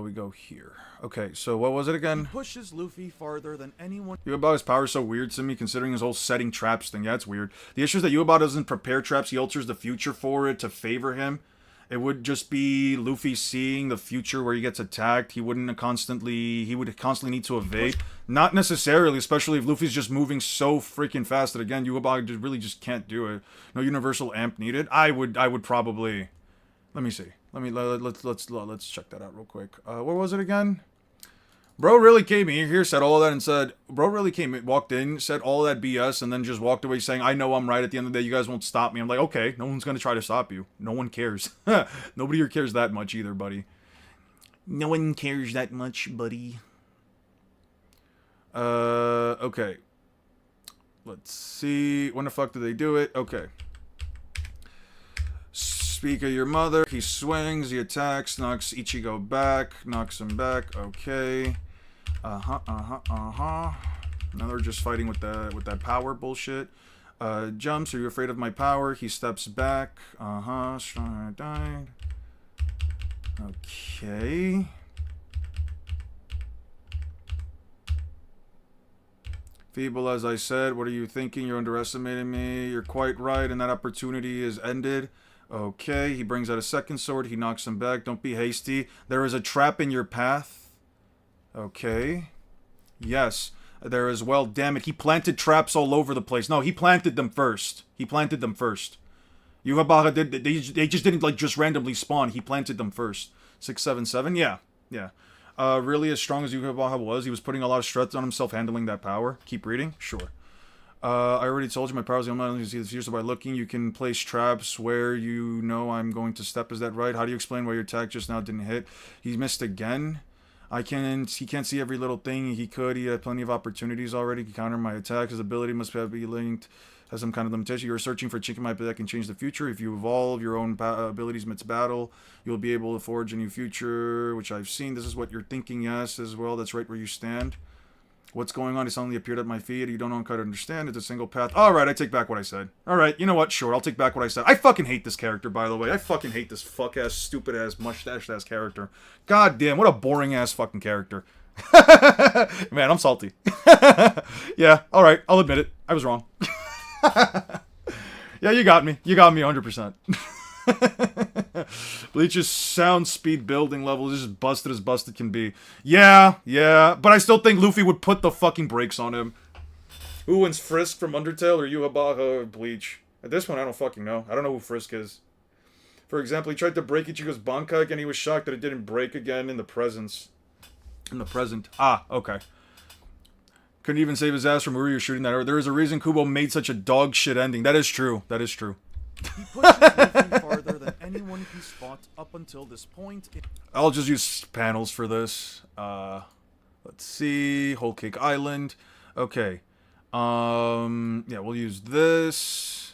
[SPEAKER 1] we go here. Okay, so what was it again?
[SPEAKER 7] pushes Luffy farther than anyone.
[SPEAKER 1] Yuaba's power is so weird to me, considering his whole setting traps thing. Yeah, it's weird. The issue is that Yuaba doesn't prepare traps. He alters the future for it to favor him. It would just be Luffy seeing the future where he gets attacked. He would constantly need to evade. Not necessarily, especially if Luffy's just moving so freaking fast that, again, Yuaba really just can't do it. No universal amp needed. I would probably... Let me see. Let's check that out real quick. What was it again? Bro really came in here, said all that, and said... Bro really walked in, said all that BS, and then just walked away saying, I know I'm right. At the end of the day, you guys won't stop me. I'm like, okay, no one's gonna try to stop you. No one cares. Nobody here cares that much either, buddy. No one cares that much, buddy. Okay. Let's see. When the fuck did they do it? Okay. Speak of your mother. He swings, he attacks, knocks Ichigo back, knocks him back. Okay. Now they're just fighting with that power bullshit. Jumps. Are you afraid of my power? He steps back. Strong died. Okay. Feeble, as I said. What are you thinking? You're underestimating me. You're quite right, and that opportunity is ended. Okay, he brings out a second sword. He knocks him back. Don't be hasty. There is a trap in your path. Okay. Yes, there is. Well, damn it. He planted traps all over the place. No, he planted them first. He planted them first. Yuhabaha did. They just didn't, like, just randomly spawn. He planted them first. 677? Yeah. Yeah. Really, as strong as Yuhabaha was, he was putting a lot of stress on himself handling that power. Keep reading? Sure. I already told you my powers are only see the future, so by looking, you can place traps where you know I'm going to step. Is that right? How do you explain why your attack just now didn't hit? He missed again. He can't see every little thing. He could. He had plenty of opportunities already to counter my attack. His ability must be linked, has some kind of limitation. You're searching for chicken might that can change the future. If you evolve your own abilities amidst battle, you'll be able to forge a new future, which I've seen. This is what you're thinking, yes, as well. That's right where you stand. What's going on? He suddenly appeared at my feet. You don't know how to understand. It's a single path. Alright, I take back what I said. Alright, you know what? Sure, I'll take back what I said. I fucking hate this character, by the way. I fucking hate this fuck-ass, stupid-ass, mustached-ass character. God damn, what a boring-ass fucking character. Man, I'm salty. Yeah, alright, I'll admit it. I was wrong. Yeah, you got me. You got me 100%. Bleach's sound speed building level is just busted as busted can be. Yeah, but I still think Luffy would put the fucking brakes on him. Who wins, Frisk from Undertale or Yuhabaha or Bleach? At this one, I don't fucking know. I don't know who Frisk is. For example, he tried to break Ichigo's Bankai and he was shocked that it didn't break again in the present. Ah, okay. Couldn't even save his ass from Uryu shooting that. There is a reason Kubo made such a dog shit ending. That is true. That is true.
[SPEAKER 7] He pushes Luffy farther than anyone he's fought up until this point.
[SPEAKER 1] I'll just use panels for this. Let's see. Whole Cake Island. Okay. Yeah, we'll use this.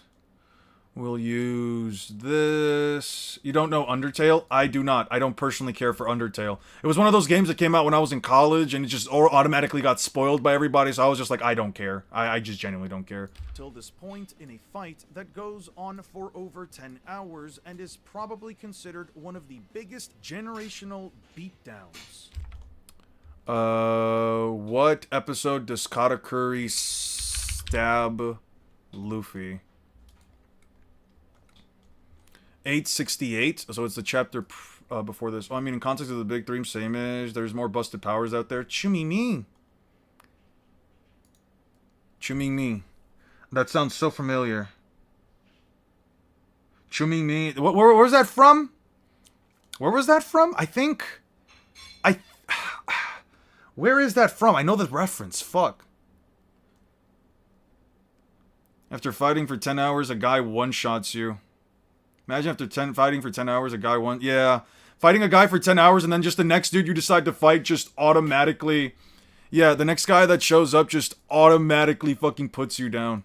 [SPEAKER 1] We'll use this. You don't know Undertale? I do not. I don't personally care for Undertale. It was one of those games that came out when I was in college, and it just automatically got spoiled by everybody, so I was just like, I don't care. I just genuinely don't care.
[SPEAKER 7] Till this point in a fight that goes on for over 10 hours and is probably considered one of the biggest generational beatdowns.
[SPEAKER 1] What episode does Katakuri stab Luffy? 868, so it's the chapter before this. Well, I mean, in context of the big three, same as there's more busted powers out there. Chumimi. Chumimi. That sounds so familiar. Chumimi. Where's that from? Where was that from? I think... Where is that from? I know the reference. Fuck. After fighting for 10 hours, a guy one-shots you. Imagine after fighting for 10 hours, a guy yeah. Fighting a guy for 10 hours and then just the next dude you decide to fight just automatically... Yeah, the next guy that shows up just automatically fucking puts you down.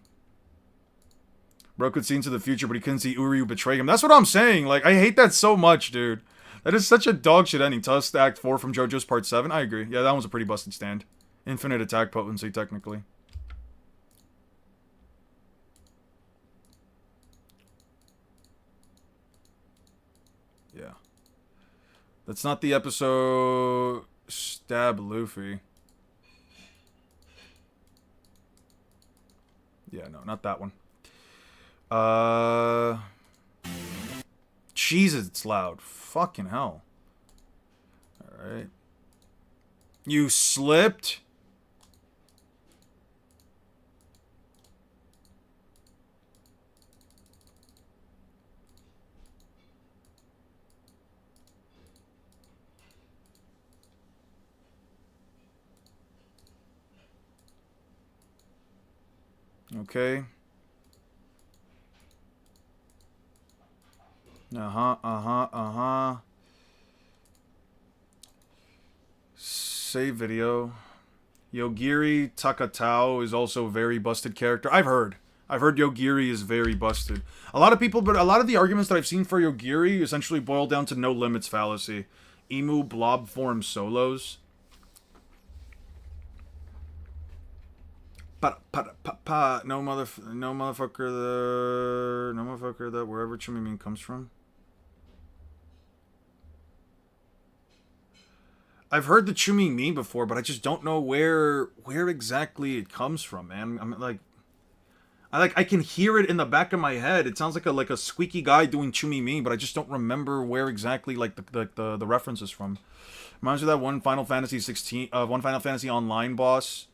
[SPEAKER 1] Bro could see into the future, but he couldn't see Uryu betray him. That's what I'm saying. Like, I hate that so much, dude. That is such a dog shit ending. Tusk Act 4 from JoJo's Part 7. I agree. Yeah, that one's a pretty busted stand. Infinite attack potency, technically. That's not the episode Stab Luffy. Yeah, no, not that one. Jesus, it's loud. Fucking hell. Alright. You slipped? Okay. Save video. Yogiri Takatao is also a very busted character. I've heard Yogiri is very busted. A lot of people, but a lot of the arguments that I've seen for Yogiri essentially boil down to no limits fallacy. Emu blob form solos. No motherfucker that wherever Chumimin comes from. I've heard the Chumimin before, but I just don't know where exactly it comes from, man. I can hear it in the back of my head. It sounds like a squeaky guy doing Chumimin, but I just don't remember where exactly like the reference is from. Reminds me of that one Final Fantasy 16 one Final Fantasy Online boss.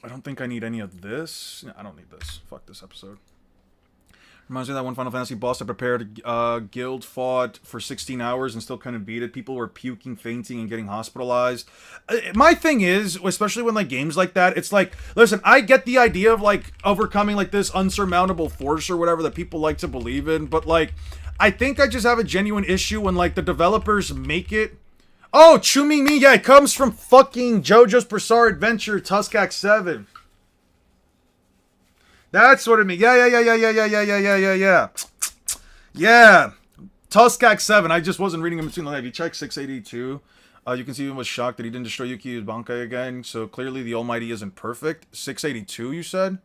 [SPEAKER 1] I don't think I need any of this. I don't need this. Fuck this episode. Reminds me of that one Final Fantasy boss I prepared. Guild fought for 16 hours and still couldn't beat it. People were puking, fainting, and getting hospitalized. My thing is, especially when like games like that, it's like, listen, I get the idea of like overcoming like this unsurmountable force or whatever that people like to believe in, but like, I think I just have a genuine issue when like the developers make it. Oh, Chumimi, yeah, it comes from fucking JoJo's Bizarre Adventure, Tuskak 7. That's what it means. Yeah. Yeah. Tuskak 7. I just wasn't reading in between the lines. If you check 682, you can see he was shocked that he didn't destroy Yuki's Bankai again. So clearly the Almighty isn't perfect. 682, you said?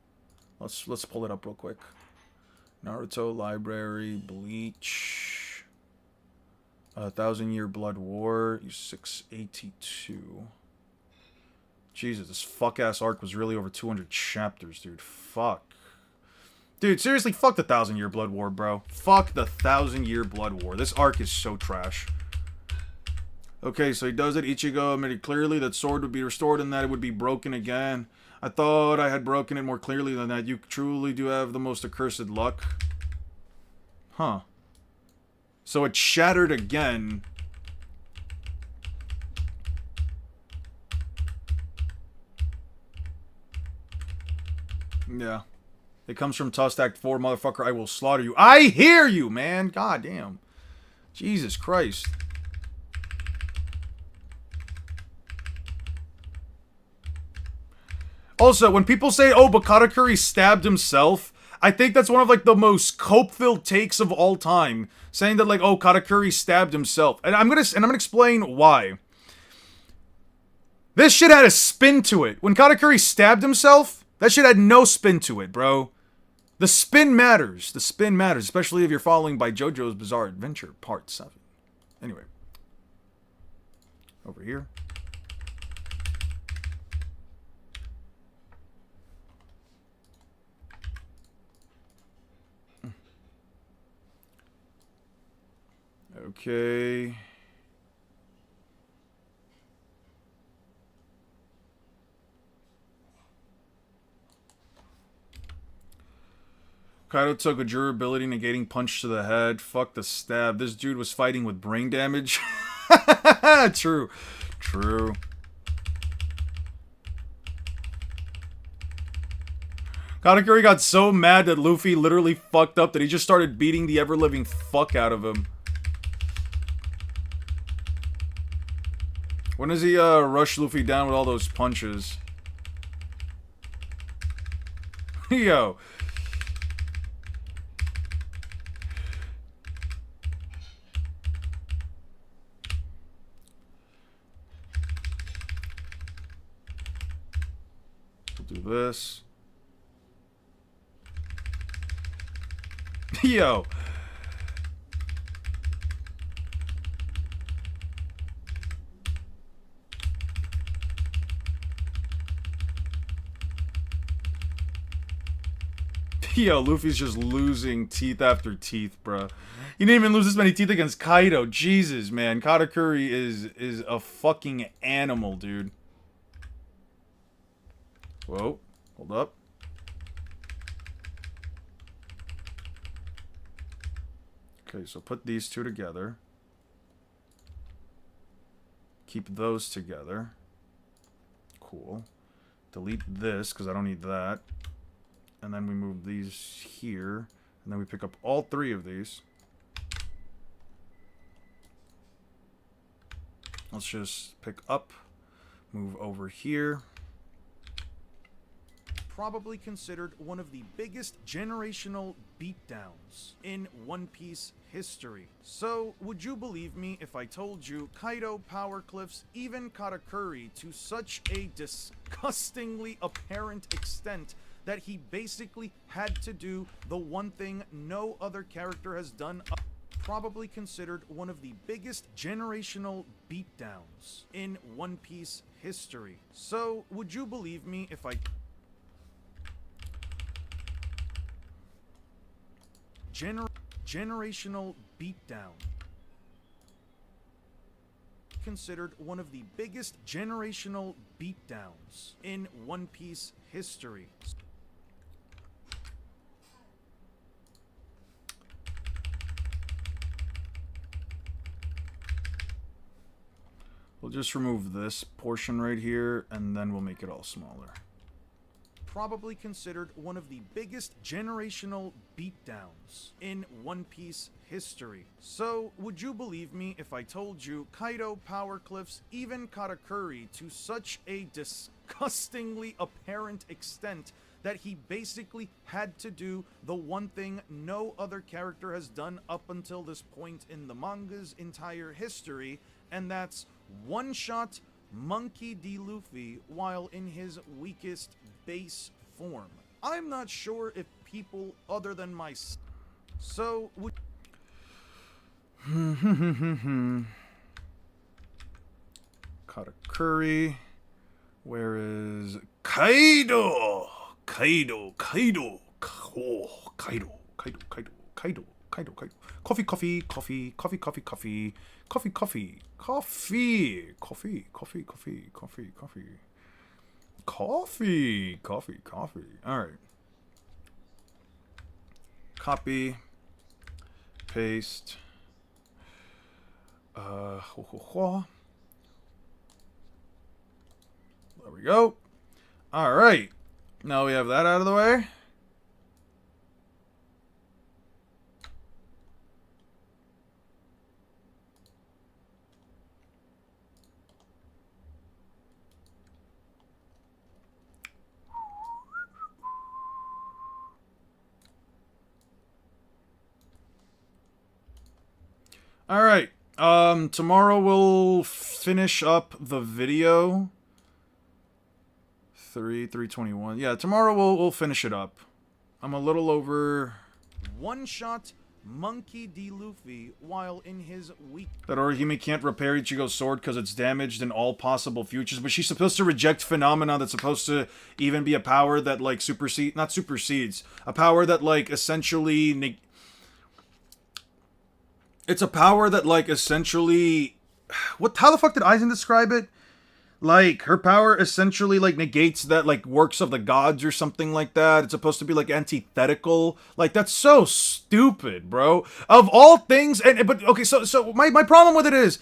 [SPEAKER 1] Let's pull it up real quick. Naruto Library, Bleach. 1,000-Year Blood War, 682. Jesus, this fuck-ass arc was really over 200 chapters, dude. Fuck. Dude, seriously, fuck the 1,000-Year Blood War, bro. Fuck the 1,000-Year Blood War. This arc is so trash. Okay, so he does it. Ichigo admitted clearly that sword would be restored and that it would be broken again. I thought I had broken it more clearly than that. You truly do have the most accursed luck. Huh. So it shattered again. Yeah. It comes from Tusk Act 4, motherfucker. I will slaughter you. I hear you, man. God damn. Jesus Christ. Also, when people say, oh, but Katakuri stabbed himself, I think that's one of, like, the most cope-filled takes of all time. Saying that, like, oh, Katakuri stabbed himself. And I'm gonna explain why. This shit had a spin to it. When Katakuri stabbed himself, that shit had no spin to it, bro. The spin matters. The spin matters, especially if you're following by JoJo's Bizarre Adventure, Part 7. Anyway. Over here. Okay. Kaido took a durability negating punch to the head. Fuck the stab. This dude was fighting with brain damage. True. True. Katakuri got so mad that Luffy literally fucked up that he just started beating the ever-living fuck out of him. When does he rush Luffy down with all those punches? Yo. We'll do this. Yo. Yo, Luffy's just losing teeth after teeth, bro. He didn't even lose this many teeth against Kaido. Jesus, man. Katakuri is a fucking animal, dude. Whoa. Hold up. Okay, so put these two together. Keep those together. Cool. Delete this, because I don't need that. And then we move these here. And then we pick up all three of these. Let's just pick up, move over here.
[SPEAKER 7] Probably considered one of the biggest generational beatdowns in One Piece history. So, would you believe me if I told you Kaido power cliffs even Katakuri to such a disgustingly apparent extent that he basically had to do the one thing no other character has done? Probably considered one of the biggest generational beatdowns in One Piece history. So, would you believe me if I... Generational beatdown. Considered one of the biggest generational beatdowns in One Piece history.
[SPEAKER 1] We'll just remove this portion right here, and then we'll make it all smaller.
[SPEAKER 7] Probably considered one of the biggest generational beatdowns in One Piece history. So, would you believe me if I told you Kaido power cliffs even Katakuri to such a disgustingly apparent extent that he basically had to do the one thing no other character has done up until this point in the manga's entire history, and that's one-shot Monkey D. Luffy while in his weakest base form. I'm not sure if people other than myself. So would
[SPEAKER 1] Katakuri. Where is Kaido? Kaido. Oh, Kaido. Coffee. Alright. Copy. Paste. There we go. Alright. Now we have that out of the way. Alright, tomorrow we'll finish up the video. 3:21. Yeah, tomorrow we'll finish it up. I'm a little over...
[SPEAKER 7] one-shot Monkey D. Luffy while in his weak...
[SPEAKER 1] That Orihime can't repair Ichigo's sword because it's damaged in all possible futures, but she's supposed to reject phenomena that's supposed to even be a power that, like, not supersedes. A power that, like, essentially... It's a power that, like, essentially... How the fuck did Aizen describe it? Like, her power essentially, like, negates that, like, works of the gods or something like that. It's supposed to be, like, antithetical. Like, that's so stupid, bro. Of all things, but, okay, so my problem with it is,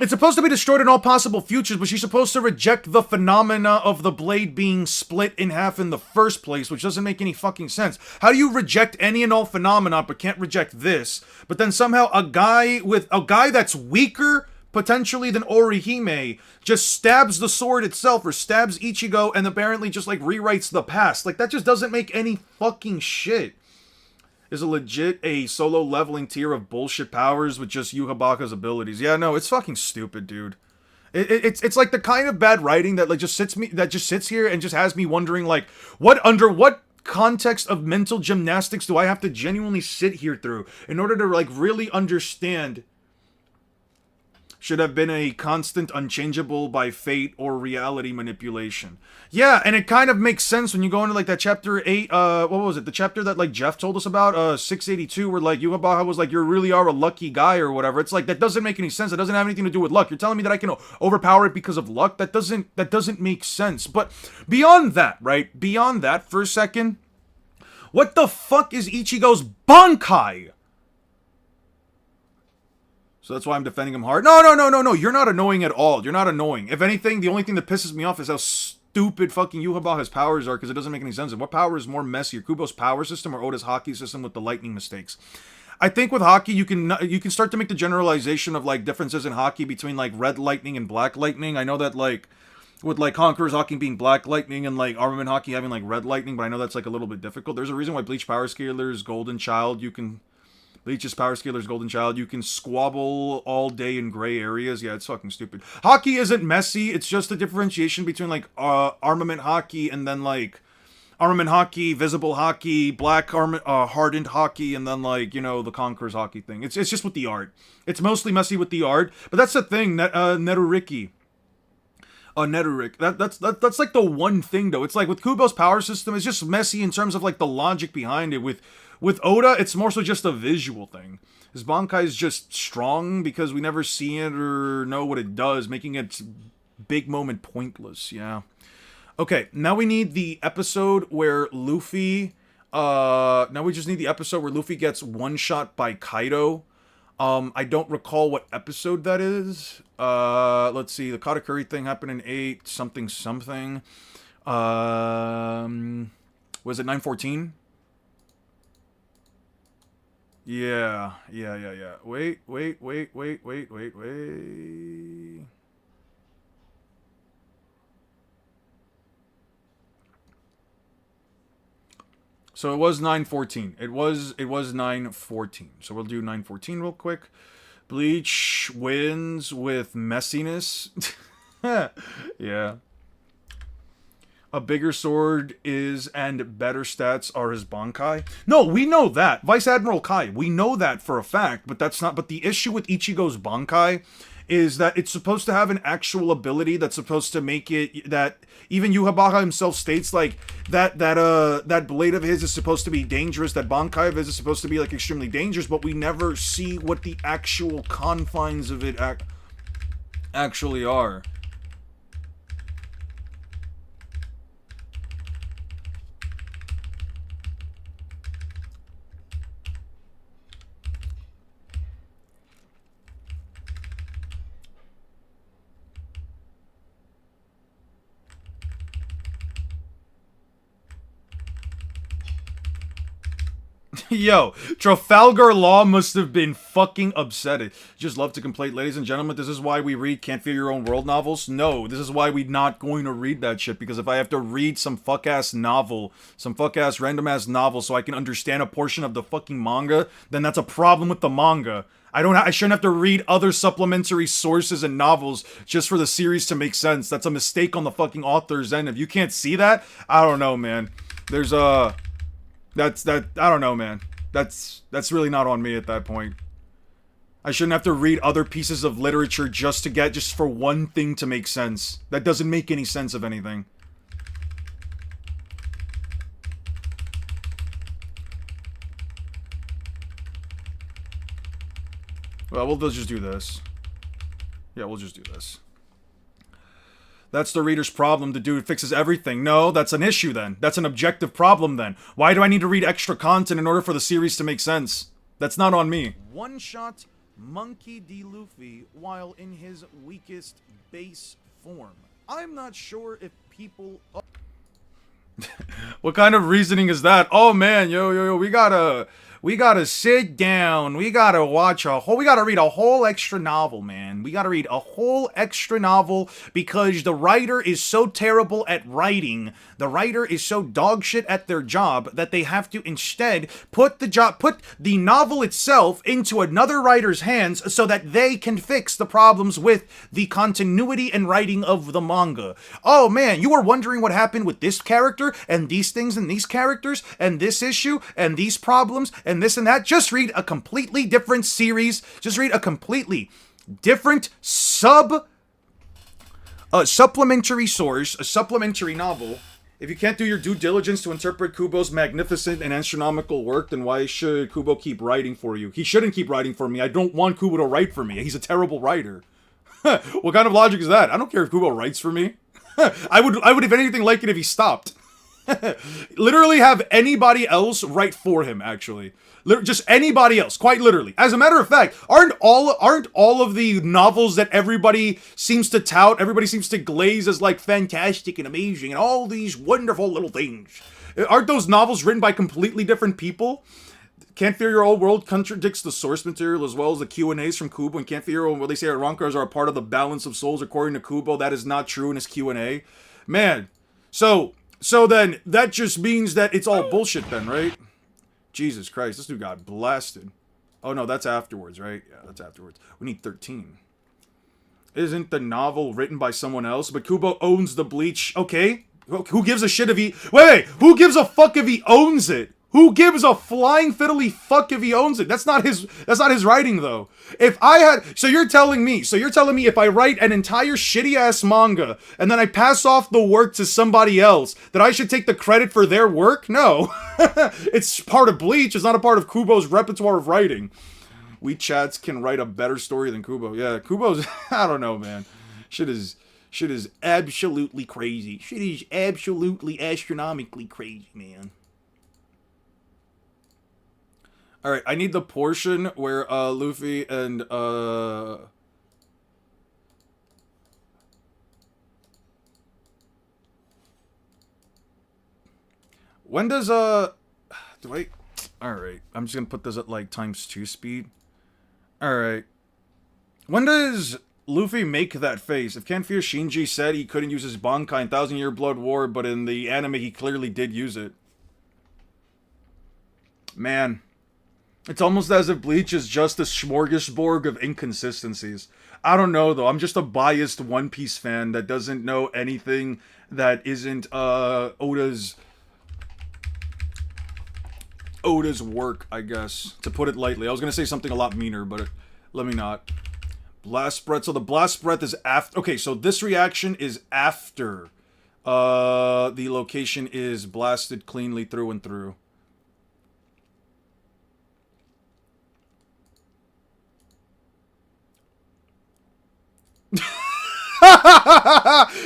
[SPEAKER 1] it's supposed to be destroyed in all possible futures, but she's supposed to reject the phenomena of the blade being split in half in the first place, which doesn't make any fucking sense. How do you reject any and all phenomena, but can't reject this? But then somehow a guy that's weaker, potentially, than Orihime, just stabs the sword itself, or stabs Ichigo, and apparently just, like, rewrites the past. Like, that just doesn't make any fucking shit. Is a solo leveling tier of bullshit powers with just Yukabaka's abilities. Yeah, no, it's fucking stupid, dude. It's like the kind of bad writing that just sits here and just has me wondering, like, under what context of mental gymnastics do I have to genuinely sit here through in order to, like, really understand should have been a constant, unchangeable by fate or reality manipulation. Yeah, and it kind of makes sense when you go into like that chapter 8, what was it? The chapter that like Jeff told us about, 682, where like Yuhabaha was like, you really are a lucky guy or whatever. It's like, that doesn't make any sense. It doesn't have anything to do with luck. You're telling me that I can overpower it because of luck? That doesn't make sense. But beyond that, right? Beyond that, for a second, what the fuck is Ichigo's Bankai? So that's why I'm defending him hard. No. You're not annoying at all. You're not annoying. If anything, the only thing that pisses me off is how stupid fucking Yuhabaha's powers are, because it doesn't make any sense. And what power is more messier, Kubo's power system or Oda's hockey system with the lightning mistakes? I think with hockey, you can start to make the generalization of like differences in hockey between like red lightning and black lightning. I know that like with like Conqueror's hockey being black lightning and like Armament hockey having like red lightning, but I know that's like a little bit difficult. There's a reason why Bleach Power Scaler's Golden Child, Bleach's Power Scaler's Golden Child, you can squabble all day in gray areas. Yeah, it's fucking stupid. Hockey isn't messy. It's just a differentiation between like armament hockey and then like armament hockey, visible hockey, black hardened hockey, and then like, you know, the Conqueror's hockey thing. It's just with the art. It's mostly messy with the art, but that's the thing. Neturiki. That's like the one thing though. It's like with Kubo's power system, it's just messy in terms of like the logic behind it. With Oda, it's more so just a visual thing. His Bankai is just strong because we never see it or know what it does, making its big moment pointless. Yeah. Okay, now we need the episode where Luffy. Now we just need the episode where Luffy gets one shot by Kaido. I don't recall what episode that is. Let's see. The Katakuri thing happened in 8 something. Was it 914? Yeah. Wait. So it was 914. It was 914. So we'll do 914 real quick. Bleach wins with messiness. Yeah. A bigger sword is and better stats are his Bankai. No, we know that. Vice Admiral Kai, we know that for a fact, but that's not. But the issue with Ichigo's Bankai is that it's supposed to have an actual ability that's supposed to make it that even Yuhabaha himself states like that blade of his is supposed to be dangerous, that Bankai of his is supposed to be like extremely dangerous, but we never see what the actual confines of it actually are. Yo, Trafalgar Law must have been fucking upset. Just love to complain, ladies and gentlemen. This is why we read Can't Feel Your Own World novels. No, this is why we're not going to read that shit. Because if I have to read some fuck-ass novel, some fuck-ass random-ass novel so I can understand a portion of the fucking manga, then that's a problem with the manga. I shouldn't have to read other supplementary sources and novels just for the series to make sense. That's a mistake on the fucking author's end. If you can't see that, I don't know, man. There's I don't know, man. That's really not on me at that point. I shouldn't have to read other pieces of literature just for one thing to make sense. That doesn't make any sense of anything. Well, we'll just do this. Yeah, we'll just do this. That's the reader's problem. The dude fixes everything. No, that's an issue then. That's an objective problem then. Why do I need to read extra content in order for the series to make sense? That's not on me.
[SPEAKER 7] One shot Monkey D. Luffy while in his weakest base form. I'm not sure if people...
[SPEAKER 1] What kind of reasoning is that? Oh man, yo, we gotta sit down. We gotta read a whole extra novel, man. We gotta read a whole extra novel because the writer is so terrible at writing. The writer is so dog shit at their job that they have to instead put the novel itself into another writer's hands so that they can fix the problems with the continuity and writing of the manga. Oh man, you were wondering what happened with this character and these things and these characters and this issue and these problems and this and that. Just read a completely different series. Just read a completely different supplementary source, a supplementary novel. If you can't do your due diligence to interpret Kubo's magnificent and astronomical work, then why should Kubo keep writing for you? He shouldn't keep writing for me. I don't want Kubo to write for me. He's a terrible writer. What kind of logic is that? I don't care if Kubo writes for me. I would if anything like it if he stopped. Literally have anybody else write for him, actually. Just anybody else, quite literally. As a matter of fact, aren't all of the novels that everybody seems to tout, everybody seems to glaze as like fantastic and amazing and all these wonderful little things, aren't those novels written by completely different people? Can't Fear Your Old World contradicts the source material as well as the Q&As from Kubo, and Can't Fear Your Old World, they say Rankars are a part of the balance of souls according to Kubo. That is not true in his Q&A. Man, so then that just means that it's all bullshit then, right? Jesus Christ, this dude got blasted. Oh no, that's afterwards, right? Yeah, that's afterwards. We need 13. Isn't the novel written by someone else? But Kubo owns the Bleach. Okay, who gives a shit if he... Wait, who gives a fuck if he owns it? Who gives a flying fiddly fuck if he owns it? That's not his writing, though. If I had... So you're telling me if I write an entire shitty-ass manga, and then I pass off the work to somebody else, that I should take the credit for their work? No. It's part of Bleach. It's not a part of Kubo's repertoire of writing. We chats can write a better story than Kubo. Yeah, Kubo's... I don't know, man. Shit is absolutely crazy. Shit is absolutely astronomically crazy, man. Alright, I need the portion where, Luffy and, when does, Alright, I'm just gonna put this at, like, ×2 speed. Alright. When does Luffy make that face? If Can't Fear Shinji said he couldn't use his Bankai in Thousand Year Blood War, but in the anime he clearly did use it. Man. It's almost as if Bleach is just a smorgasbord of inconsistencies. I don't know, though. I'm just a biased One Piece fan that doesn't know anything that isn't, Oda's work, I guess. To put it lightly. I was gonna say something a lot meaner, but let me not. Blast Breath. So the Blast Breath is after... Okay, so this reaction is after, the location is blasted cleanly through and through.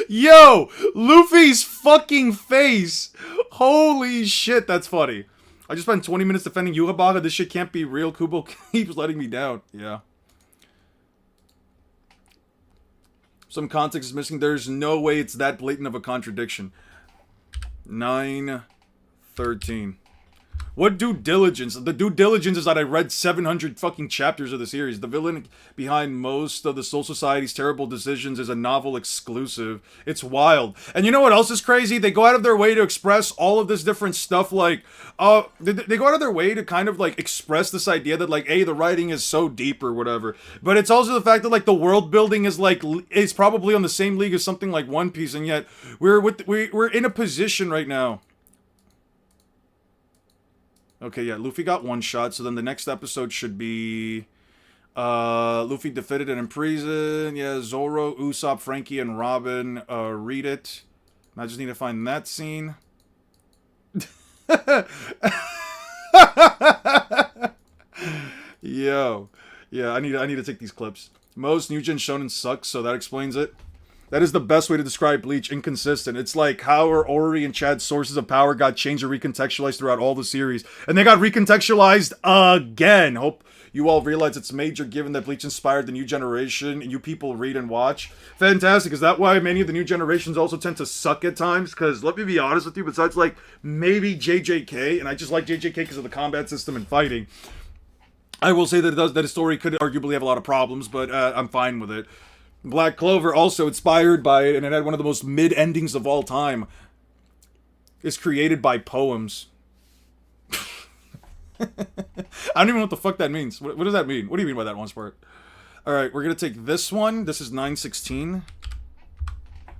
[SPEAKER 1] Yo, Luffy's fucking face. Holy shit, that's funny. I just spent 20 minutes defending Yurabaka. This shit can't be real. Kubo keeps letting me down. Yeah. Some context is missing. There's no way it's that blatant of a contradiction. 9:13. What due diligence? The due diligence is that I read 700 fucking chapters of the series. The villain behind most of the Soul Society's terrible decisions is a novel exclusive. It's wild. And you know what else is crazy? They go out of their way to express all of this different stuff, like, they go out of their way to kind of, like, express this idea that, like, hey, the writing is so deep or whatever. But it's also the fact that, like, the world building is, like, is probably on the same league as something like One Piece, and yet we're in a position right now. Okay, yeah, Luffy got one shot, so then the next episode should be... Luffy defeated and in prison. Yeah, Zoro, Usopp, Frankie, and Robin read it. I just need to find that scene. Yo. Yeah, I need to take these clips. Most New Gen Shonen sucks, so that explains it. That is the best way to describe Bleach, inconsistent. It's like how Ori and Chad's sources of power got changed and recontextualized throughout all the series. And they got recontextualized again. Hope you all realize it's major given that Bleach inspired the new generation and you people read and watch. Fantastic. Is that why many of the new generations also tend to suck at times? Because let me be honest with you, besides like maybe JJK, and I just like JJK because of the combat system and fighting, I will say that that his story could arguably have a lot of problems, but I'm fine with it. Black Clover, also inspired by it, and it had one of the most mid-endings of all time, is created by poems. I don't even know what the fuck that means. What does that mean? What do you mean by that one part? Alright, we're gonna take this one. This is 9:16.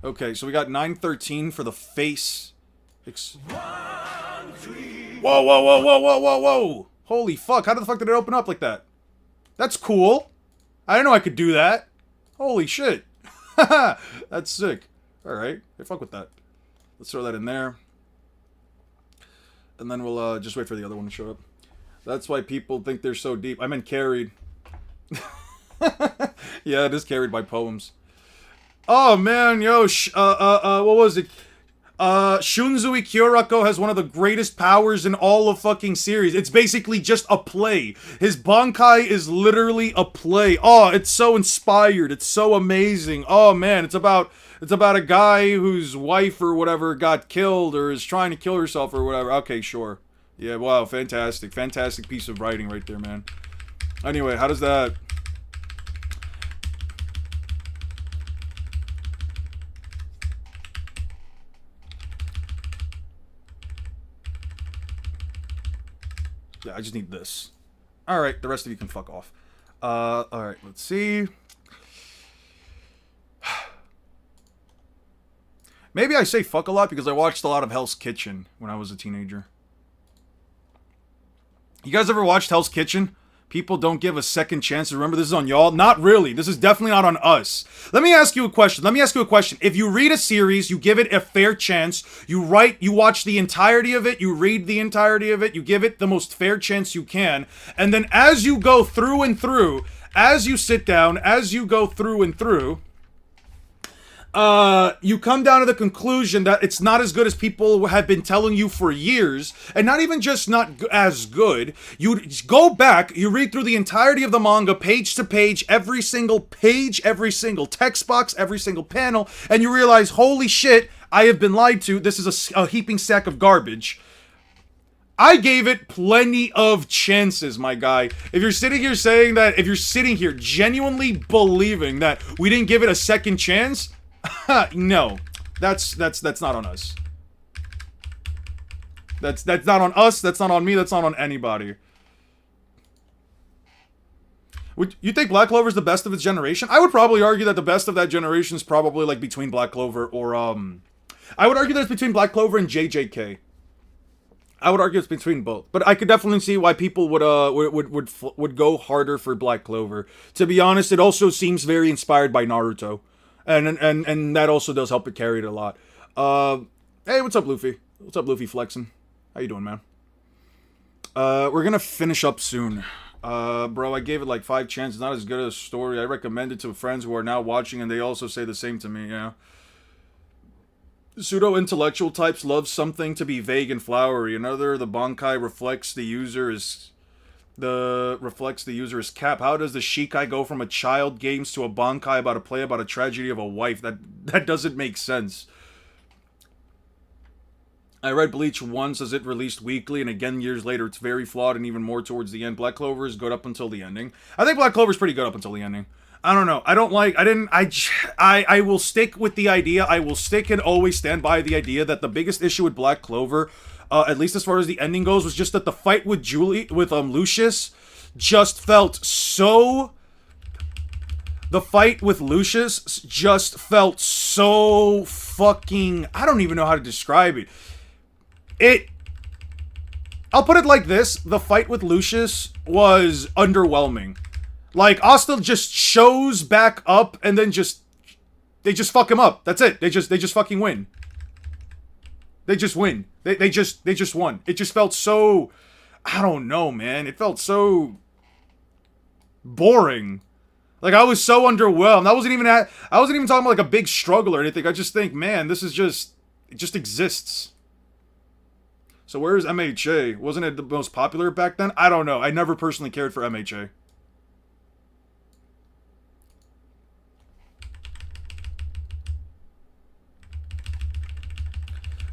[SPEAKER 1] Okay, so we got 9:13 for the face. Whoa, whoa, whoa, whoa, whoa, whoa, whoa! Holy fuck, how the fuck did it open up like that? That's cool. I didn't know I could do that. Holy shit. That's sick. Alright. Hey, fuck with that. Let's throw that in there. And then we'll just wait for the other one to show up. That's why people think they're so deep. I meant carried. Yeah, it is carried by poems. Oh man, yo, what was it? Shunzui Kyorako has one of the greatest powers in all of fucking series. It's basically just a play. His Bankai is literally a play. Oh, it's so inspired. It's so amazing. Oh man, it's about a guy whose wife or whatever got killed or is trying to kill herself or whatever. Okay, sure. Yeah, wow, fantastic. Fantastic piece of writing right there, man. Anyway, how does that... Yeah, I just need this. Alright, the rest of you can fuck off. Alright, let's see. Maybe I say fuck a lot because I watched a lot of Hell's Kitchen when I was a teenager. You guys ever watched Hell's Kitchen? People don't give a second chance. Remember, this is on y'all? Not really. This is definitely not on us. Let me ask you a question. If you read a series, you give it a fair chance. You watch the entirety of it. You read the entirety of it. You give it the most fair chance you can. And then as you go through and through, as you sit down, as you go through and through, you come down to the conclusion that it's not as good as people have been telling you for years, and not even just not as good. You go back, you read through the entirety of the manga, page to page, every single text box, every single panel, and you realize, holy shit, I have been lied to. This is a heaping sack of garbage. I gave it plenty of chances, my guy. If you're sitting here saying that, if you're sitting here genuinely believing that we didn't give it a second chance, no, that's not on us. That's not on us. That's not on me. That's not on anybody. Would you think Black Clover is the best of its generation? I would probably argue that the best of that generation is probably like between Black Clover or I would argue that it's between Black Clover and JJK. I would argue it's between both, but I could definitely see why people would go harder for Black Clover. To be honest, it also seems very inspired by Naruto. And that also does help it carry it a lot. Hey, what's up, Luffy? What's up, Luffy flexing? How you doing, man? We're gonna finish up soon. Bro, I gave it like 5 chances. Not as good as a story. I recommend it to friends who are now watching, and they also say the same to me, yeah. Pseudo-intellectual types love something to be vague and flowery. Another, the Bankai reflects the user is... reflects the user's cap. How does the Shikai go from a child games to a Bankai about a play about a tragedy of a wife? That doesn't make sense. I read Bleach once as it released weekly, and again years later. It's very flawed and even more towards the end. Black Clover is good up until the ending. I think Black Clover is pretty good up until the ending. I don't know. I will stick with the idea. I will stick and always stand by the idea that the biggest issue with Black Clover, at least as far as the ending goes, was just that the fight with Lucius just felt so... The fight with Lucius just felt so fucking... I don't even know how to describe it. I'll put it like this. The fight with Lucius was underwhelming. Like, Asta just shows back up and then they just fuck him up. That's it. They just fucking win. They just win. They just won. It just felt so... I don't know, man. It felt so... boring. Like, I was so underwhelmed. I wasn't even talking about, like, a big struggle or anything. I just think, man, this is just... It just exists. So where's MHA? Wasn't it the most popular back then? I don't know. I never personally cared for MHA.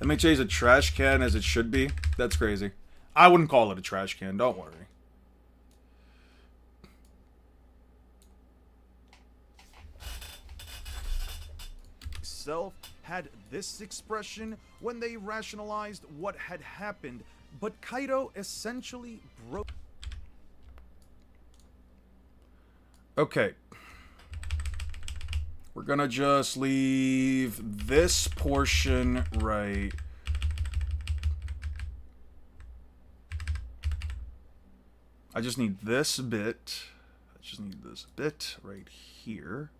[SPEAKER 1] MHA is a trash can as it should be. That's crazy. I wouldn't call it a trash can. Don't worry.
[SPEAKER 7] Self had this expression when they rationalized what had happened, but Kaido essentially broke.
[SPEAKER 1] Okay. We're gonna just leave this portion right. I just need this bit. Let's just need this bit right here.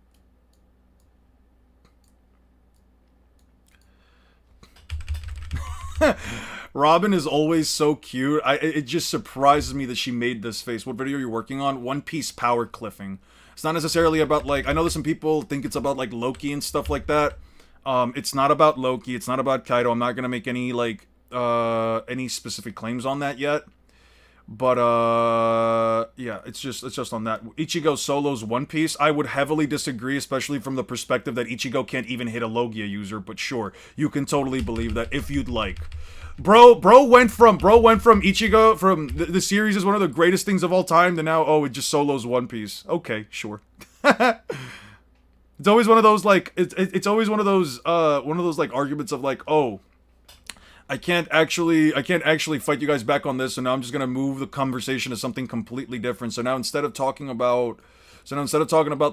[SPEAKER 1] Robin is always so cute. It just surprises me that she made this face. What video are you working on? One Piece power cliffing. It's not necessarily about, like, I know that some people think it's about, like, Loki and stuff like that. It's not about Loki. It's not about Kaido. I'm not gonna make any, like, any specific claims on that yet. But, yeah, it's just on that. Ichigo solos One Piece. I would heavily disagree, especially from the perspective that Ichigo can't even hit a Logia user, but sure, you can totally believe that if you'd like. Bro went from Ichigo, from the series is one of the greatest things of all time, to now, oh, it just solos One Piece. Okay, sure. It's always one of those, like, it's always one of those, like, arguments of, like, oh, I can't actually fight you guys back on this, so now I'm just gonna move the conversation to something completely different. So now instead of talking about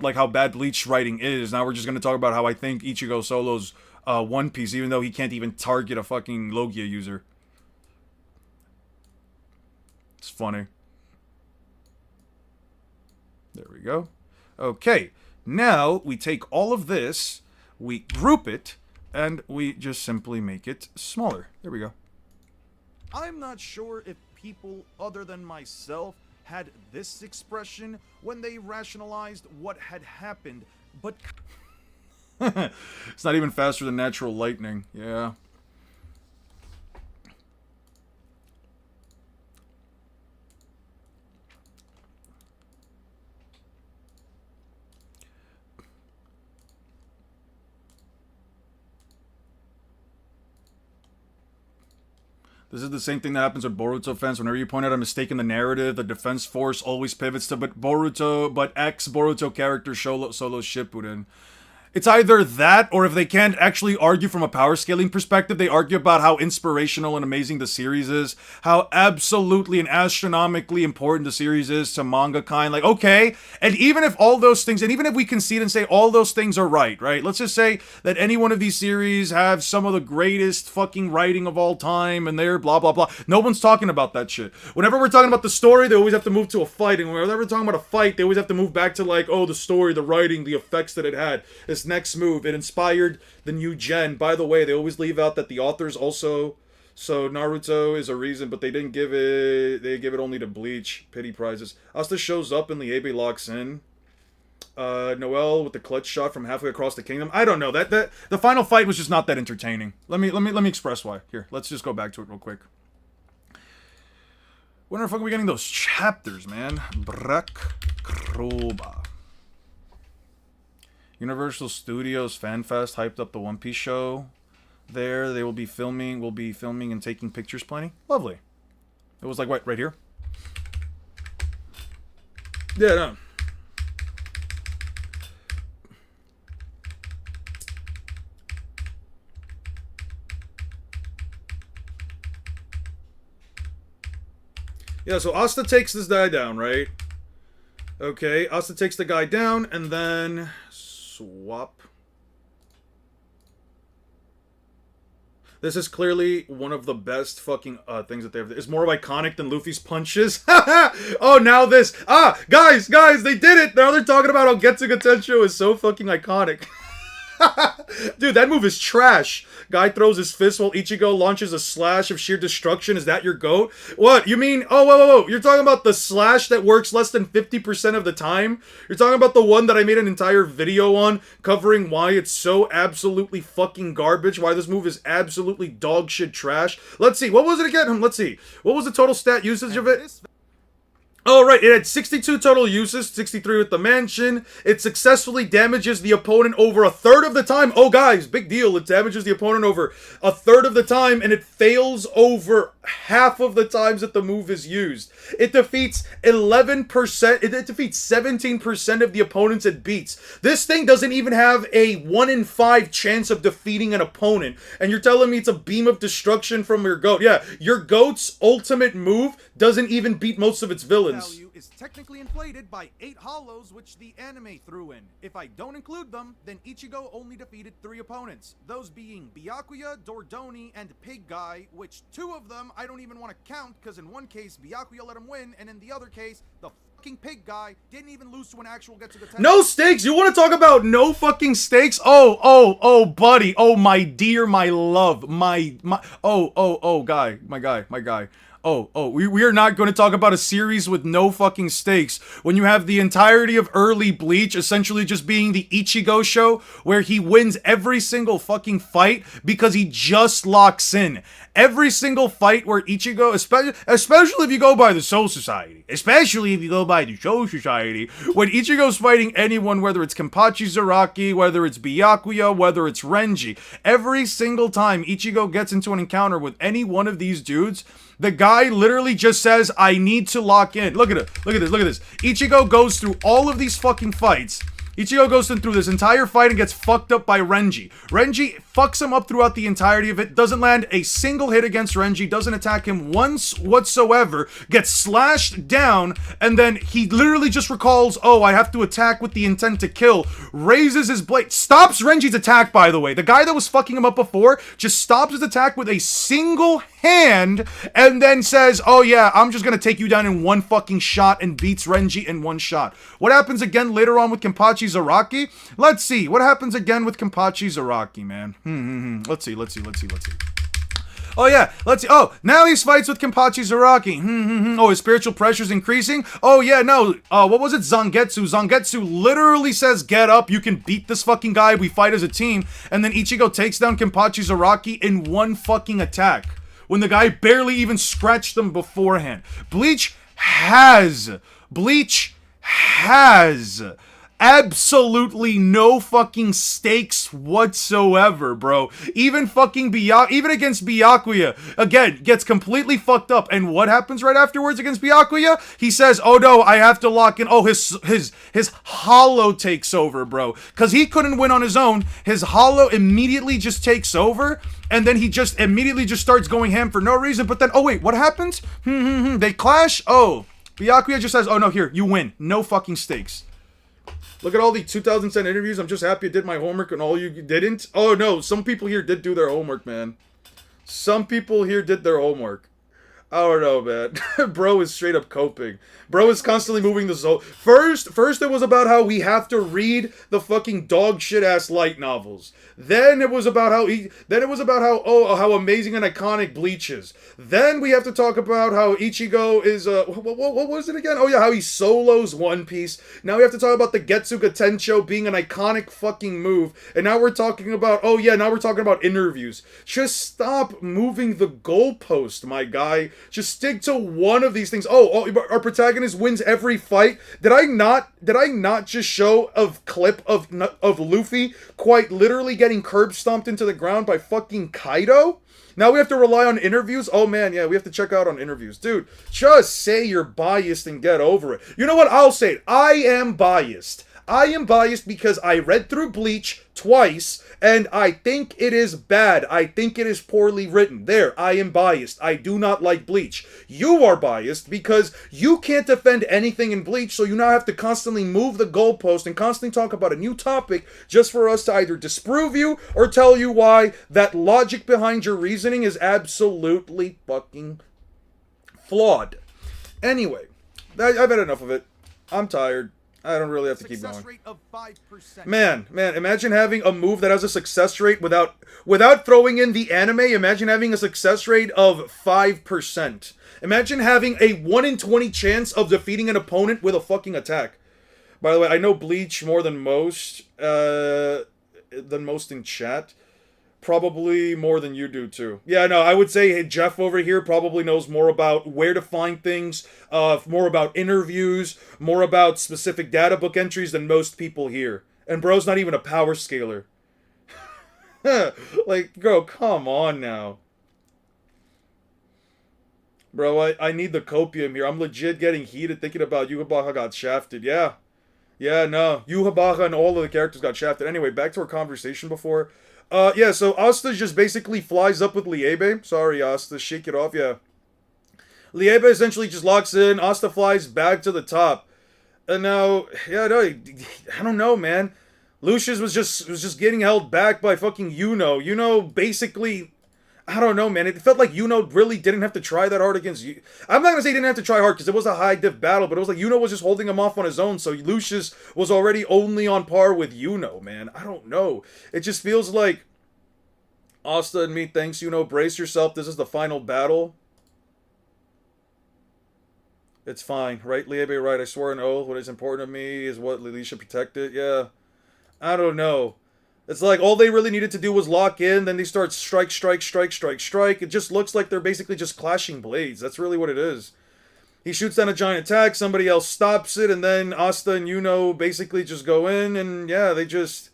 [SPEAKER 1] like how bad Bleach writing is, now we're just gonna talk about how I think Ichigo solos One Piece, even though he can't even target a fucking Logia user. It's funny. There we go. Okay, now we take all of this, we group it, and we just simply make it smaller. There we go.
[SPEAKER 7] I'm not sure if people other than myself had this expression when they rationalized what had happened, but...
[SPEAKER 1] It's not even faster than natural lightning. Yeah. This is the same thing that happens with Boruto fans. Whenever you point out a mistake in the narrative, the defense force always pivots to, but ex-Boruto character solo Shippuden. It's either that, or if they can't actually argue from a power scaling perspective, they argue about how inspirational and amazing the series is, how absolutely and astronomically important the series is to manga kind. Like, okay, and even if all those things, and even if we concede and say all those things are right? Let's just say that any one of these series have some of the greatest fucking writing of all time, and they're blah, blah, blah. No one's talking about that shit. Whenever we're talking about the story, they always have to move to a fight, and whenever we're talking about a fight, they always have to move back to, like, oh, the story, the writing, the effects that it had. This next move, it inspired the new gen. By the way, they always leave out that the authors also, so Naruto is a reason, but they didn't give it, they give it only to Bleach. Pity prizes. Asta shows up and the Abe locks in. Noel with the clutch shot from halfway across the kingdom. I don't know, that the final fight was just not that entertaining. Let me express why. Here, let's just go back to it real quick. When the fuck are we getting those chapters, man? Brak Kroba. Universal Studios FanFest hyped up the One Piece show. There, they will be filming and taking pictures plenty. Lovely. It was like, what, right here? Yeah, no. Yeah, so Asta takes this guy down, right? Okay, Asta takes the guy down, and then... swap. This is clearly one of the best fucking things that they have. It's more iconic than Luffy's punches. Oh, now this. Guys, they did it. Now they're talking about how Getsuga Tensho is so fucking iconic. Dude, that move is trash. Guy throws his fist while Ichigo launches a slash of sheer destruction. Is that your GOAT? What? You mean... oh, whoa. You're talking about the slash that works less than 50% of the time? You're talking about the one that I made an entire video on, covering why it's so absolutely fucking garbage, why this move is absolutely dog shit trash? Let's see. What was it again? Let's see. What was the total stat usage of it? Oh, right, it had 62 total uses, 63 with the mansion. It successfully damages the opponent over a third of the time. Oh, guys, big deal. It damages the opponent over a third of the time, and it fails over half of the times that the move is used. It defeats 11%, it defeats 17% of the opponents it beats. This thing doesn't even have a 1 in 5 chance of defeating an opponent. And you're telling me it's a beam of destruction from your GOAT. Yeah, your GOAT's ultimate move doesn't even beat most of its villains.
[SPEAKER 7] Value is technically inflated by 8 hollows which the anime threw in. If I don't include them, then Ichigo only defeated 3 opponents, those being Byakuya, Dordoni, and Pig Guy, which 2 of them I don't even want to count, because in one case Byakuya let him win, and in the other case, the pig guy didn't even lose to an actual Getsuga.
[SPEAKER 1] No stakes? You want to talk about no fucking stakes? Oh, buddy. Oh, my dear, my love. Guy. We are not going to talk about a series with no fucking stakes when you have the entirety of early Bleach essentially just being the Ichigo show where he wins every single fucking fight because he just locks in. Every single fight where Ichigo, especially if you go by the Soul Society, when Ichigo's fighting anyone, whether it's Kenpachi Zaraki, whether it's Byakuya, whether it's Renji, every single time Ichigo gets into an encounter with any one of these dudes, the guy literally just says, I need to lock in. Look at it. Look at this. Ichigo goes through all of these fucking fights. Ichigo goes through this entire fight and gets fucked up by Renji. Renji fucks him up throughout the entirety of it, doesn't land a single hit against Renji, doesn't attack him once whatsoever, gets slashed down, and then he literally just recalls, oh, I have to attack with the intent to kill, raises his blade, stops Renji's attack, by the way. The guy that was fucking him up before just stops his attack with a single hand, and then says, oh yeah, I'm just gonna take you down in one fucking shot, and beats Renji in one shot. What happens again later on with Kenpachi Zaraki? Let's see. What happens again with Kenpachi Zaraki, man? Let's see. Oh yeah, let's see. Oh, now he fights with Kenpachi Zaraki. Oh, his spiritual pressure's increasing? Oh yeah, no. What was it? Zangetsu. Zangetsu literally says, get up, you can beat this fucking guy, we fight as a team. And then Ichigo takes down Kenpachi Zaraki in one fucking attack, when the guy barely even scratched them beforehand. Bleach has absolutely no fucking stakes whatsoever, bro. Even against Byakuya, again, gets completely fucked up. And what happens right afterwards against Byakuya? He says, oh no, I have to lock in. Oh, his hollow takes over, bro. Because he couldn't win on his own. His hollow immediately just takes over. And then he just immediately just starts going ham for no reason. But then, oh wait, what happens? They clash? Oh, Byakuya just says, oh no, here, you win. No fucking stakes. Look at all the 2010 interviews. I'm just happy I did my homework and all you didn't. Oh no, some people here did do their homework, man. Some people here did their homework. I don't know, man. Bro is straight up coping. Bro is constantly moving the soul. First it was about how we have to read the fucking dog shit ass light novels. Then it was about how how amazing and iconic Bleach is. Then we have to talk about how Ichigo is what was it again? Oh yeah, how he solos One Piece. Now we have to talk about the Getsuga Tensho being an iconic fucking move. And now we're talking about interviews. Just stop moving the goalpost, my guy. Just stick to one of these things. Oh, our protagonist wins every fight. Did I not just show a clip of Luffy quite literally getting curb stomped into the ground by fucking Kaido? Now we have to rely on interviews? Oh man, yeah, we have to check out on interviews. Dude, just say you're biased and get over it. You know what? I'll say it. I am biased. I am biased because I read through Bleach twice, and I think it is bad. I think it is poorly written. There, I am biased. I do not like Bleach. You are biased because you can't defend anything in Bleach, so you now have to constantly move the goalpost and constantly talk about a new topic just for us to either disprove you or tell you why that logic behind your reasoning is absolutely fucking flawed. Anyway, I've had enough of it. I'm tired. I don't really have to keep going.
[SPEAKER 7] Success rate of 5%.
[SPEAKER 1] Man, imagine having a move that has a success rate without throwing in the anime. Imagine having a success rate of 5%. Imagine having a 1 in 20 chance of defeating an opponent with a fucking attack. By the way, I know Bleach more than most in chat. Probably more than you do, too. Yeah, no, I would say Jeff over here probably knows more about where to find things, more about interviews, more about specific data book entries than most people here. And bro's not even a power scaler. Like, bro, come on now. Bro, I need the copium here. I'm legit getting heated thinking about Yukabaka got shafted. Yeah. Yeah, no. Yukabaka and all of the characters got shafted. Anyway, back to our conversation before. Yeah, so Asta just basically flies up with Liebe. Sorry, Asta, shake it off, yeah. Liebe essentially just locks in, Asta flies back to the top. And now, yeah, no, I don't know, man. Lucius was just getting held back by fucking Yuno. Yuno basically, I don't know, man. It felt like Yuno really didn't have to try that hard against you. I'm not gonna say he didn't have to try hard because it was a high diff battle, but it was like Yuno was just holding him off on his own, so Lucius was already only on par with Yuno, man. I don't know. It just feels like Asta and me, thanks, Yuno. Brace yourself. This is the final battle. It's fine. Right, Liebe, right. I swear an oath. What is important to me is what Lily should protect it. Yeah. I don't know. It's like all they really needed to do was lock in, then they start strike, strike, strike, strike, strike. It just looks like they're basically just clashing blades. That's really what it is. He shoots down a giant attack, somebody else stops it, and then Asta and Yuno basically just go in, and yeah, they just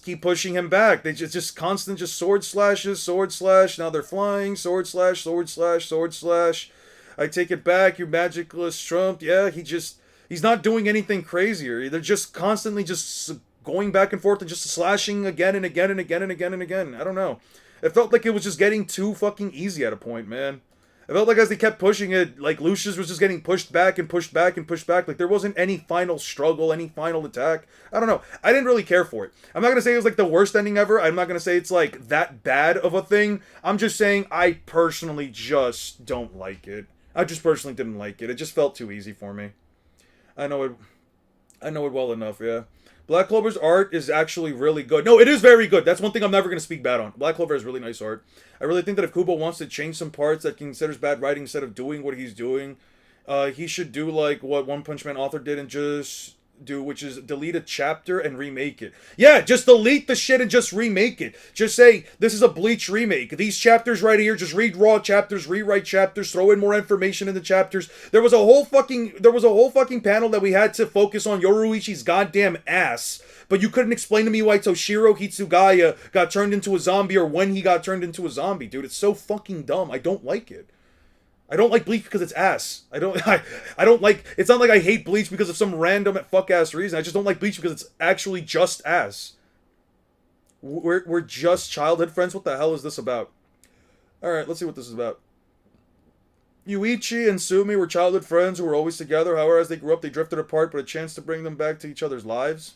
[SPEAKER 1] keep pushing him back. They just constant just sword slashes, sword slash. Now they're flying, sword slash, sword slash, sword slash. I take it back. You magicless Trump. Yeah, he's not doing anything crazier. They're just constantly just going back and forth and just slashing again and again and again and again and again. I don't know. It felt like it was just getting too fucking easy at a point, man. It felt like as they kept pushing it, like Lucius was just getting pushed back and pushed back and pushed back. Like there wasn't any final struggle, any final attack. I don't know. I didn't really care for it. I'm not going to say it was like the worst ending ever. I'm not going to say it's like that bad of a thing. I'm just saying I personally just don't like it. I just personally didn't like it. It just felt too easy for me. I know it well enough, yeah. Black Clover's art is actually really good. No, it is very good. That's one thing I'm never going to speak bad on. Black Clover has really nice art. I really think that if Kubo wants to change some parts that he considers bad writing instead of doing what he's doing, he should do like what One Punch Man author did and just do, which is delete a chapter and remake it. Yeah, just delete the shit and just remake it. Just say, this is a Bleach remake. These chapters right here, just read raw chapters, rewrite chapters, throw in more information in the chapters. There was a whole fucking panel that we had to focus on Yoruichi's goddamn ass, but you couldn't explain to me why Toshiro Hitsugaya got turned into a zombie or when he got turned into a zombie, dude. It's so fucking dumb. I don't like it. I don't like Bleach because it's ass. I don't like, it's not like I hate Bleach because of some random fuck ass reason. I just don't like Bleach because it's actually just ass. We're just childhood friends. What the hell is this about? Alright, let's see what this is about. Yuichi and Sumi were childhood friends who were always together. However, as they grew up, they drifted apart, but a chance to bring them back to each other's lives.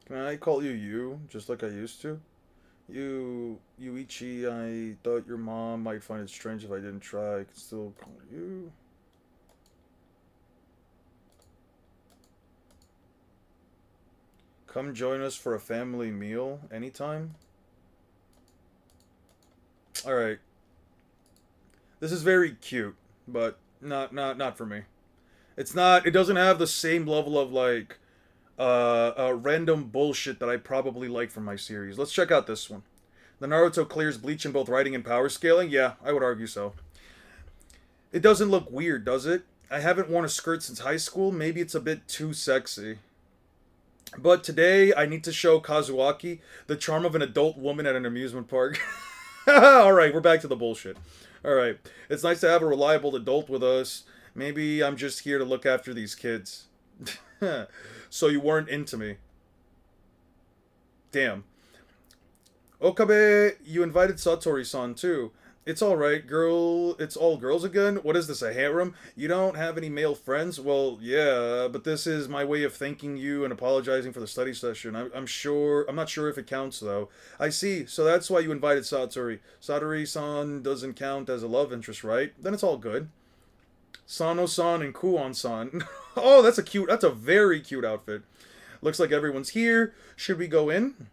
[SPEAKER 1] Can I call you, just like I used to? Yuichi, I thought your mom might find it strange if I didn't try. I could still call you. Come join us for a family meal anytime. Alright. This is very cute, but not for me. It doesn't have the same level of like random bullshit that I probably like from my series. Let's check out this one. The Naruto clears Bleach in both writing and power scaling? Yeah, I would argue so. It doesn't look weird, does it? I haven't worn a skirt since high school. Maybe it's a bit too sexy. But today, I need to show Kazuaki the charm of an adult woman at an amusement park. Alright, we're back to the bullshit. Alright, it's nice to have a reliable adult with us. Maybe I'm just here to look after these kids. So you weren't into me. Damn. Okabe, you invited Satori-san too. It's alright, girl. It's all girls again? What is this, a harem? You don't have any male friends? Well, yeah, but this is my way of thanking you and apologizing for the study session. I'm not sure if it counts, though. I see, so that's why you invited Satori. Satori-san doesn't count as a love interest, right? Then it's all good. Sano-san and Kuon-san. Oh, that's a very cute outfit. Looks like everyone's here. Should we go in?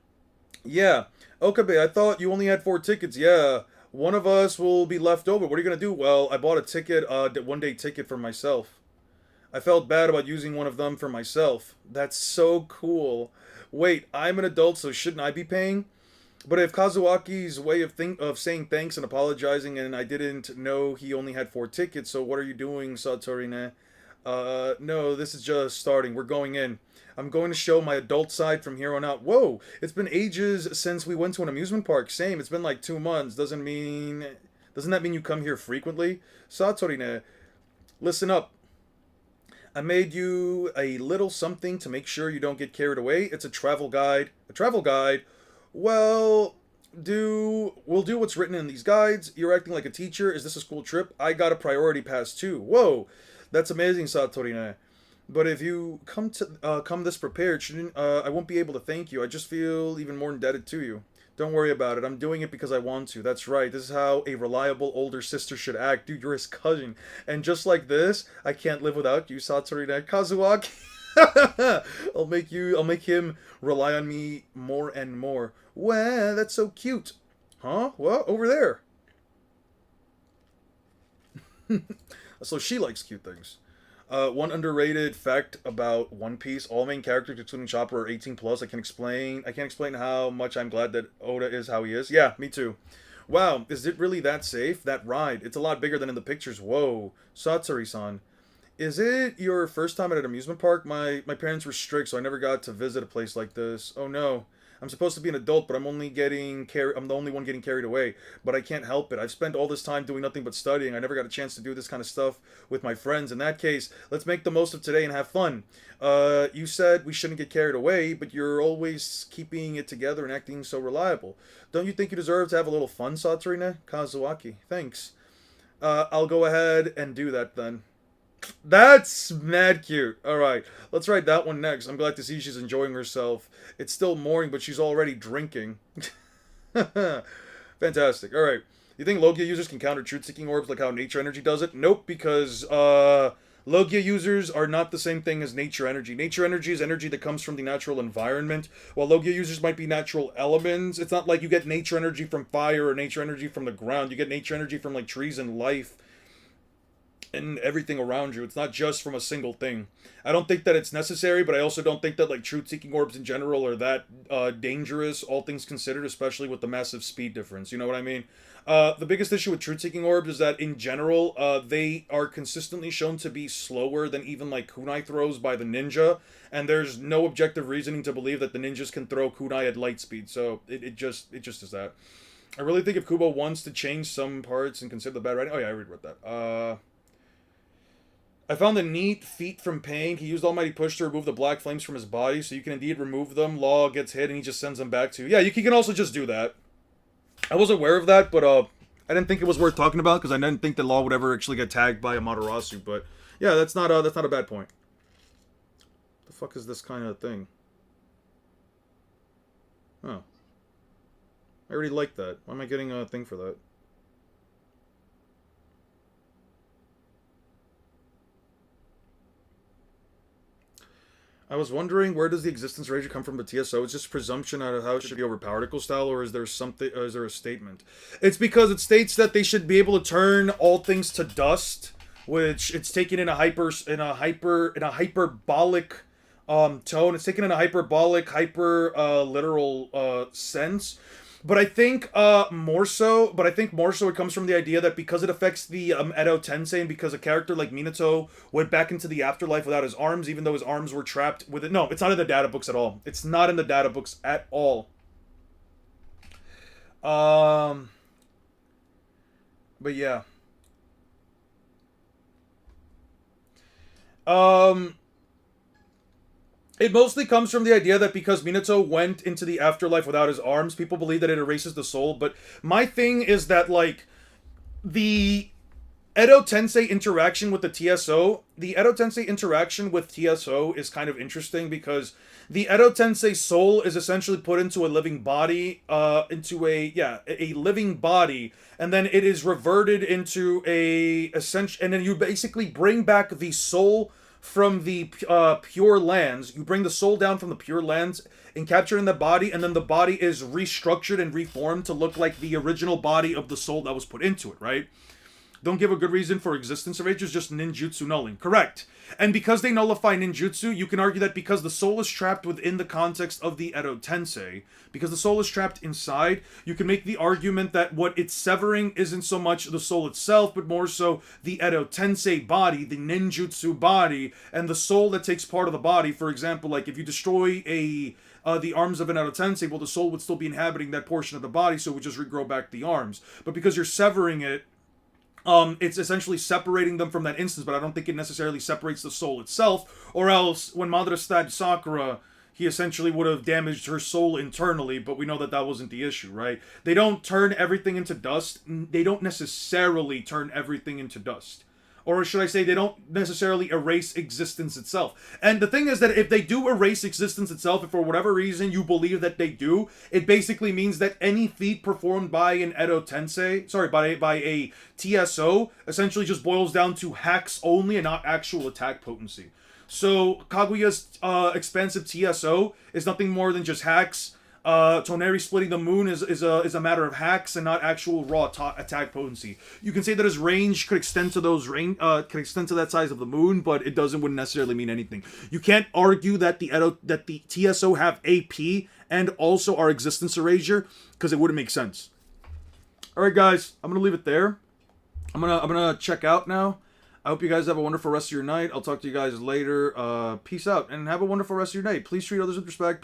[SPEAKER 1] Yeah. Okabe, I thought you only had 4 tickets. Yeah. One of us will be left over. What are you going to do? Well, I bought a ticket, one-day ticket for myself. I felt bad about using one of them for myself. That's so cool. Wait, I'm an adult, so shouldn't I be paying? But if Kazuaki's way of saying thanks and apologizing, and I didn't know he only had 4 tickets, so what are you doing, Satorine? No, this is just starting. We're going in. I'm going to show my adult side from here on out. Whoa, it's been ages since we went to an amusement park. Same, it's been like 2 months. Doesn't mean Doesn't that mean you come here frequently? Satori-ne, listen up. I made you a little something to make sure you don't get carried away. It's a travel guide. A travel guide? Well, we'll do what's written in these guides. You're acting like a teacher. Is this a school trip? I got a priority pass too. Whoa, that's amazing, Satori-ne. But if you come this prepared, shouldn't I won't be able to thank you. I just feel even more indebted to you. Don't worry about it. I'm doing it because I want to. That's right. This is how a reliable older sister should act. Dude, you're his cousin. And just like this, I can't live without you, Satori-ne. Kazuaki. I'll make him rely on me more and more. Wow, that's so cute. Huh? What? Over there. So she likes cute things. One underrated fact about One Piece: all main characters, including Chopper, are 18 plus. I can't explain how much I'm glad that Oda is how he is. Yeah, me too. Wow, is it really that safe? That ride? It's a lot bigger than in the pictures. Whoa, Satsuri-san. Is it your first time at an amusement park? My parents were strict, so I never got to visit a place like this. Oh no. I'm supposed to be an adult, but I'm the only one getting carried away. But I can't help it. I've spent all this time doing nothing but studying. I never got a chance to do this kind of stuff with my friends. In that case, let's make the most of today and have fun. You said we shouldn't get carried away, but you're always keeping it together and acting so reliable. Don't you think you deserve to have a little fun, Satsuri-ne? Kazuaki, thanks. I'll go ahead and do that then. That's mad cute. Alright, let's write that one next. I'm glad to see she's enjoying herself. It's still morning, but she's already drinking. Fantastic. Alright. You think Logia users can counter truth-seeking orbs like how nature energy does it? Nope, because Logia users are not the same thing as nature energy. Nature energy is energy that comes from the natural environment, while Logia users might be natural elements. It's not like you get nature energy from fire or nature energy from the ground. You get nature energy from like trees and life and everything around you. It's not just from a single thing. I don't think that it's necessary, but I also don't think that like truth-seeking orbs in general are that dangerous, all things considered, especially with the massive speed difference. You know what I mean? The biggest issue with truth-seeking orbs is that in general, they are consistently shown to be slower than even like kunai throws by the ninja, and there's no objective reasoning to believe that the ninjas can throw kunai at light speed. So it just is that. I really think if Kubo wants to change some parts and consider the bad writing. Oh yeah, I already read that. I found the neat feat from Pain. He used Almighty Push to remove the black flames from his body, so you can indeed remove them. Law gets hit, and he just sends them back to you. Yeah, you can also just do that. I was aware of that, but I didn't think it was worth talking about, because I didn't think that Law would ever actually get tagged by Amaterasu, but yeah, that's not a bad point. The fuck is this kind of thing? Oh. I already liked that. Why am I getting a thing for that? I was wondering, where does the existence ratio come from the TSO? It's just presumption out of how it should be over particle style, or is there something? Or is there a statement? It's because it states that they should be able to turn all things to dust, which it's taken in a hyperbolic tone. It's taken in a hyperbolic, literal sense. But I think more so it comes from the idea that because it affects the Edo Tensei, and because a character like Minato went back into the afterlife without his arms, even though his arms were trapped with it. No, it's not in the data books at all. It's not in the data books at all. But yeah. It mostly comes from the idea that because Minato went into the afterlife without his arms, people believe that it erases the soul. But my thing is that, like, the Edo Tensei interaction with the TSO, is kind of interesting because the Edo Tensei soul is essentially put into a living body, a living body, and then it is reverted into and then you basically bring back the soul from the Pure Lands. You bring the soul down from the Pure Lands and capture it in the body, and then the body is restructured and reformed to look like the original body of the soul that was put into it, right? Don't give a good reason for existence of ages, just ninjutsu nulling. Correct. And because they nullify ninjutsu, you can argue that because the soul is trapped within the context of the Edo Tensei, because the soul is trapped inside, you can make the argument that what it's severing isn't so much the soul itself, but more so the Edo Tensei body, the ninjutsu body, and the soul that takes part of the body. For example, like if you destroy a the arms of an Edo Tensei, well, the soul would still be inhabiting that portion of the body, so it would just regrow back the arms. But because you're severing it, it's essentially separating them from that instance, but I don't think it necessarily separates the soul itself, or else when Madara stabbed Sakura, he essentially would have damaged her soul internally, but we know that that wasn't the issue, right? They don't turn everything into dust. They don't necessarily turn everything into dust. Or should I say, they don't necessarily erase existence itself. And the thing is that if they do erase existence itself, if for whatever reason you believe that they do, it basically means that any feat performed by an Edo Tensei, by a TSO, essentially just boils down to hacks only and not actual attack potency. So Kaguya's expansive TSO is nothing more than just hacks. Toneri splitting the moon is a matter of hacks and not actual raw attack potency. You can say that his range could extend to that size of the moon, but it wouldn't necessarily mean anything. You can't argue that the TSO have AP and also are existence erasure, because it wouldn't make sense. All right, guys, I'm gonna leave it there. I'm gonna check out now. I hope you guys have a wonderful rest of your night. I'll talk to you guys later. Peace out and have a wonderful rest of your night. Please treat others with respect.